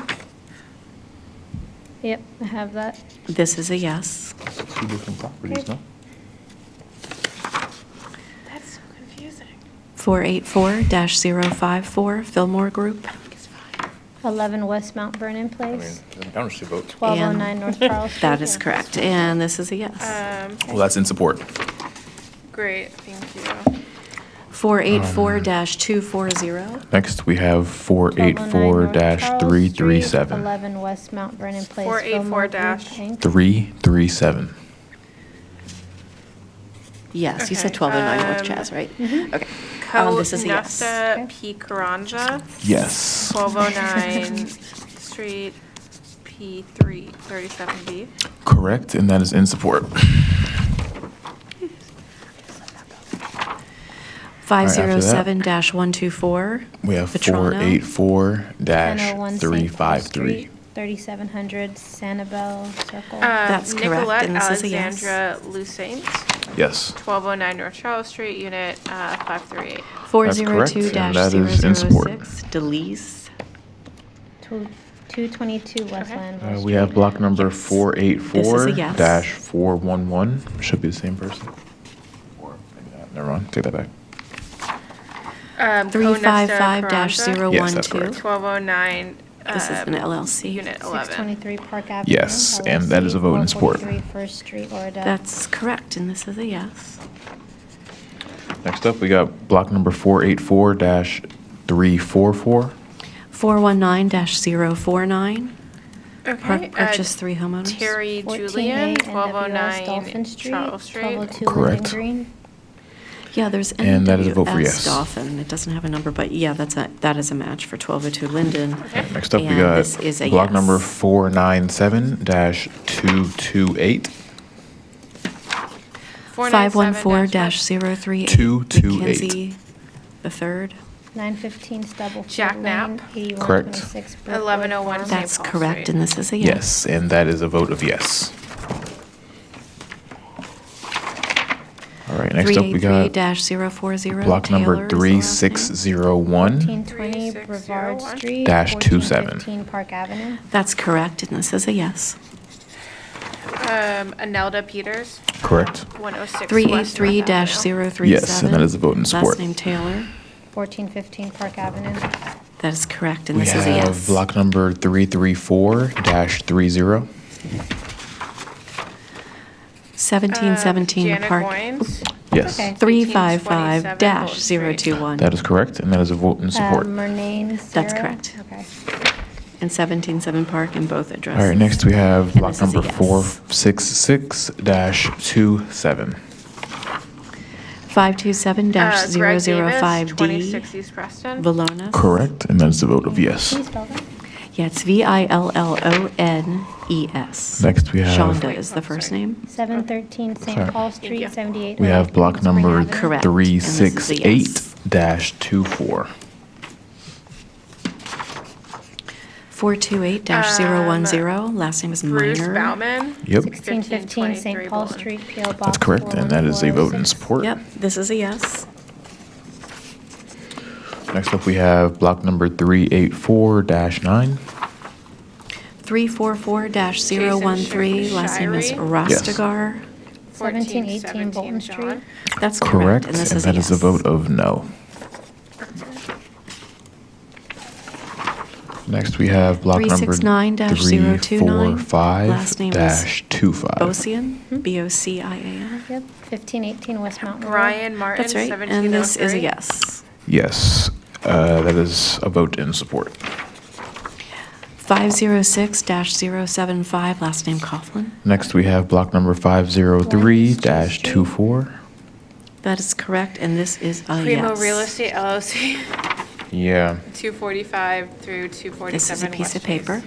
Yep, I have that. This is a yes. Two different properties, no? That's so confusing. 484-054, Fillmore Group. 11 West Mount Vernon Place. Counter should vote. 1209 And North Charles Street. That is correct, and this is a yes. Well, that's in support. Great, thank you. 484-240. Next, we have 1209 North Charles Street, 484-337. 11 West Mount Vernon Place. 484 Fillmore Group, dash. Inc. 337. Yes, you said Okay, 1209 North Chaz, right? Okay. This is a yes. Nesta P. Caranja, Yes. 1209 Street, P3, 37B. Correct, and that is in support. 507-124. We have Petrano. 1001 St. Paul 484-353. Street, 3700 Sanibel Circle. That's correct, Nicolette and this is a yes. Alexandra Lucent, Yes. 1209 North Charles Street, Unit 538. 402-006, Delise. 222 West Landville Street. We have block number This is a yes. 484-411. Should be the same person. Or maybe not. Never mind. Take that back. 355-012. Yes, that's correct. 1209. This is an LLC. Unit 11. 623 Park Avenue. Yes, and that is a vote in support. 443 First Street, Oradell. That's correct, and this is a yes. Next up, we got block number 484-344. 419-049. Okay. Purchase 3 homeowners. Terry 14A Julian, NWS 1209 Dolphin Street, Charles Street. 1202 Correct. Linden Green. Yeah, there's And that is a vote for NWS yes. Dolphin. It doesn't have a number, but yeah, that is a match for 1202 Linden. Next up, we And got this is a block yes. number 497-228. 514-038. 228. Mackenzie the third. 915 Stubblefield Jack Knapp. Lane, 8126 Brookwood 1101 Farm. That's Paul correct, Street. and this is a yes. Yes, and that is a vote of yes. All right, next up, we got 383-040. block number Taylor is the last name. 3601. 1420 Brevard Street. Dash 27. 1415 Park Avenue. That's correct, and this is a yes. Anelda Peters, Correct. 106 West North Avenue. 383-037. Yes, and that is a vote in support. Last name Taylor. 1415 Park Avenue. That is correct, and We this is a have yes. block number 334-30. 1717 Janet Park. Goins. Yes, Okay. 355-021. that is correct, and that is a vote in support. Murnane, That's Sarah. correct. Okay. And 177 Park in both addresses. All right, next we have And block this is a number yes. 466-27. 26 527-005D. East Preston. Valona. Correct, and that is a vote of yes. Can you spell that? Yeah, it's Villones. Next we have Shonda is the first name. 713 St. Sorry. Paul Street, 78. we have block number Correct, and this is a yes. 368-24. 428-010. Last name is Bruce Minor. Bauman. Yep. 1615 St. Paul Street, P.O. Box. That's correct, and that is a vote in 41406. support. Yep, this is a yes. Next up, we have block number 384-9. 344-013, last name is Rostigar. 1718 Bolton Street. That's correct, Correct, and this and is a that is a yes. vote of no. Next, we have block number 369-029, last name is 345-25. Bocian, B-O-C-I-A-N. Yep, 1518 West Mountain Road. Brian Martin, That's right, 1703. and this is a yes. Yes, that is a vote in support. 506-075, last name Coughlin. Next, we have block number 503-24. That is correct, and this is a Primo yes. Real Estate LLC, Yeah, 245 through 247. This is a piece West of paper.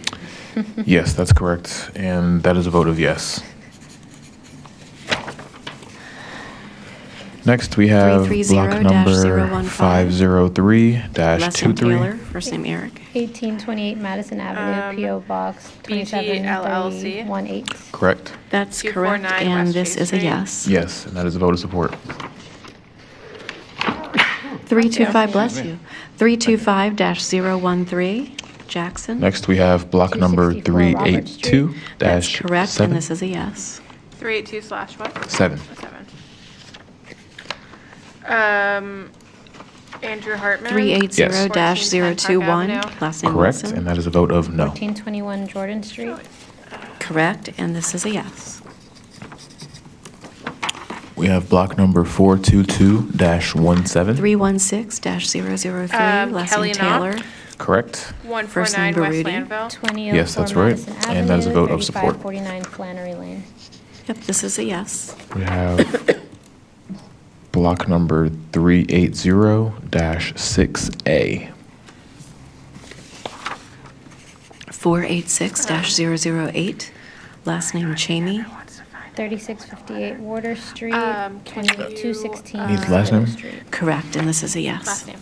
yes, that's correct, and that is a vote of yes. Next, we have block number 330-015. Last name Taylor, 503-23. first name Eric. 1828 Madison Avenue, P.O. Box BG LLC. 27318. Correct. That's correct, 249 and West this Chase is a Street. yes. Yes, and that is a vote of support. 325, bless you. 325-013, Jackson. Next, we have block number 264 Robert Street. That's correct, and 382-7. this is a yes. 382/what? 7. 7. Andrew Hartman. 380-021, last name Correct, Wilson. and that is a vote of no. 1421 Jordan Street. Correct, and this is a yes. We have block number 422-17. 316-003, last Kelly name Knopp. Taylor. Correct. First name 149 West Baruti. Landville. 2004 Yes, that's right, Madison and that is a Avenue, vote of support. 3549 Flannery Lane. Yep, this is a yes. We have block number 380-6A. 486-008, last name Chamey. 3658 Water Street, Can 2216 Need last name? Street. Correct, and this is a yes. Last name.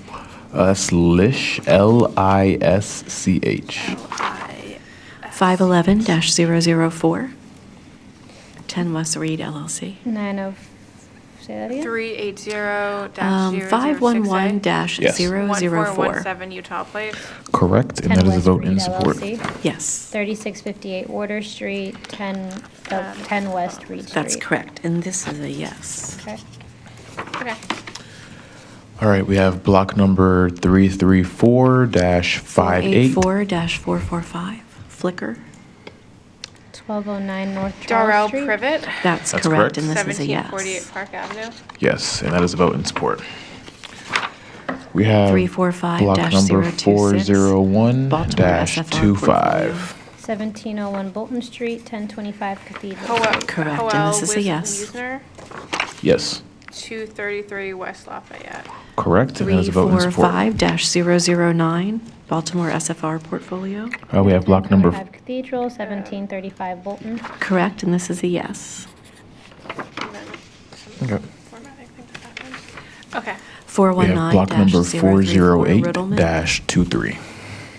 That's Lish, Lisch. 511-004, 10 West Reed LLC. 90, say that again? 380-006A. 511-004. 1417 Utah Place. Correct, and 10 that is a West vote Reed in support. LLC. Yes, 3658 Water Street, 10 West Reed Street. that's correct, and this is a yes. Okay. Okay. All right, we have block number 334-58. 484-445, Flicker. 1209 North Charles Darrell Street. Privet. That's That's correct, correct. and this is a yes. 1748 Park Avenue. Yes, and that is a vote in support. We have 345-026, block number Baltimore SFR 401-25. 1701 Bolton Street, 1025 Cathedral. Correct, and this is a yes. Wiesner, Yes, 233 West Lafayette. correct, and that is a vote in support. 345-009, Baltimore SFR portfolio. We have block number 1025 Cathedral, 1735 Bolton. Correct, and this is a yes. Okay. Okay. We have block number 419-034, Riddleman. 408-23.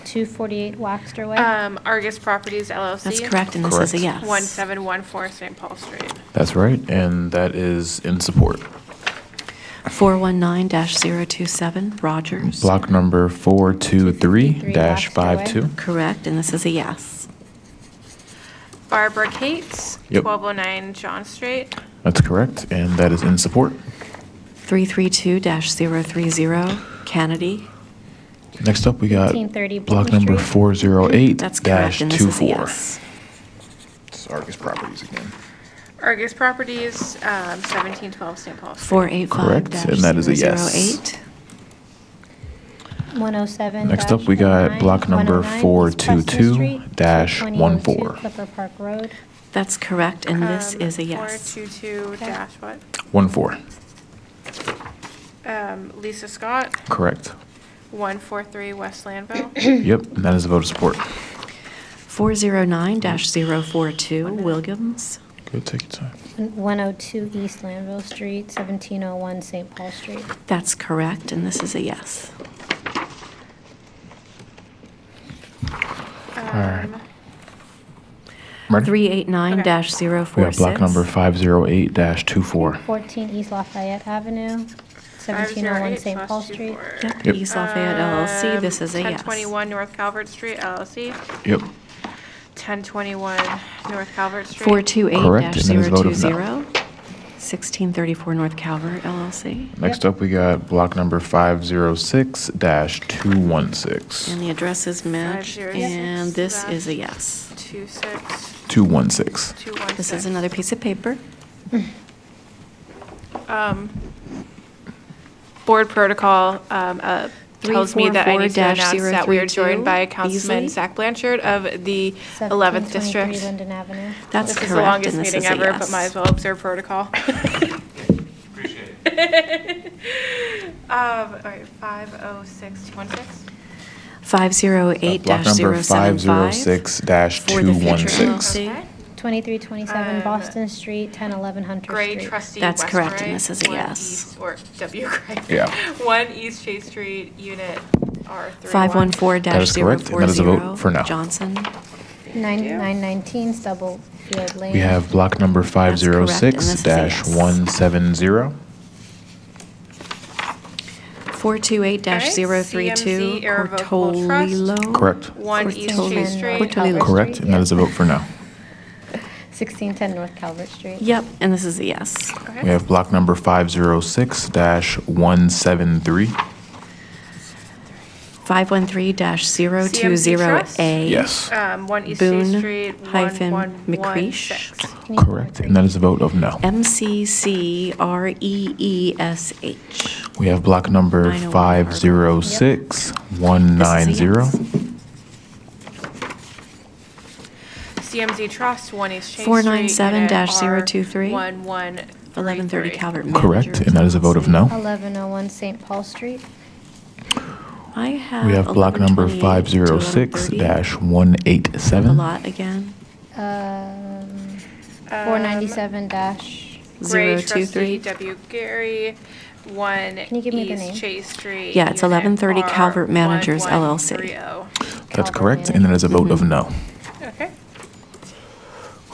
248 Waxter Way. Argus Properties LLC. That's correct, and this is a yes. 1714 St. Paul Street. That's right, and that is in support. 419-027, Rogers. Block number 423-52. Correct, and this is a yes. Barbara Cates, Yep. 1209 John Street. That's correct, and that is in support. 332-030, Kennedy. Next up, we got 1830 block Bolton number Street. 408-24. That's correct, and this is a yes. It's Argus Properties again. Argus Properties, 1712 St. Paul Street. 485-008. Correct, and that is a yes. 107. Next up, we got block number 422-14. Clipper Park Road. That's correct, and this is a yes. 422 dash what? 14. Lisa Scott, Correct. 143 West Landville. Yep, and that is a vote of support. 409-042, Williams. Go take your time. 102 East Landville Street, 1701 St. Paul Street. That's correct, and this is a yes. All right. Ready? 389-046. We have block number 508-24. 14 East Lafayette Avenue, 1701 St. Paul Street. Yep, Yep. East Lafayette LLC, this is a yes. 1021 North Calvert Street LLC. Yep. 1021 North Calvert Street. 428-020, 1634 North Calvert, LLC. Next up, we got block number 506-216. And the address is matched, 506 and this is a yes. 216. This is another piece of paper. Board protocol tells me that I need to announce that we are 344-032 joined by Councilman Beasley. Zach Blanchard of the 11th 1723 District. Linden Avenue. That's This is the correct, longest and this meeting is a ever, yes. but might as well observe protocol. All right, 506-216. 508-075. Block number 506-216. 2327 Boston Street, 1011 Hunter Gray Street. trustee That's correct, Westray, and this is a 1 yes. East, or W. Gray. Yeah. 1 East Chase Street, Unit R31. 514-040. That is correct, and that is a vote for no. Johnson. 9919 Stubblefield Lane. We have block number correct, and this is a yes. 506-170. 428-032 CMC Irrevocable Trust. Cortolilo. Correct. 1 East Chase Street. Cortolilo. Correct, and that is a vote for no. 1610 North Calvert Street. Yep, and this is a yes. We have block number 506-173. 513-020A. Yes. 1 East Boone Chase Street, hyphen 1116. McCreesh. Correct, and that is a vote of no. MCCREESH. We have block number 506-190. CMZ Trust, 1 East Chase Street. 497-023. 1130 Calvert. Correct, and that is a vote of no. 1101 St. Paul Street. I have. We have block number 506-187. 506-187. The lot again. 497 Gray trustee 023. W. Gary, 1 Can you give me the name? East Chase Street. Yeah, it's Unit 1130 Calvert Managers, R1130. LLC. That's correct, and that is a vote of no. Okay.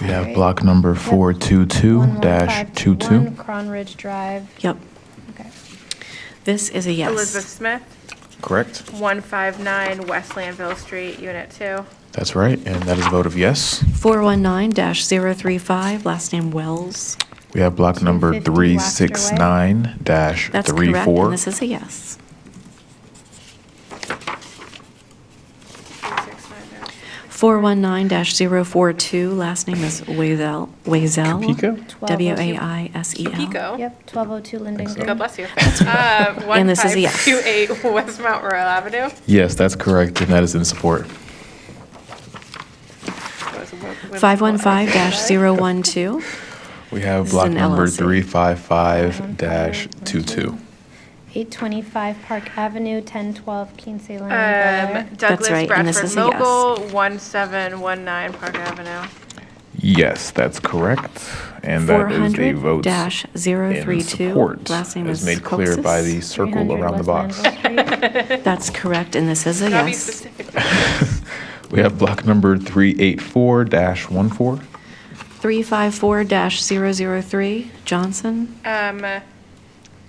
We have block number 422-22. Cron Ridge Drive. Yep. Okay. This is a yes. Elizabeth Smith, Correct. 159 West Landville Street, Unit 2. That's right, and that is a vote of yes. 419-035, last name Wells. We have block number 369-34. That's correct, and this is a yes. 419-042, last name is Wazel. Pico? Waisel. Pico. Yep, 1202 Linden Green. God bless you. And this is a yes. 1528 West Mount Royal Avenue. Yes, that's correct, and that is in support. 515-012. We have This is block an number LLC. 355-22. 825 Park Avenue, 1012 Quince Lane, Bel Air. Douglas right, and this Bradford is a yes. Mogul, 1719 Park Avenue. Yes, that's correct, and that is a vote in 400-032. support, Last name as is made clear by the Coxis. circle 300 around the West box. Landville Street. That's correct, and this is a Gotta be yes. specific. We have block number 384-14. 354-003, Johnson.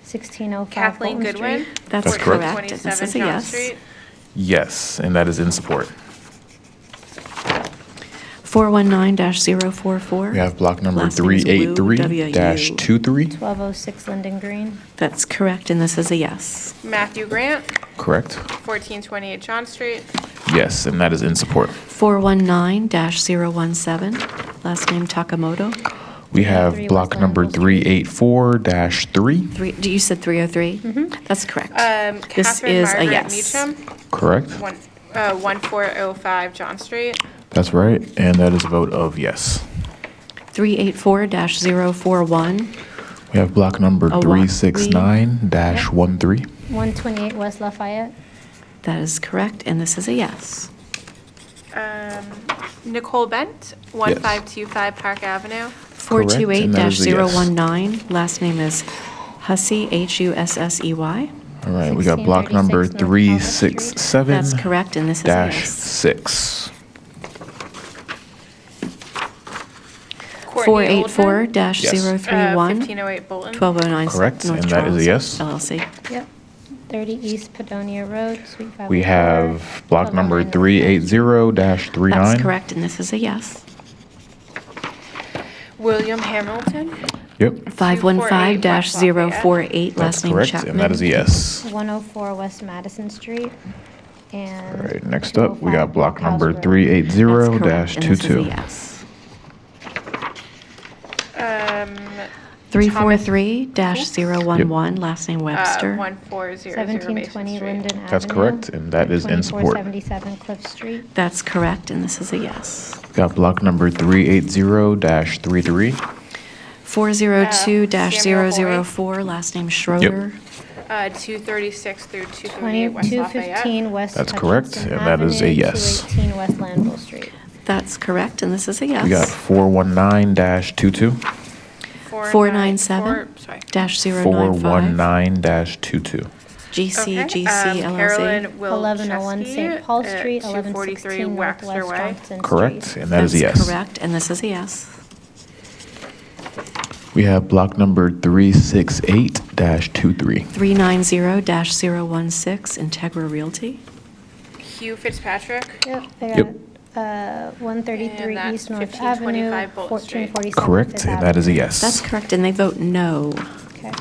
1605 Kathleen Fulton Goodwin. Street. That's correct. correct, and this is a 27 John yes. Street. Yes, and that is in support. 419-044. We have block number Last name is Wu, 383-23. 1206 Linden Green. That's correct, and this is a yes. Matthew Grant, Correct? 1428 John Street. Yes, and that is in support. 419-017, last name Takamoto. We have block number 384-3. You said 303? That's correct. This Catherine is a Margaret yes. Meacham, Correct? 1405 John Street. That's right, and that is a vote of yes. 384-041. We have block number Oh, 369-13. 128 West Lafayette. That is correct, and this is a yes. Nicole Bent, 1525 Park Avenue. Correct, and that is a yes. 428-019, last name is Hussey, Hussey. All right, we got block number 367-6. That's correct, and this is a yes. 484-031. 1508 Bolton. 1209 Correct, North and that is a Charles, yes. LLC. Yep. 30 East Padonia Road, Suite 504. We have block number 380-39. That's correct, and this is a yes. William Hamilton. Yep. 515-048, last name Correct, Chapman. and that is a yes. 104 West Madison Street. And All right, next up, we got block number That's correct, and this is a 380-22. yes. 343-011, last name Webster. 1400 1720 Linden Avenue. That's correct, and that is in support. 2477 Cliff Street. That's correct, and this is a yes. Got block number 380-33. 402-004, last name Schroeder. 236 through 238 West Lafayette. 215 West That's correct, Hutchinson and that is a Avenue, yes. 218 West Lanville Street. That's correct, and this is a yes. We got 419-22. 497-095. 419-22. GC Carolyn LLC. 1101 St. Paul Street, 243 1116 Waxter Northwest Way. Johnson Correct, Street. and that is a That's yes. correct, and this is a yes. We have block number 368-23. 390-016, Integra Realty. Hugh Fitzpatrick. Yep, I got Yep. it. 133 And that's East North Avenue, 1525 Bolton Street. 1447 Correct, Fifth and that is a Avenue. yes. That's correct, and they vote no. Okay.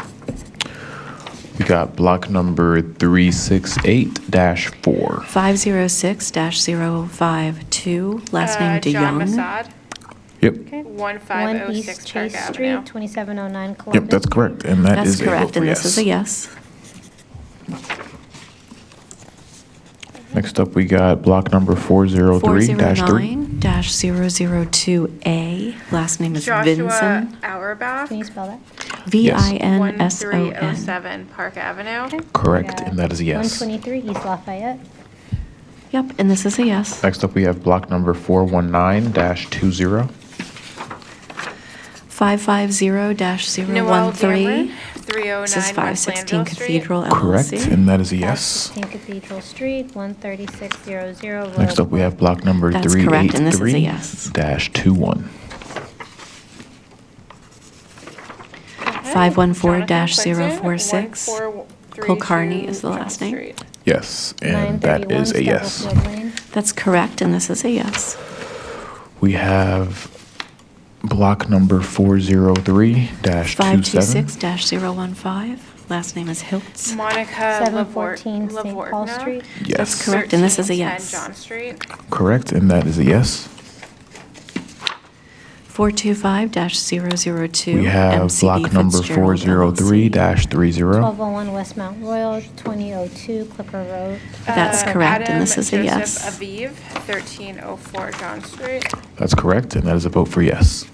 We got block number 368-4. 506-052, last name John DeYoung. Massad. Yep. 1506 East Park Chase Avenue. Street, 2709 Columbus. Yep, that's correct, and that That's is a vote correct, for and yes. this is a yes. Next up, we got block number 403-3. 409-002A, last name is Joshua Vinson. Auerbach. Can you spell that? Vinson. 1307 Park Avenue. Correct, and that is a yes. 123 East Lafayette. Yep, and this is a yes. Next up, we have block number 419-20. 550-013. Noel Cameron. 309 This is West 516 Lanville Street. Cathedral Correct, LLC. and that is a yes. 516 Cathedral Street, 13600 Next up, we have block number That's correct, and this is a yes. 383-21. 514-046. Kulkarni is the last name. Yes, and that is a yes. Stubblefield Lane. That's correct, and this is a yes. We have block number 403-27. 526-015. Last name is Hiltz. Monica 714 St. Paul Lavorgna. Street. Yes. That's correct, and this is a 1310 yes. John Street. Correct, and that is a yes. 425-002. We have MCB block number Fitzgerald LLC. 403-30. 1201 West Mount Royal, 2002 Clipper Road. That's correct, and this is a Adam yes. Joseph Aviv, 1304 John Street. That's correct, and that is a vote for yes.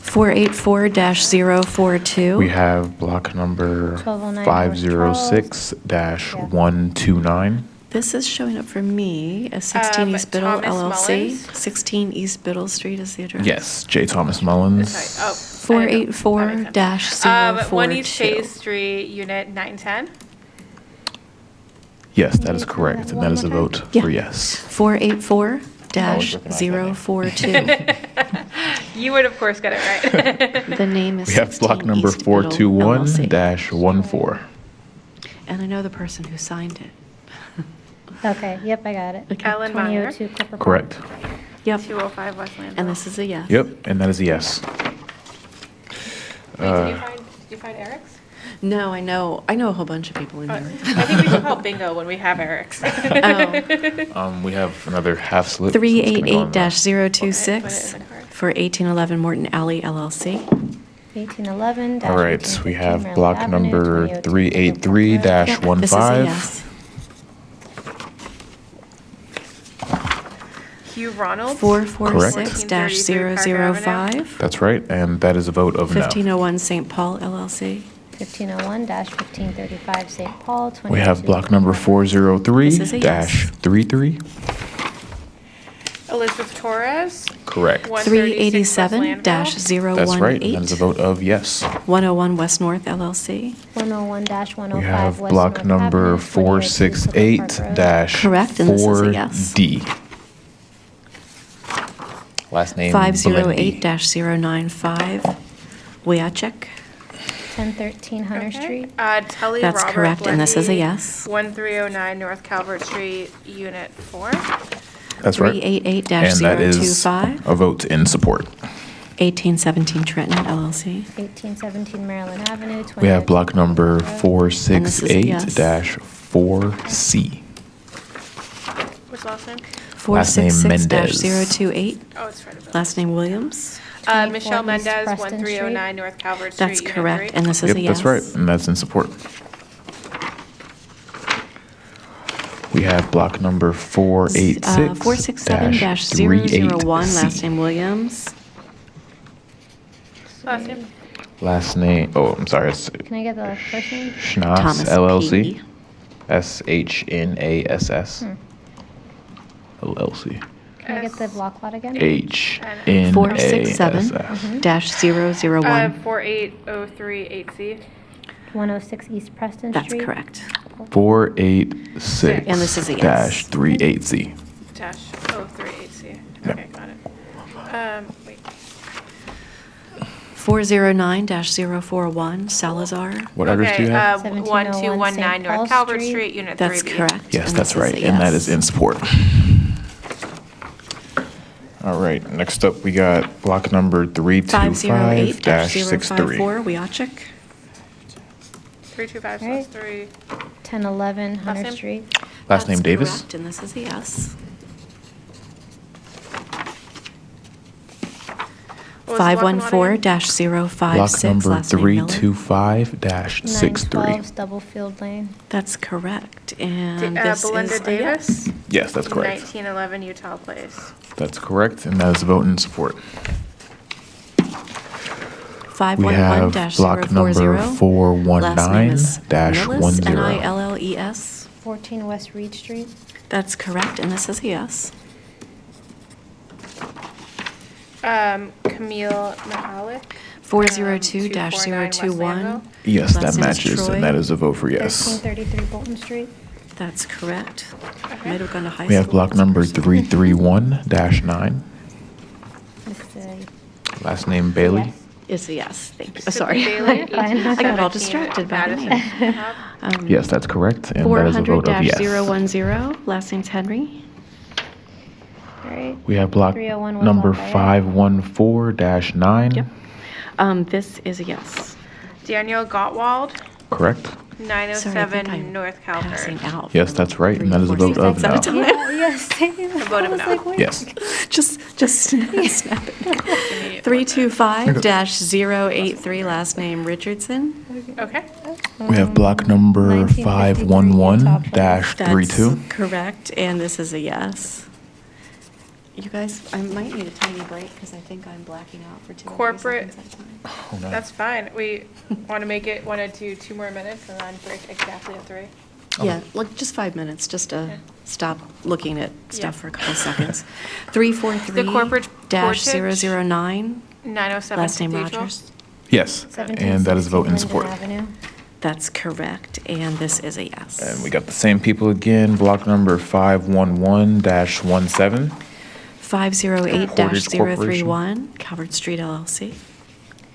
484-042. We have block number 1209 North 506-129. This is showing up for me as 16 East Biddle Thomas LLC. Mullins. 16 East Biddle Street is the address. Yes, J. Thomas Mullins. Oh, 484-042. 1 East Chase Street, Unit 910. Yes, that is correct, and that is a vote for yes. 484-042. You would, of course, get it right. The name is We have block 16 number East Biddle LLC. 421-14. And I know the person who signed it. Okay, yep, I got it. Ellen Meyer. 2002 Clipper Park. Correct. Yep. 205 West Landville. And this is a yes. Yep, and that is a yes. Did you find Eric's? No, I know a whole bunch of people in here. I think we should call bingo when we have Eric's. Oh. We have another half slip. so it's gonna go on there. 388-026 for 1811 Morton Alley LLC. 1811. All right, we have block number 383-15. This is a yes. Hugh Ronald. 446-005. That's right, and that is a vote of no. 1501 St. Paul LLC. 1501-1535 St. Paul. We have 22 block number This is a yes. 403-33. Elizabeth Torres. Correct. 387-018. That's right, and that is a vote of yes. 101 West North LLC. 101-105 We have West block North number Avenue, 2002 Clipper Park Road. Correct, and this is a yes. 4D. Last name, Blendy. 508-095 Wyachek. 1013 Hunter Street. Tully That's Robert correct, and this is a Blendy, yes. 1309 North Calvert Street, Unit 4. That's right. 388-025. And that is a vote in support. 1817 Trenton LLC. 1817 Maryland Avenue. We have block number this is a yes. 468-4C. What's the last name? Last name Mendez. 466-028. Oh, it's right above. Last name Williams. Michelle East Mendez, Preston 1309 North Calvert Street. That's Unit correct, 3. and this is Yep, a yes. that's right, and that's in support. We have block number 486-383. 467-001, last name Williams. Last name? Last name, oh, I'm sorry, it's Can I get the first name? Schnass Thomas LLC. P. SHNASS LLC. Can I get the block lot again? HNASS. 467-001. 48038C. 106 East Preston That's Street. correct. 486 And this is a yes. -38Z. Dash 038C. Okay, got it. Wait. 409-041 Salazar. What address do you have? 1219 St. North Paul Calvert Street. Street, Unit 3B. That's correct. Yes, and that's this is right, a and that yes. is in support. All right, next up, we got block number 325-63. 508-054 Wiachik. 325 Right. 3. 1011 Hunter name? Street. Last name That's Davis? correct, and this is a yes. What was the block number again? 514-056 Block number last name Miller. 325-63. 912 Stubblefield Lane. That's correct, and this Belinda is a Davis? yes. Yes, that's correct. 1911 Utah Place. That's correct, and that is a vote in support. We have block number 511-040. Last name is Millis, 419-10. Nilles. 14 West Reed Street. That's correct, and this is a yes. Camille Mahalik. 402-021. Yes, Last that name is matches, Troy. and that is a vote for yes. 1333 Bolton Street. That's correct. Might have gone to high school. We have block number 331-9. It's a Last name Bailey. yes. It's a yes, thank you. Sippy Sorry. Bailey, Fine. I got all 1817 distracted by the Madison name. Ave. Yes, that's correct, and that is a vote of yes. 400-010, last name's Henry. All right. We have block 301 number Lafayette. 514-9. Yep. This is a yes. Daniel Gottwald, Correct? 907 North Passing Calvert. out. Yes, that's right, and that is a vote of no. Yes. A vote of no. Yes. Just snap it. 325-083, last name Richardson. Okay. We have block number 1953 511-32. That's correct, and this is a yes. You guys, I might need a tiny break because I think I'm blacking out for 2 or 3 Corporate. seconds at a time. Oh, no. That's fine. We want to do 2 more minutes and then break exactly at 3. Yeah, like just 5 minutes, just to stop looking at stuff Yeah. for a couple seconds. 343 The corporate dash portage. 009, 907 last name Cathedral. Rogers. Yes, and that is a vote in 1760 support. Linden Avenue. That's correct, and this is a yes. And we got the same people again, block number 511-17. 508-031, Calvert Street LLC.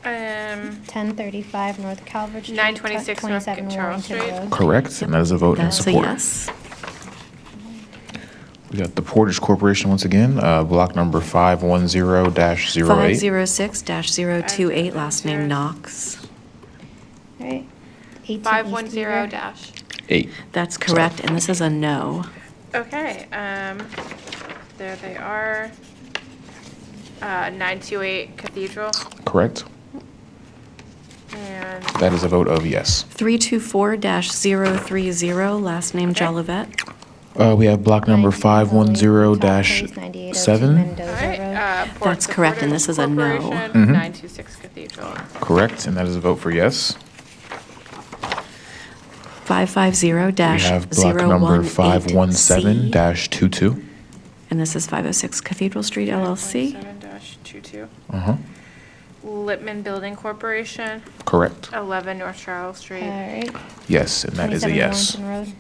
1035 North Calvert Street. 926 North 27 Charles Warrington Street. Road. Correct, and that is a vote in That's a support. yes. We got the Portage Corporation once again, block number 510-08. 506-028, last name Knox. All right. 18 East 510 Beaver. dash. 8. That's correct, and this is a no. Okay, there they are. 928 Cathedral. Correct. And That is a vote of yes. 324-030, last name Jolivet. We have block number 510-7. That's correct, and this is a no. Corporation, 926 Cathedral. Correct, and that is a vote for yes. 550-018C. We have block number 517-22. And this is 506 Cathedral Street LLC. 7-22. Uh-huh. Lippman Building Corporation. Correct. 11 North Charles Street. All right. Yes, and that is a 27 yes. Warrington Road.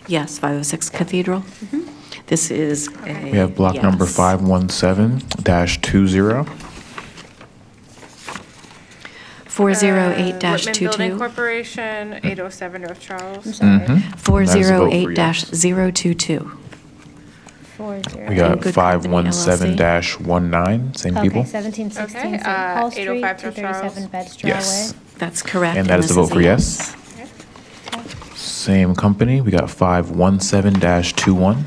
Yes, 506 Cathedral. This is a We have block number yes. 517-20. 408-22. Whitman Building Corporation, 807 North Charles. Mm-hmm. 408-022. 40. We got Good Company, 517-19, same people. Okay, 1716 Okay, St. Paul Street, 805 North 237 Bedstraw Yes. Way. That's correct. And that is the this vote for yes. Same company, we got 517-21.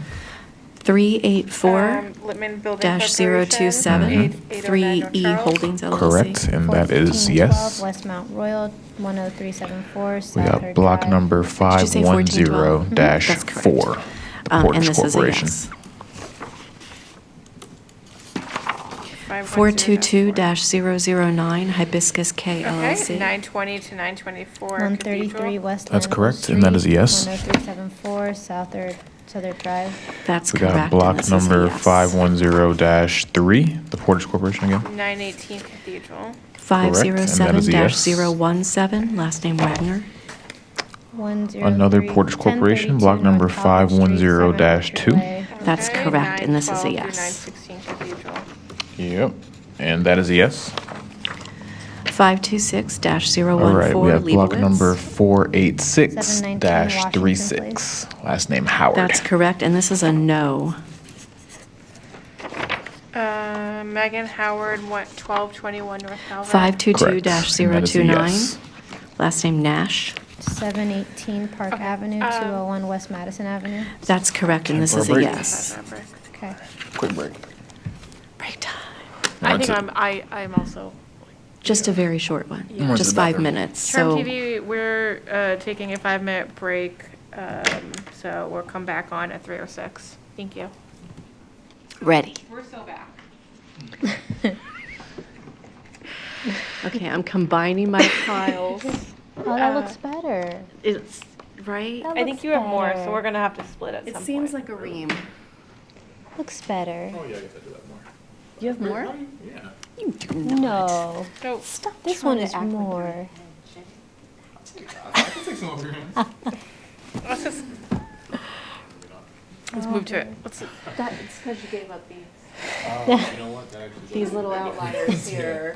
384 Whitman Building dash 027, 809 North 3E Charles. Holdings LLC. Correct, and that is 1412 yes. Westmount Royal, 10374 We South got Third block Drive. number you say 1412? That's correct. 510-4, And Portage this is a Corporation. yes. 510-4. 422-009 Hibiscus K Okay, LLC. 920 to 924 133 Cathedral. West That's Linville correct, and that is a Street, yes. 10374 South Third Drive. That's We correct. got and block this is a number yes. 510-3, the Portage Corporation again. 918 Cathedral. 507-017, last name Wagner. 103 Another Portage Corporation, block number 510-2. That's Okay, correct, and this is a 912 yes. through 916 Cathedral. Yep, and that is a yes. 526-014 All right, we have block Leibowitz. number 719 486-36, last name Howard. That's correct, and this is a no. Megan Howard, 1221 North Calvert. 522-029, last name Nash. 718 Park Avenue, 201 West Madison Avenue. That's correct, and this Time is for a a break. yes. Okay. Quick break. Break time. I think That's I'm also. Just a very short one, Yeah. just 5 minutes. Term So TV, we're taking a 5-minute break, so we'll come back on at 3:06. Thank you. ready. We're so back. Okay, I'm combining my piles. Oh, that looks better. It's right. That I think looks you have more, better. so we're gonna have to split at It some seems point. like a ream. Looks better. Oh, yeah, I guess I do that more. You have more? Yeah. You do not. No. So, This trying one to is act like more. I can take some over here. let's just, let's move to it. Let's, It's because you gave up these. You know what? That actually These little outliers here.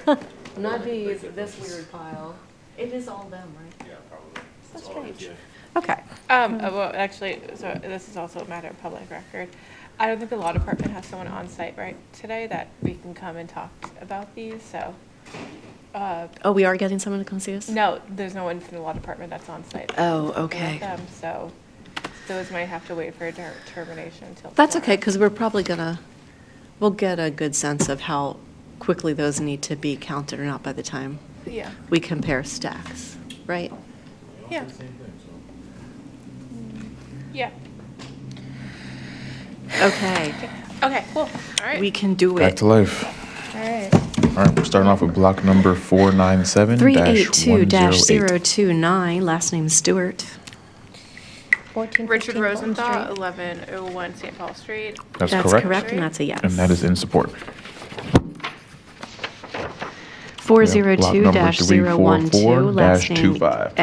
Not these, this weird pile. It is all them, right? Yeah, probably. That's all it is, strange. yeah. Okay. well, actually, so this is also a matter of public record. I don't think the law department has someone on site right today that we can come and talk about these, so. Oh, we are getting someone to come see us? No, there's no one from the law department that's on site. Oh, Looking at okay. them, so those might have to wait for a termination until. That's tomorrow. okay, because we're probably we'll get a good sense of how quickly those need to be counted or not by the time Yeah, we compare stacks, right? yeah, yeah. Okay, Okay, cool, all right. we can do Back it. to life. All right. All right, we're starting off with block number 497-108. 382-029, last name Stewart. 1415 Richard Fulton Rosenthal, Street. 1101 St. Paul Street. That's That's correct. correct, and that's a yes. And that is in support. 402-012, last name 344-25.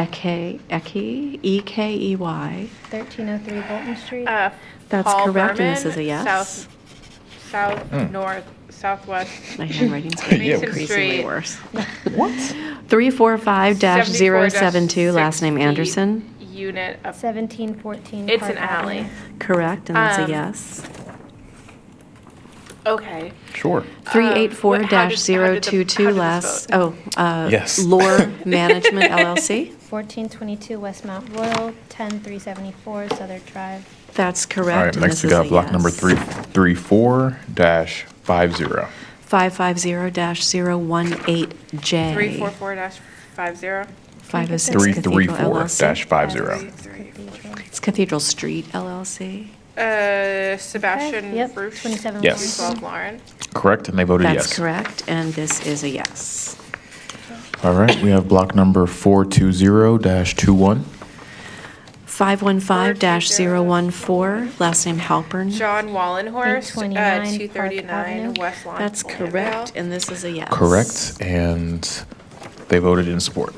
Ekey. 1303 Bolton Street. That's Paul correct, and this Berman, is a yes. South, north, southwest. My handwriting's getting Mason increasingly Street. worse. What? 345-072, last name 74-6 Anderson. Unit of, 1714 it's Park an alley. Avenue. Correct, and that's a Um, yes. Okay. Sure. 384-022, last, Yes. Lore Management LLC. 1422 Westmount Royal, 10374 Southern Drive. That's All right, correct, and next this we is a got block number yes. 334-50. 550-018J. 344-50. 506 Cathedral LLC. 334-50. It's Cathedral Street LLC. Sebastian Yep, Bruce. 27 Yes. 12 Lauren. Correct, and they voted That's yes. correct, and this is a yes. All right, we have block number 420-21. 515-014, last name Halpern. John Wallenhorst, 829 239 Park Avenue. West Lawn. That's correct, and this is a yes. Correct, and they voted in support.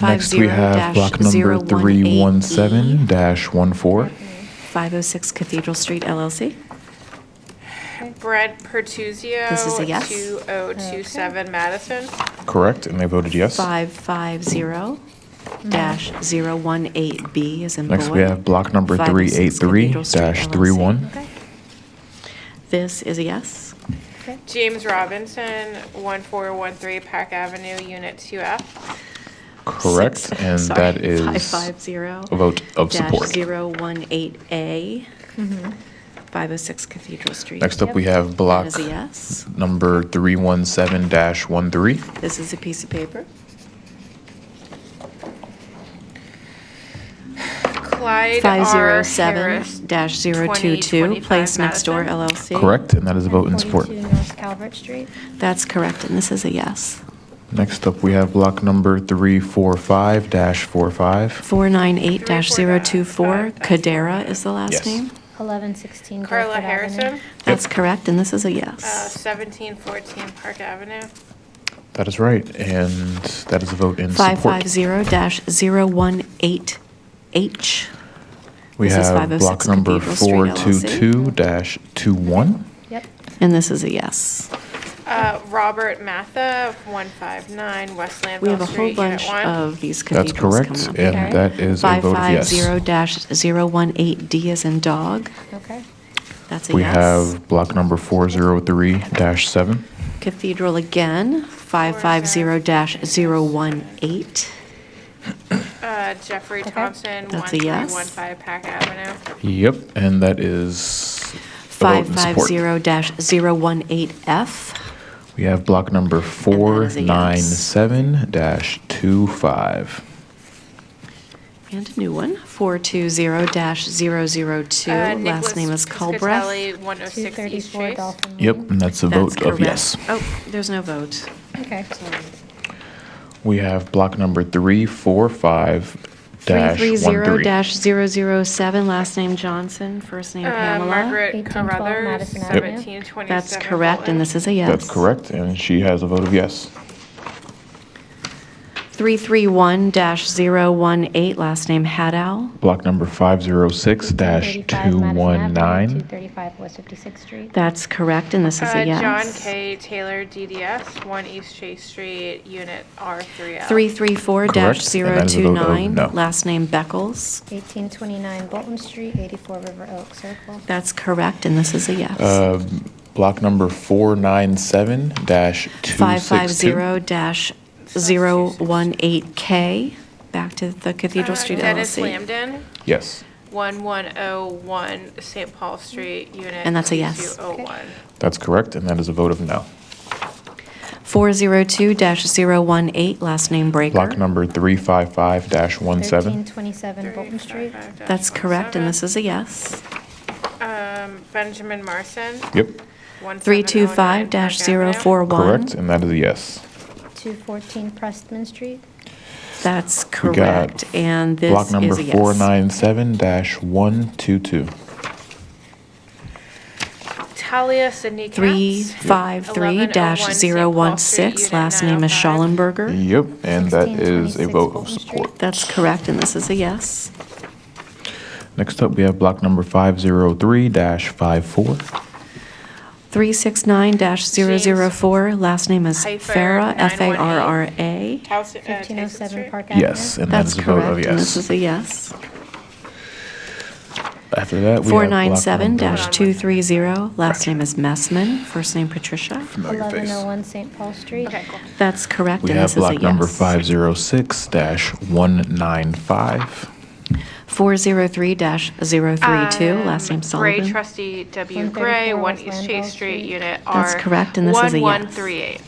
Next, we have block number 317-14. 506 Cathedral Street LLC. Brent Pertuzio. This is a yes. 2027 Madison. Correct, and they voted yes. 550-018B is in boy. Next, we have block number 506 Cathedral Street, LLC. 383-31. This is a yes. James Robinson, 1413 Park Avenue, Unit 2F. Correct, and that is 550 a vote of support. 018A. 506 Cathedral Street. Next up, we have block That is a yes. number 317-13. This is a piece of paper. Clyde R. Harris, 507-022, Place Next Door LLC. Correct, and that is a vote in support. 42 North Calvert Street. That's correct, and this is a yes. Next up, we have block number 345-45. 498-024, Cadera is the last Yes. name. 1116 Carla Guilford Avenue. Harrison, That's correct, and this is a yes. 1714 Park Avenue. That is right, and that is a vote in support. 550-018H. We This is have 506 block number Cathedral Street, LLC. 422-21. Yep. And this is a yes. Robert Matha, 159 West We have Landville a whole Street, bunch Unit 1. of these That's cathedrals correct, coming up. and Okay. that is a vote of yes. 550-018D is in dog. Okay. That's a We yes. have block number 403-7. Cathedral again, 550-018. Jeffrey Thompson, That's a yes. 1315 Park Avenue. Yep, and that is a vote in support. 550-018F. We have block number is a yes. 497-25. And a new one, 420-002. Last name is Culbreath. Piscatelli, 106 East 234 Chase. Dolphin Yep, Lane. and that's a That's vote of correct. yes. Oh, there's no vote. Okay. We have block number 345-13. 330-007, last name Johnson, first name Pamela. Margaret 1812 Carruthers, Madison Avenue. 1727 That's correct, and this is a yes. That's correct, and she has a vote of yes. 331-018, last name Hadow. Block number 235 Madison Avenue, 506-219. 235 West 56th Street. That's correct, and this is a yes. John K. Taylor, DDS, 1 East Chase Street, Unit R3L. 334-029, no. last name Beckles. 1829 Bolton Street, 84 River Oak Circle. That's correct, and this is a yes. Block number 497-262. 550-018K, back to the Cathedral Street Dennis LLC. Lambden, Yes, 1101 St. Paul Street, Unit And that's a yes. 2201. that's correct, and that is a vote of no. 402-018, last name Breaker. Block number 355-17. 1327 Bolton Street. That's correct, and this is a yes. Benjamin Marson, Yep, 1709 Park Avenue. 325-041. correct, and that is a yes. 214 Prestman Street. That's We correct, got and this block number is a yes. 497-122. Talia Sidney Katz, 353-016, last name is Schallenberger. Yep, and that is a 1626 vote of Bolton support. That's correct, and this is a yes. Next up, we have block number 503-54. 369-004, last name is Pfeiffer, Farah, 918. F-A-R-R-A. 1507 Park Avenue. Yes, and that That's is a vote of correct, and this yes. is a yes. After that, we have block number 497-230, last name is Messman, first name Patricia. Familiar face. 1101 St. Paul Street. That's correct, We and have this is a block number yes. 506-195. 403-032, last name Gray Sullivan. Trustee W. Gray, 134 1 West East Landau Chase Street, Street. Unit That's R. correct, and this is a yes. 1138.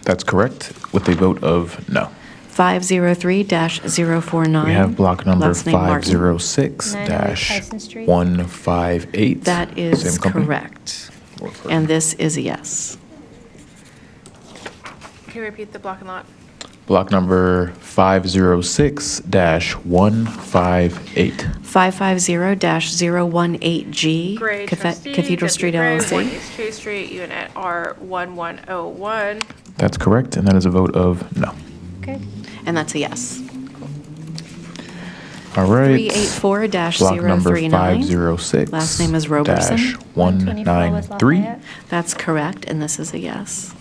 That's correct, with a vote of no. 503-049. We have block number last name Martin. 506-158. That is Same company. correct, and this is a yes. Can you repeat the block and lot? Block number 506-158. 550-018G, Gray Trustee Cathedral W. Street Gray, 1 LLC. East Chase Street, Unit R1101. That's correct, and that is a vote of no. Okay. And that's a yes. All right. 384-039. Block number 506. Last name is Roberson. dash 193. That's correct, and this is a yes.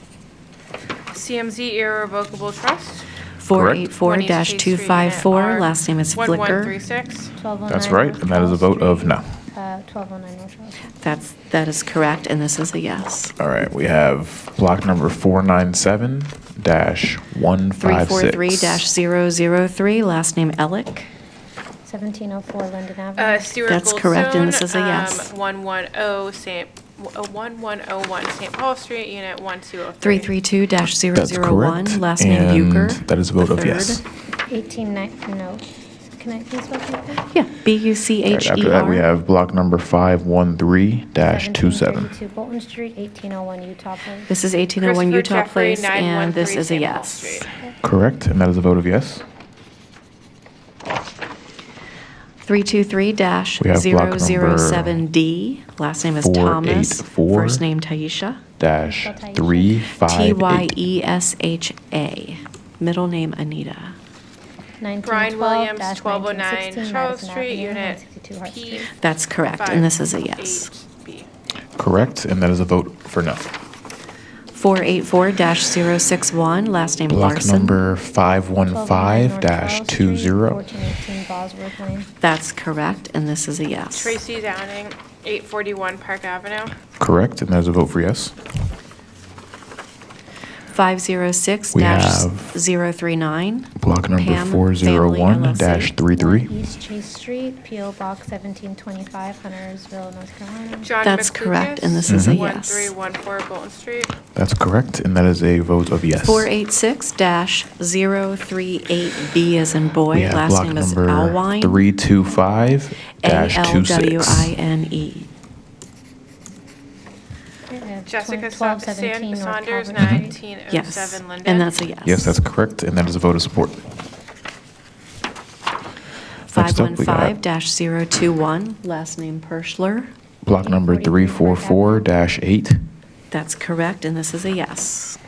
CMZ Irrevocable Trust. 484-254. Last name is Flicker. 1136. That's right, and that is a vote of no. 1209 North Charles. That is correct, and this is a yes. All right, we have block number 497-156. 343-003. Last name Ellick. 1704 Linden Avenue. Stewart That's correct, and this is a Goldstone, yes. 1101 St. Paul Street, Unit 1203. 332-001. That's correct. Last name and Bucher. that is a vote of the yes. 189, no. Can I please vote that? Yeah, All right, B-U-C-H-E-R. after that, we have block number 513-27. 1732 Bolton Street, 1801 Utah Place. This is 1801 Christopher Utah Jeffrey, Place, and this 913 is a St. Paul yes. Street. Correct, and that is a vote of yes. 323-007D. Last name is Thomas. 484 First name Taisha. Dash 358. T-Y-E-S-H-A. Middle name Anita. Brian Williams, 1912-1916 1209 Charles Madison Street, Avenue, Unit 162 Hart P. Street. That's correct, and this is a yes. 5-8B. Correct, and that is a vote for no. 484-061. Last name Block Larson. number 1209 North Charles Street, 515-20. 1418 Bosworth Lane. That's correct, and this is a yes. Tracy Downing, 841 Park Avenue. Correct, and that is a vote for yes. 506-039. Block number Pam Family 401-33. East Chase Street, P.O. Box 1725, Huntersville, North Carolina. John That's McLucas, correct, and this is a yes. 1314 Bolton Street. That's correct, and that is a vote of yes. 486-038B as in boy. We have Last block name is number Alwine. 325-26. A-L-W-I-N-E. Jessica 1217 North Saunders, Calvert Street. 1907 Yes, Linden. and that's a yes. Yes, that's correct, and that is a vote of support. Next up, we got 515-021. Last name Perschler. block number 344-8. That's correct, and this is a yes.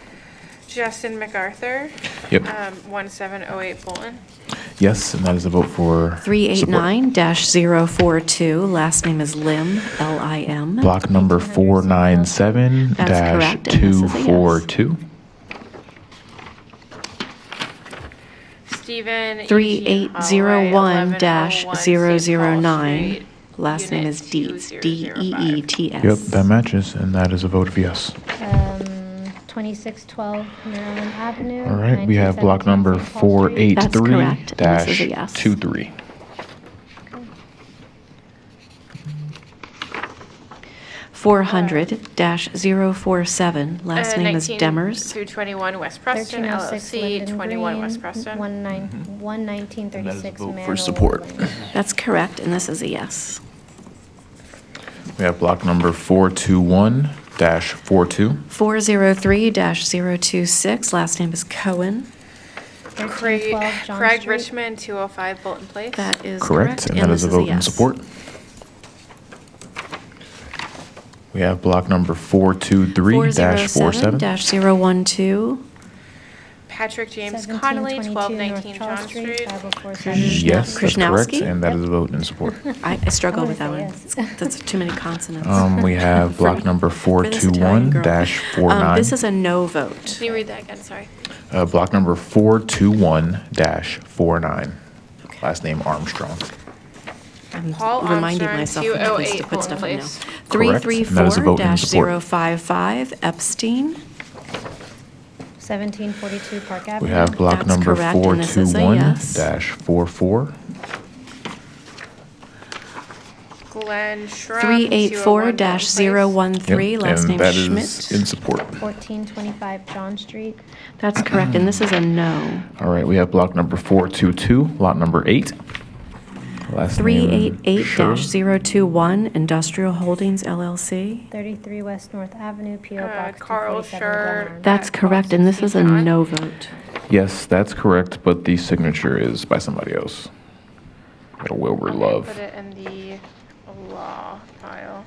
Justin MacArthur. Yep. 1708 Bolton. Yes, and that is a vote for support. 389-042. Last name is Lim, L-I-M. Block number 497-242. Stephen 3801-009. Last name is Dietz, D-E-E-T-S. Yep, that matches, and that is a vote of yes. 2612 Maryland Avenue. All right, we have block number 483-23. Four 400-047. Last name is Demers. Through 21 West Preston, 1306 LLC, Linden 21 Green, West Preston. 1936 Manual for support. Lane. That's correct, and this is a yes. We have block number 421-42. 403-026. Last name is Cohen. Craig, 1312 John Craig Street. Richmond, 205 Bolton Place. That is Correct, and that is a this vote in yes. support. We have block number 423-47. 407-012. Patrick James Connolly, 1219 John Street. Yes, that's correct, Krishnowski? and that is a vote in support. I struggle with that one. That's too many consonants. We have block number For this Italian girl. 421-49. This is a no vote. Can you read that again? Sorry. Block number 421-49. Last name Armstrong. I'm Paul reminding Armstrong, myself when I 208 to put Bolton stuff in now. Place. Correct, and that is a vote in support. 334-055 Epstein. 1742 Park Avenue. We have block That's number correct, and this is a yes. 421-44. Glenn Schrum, 384-013. Yep, Last and name that Schmidt. is in support. 1425 John Street. That's correct, and this is a no. All right, we have block number 422, lot number 8. Last name Sure. 388-021 Industrial Holdings LLC. 33 West North Avenue, P.O. Box Carl 247, Schur. Glen That's correct, and this is a no vote. Yes, that's correct, but the signature is by somebody else. Got a Wilbur Love. Put it in the law file.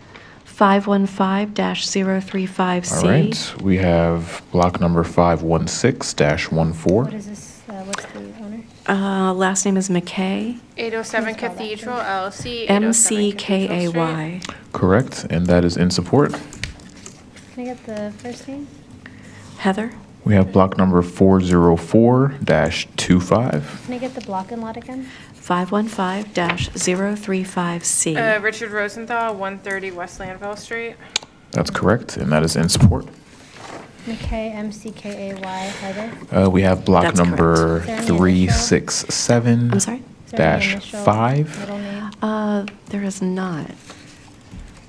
515-035C. All right, we have block number 516-14. What is this, what's the owner? Last name is McKay, 807 Cathedral LLC. 807 Cathedral Street. MCKAY. Correct, and that is in support. Can I get the first name? Heather, We have block number 404-25. Can I get the block and lot again? 515-035C. Richard Rosenthal, 130 West Landville Street. That's correct, and that is in support. McKay, MCKAY, Heather. We have block That's number correct. Is there any initial? 367 I'm sorry? Is there any initial 5. Middle name? There is not.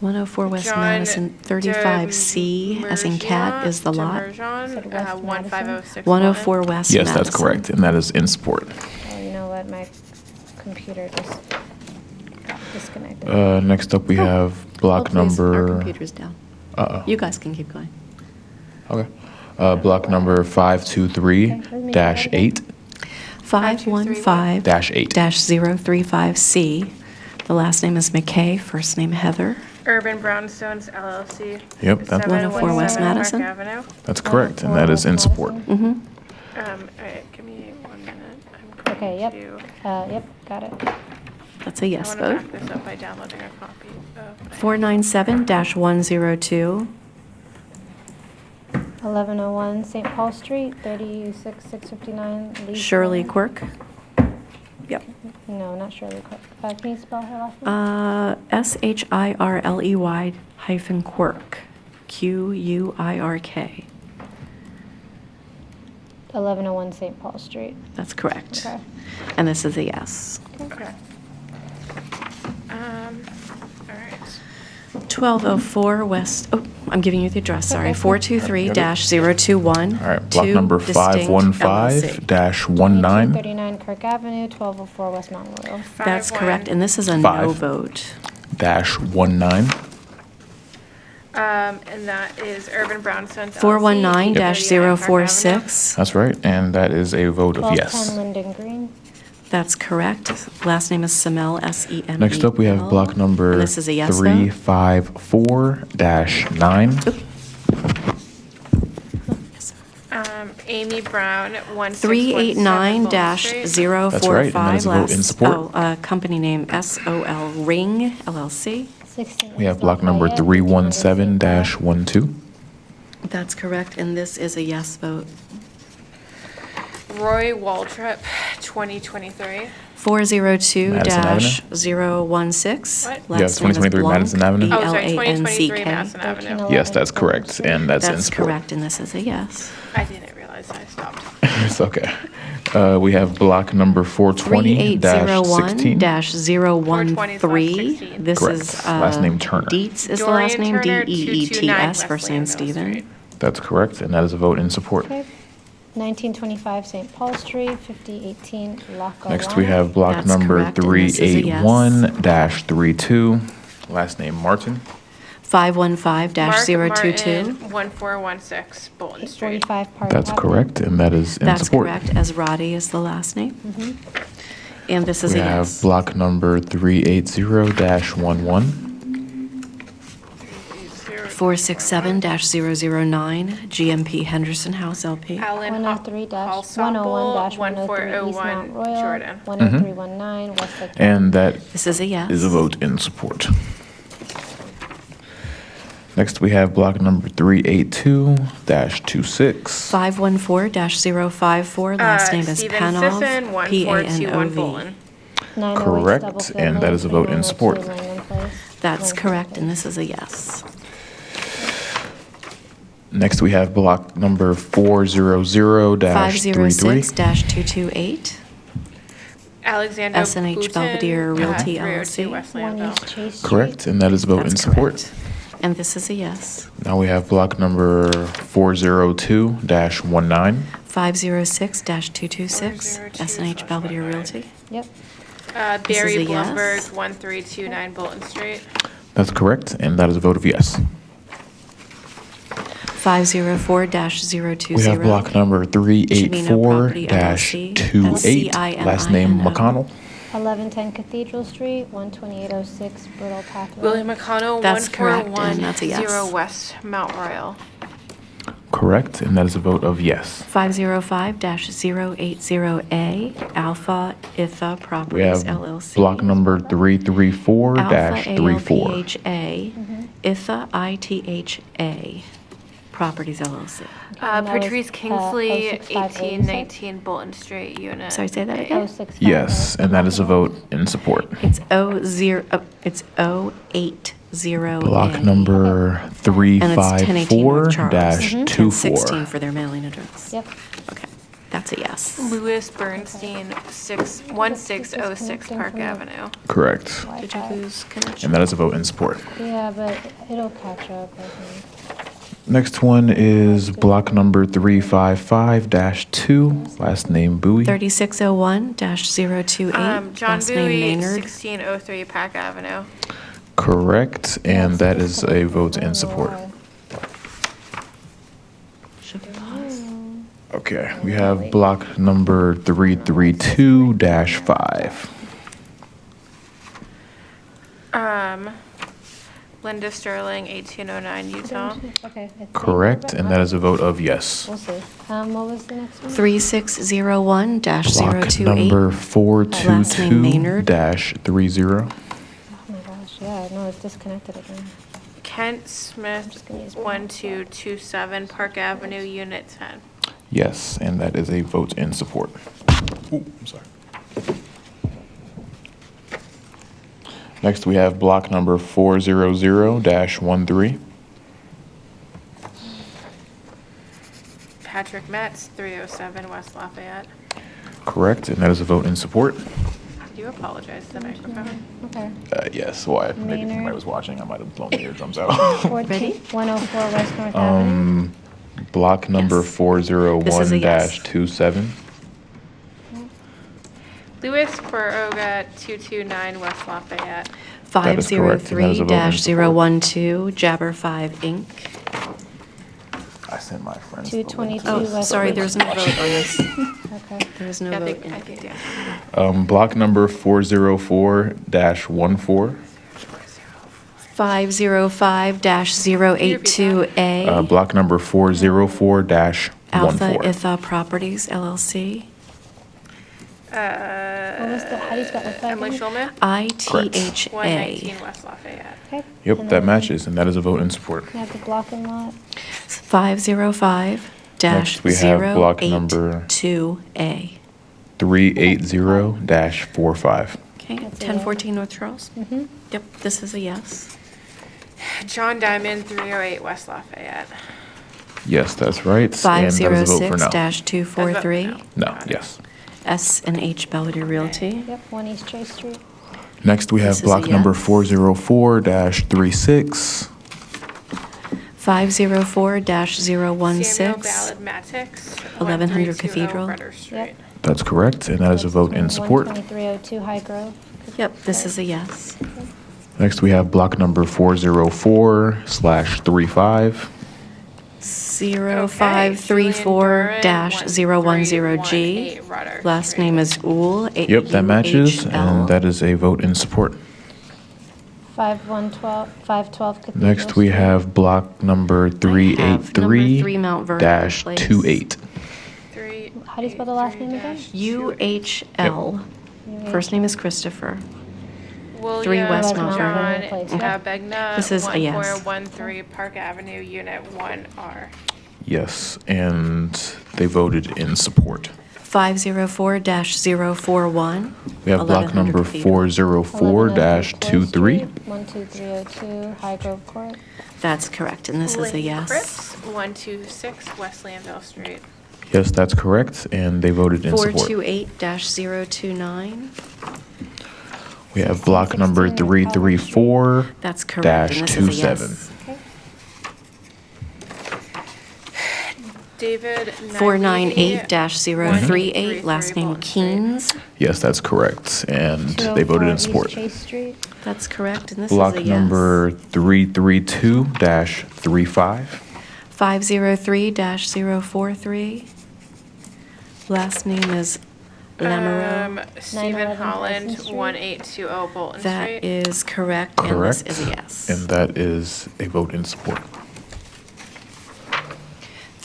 104 West John Madison, 35C, as in cat, is the lot. Demerjon, Said West 15061. 104 West Yes, Madison. that's correct, and that is in support. Oh, you know what? My computer just got disconnected. Next up, we have block Oh, please, Our number. computer's down. Uh-oh. You guys can keep going. Okay. Block number 523-8. 515-035C. The last name is McKay, first name Heather. Urban Brownstones LLC. Yep, that's- 104 West 717 Madison. Park Avenue. That's correct, and that is in support. Mm-hmm. All right, give me 1 minute. I'm going Okay, yep. to- Yep, got it. That's a yes I want vote. to back this up by downloading a copy of. 497-102. 1101 St. Paul Street, 36659 Lee. Shirley Lane. Quirk. Yep. No, not Shirley Quirk. Can you spell her last name? SHIRLEY hyphen Quirk. QUIRK. 1101 St. Paul Street. That's correct. Okay. And this is a yes. Okay. All right. 1204 West, oh, I'm giving you the address, sorry. 423-021. All right, block number 515-19. 39 Kirk Avenue, 1204 West Mountain Royal. That's correct, and this is a no 5. vote. -19. And that is Urban Brownstones LLC. 419-046. That's right, and that is a vote of 1210 yes. Linden Green. That's correct. Last name is Semel, S-E-M-E-L. Next up, we have block number And this is a yes vote. 354-9. Amy Brown, 1617 Bolton Street. 389-045. That's right, and that is a vote in support. Company name SOL Ring LLC. 16 We have block number 317-12. That's correct, and this is a yes vote. Roy Waltrip, 2023. 402-016. What? You have 2023 Madison Avenue? Oh, sorry, 2023 B-L-A-N-C-K. Madison Avenue. Yes, that's correct, and that's in That's support. correct, and this is a yes. I didn't realize I stopped. It's okay. We have block number 420-16. 3801-013. This Correct. is, Last name Turner. Dietz is the Dorian last name, Turner, D-E-E-T-S, 229 first name West Stephen. That's correct, and that is a vote in support. Okay. 1925 St. Paul Street, 5018 Lackawanna. Next, we have block That's number correct, and this is a yes. 381-32. Last name Martin. 515-022. Martin, 1416 Bolton Street. 45 Park That's Avenue. correct, and that is in That's support. correct, as Roddy is the last name. And this is We a have yes. block number 380-11. 467-009, GMP Henderson House LP. Alan 103-101-103 East Mount Royal. Jordan. 10319 West Lake. And that This is a yes. is a vote in support. Next, we have block number 382-26. 514-054, last name is Stephen Panov, Sisson, 1421 P-A-N-O-V. Bolton. 908 Correct, Stubblefield and that Lane, is a vote in 3902 support. Langland Place. That's Langland correct, Place. and this is a yes. Next, we have block number 400-33. 506-228, Alexander S&H Boutin, Belvedere Realty 302 LLC. West 1 Landville. East Chase Street. Correct, and that is a vote in That's support. correct. And this is a yes. Now we have block number 402-19. 506-226, S&H Belvedere Realty. Yep. This Barry is a yes. Blumberg, 1329 Bolton Street. That's correct, and that is a vote of yes. 504-020. We have block number Chimino Property LLC, 384-28. Last name SCIMINO. McConnell. 1110 Cathedral Street, 12806 Brittle Pathway. William McConnell, That's correct, and that's a 1410 yes. West Mount Royal. Correct, and that is a vote of yes. 505-080A, Alpha Itha We Properties have LLC. block number 334-34. Alpha ALPHA, Itha ITHA Properties LLC. Patrice Kingsley, 065A, 1819 Bolton Street, Unit. Sorry, say that again? 065. Yes, and that is a vote in support. It's 080A. Block number And it's 1018 North Charles. 354-24. 1016 for their mailing address. Yep. Okay, that's a yes. Louis Bernstein, 1606 Park Avenue. Correct, Did you lose connection? and that is a vote in support. Yeah, but it'll catch up, I think. Next one is block number 355-2, last name Bowie. 3601-028, John last name Bowie, Maynard. 1603 Park Avenue. Correct, and that is a vote in support. Should we pause? Okay, we have block number 332-5. Linda Sterling, 1809 Utah. Okay. it's Correct, and that is a vote of yes. We'll see. What was the next one? 3601-028. Block number Last name Maynard. 422-30. Oh my gosh, yeah, no, it's disconnected again. Kent Smith, 1227 Park Avenue, Unit 10. Yes, and that is a vote in support. Ooh, I'm sorry. Next, we have block number 400-13. Patrick Metz, 307 West Lafayette. Correct, and that is a vote in support. You apologize to the microphone. Okay. Yes, why? Maybe if Maynard. somebody was watching, I might have blown the eardrums out. 104 West North Avenue. Block number This is a yes. 401-27. Louis Berroga, 229 West Lafayette. That is correct, and that is a vote in support. 503-012, Jabber 5 Inc. I sent my friends. 222 Oh, West. sorry, there's no vote on this. Okay. There's no I vote. think, yeah. Block number 404-14. 505-082A, Block number 404-14. Alpha Itha Properties LLC. What was the, how do you spell it? Emily Schulman, ITHA. 119 West Lafayette. Okay. Yep, And that then matches, and that is a vote in support. We have the block and lot. 505-082A. we have block number 380-45. Okay, 1014 North Charles? Mm-hmm. Yep, this is a yes. John Diamond, 308 West Lafayette. Yes, that's right. And that is a vote for no. 506-243, No, yes. S&H Belvedere Realty. Yep, 1 East Chase Street. Next, we This have is a block number yes. 404-36. 504-016, Samuel Ballard Matix, 1100 Cathedral. Rudder Street. Yep. That's correct, and that is a vote in support. 12302 High Grove. Yep, this is a yes. Next, we have block number 404/35. 0534-010G. Last name is Uhl. Yep, that matches, UHL. and that is a vote in support. 512 Cathedral Next, we Street. have block number number 3 Mount Vernon Place. 383-28. How do you spell the last name again? UHL. First name is Christopher. 3 William West Mount John Vernon Place. Begna, This is a yes. 1413 Park Avenue, Unit 1R. Yes, and they voted in support. 504-041. We have block 1100 number Cathedral. 404-23. 12302 High Grove Court. That's correct, and this is a Lynn yes. Cripps, 126 West Landell Street. Yes, that's correct, and they voted in support. 428-029. We have block number 334-27. That's correct, and this is a yes. David 498-038, last name Keynes. Yes, that's correct, and they voted in 204 support. East Chase Street. That's correct, and this Block is a yes. number 332-35. 503-043. Last name is Lamoureux. Stephen 911 Holland, Pleasant Street. 1820 Bolton That Street. is correct, and Correct. this is a yes. And that is a vote in support.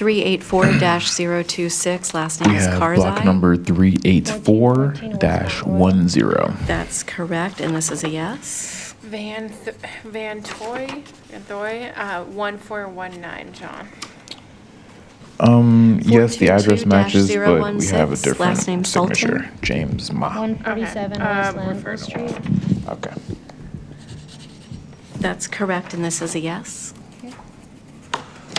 384-026, last name We is have Karzai. block number 384-10. That's correct, and this is a yes. Van Toy, 1419, John. Yes, the address matches, but we have a 422-016, last name different Sultan. signature. James Ma. 147 West Lanville Street. Okay. That's correct, and this is a yes.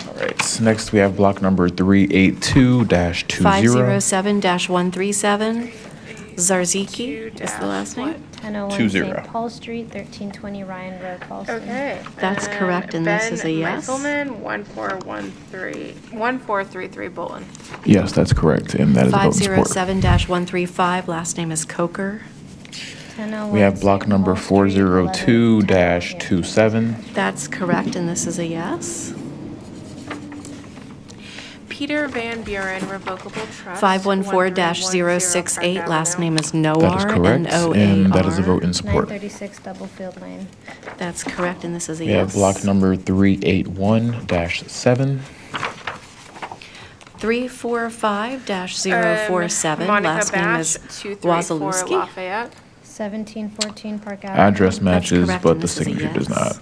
All right. Next, we have block number 382-20. 507-137, Zarziki is the last name. 1001 20. St. Paul Street, 1320 Ryan Road, Paulson. Okay. That's correct, and this is a yes. Ben Meiselman, 1433 Bolton. Yes, that's correct, and that is a vote in support. 507-135, last name is Coker. 1001 We have block St. number Paul Street, 402-27. That's correct, and this is a yes. Peter Van Buren, Revocable Trust. 514-068, last name is Noar. That is correct, and that is a vote in support. 936 Doublefield Lane. That's correct, and this is a We yes. have block number 381-7. 345-047, Monica last name Bash, is 234 Wazalewski. Lafayette. 1714 Park Avenue. Address matches, correct, but and the this is a signature does yes. not.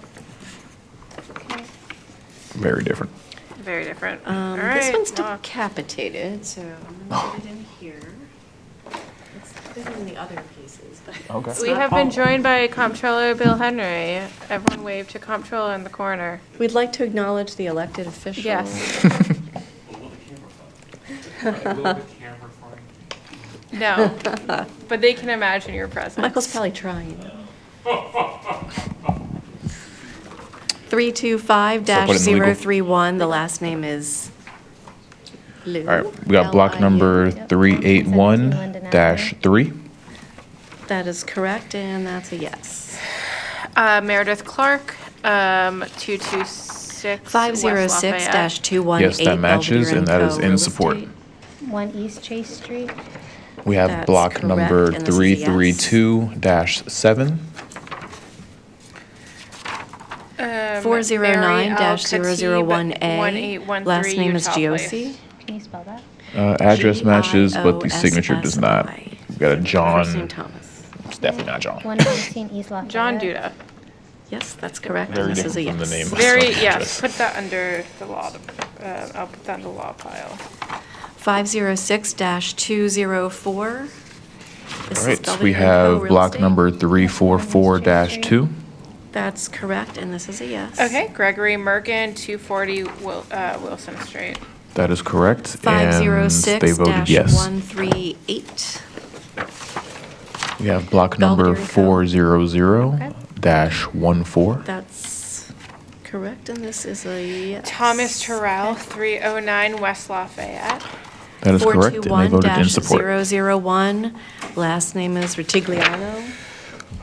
Very different. Very different. All right. This one's well, decapitated, so I'm going to put it in here. It's bigger than the other pieces, but Okay. it's We not have been all. joined by Comptroller Bill Henry. Everyone wave to Comptroller in the corner. We'd like to acknowledge the elected officials. Yes. No, but they can imagine your presence. Michael's probably trying. 325-031, the last name is Lou. All right, we got block number 381-3. That is correct, and that's a yes. Meredith Clark, 226 West Lafayette. 506-218. Yes, that matches, Belvedere and that is Co. in Real support. Estate. 1 East Chase Street. We have That's block correct, number and this is a yes. 332-7. 409-001A. Last name is Giosi. Can you spell that? Address matches, but the signature does not. Giosi. We've got a First name John. Thomas. It's definitely not John. 119 East Lafayette. John Duda. Yes, that's correct, Very and this is a different from the yes. name. Very, Address. yes, put that under the law, I'll put that in the law pile. 506-204. This All is right, Belvedere we Co. have Real block Estate. number 344-2. That's correct, and this is a yes. Okay, Gregory Merkin, 240 Wilson Street. That is correct, and they voted yes. 506-138. We have block number Belvedere Co. 400-14. That's correct, and this is a yes. Thomas Terrell, 309 West Lafayette. That is correct, and they voted in support. 421-001. Last name is Ritigliano.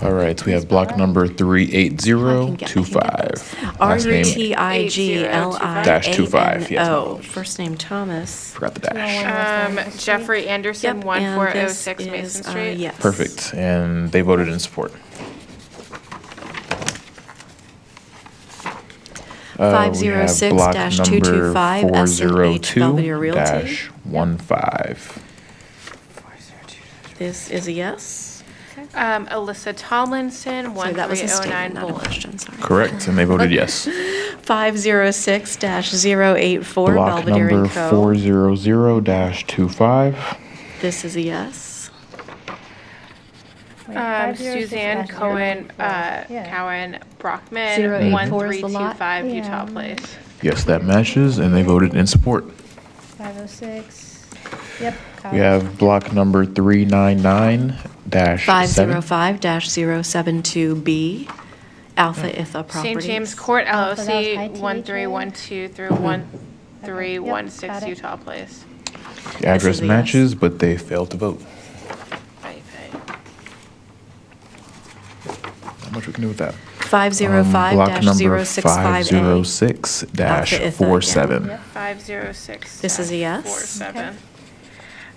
All right, we have block number 380-25. Last name, Rutigliano. yes. First name Thomas. Forgot the dash. Jeffrey Anderson, Yep, 1406 and this Mason is, Street. yes. Perfect, and they voted in support. We have block number 506-225 SMH Belvedere Realty. 402-15. This is a yes. Alyssa Tomlinson, Sorry, that was a 1309 statement, not a Bullen. question, sorry. Correct, and they voted yes. 506-084 Block Belvedere number Co. 400-25. This is a yes. Suzanne Cohen, Cowan Brockman, 084 is the lot. 1325 Utah Place. Yes, that matches, and they voted in support. 506. Yep. We have block number 399-7. 505-072B Alpha Itha Properties. St. James Court Oh, so that was LLC, ITHA? 1312 through 1316 got it. Utah Place. The address is a yes. matches, but they failed to vote. Right. Not much we can do with that. 505-065A. Block number Alpha Itha 506-47. 506. This is a yes. 47.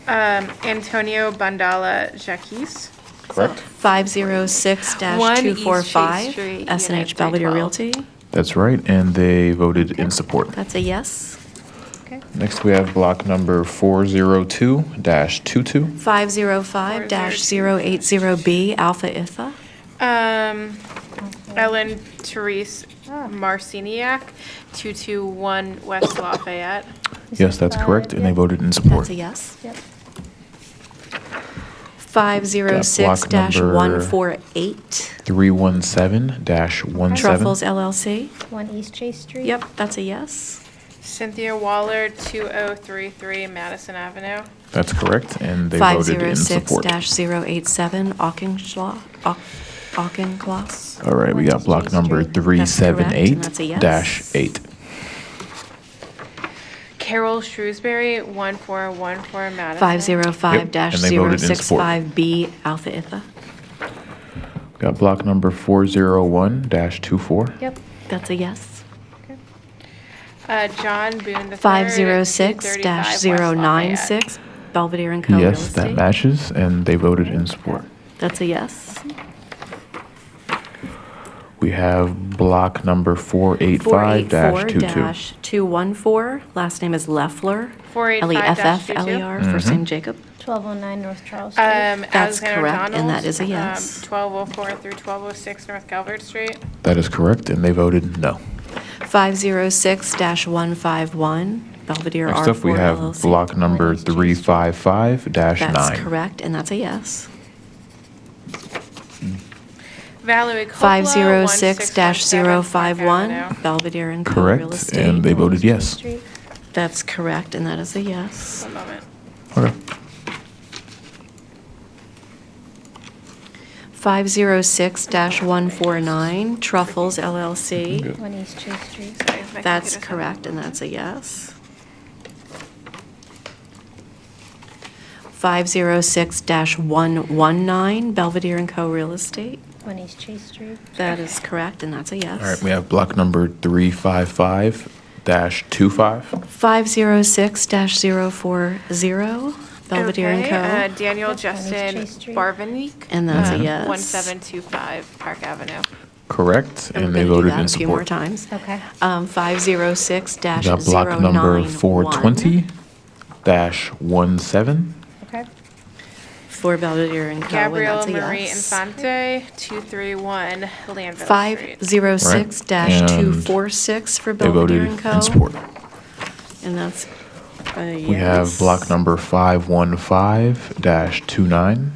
Antonio Bandala Jaquis. Correct. 506-245 Street, SNH Unit Belvedere 312. Realty. That's right, and they voted in support. That's a yes. Okay. Next, we have block number 402-22. 505-080B, Alpha Itha. Ellen Therese Marciniak, 221 West Lafayette. Yes, that's correct, and they voted in support. That's a yes. Yep. 506-148, 317-17. Truffles LLC. 1 East Chase Street. Yep, that's a yes. Cynthia Waller, 2033 Madison Avenue. That's correct, and they voted in support. 506-087, Auchincloss. All right, we got block number That's correct, and that's a yes. 378-8. Carol Shrewsbury, 1414 Madison. 505-065B, Alpha Itha. Got block number 401-24. Yep. That's a yes. John Boone III. 506-096, Belvedere and Co. Real Yes, that Estate. matches, and they voted in support. That's a yes. We have block number 485-22. 484-214, last name is Leffler. 485-22. Leffler, first name Jacob. 1209 North Charles Street. That's Alexander correct, and Donald, that is a yes. 1204 through 1206 North Calvert Street. That is correct, and they voted no. 506-151, Belvedere Next R4 up, we have LLC. block number 355-9. That's correct, and that's a yes. Valerie Coppola, 506-051, Belvedere and Co. Real Correct, Estate. and they voted yes. That's correct, and that is a yes. One moment. Okay. 506-149, Truffles LLC. 1 East Chase Street. That's correct, and that's a yes. 506-119, Belvedere and Co. Real Estate. 1 East Chase Street. That is correct, and that's a yes. All right, we have block number 355-25. 506-040, Belvedere and Co. Daniel Justin Barvanik. And that's a yes. 1725 Park Avenue. Correct, And and we're they gonna do voted that in a few more support. times. Okay. 506-091. We got block number 420-17. Okay. For Belvedere and Co. and Gabrielle that's a Marie yes. Infante, 231 Landville Street. 506-246 for They Belvedere voted and Co. in support. And that's a yes. We have block number 515-29.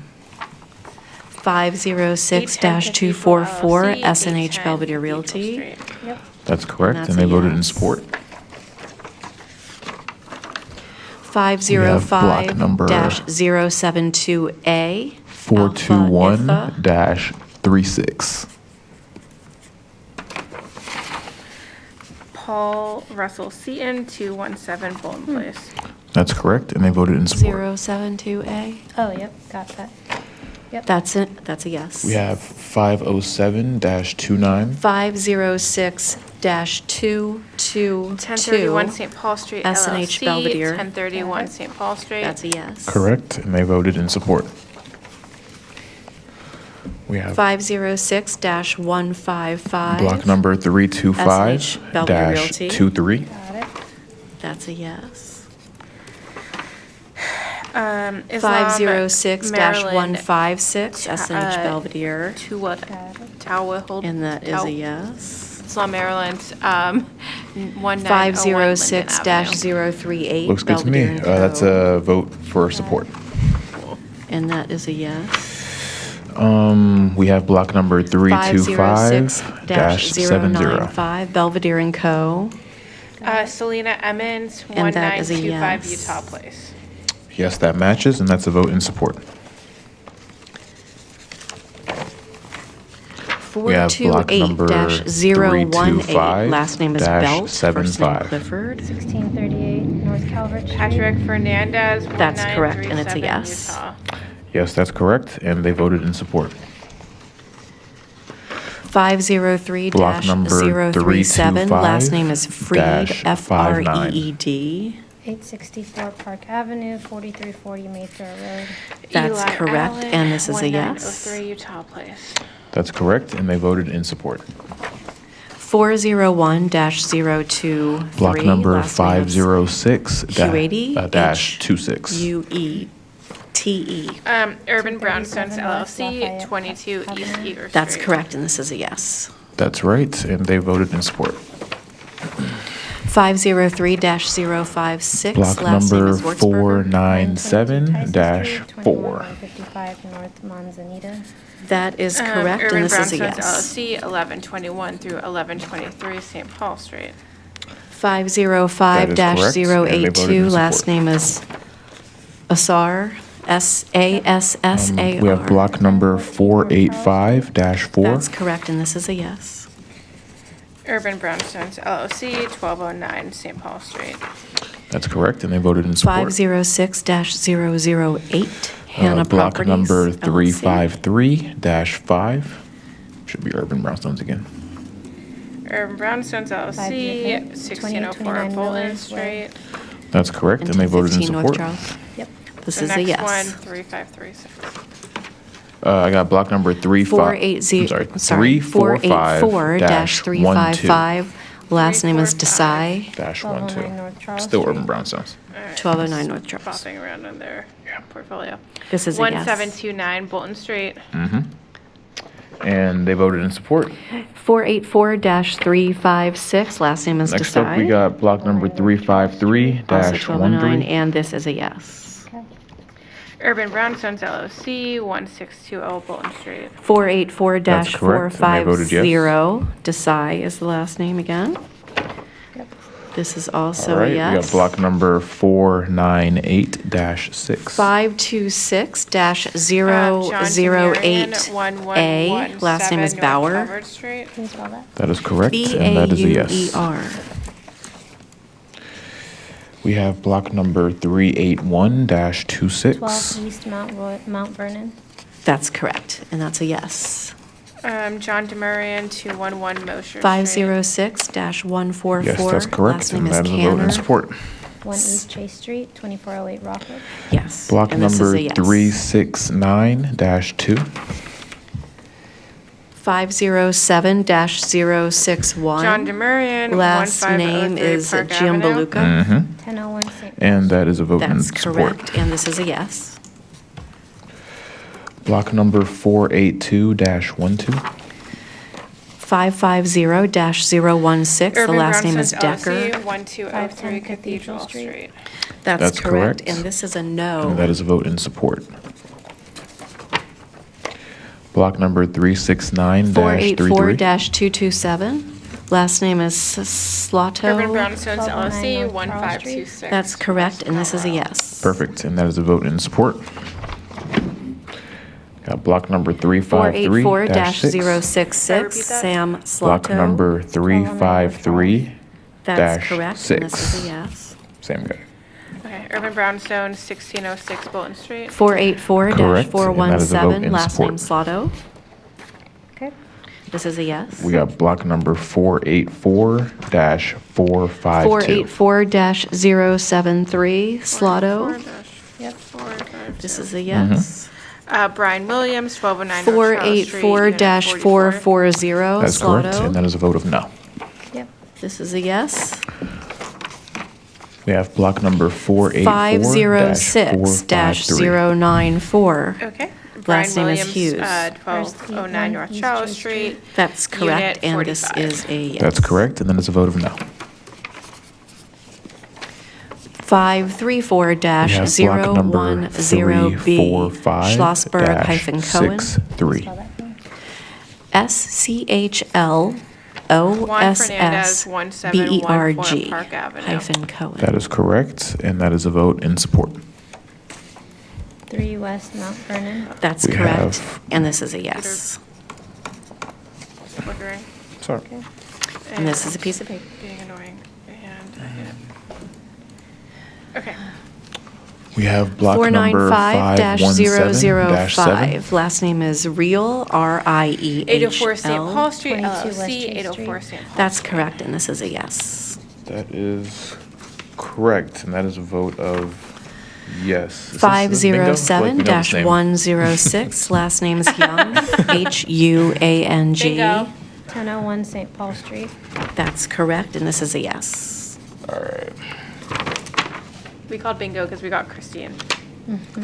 506-244 SNH Belvedere Realty. Yep. That's correct, that's and they a voted in yes. support. We have block number 505-072A. 421-36. Paul Russell Seaton, 217 Bolton Place. That's correct, and they voted in support. 072A. Oh, yep. Got that. Yep. That's it. That's a yes. We have 507-29. 506-222. 1031 St. Paul Street, SNH LLC. Belvedere. 1031 St. Paul Street. That's a yes. Correct, and they voted in support. We have 506-155. block number SNH Belvedere Realty. 325-23. Got it. That's a yes. Islam, 506-156 SNH Belvedere. Tawahold. And that is a yes. Islam, Maryland, 1901 506-038 Looks good to Belvedere me. and That's Co. a vote for support. And that is a yes. We have block number 325-70. 506-095 Belvedere and Co. Selena Emmons, And that is a 1925 yes. Utah Place. Yes, that matches, and that's a vote in support. We have block number 428-018. Last name is Belt. First name 325-75. Clifford. 1638 North Calvert Street. Patrick Fernandez, That's correct, and it's a 1937 yes. Utah. Yes, that's correct, and they voted in support. 503-037. Last name is Freed. Block number Freed. 864 Park Avenue, 4340 Mayfair Road. That's Eli correct, Allen, and this is a yes. 1903 Utah Place. That's correct, and they voted in support. 401-023. Block number last name is 506 Q80, dash 26. UETE. Urban Brownstones LLC, 22 East Eager Street. That's correct, and this is a yes. That's right, and they voted in support. 503-056. Block last name number is Wurzburger. 497 dash 4. 55 North Manzanita. That is correct, Urban and this is a Brownstones yes. LLC, 1121 through 1123 St. Paul Street. 505-082. Last name is Asar. S-A-S-S-A-R. We have block number 485 dash 4. That's correct, and this is a yes. Urban Brownstones LLC, 1209 St. Paul Street. That's correct, and they voted in support. 506-008. Hannah Block Properties. number LLC. 353 dash 5. Should be Urban Brownstones again. Urban Brownstones LLC, 1604 Bolton Street. That's correct, and they voted in 15 North support. Charles. Yep. This The is a next yes. one, 3536. I got block number 484-355. Last name is Desai. dash 12. 1209 North Charles Still Street. Urban Brownstones. 1209 North Charles. Popping around in their portfolio. This is a yes. 1729 Bolton Street. And they voted in support. 484-356. Last name is Desai. Next up, we got block number 353 Also dash 1209, 13. and this is a yes. Urban Brownstones LLC, 1620 Bolton Street. 484-450. Desai is the last name again. This is also All a right, we yes. got block number 498 dash 6. 526-008A. Last name is Bauer. Can you spell that? That is correct, and that is a yes. B-A-U-E-R. We have block number 381 dash 26. 12 East Mount Vernon. That's correct, and that's a yes. John Demurian, 211 Mosher Street. 506-144. Yes, that's correct, Last name and is that is a vote in Canner. support. 1 East Chase Street, 2408 Rockwood. Yes. Block and this is number a yes. 369 dash 2. 507-061. John Demurian, Last 1503 name is Park Gianbaluca. Avenue. 1001 St. And that is a vote in That's support. correct, and this is a yes. Block number 482 dash 12. 550-016. The Urban last name is Brownstones Decker. LLC, 1203 Cathedral Street. That's correct. And this is a no. And that is a vote in support. Block number 369 dash 33. 484-227. Last name is Slato. Urban Brownstones 1209 LLC, North Charles 1526. That's correct, and this is a yes. Perfect, and that is a vote in support. Got block number 353 dash 6. 484-066. Sam Slato. Block number 353 That's dash correct, 6. and this is a yes. Same guy. Okay, Urban Brownstones, 1606 Bolton Street. 484-417. in Last support. name Slato. Okay. This is a yes. We got block number 484 dash 452. 484-073. Slato. Yep. This is a yes. Brian Williams, 1209 North Charles Street. Unit 484-440. That's correct, Slato. and that is a vote of no. Yep. This is a yes. We have block number 484 506-094. Okay. Brian Last name is Williams, Hughes. 1209 North Charles Street. That's correct, Unit and this 45. is a yes. That's correct, and then it's a vote of no. 534-010B. Schlossberg-Cohen. 63. SCHLOSSBERG Park Avenue. hyphen Cohen. That is correct, and that is a vote in support. 3 West Mount Vernon. That's We correct, have- and this is a yes. Flickering. Sorry. And this is a piece of paper. Being annoying. And, okay. We have block number 517-7. 495-005. Last name is Real, R-I-E-H-L. 804 St. Paul Street, 22 West LLC, Chase 804 Street. St. Paul. That's correct, and this is a yes. That is correct, and that is a vote of yes. Is this bingo? I feel like we know this name. 507-106. Last name is Young, H-U-A-N-G. Bingo. 1001 St. Paul Street. That's correct, and this is a yes. All right. We called bingo because we got Christine.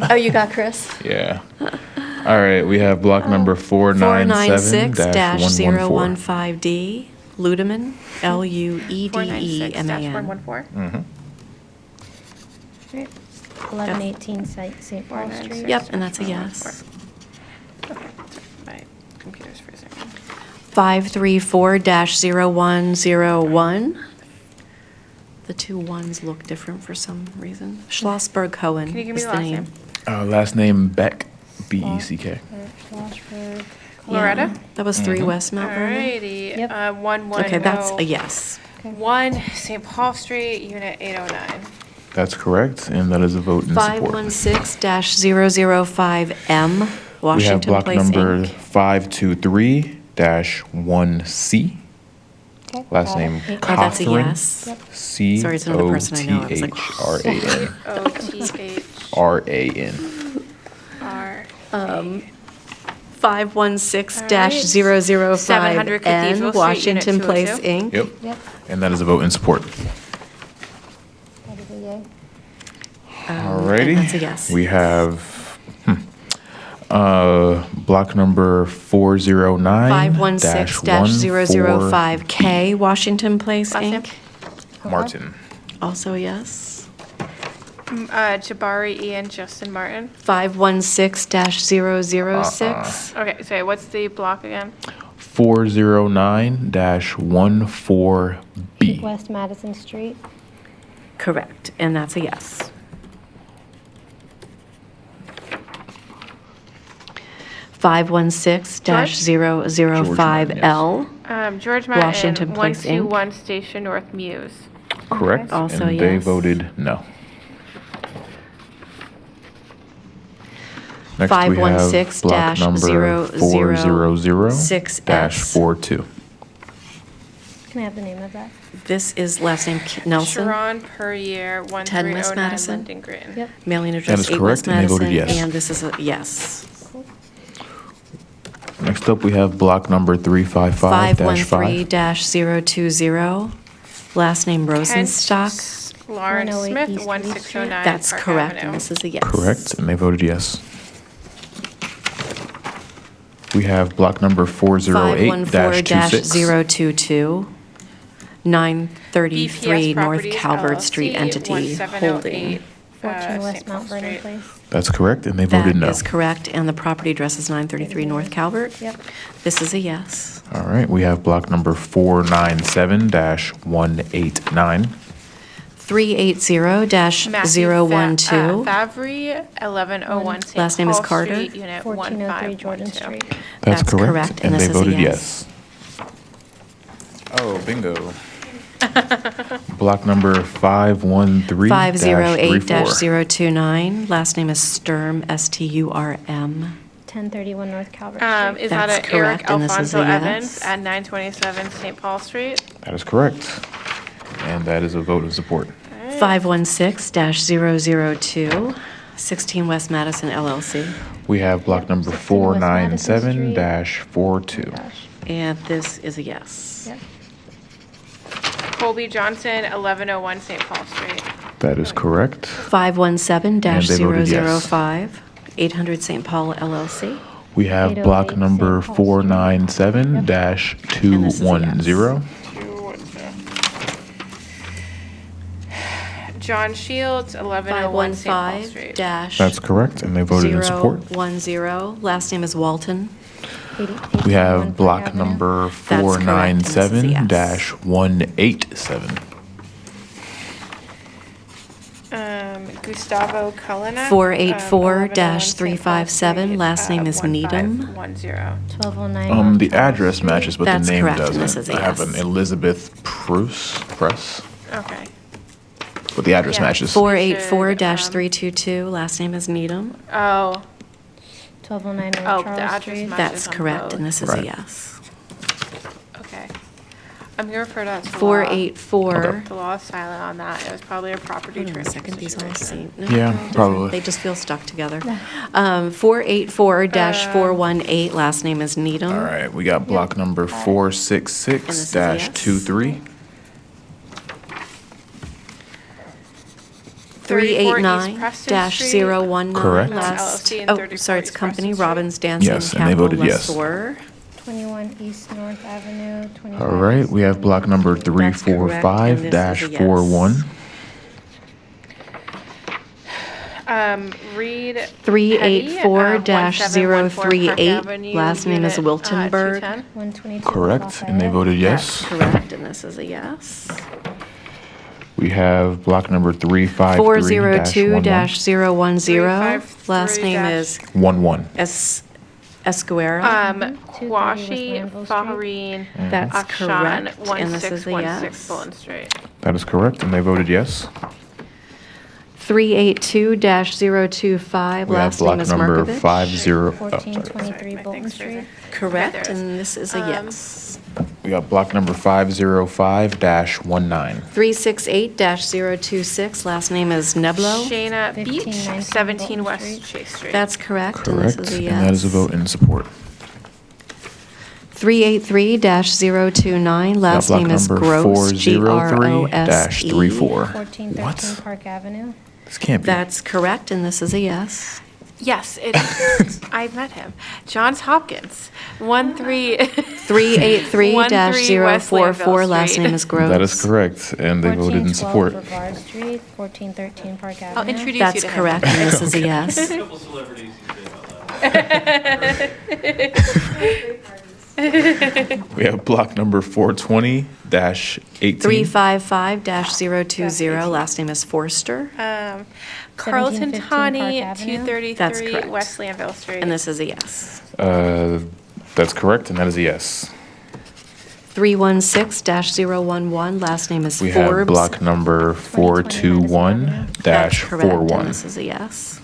Oh, you got Chris? Yeah. All right, we have block number 497-114. 496-015D, Ludeman, Luedeman. 496-114. 1118 St. Paul Street. Yep, and that's a yes. My computer's freezing. 534-0101. The two ones look different for some reason. Schlossberg Cohen Can you give me is the the last name. name? Last name Beck, B-E-C-K. Schlossberg. Loretta? Yeah, that was 3 West Mount Vernon. Alrighty, 110. Okay, that's a yes. 1 St. Paul Street, Unit 809. That's correct, and that is a vote in support. 516-005M, We have Washington block Place, number Inc. 523-1C. Last name Oh, that's a Cothran. yes. Sorry, it's another person I know. I was like, C-O-T-H-R-A-N. O-T-H-R. R-A-N. 516-005N, Cathedral Street, Washington Unit Place, 202. Inc. Yep. And that is a vote in support. That is a yay. Alrighty. and that's a yes. We have block number 409-1 516-005K, Washington Place, Last name? Inc. Martin. Also a yes. Jabari Ian Justin Martin. 516-006. Okay, sorry, what's the block again? 409-14B. West Madison Street. Correct, and that's a yes. 516-005L. George Martin, Washington Place, Inc. 121 Station North Muse. Correct. Also and they yes. voted no. Next we have block number 400-42. Can I have the name of that? This is last name Nelson. Sharon Perrier, 10 West 1309 Madison. London Green. Yep. Mailing That address is 8 correct, West and they Madison. voted yes. And this is a yes. Next up, we have block number 355-5. 513-020. Last name Rosenstock. Lawrence 108 Smith, East 1609 That's Park correct, Avenue. and this is a yes. Correct, and they voted yes. We have block number 408-26. 933 BPS North Properties, Calvert LLC, Street Entity 1708, Holding. 14 West St. Paul Mount Vernon Street. Place. That's correct, and they That voted no. is correct, and the property address is 933 North Calvert. Yep. This is a yes. All right, we have block number 497-189. 380-012. Favre, 1101 St. Last name is Paul Carter. Street, Unit 1403 Jordan 1512. Street. That's That's correct, correct, and and they this is a voted yes. yes. Oh, bingo. Block number 513-34. 508-029. Last name is Sturm, S-T-U-R-M. 1031 North Calvert Street. Is that That's an Eric correct, and this is Alfonso a yes. Evans at 927 St. Paul Street? That is correct, and that is a vote of support. 516-002. 16 West Madison LLC. We have block number 497-42. And this is a yes. Yep. Colby Johnson, 1101 St. Paul Street. That is correct. 517-005. 800 St. Paul LLC. We have 808 block number St. Paul Street. 497-210. John Shields, 1101 St. Paul Street. 515-010. That's correct, and they voted in support. Last name is Walton. We have block number correct, and this is a yes. 497-187. Gustavo Cullinan. 484-357. Last name is Needham. 1209 The address matches, but That's the name correct, and this doesn't. is a I have yes. an Elizabeth Press, Okay. but the address matches. 484-322. Last name is Needham. Oh, 1209 Oh, North the Charles address Street. matches That's on correct, both. and this is Right. a yes. okay. I'm gonna refer that to law. 484. The law is silent on that. It was probably a property Hold on a transfer second, these all situation. seem. Yeah, different. probably. They just feel stuck together. 484-418, last name is Needham. All right, we got block number 466-23. 389-019. Correct. Last, LLC and oh, 34 sorry, it's East company, Preston Street. Robbins Dancing Yes, and they Capital voted yes. Lessor. 21 East North Avenue, 25. All right, we have block number That's correct, and this is a yes. 345-41. Reed. 384-038, last name is Wiltonberg. 122 Correct, and they Lafayette. voted That's yes. correct, and this is a yes. We have block number 353-11. 402-010, last name is 11. Esquera. Kwashi Fahareen. That's Afshan, correct, and this is a 1616 yes. Fulton Street. That is correct, and they voted yes. 382-025, We have last name block is number Markovich. 1423 Bolton Street. Correct, and this is a yes. We got block number 505-19. 368-026, last name is Neblo. Shayna Beach, 1519 17 Bolton West Street. Chase Street. That's correct, and this Correct, is a and yes. that is a vote in support. 383-029, last block name is number Gross, 403-34. Grose. 1413 Park Avenue. This can't be. That's correct, and this is a yes. Yes, it is. I met him. Johns Hopkins, 383-044, last name is Gross. That is correct, and they voted in 1412 support. Brevard Street, 1413 Park Avenue. I'll introduce That's you to him. correct, and this is a yes. We have block number 420-18. 355-020, last name is Forster. Carlton 1715 Tawny, Park Avenue. 233 That's correct. West Lanville Street. And this is a yes. That's correct, and that is a yes. 316-011, last name is We Forbes. have block number 421-41. That's correct, and this is a yes.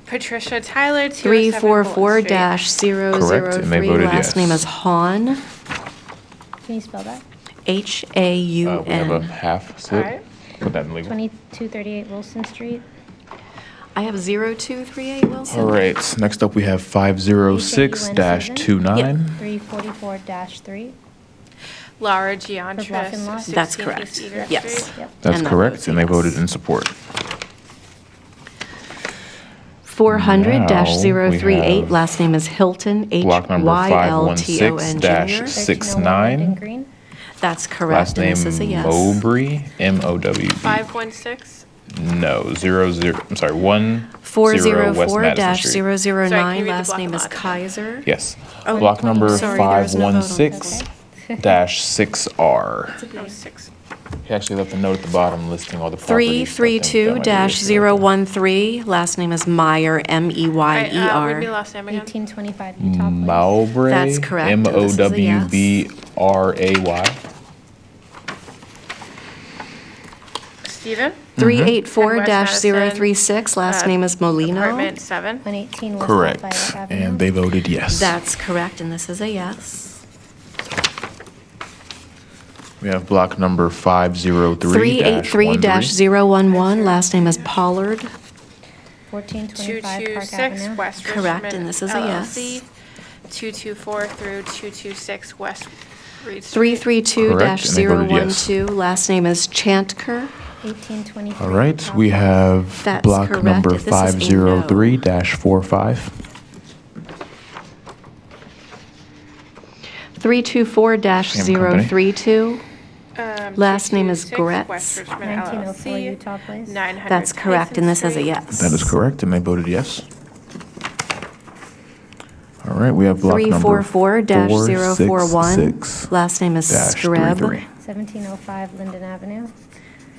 Patricia Tyler, 207 Fulton Street. 344-003, voted last yes. name is Hahn, Can you spell that? We have a Haun. half slip. Alright. Put that in legal. 2238 Wilson Street. I have 0238 Wilson. All right, next up we have 506-29. 344-3. Laura For block and Giantra, lot? 16 That's East correct. Eager Yes. Street. Yep. That's And that correct, votes and they yes. voted in support. 400-038, have last name is Hilton, Block number H-Y-L-T-O-N Jr. 516-69. Green. That's Last correct, and name this is a yes. Mowbray, M-O-W-B. 516. No, 00, I'm sorry, 10 West Madison Street. 404-009, Sorry, can you read the last block name and is lot? Kaiser. Yes. Oh, Block number sorry, there is no vote on this. 516-6R. Oh, 6. He actually left a note at the bottom listing all the properties. so I think that might be listed right there. 332-013, last name is Meyer, Read me M-E-Y-E-R. the last name again. 1825 Utah Place. Mowbray. That's correct, and this is a yes. M-O-W-B-R-A-Y. Steven? 384-036, last name is Molino. Apartment 7. 118 West Correct. Lafayette Avenue. And they voted yes. That's correct, and this is a yes. We have block number 503-13. 383-011, last name is Pollard. 1425 Park 226 Avenue. West Correct, Richmond and this is a yes. LLC. 224 through 226 West Reed Street. 332-012, last name is Chantker. 1823. All right, we have That's block correct. number This is a no. 503-45. 324-032, last name is 226 Gretz. West Richmond 1904 LLC. Utah Place. 900 That's correct, and this is a Tyson yes. That is correct, and they voted yes. All right, we have block number 344-041, last name is Skreb. 466-33. 1705 Linden Avenue.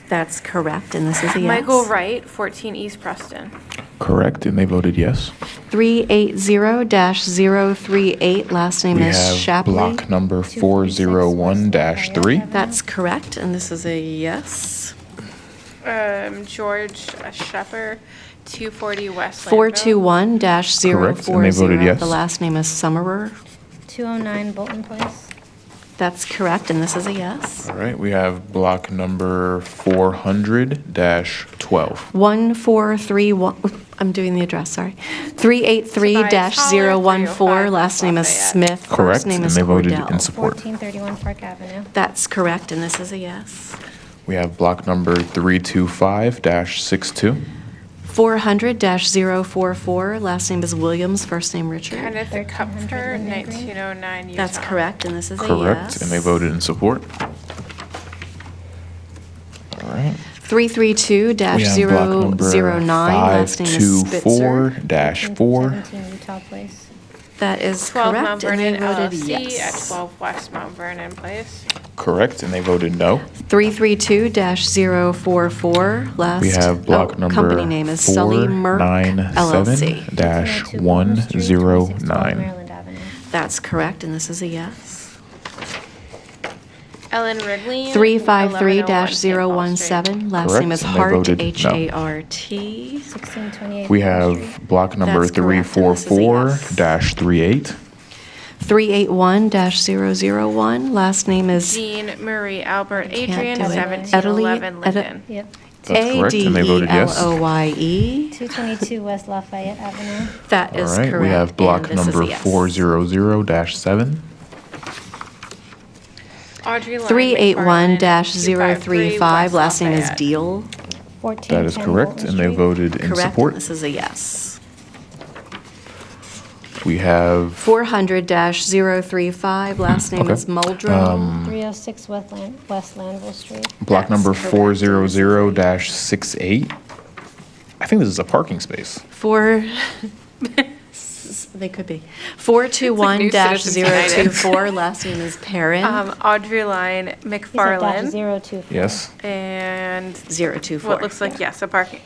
That's correct, and this is a yes. Michael Wright, 14 East Preston. Correct, and they voted yes. 380-038, last name We is have Shapley. block number 401-3. That's correct, and this is a yes. George Shepard, 240 West 421-040, Correct, and they voted yes. the last name is Summerer. 209 Bolton Place. That's correct, and this is a yes. All right, we have block number 400-12. 1431, I'm doing the address, sorry. 383-014, last name is Smith. Correct, First name and is they voted Cordell. in support. 1431 Park Avenue. That's correct, and this is a yes. We have block number 325-62. 400-044, last name is Williams, first name Richard. Kenneth Kupfer, 1909 Utah. That's correct, and this is a Correct, yes. and they voted in support. All right. 332-009, last name is Spitzer. 524-4. 17 Utah Place. That is 12 correct, Mount and they Vernon voted LLC yes. at 12 West Mount Vernon Place. Correct, and they voted no. 332-044, last. We have block number Company name is Sully Merck LLC. 497-109. Maryland Avenue. That's correct, and this is a yes. Ellen Wrigley. 353-017, last name is Correct, and they Hart, voted no. H-A-R-T. 1628. We have block number That's correct, and this is a yes. 344-38. 381-001, last name is Jean Marie Albert can't Adrian, do it. 1711 Linden. Yep. That's correct, and they voted yes. A-D-E-L-O-Y-E. 222 West Lafayette Avenue. That All is right, correct. we have block and this is number a yes. 400-7. Audrey Line 381-035, last name is Lafayette. Deal. 1410 That is correct, Bolton and they Street. voted in Correct, support. and this is a yes. We have 400-035, last name Okay. is Muldrow. 306 West Lanville Street. block That's number correct, 400-68. I think this is a parking space. They could be. It's like New Citizens 421-024, last name is Perrin. Audrey Line He said McFarland. -024. Yes. And 024. what looks like, yes, a parking.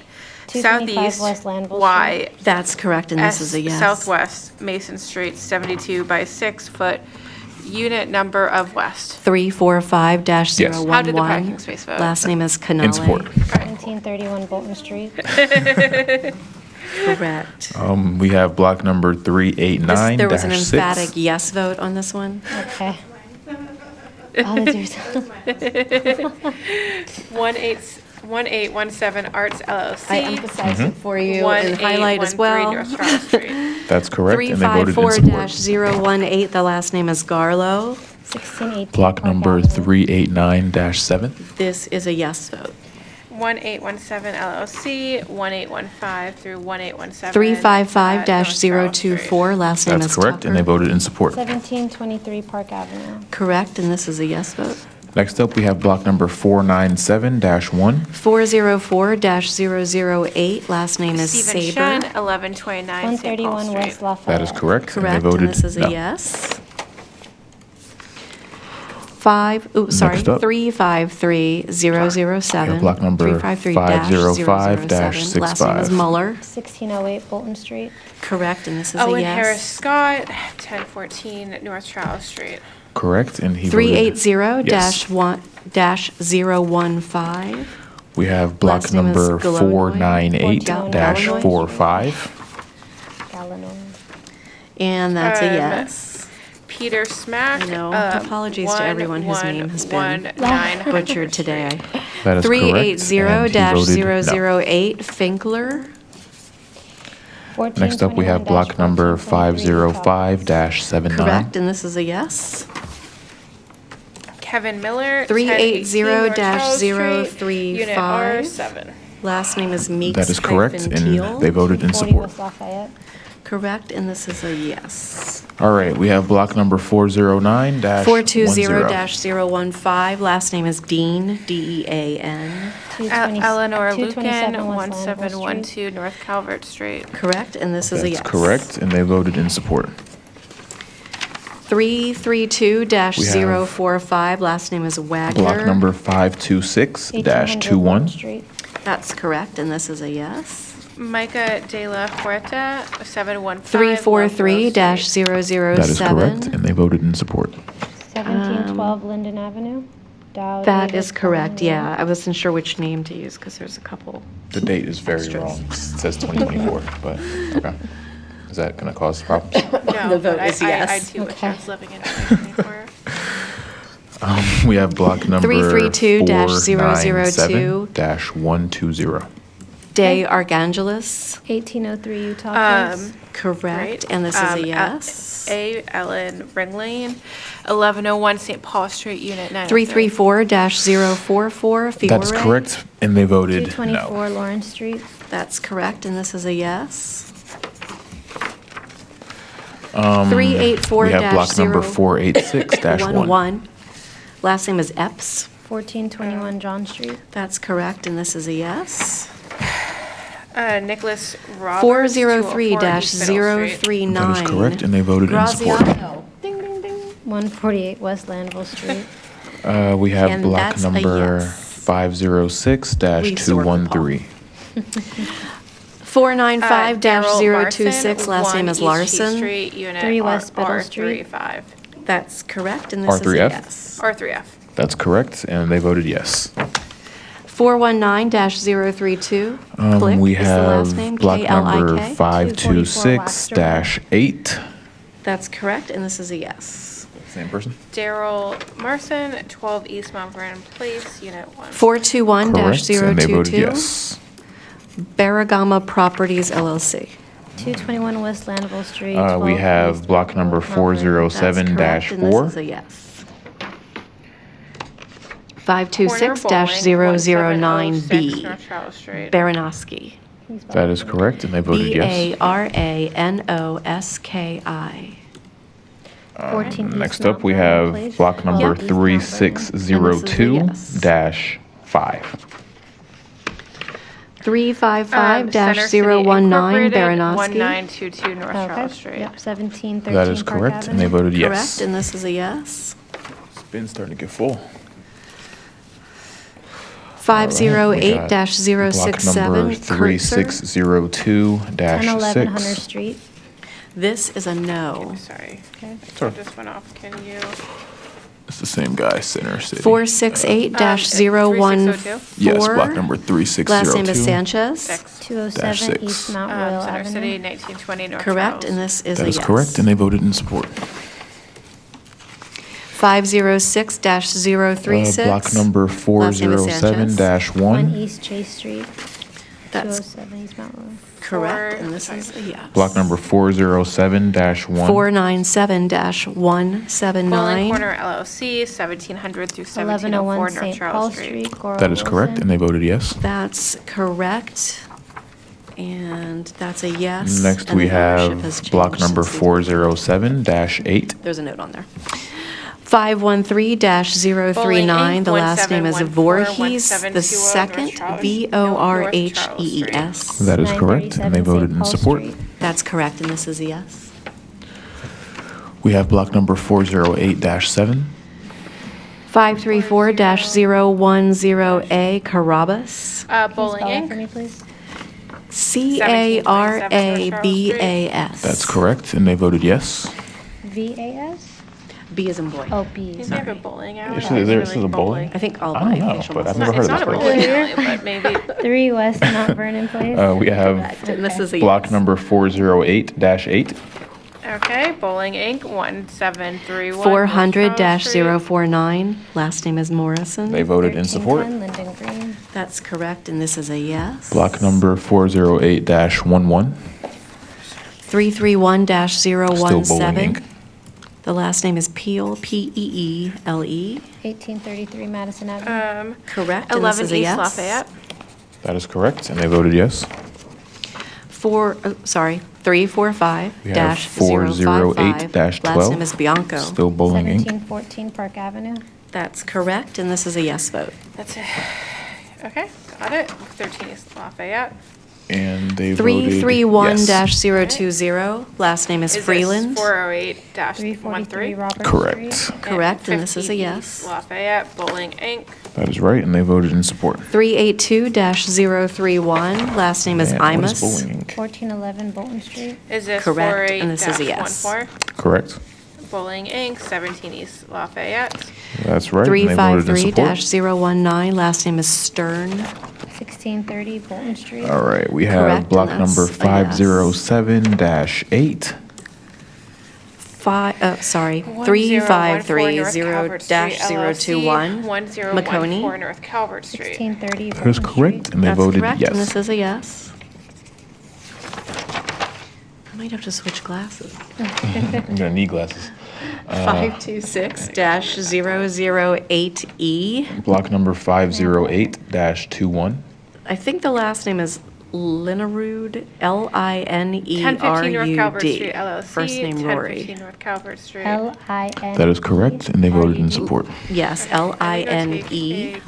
225 Southeast, West Lanville Y, That's correct, and this S, is a yes. Southwest, Mason Street, 72 by 6 foot, unit number of West. 345-011. How did the parking space vote? Last name is In support. Canale. 1731 Bolton Street. Correct. We have block number 389-6. There was an emphatic yes vote on this one. Okay. Oh, there's 1817 Arts LLC. I emphasized it for you in highlight as 1813 well. North Charles Street. That's correct, and they voted in support. 354-018, the last name is Garlow. 1618 Block Park number Avenue. 389-7. This is a yes vote. 1817 LLC, 1815 through 1817. 355-024, last name is That's Tucker. correct, and they voted in support. 1723 Park Avenue. Correct, and this is a yes vote. Next up, we have block number 497-1. 404-008, last name is Stephen Saber. Shen, 1129 St. Paul 131 Street. West Lafayette. That is correct, and they Correct, voted and this is no. a yes. 353-007. Yeah, block number 353-007. Last name is 505-65. Muller. 1608 Bolton Street. Correct, and this is a Owen Harris yes. Scott, 1014 North Charles Street. Correct, and he voted 380-015. We have block Last name is number Galanoy. 498-45. Gallinoy. And that's a yes. Peter Smack. I know. Apologies to everyone whose name has been butchered today. That is correct, and he voted no. 380-008 Finkler. Next up, we have block number 505-79. Correct, and this is a yes. Kevin Miller, 1018 Unit 380-035. R7. Last name is Meeks. That is correct, and Teal. they voted in 40 support. West Lafayette. Correct, and this is a yes. All right, we have block number 409-10. 420-015. Last name is Dean, D-E-A-N. Eleanor 227 Lucan, West Lanville 1712 North Calvert Street. Correct, and this is a yes. That's correct, and they voted in support. 332-045. Last name is Wagner. Block number 1800 Bolton 526-21. Street. That's correct, and this is a yes. Micah De La Huerta, 715. 343-007. That is correct, and they voted in support. 1712 Linden Avenue. Dow That Davis is correct, Colonial. yeah. I wasn't sure which name to use because there's a couple. The date is very wrong. It says 2024, but okay. Is that going to cause problems? No, The vote but is I yes. too wish I was living in 2024. We have block number 332-002. 497-120. De Archangelis. 1803 Utah Place. Correct, and this is a yes. A. Ellen Ring Lane, 1101 St. Paul Street, Unit 9. 334-044 Fiore. That's correct, and they voted 224 no. Lawrence Street. That's correct, and this is a yes. We have block number 384-011. 486-1. Last name is Epps. 1421 John Street. That's correct, and this is a yes. Nicholas Roberts, 403-039. That is correct, and they voted in support. Graziano. 148 West Landville Street. We have And block that's a number yes. 506-213. 495-026. Last name is Larson. Street, Unit 3 West Biddle R35. That's correct, and this is a R3F? yes. R3F. That's correct, and they voted yes. 419-032. Click We is the last have name, block number K-L-I-K. 526-8. That's correct, and this is a yes. Same person? Daryl Marson, 12 East Mount Vernon Place, Unit 1. 421-022. Correct, and they voted yes. Barragama Properties LLC. 221 West Landville Street. We 12 have East block number That's correct, and this is 407-4. a yes. Corner Bowling, 526-009B. 706 North Charles Street. Baranowski. That is correct, and they voted yes. Baranoski. 14 East Next Mount up, we Vernon have Place. block number Yep. 3602-5. 355-019 Baranowski. 1922 North Charles Street. Yep, 1713 That is Park correct, and they Avenue. voted yes. Correct, and this is a yes. It's been starting to get full. 508-067 Block number Kurtzer. 1011 Hunter 3602-6. Street. This is a no. Sorry. Okay. Sorry. Just went off. Can you? It's the same guy, Center City. 468-014. Yes, block number 3602. Last name is Sanchez. 207 6. East Mount Royal Center Avenue. City, 1920 North Correct, Charles. and this is That a is yes. correct, and they voted in support. 506-036. Block number One 407-1. East Chase Street. That's 207 East Mount Royal. correct, and this is a yes. Block number 407-1. 497-179. Bowling Corner LLC, 1700 through 1704 1101 North St. Paul Charles Street. Street. Gora That is correct, Wilson. and they voted yes. That's correct, and that's a yes. Next, and we the ownership has have block changed number since the- 407-8. There's a note on there. 513-039. The last name is 1714, Voorhees. The 1720 second, North Charles- Vorhees. That is correct, and they 937 voted in St. Paul support. Street. That's correct, and this is a yes. We have block number 408-7. 534-010A Carrabas. Bowling Spell that Inc. for me, please. Carabas. That's correct, and they voted yes. VAS? B as in boy. Oh, B. Maybe I have a bowling alley. This is a bowling? I think all I don't know, bifacial but I've muscles. never heard of It's not this a place. bowling alley, but maybe. 3 West Mount Vernon Place. We have Correct, and this is a block yes. number 408-8. Okay, Bowling Inc., 1731. North Charles Street. 400-049. Last name is Morrison. They voted in support. 1310 Linden Green. That's correct, and this is a yes. Block number 408-11. 331-017. Still Bowling Inc. The last name is Peel, P-E-E-L-E. 1833 Madison Avenue. Correct, and this 11 is a East yes. Lafayette. That is correct, and they voted yes. 345-055. 408-12. Last name is Bianco. Still Bowling Inc. 1714 Park Avenue. That's correct, and this is a yes vote. That's it. Okay, got it. 13 East Lafayette. And they voted yes. 331-020. Last name is Is Freeland. this 408-13? Robert Correct. Street. Correct, and this is a 15 yes. East Lafayette, Bowling Inc. That is right, and they voted in support. 382-031. Last name is And what is Imus. Bowling Inc? 1411 Bolton Street. Is this Correct, and this is a yes. 48-14? Correct. Bowling Inc., 17 East Lafayette. That's right, and they voted in support. 353-019. Last name is Stern. 1630 Bolton Street. All right, we have Correct, block and that's number a yes. 507-8. 353-0-021 Maconi. 1014 North Calvert Street. 1630. That is correct, and they That's voted correct, yes. and this is a yes. I might have to switch glasses. I'm gonna need glasses. 526-008E. Block number 508-21. I think the last name is Linerud, 1015 North Calvert Street, Linerud. LLC. First name 1015 Rory. North Calvert Street. L-I-N. That is correct, and they voted in support. Yes, Linerud.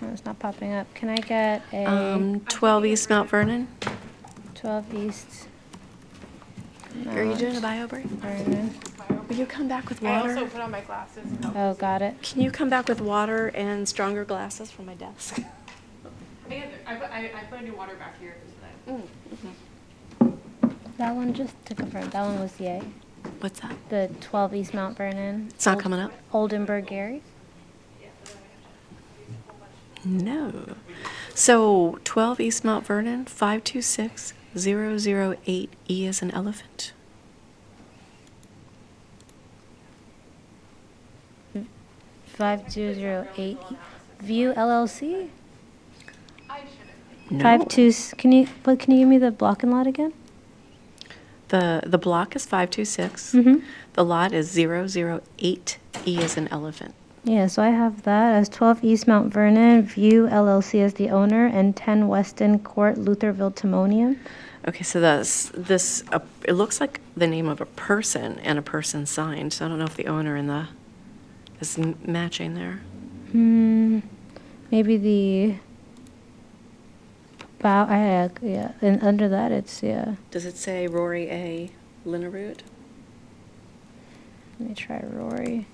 Oh, it's not popping up. Can I get a 12 East Mount Vernon. 12 East? Are you doing a bio break? Vernon. Will you come back with I water? also put on my glasses. Oh, got it. Can you come back with water and stronger glasses from my desk? I put a new water back here today. That one, just to confirm, that one was yay. What's that? The 12 East Mount Vernon. It's not coming up? Oldenburg Gary? No. So 12 East Mount Vernon, 526-008 E as an elephant. Mm. 5008 View LLC? No. 52, can you give me the block and lot again? The block is 526. Mhm. The lot is 008 E as an elephant. Yeah, so I have that as 12 East Mount Vernon, View LLC as the owner, and 10 Weston Court, Lutherville, Timonium. Okay, so it looks like the name of a person and a person signed. So I don't know if the owner and the is matching there. Maybe the yeah, and under that it's, yeah. Does it say Rory A. Linerud? Let me try Rory.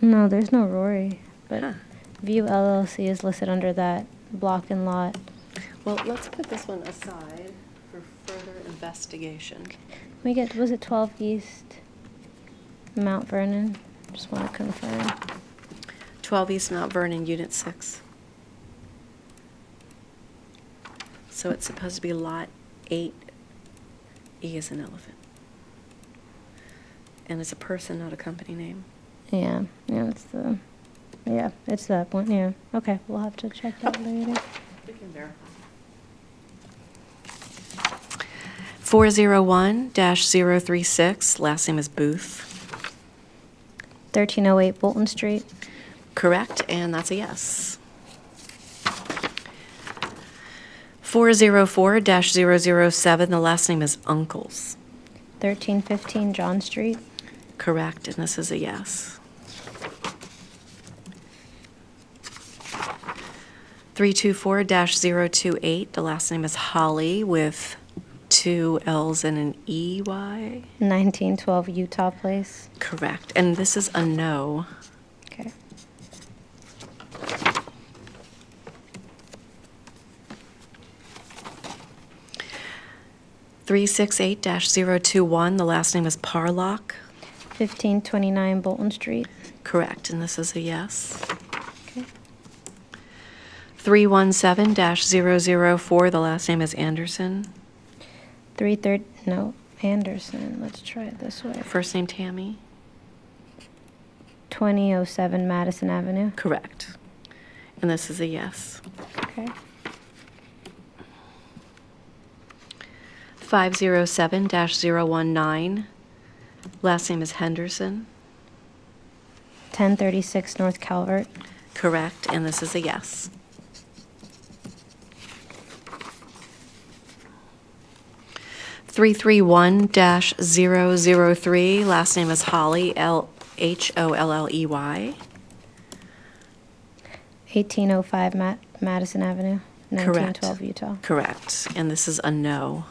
No, there's no Rory, but Huh. View LLC is listed under that block and lot. Well, let's put this one aside for further investigation. Was it 12 East Mount Vernon? Just want to confirm. 12 East Mount Vernon, Unit 6. So it's supposed to be Lot 8, E as an elephant. And it's a person, not a company name. Yeah, it's that one, yeah. Okay, we'll have to check that later. We can verify. 401-036, last name is Booth. 1308 Bolton Street. Correct, and that's a yes. 404-007, the last name is Uncles. 1315 John Street. Correct, and this is a yes. 324-028, the last name is Holly with 2 L's and an EY. 1912 Utah Place. Correct, and this is a no. Okay. (368-021). The last name is Parlock. 1529 Bolton Street. Correct, and this is a yes. Okay. 317-004. The last name is Anderson. Anderson. Let's try it this way. First name Tammy. 2007 Madison Avenue. Correct, and this is a yes. Okay. 507-019. Last name is Henderson. 1036 North Calvert. Correct, and this is a yes. (331-003). Last name is Holley, Holley. 1805 Madison Avenue. Correct. 1912 Utah. Correct, and this is a no.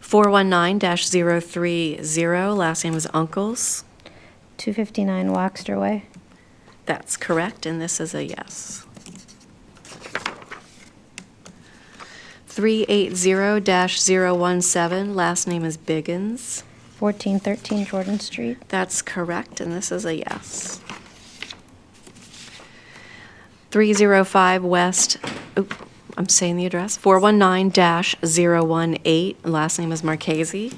419-030. Last name is Uncles. 259 Waxter Way. That's correct, and this is a yes. 380-017. Last name is Biggins. 1413 Jordan Street. That's correct, and this is a yes. 305 West, I'm saying the address, 419-018, last name is Marchese.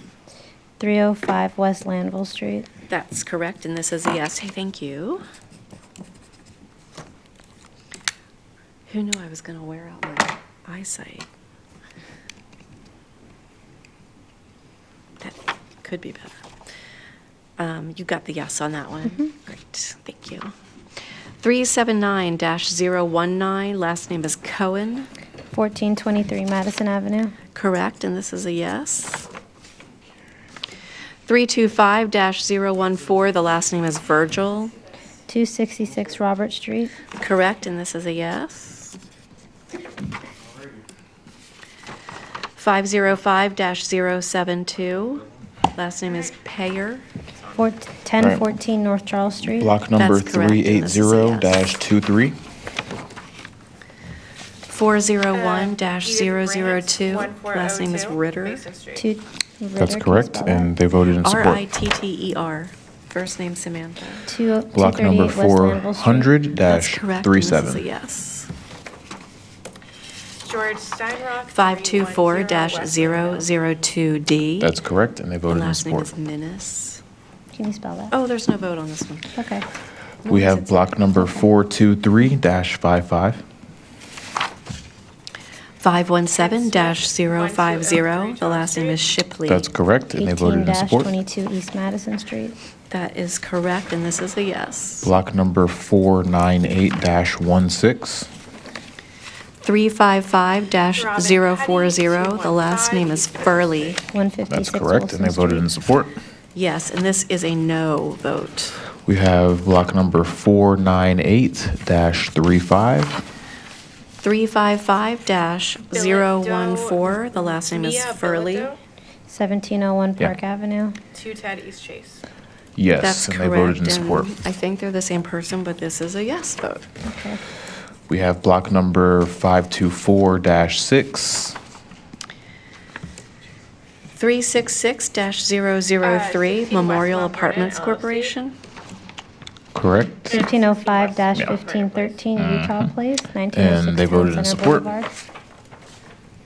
305 West Lanville Street. That's correct, and this is a yes. Hey, thank you. Who knew I was going to wear out my eyesight? That could be better. You got the yes on that one. Great, thank you. 379-019, last name is Cohen. 1423 Madison Avenue. Correct, and this is a yes. 325-014, the last name is Virgil. 266 Robert Street. Correct, and this is a yes. 505-072, last name is Payer. 1014 North Charles Street. Block number That's correct, and this is a yes. 380-23. 401-002, last name is Ritter. That's correct, and they voted in support. Ritter, first name Samantha. Block number 400-37. That's correct, and this is a yes. George Steinrock. 524-002D. That's correct, and they voted in Last name support. is Minnis. Can you spell that? Oh, there's no vote on this one. Okay. We have block number 423-55. 517-050, the last name is Shipley. That's correct, and they voted in support. 18-22 East Madison Street. That is correct, and this is a yes. Block number 498-16. 355-040, the last name is Furley. 156 That's correct, and they voted in support. Yes, and this is a no vote. We have block number 498-35. 355-014, the last name is Furley. 1701 Park Avenue. 210 East Chase. Yes, That's and correct, they voted in support. and I think they're the same person, but this is a yes vote. Okay. We have block number 524-6. 366-003, Memorial Apartments Corporation. Correct. 1505-1513 Utah Place. 1906 And they voted in Center support. Boulevard.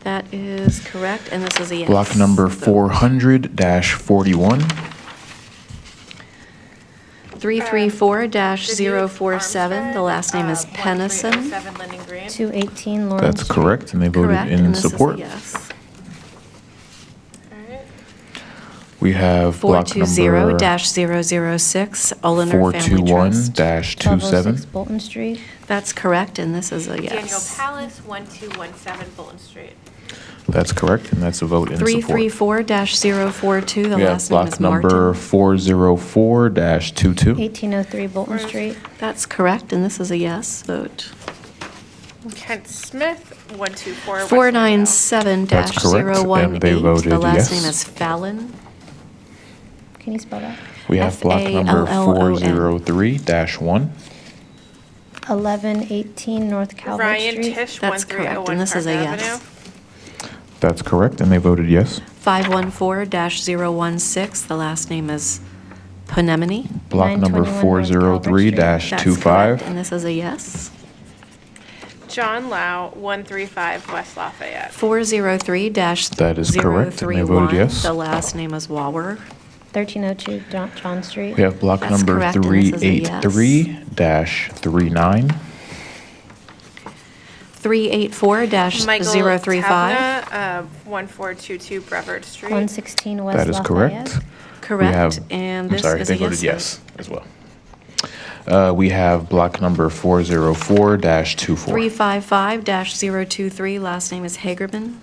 That is correct, and this is a yes. Block number vote. 400-41. 334-047, the last name is Pennison. 218 Lawrence That's correct, and they voted Correct, in and this is a support. yes. We have block number 420-006, Olener Family Trust. 421-27. Bolton Street. That's correct, and this is a Daniel yes. Palace, 1217 Bolton Street. That's correct, and that's a vote in support. 334-042, the We have last name is block number Martin. 1803 404-22. Bolton Street. That's correct, and this is a yes vote. Kent Smith, 124 West 497-018, That's correct, and they voted the last yes. name is Fallon. Can you spell that? We have block number Fallon. 403-1. 1118 North Calvert Ryan Street. Tish, That's correct, and this is a yes. That's correct, and they voted yes. 514-016, the last name is Ponemini. Block number 921 That's correct, 403-25. and this is a yes. John Lau, 135 West Lafayette. 403-031, That is correct, and they voted yes. the last name is Waller. 1302 John Street. We have block That's number correct, and this is a yes. 383-39. 384-035. Tavna, 1422 Brevard Street. 116 West That is Lafayette. correct. Correct, We have- and I'm this sorry, is they a voted yes yes as well. We have block number 404-24. 355-023, last name is Hagerman.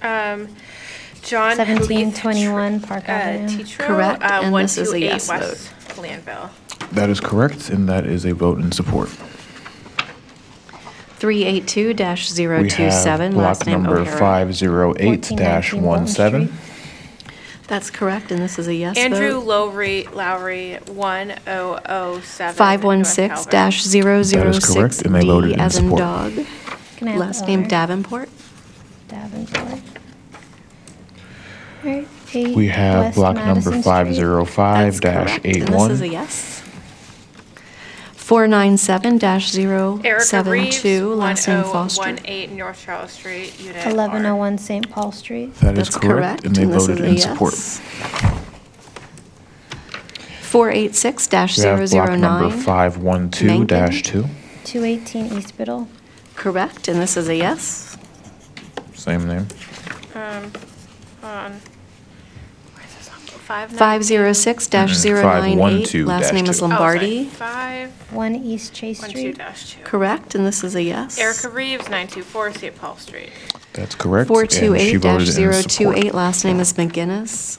John 1721 Park Avenue. Tetro, Correct, and this is a 128 yes West Glanville. That is correct, and that is a vote in support. 382-027, We have block last name number O'Hara. 508-17. That's correct, and this is a yes Andrew vote. Lowry, 1007. 516-006, That is correct, and they voted D in as in support. dog. Can I have Last the name other? Davenport. Davenport. All right, 8 We have West block number Madison Street. That's correct, and this is a 505-81. yes. 497-072, Reeves, last name Foster. 1018 North Charles Street, Unit 1101 St. Paul Street. That is That's correct, and they and this voted is a in support. yes. We have block number 486-009, 512-2. 218 East Biddle. correct, and this is a yes. Same name. Hold on. Where's this on? 506-098, last name is 512-2. Lombardi, 1 East Chase Street. 12-2. correct, and this is a yes. Erica Reeves, 924 St. Paul Street. That's correct. And she voted in support. 428-028, last name is McGinnis,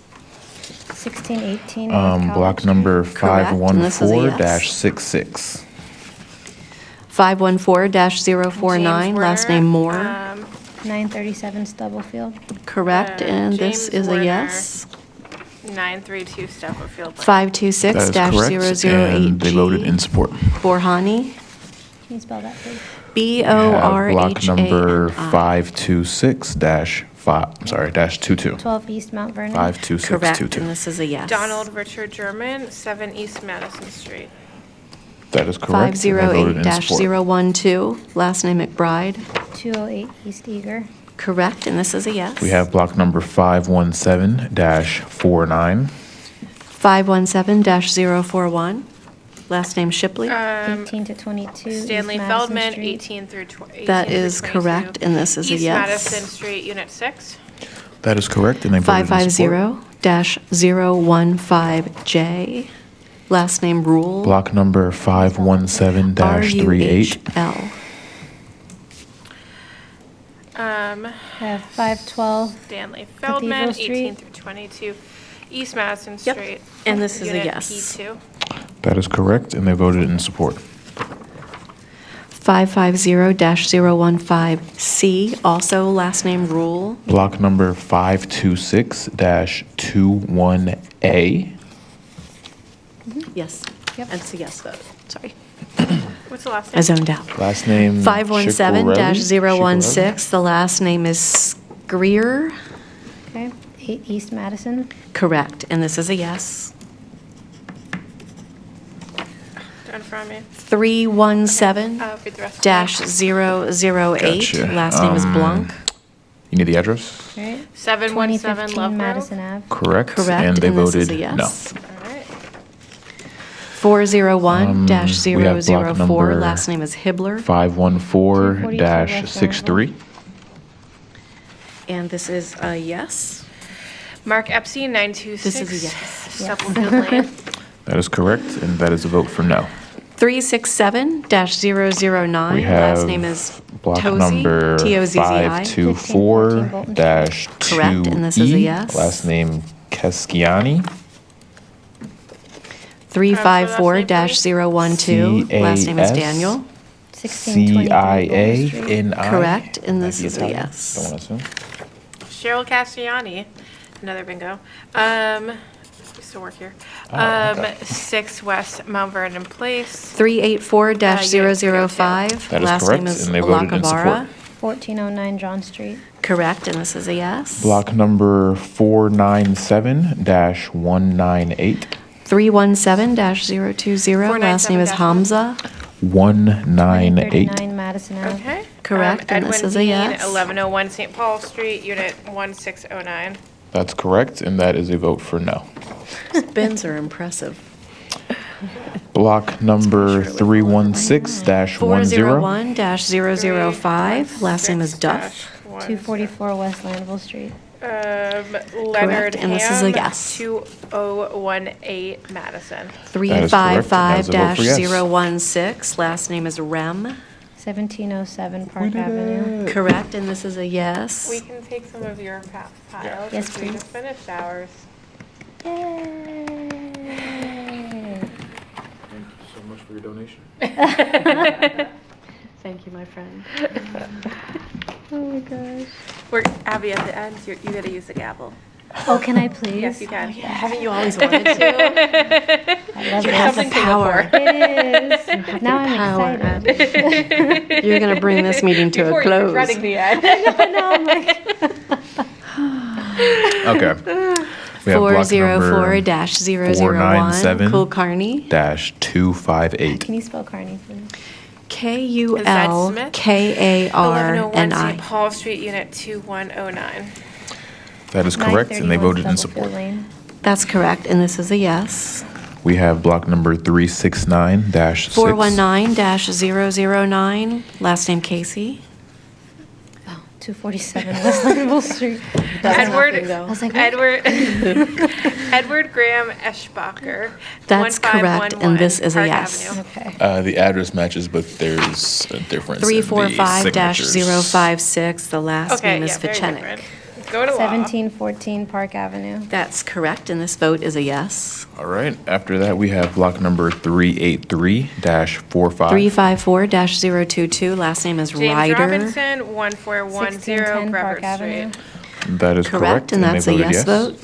1618 North Calvert Block Street. number Correct, and this is a yes. 514-66. 514-049, last name Moore, 937 Stubblefield. correct, and this James is a Warner. yes. 932 Stubblefield Lane. 526-008G. That is correct, and they voted in support. Borhani, Can you spell that, please? We have block number B-O-R-H-A-N-I. 526-22. 12 East Mount Vernon. 52622. Correct, and this is a yes. Donald Richard German, 7 East Madison Street. That is correct. and they voted in support. 508-012, last name McBride, 208 East Eager. correct, and this is a yes. We have block number 517-49. 517-041, last name Shipley. 18 to 22 East Stanley Madison Feldman, Street. 18 through 20. That is correct, and this is a East yes. Madison Street, Unit 6. That is correct, and they voted in support. 550-015J, last name Rule. Block number 517-38. RUHL. I have 512 Stanley Feldman, Cathedral 18 Street. through 22. East Madison Yep, Street. and this is a Unit yes. P2. That is correct, and they voted in support. 550-015C, also last name Rule. Block number 526-21A. Yes. That's a yes vote, sorry. What's the last I name? zoned out. Last name 517-016, the last name is Greer, Okay. 8 East Madison. correct, and this is a yes. In front of me. 317-008, Read the rest. Gotcha. last name is Blanc, You need the address? Right. 717 2015 Love Grove. Madison Ave. Correct. correct, And they this is voted a yes. no. All right. 401-004, number last name is Hibbler, 514-63. and this is a yes. Mark Epstein, 926. This is a yes. Stubblefield Lane. That is correct, and that is a vote for no. 367-009, We last have name is block Tozzi, number T-O-Z-Z-I. 524-2E. Correct, and this is a yes. Last name Keskiani. 354-012, last name is Daniel, 1623 Golden Street. CIA. correct, and this Might be is a Italian. yes. Don't want to assume. Cheryl Castellani, another bingo. Used to work here. Oh, okay. 6 West Mount Vernon Place. 384-005, That is last correct, name is and they voted in support. Lacavara, 1409 John Street. correct, and this is a yes. Block number 497-198. 317-020, last name is Hamza, 198. 939 Madison Ave. Okay. correct, and this Edwin is a Dean, yes. 1101 St. Paul Street, Unit 1609. That's correct, and that is a vote for no. Bins are impressive. Block number 316-10. 401-005, last name is Duff, 244 West Landville Street. Leonard and this is a Ham, yes. 2018 Madison. That is correct, and that is a vote for yes. 355-016, last name is Rem, 1707 Park Avenue. correct, and this is a yes. We can take some of your piles. Yes, We please. just finished ours. Yay! Thank you so much for your donation. Thank you, my friend. Oh my gosh. We're Abby at the end. You gotta use the gavel. Oh, can I please? Yes, you can. Haven't you always wanted to? I love You it. have the power. It is. Now I'm power, excited. You're going to bring this meeting to Before a you were close. dreading the end. No, I'm like, Okay. We have block number 404-001, Kulkarni. -258. Can you spell Carney, please? Kulkarni. Kulkarni. 1101 St. Paul Street, Unit 2109. That is correct, and they 931 voted in Stubblefield support. Lane. That's correct, and this is a yes. We have block number 369-6. 419-009, last name Casey. 247 West Linville Street. Edward, I was like, what? Edward Graham Eschbacher. That's correct, and this is a Park yes. Avenue. Okay. The address matches, but there's a difference in the signatures. 345-056, the last Okay, name is yeah, very Fichenik. different. Go to law. 1714 Park Avenue. That's correct, and this vote is a yes. All right, after that, we have block number 383-45. 354-022, last name is James Ryder. Robinson, 1410 1610 Park Brevard Avenue. Street. That is correct, and that's a they voted yes vote.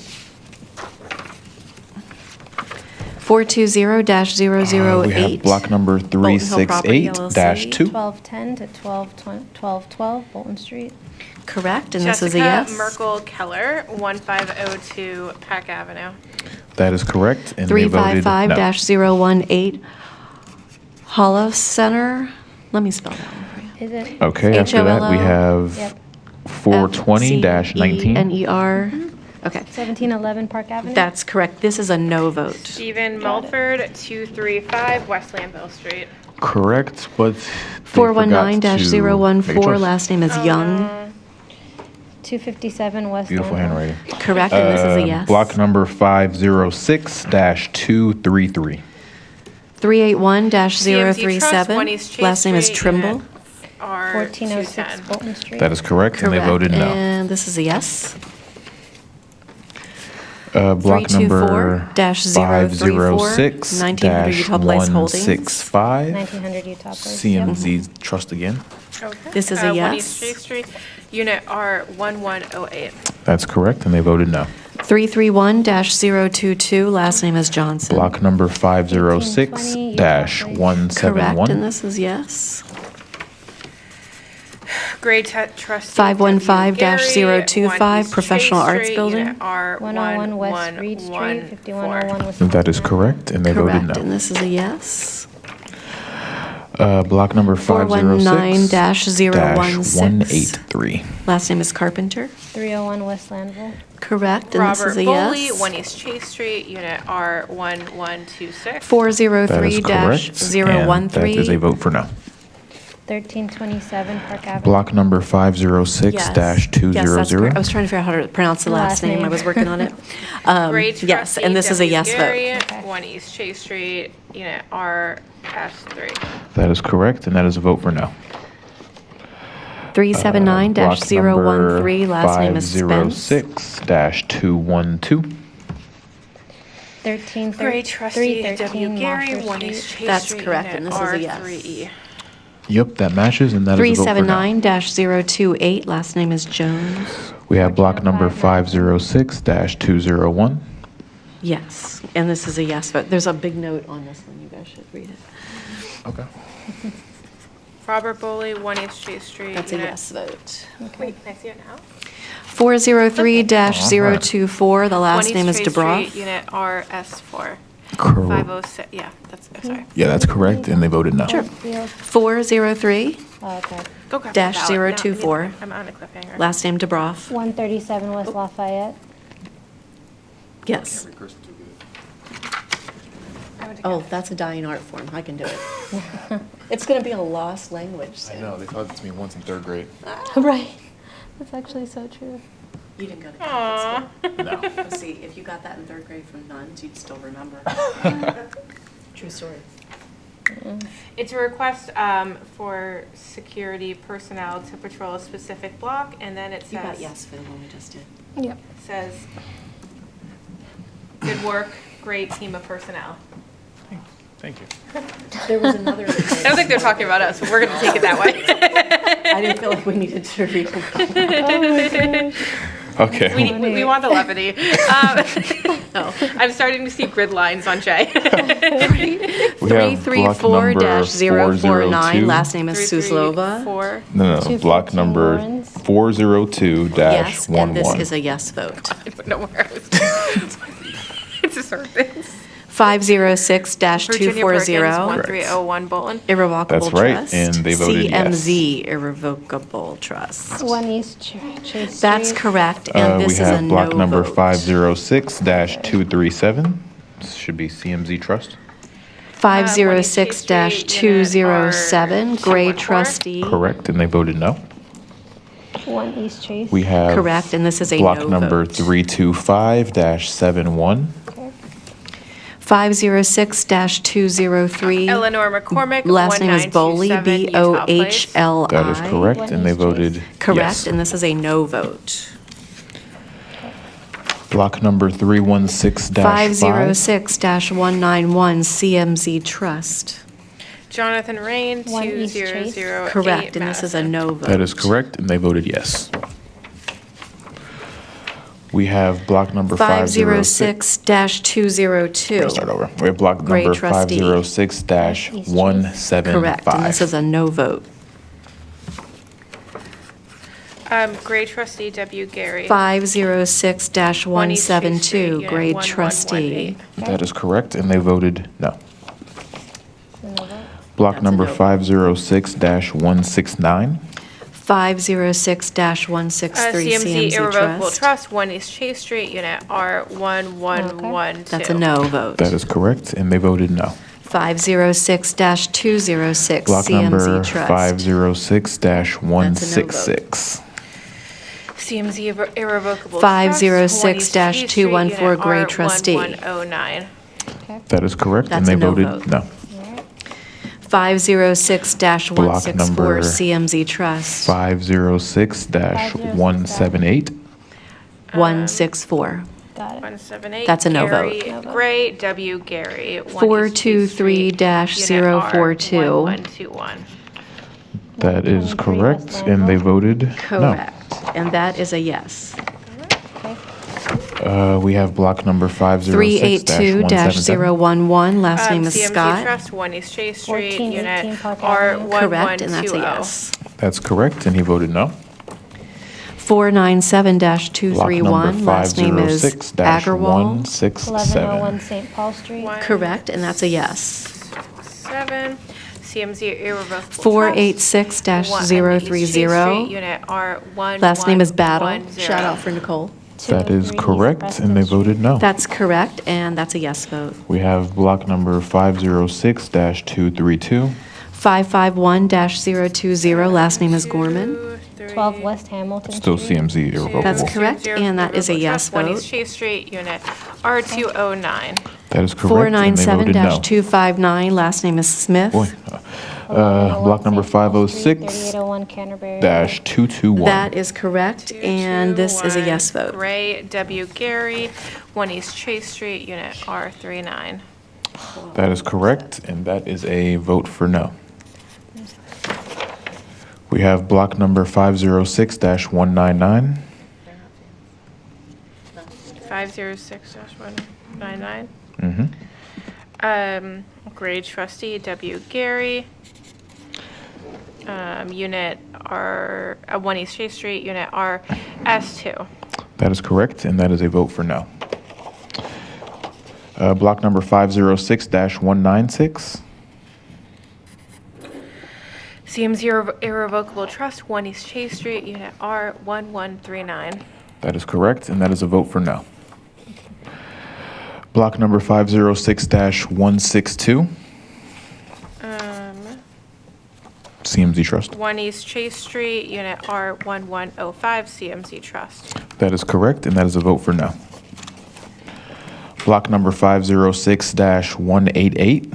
420-008. We have block number Bolton Hill Property 368-2. 1210 to 1212 Bolton Street. Correct, and this Jessica is a yes. Merkel Keller, 1502 Pack Avenue. That is correct, and they voted no. 355-018 Hollow Center. Let me spell that one for you. Is it? Okay, after that, we have Yep. 420-19. N-E-R. Okay, 1711 Park Avenue. that's correct. This is a no vote. Stephen Mulford, 235 West Lanville Street. Correct, but they forgot to make a 419-014, choice. last name is Young. 257 West Beautiful Linville. handwriting. Correct, and this is a yes. Block number 506-233. 381-037, last name is Trimble. R 1406 Bolton Street. That is correct, and they voted no. And this is a yes. Block number 504-034, 1900 Utah Place Holdings. 506-165. 1900 Utah Place. CMZ Trust again. Okay. This is a 1 yes. East Chase Street, Unit R 1108. That's correct, and they voted no. 331-022, last name is Johnson. Block number 506-171. Correct, and this is yes. Gray Trust. 515-025, Professional Arts Building. Unit R 101 West Reed Street, 5101 West. That is correct, and they voted Correct, and no. this is a yes. Block number 419-016. 506-183. Last name is Carpenter. 301 West Landville. Correct, and this Robert is a Foley, yes. 1 East Chase Street, Unit R 1126. That is correct, and that is a 403-013. vote for no. 1327 Park Avenue. Block number Yes, 506-200. yes, that's correct. I was trying to figure out how to pronounce the last name. I was working on it. Gray Yes, Trustee and this is a W. yes Gary, vote. 1 East Chase Street, Unit R S3. That is correct, and that is a vote for no. 379-013, last name is Spence. 506-212. 13 Gray Trustee W. 313 Gary, Moffer 1 Street. East Chase That's Street, correct, Unit and this is a yes. R3E. Yep, that matches, and that is a vote for no. 379-028, last name is Jones. We have block number 506-201. Yes, and this is a yes vote. There's a big note on this one. You guys should read it. Okay. Robert Foley, 1 East Chase Street. That's a Unit- yes vote. Wait, can I see it now? 403-024, the last 1 name is East Chase DeBroff. Street, Unit RS4. Correct. 506, yeah, that's, sorry. Yeah, that's correct, and they voted no. Sure. 403-024, Oh, okay. Go grab the ballot. No, I'm on a cliffhanger. last name DeBroff. 137 West Lafayette. Yes. Oh, that's a dying art form. I can do it. It's going to be a lost language soon. I know, they taught it to me once in 3rd grade. Right. That's actually so true. You didn't go to Aww. Catholic school. No. See, if you got that in 3rd grade from nuns, you'd still remember. True story. It's a request for security personnel to patrol a specific block, and then it You got says, yes for the one we just did. Yep. it says, good work, great team of personnel. Thank you. There was another. I don't think they're talking about us, but we're going to take it that way. I didn't feel like we needed to read them. Okay. We want the levity. I'm starting to see grid lines on Jay. We have block number 334-049, 402. last name is Suslova. 4. No, block 214 number Lawrence. 402-11. Yes, and this is a yes vote. I don't know where I was. It's a sort of things. 506-240. Virginia Perkins, 1301 Bolton. Irrevocable That's right, Trust. and they voted yes. CMZ Irrevocable Trust. 1 East Chase That's Street. correct, and We this is a have no block number vote. 506-237. This should be CMZ Trust. 506-207, Gray Trustee. Correct, and they voted no. 1 East Chase. We have Correct, and this is a block no number vote. 325-71. 506-203. Eleanor McCormick, Last name is Boley, 1927 Utah Place. Bohli. That is correct, and they voted Correct, yes. and this is a no vote. Block number 316-5. 506-191, CMZ Trust. Jonathan Rain, 2008 Correct, and this is a no vote. That is correct, and they voted yes. We have block number 506. 506-202. Start over. We have block Gray number Trustee. 506-175. Correct, and this is a no vote. Gray Trustee W. Gary. 506-172, Gray Trustee. That is correct, and they voted no. Block number 506-169. 506-163, CMZ Irrevocable Trust. Trust, 1 East Chase Street, Unit R1112. That's a no vote. That is correct, and they voted no. 506-206, Block number CMZ Trust. 506-166. CMZ Irrevocable Trust, 1 East Chase Street, 506-214, Gray Unit Trustee. R1109. That is correct, and That's they a no voted vote. no. 506-164, Block number CMZ Trust. 506-178. 164. Got it. 178. That's a no Gary vote. Gray W. Gary. 423-042. 1121. That is correct, and they voted no. Correct, and that is a yes. We have block number 506-177. 382-011, last name is CMZ Scott. Trust, 1 East Chase Street, 1418 Unit Park Avenue. Correct, and that's a R1120. yes. That's correct, and he voted no. 497-231, last name is Agarwal. 1101 St. Paul Street. Correct, and that's a yes. 7. CMZ Irrevocable 486-030. Unit R1110. Last name is Battle. Shout out for Nicole. That is correct, and they voted no. That's correct, and that's a yes vote. We have block number 506-232. 551-020, last name is Gorman. 12 West Hamilton Still Street. CMZ irrevocable. That's correct, and that is a yes 1 East vote. Chase Street, Unit R209. That is correct, and they voted no. 497-259, last name is Smith. Boy. Block number 3801 Canterbury. 506-221. That is correct, and this is a yes vote. Gray W. Gary, 1 East Chase Street, Unit R39. That is correct, and that is a vote for no. We have block number 506-199. 506-199. Mm-hmm. Grade Trustee W. Gary. Unit R, 1 East Chase Street, Unit RS2. That is correct, and that is a vote for no. Block number 506-196. CMZ Irrevocable Trust, 1 East Chase Street, Unit R1139. That is correct, and that is a vote for no. Block number 506-162. CMZ Trust. 1 East Chase Street, Unit R1105, CMZ Trust. That is correct, and that is a vote for no. Block number 506-188.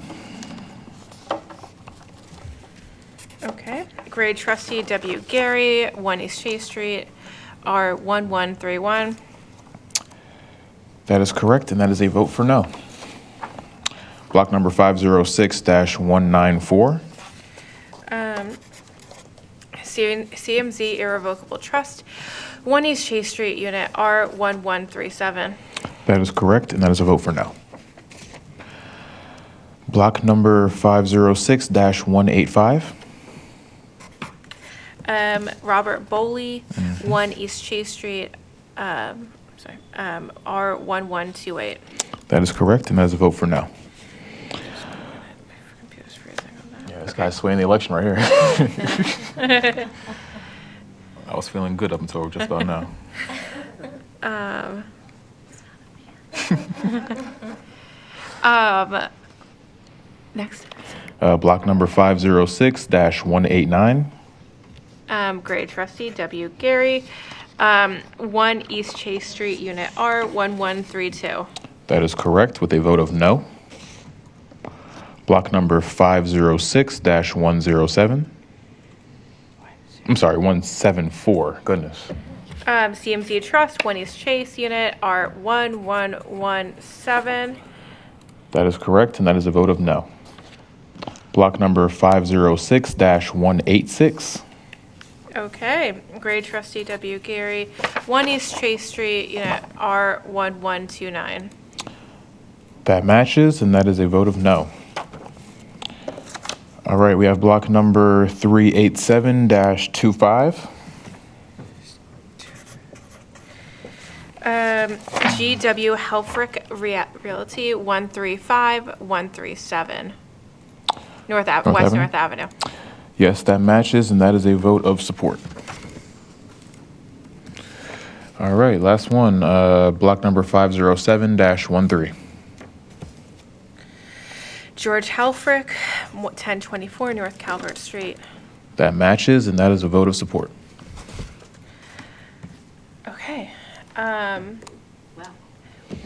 Okay. Grade Trustee W. Gary, 1 East Chase Street, R1131. That is correct, and that is a vote for no. Block number 506-194. CMZ Irrevocable Trust, 1 East Chase Street, Unit R1137. That is correct, and that is a vote for no. Block number 506-185. Robert Bowley, 1 East Chase Street, R1128. That is correct, and that is a vote for no. Yeah, this guy's swaying the election right here. I was feeling good up until just about now. Next. Block number 506-189. Grade trustee W. Gary, 1 East Chase Street, Unit R1132. That is correct with a vote of no. Block number 506-107. I'm sorry, 174. Goodness. CMC Trust, 1 East Chase, Unit R1117. That is correct, and that is a vote of no. Block number 506-186. Okay, grade trustee W. Gary, 1 East Chase Street, Unit R1129. That matches, and that is a vote of no. All right, we have block number 387-25. GW Helfrich Realty, 135-137. West Avenue? North Avenue. Yes, that matches, and that is a vote of support. All right, last one, block number 507-13. George Helfrich, 1024 North Calvert Street. That matches, and that is a vote of support. Okay.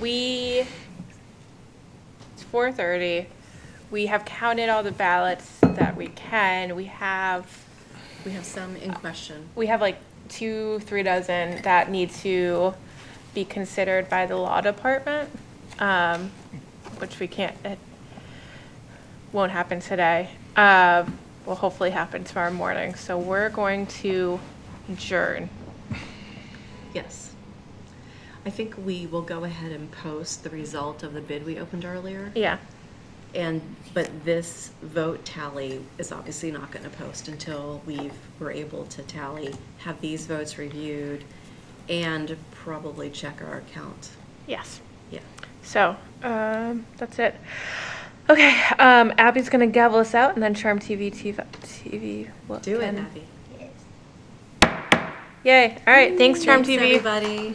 It's 4:30. We have counted all the ballots that we can. We have some in question. We have like 2-3 dozen that need to be considered by the law department, which we can't, it won't happen today. Will hopefully happen tomorrow morning. So we're going to adjourn. Yes. I think we will go ahead and post the result of the bid we opened earlier. Yeah. But this vote tally is obviously not going to post until we're able to have these votes reviewed, and probably check our account. Yes. Yeah. So, that's it. Okay, Abby's gonna gavel us out, and then Charm TV Do it, Abby. Yay. All right, thanks, Charm Thanks, TV. everybody.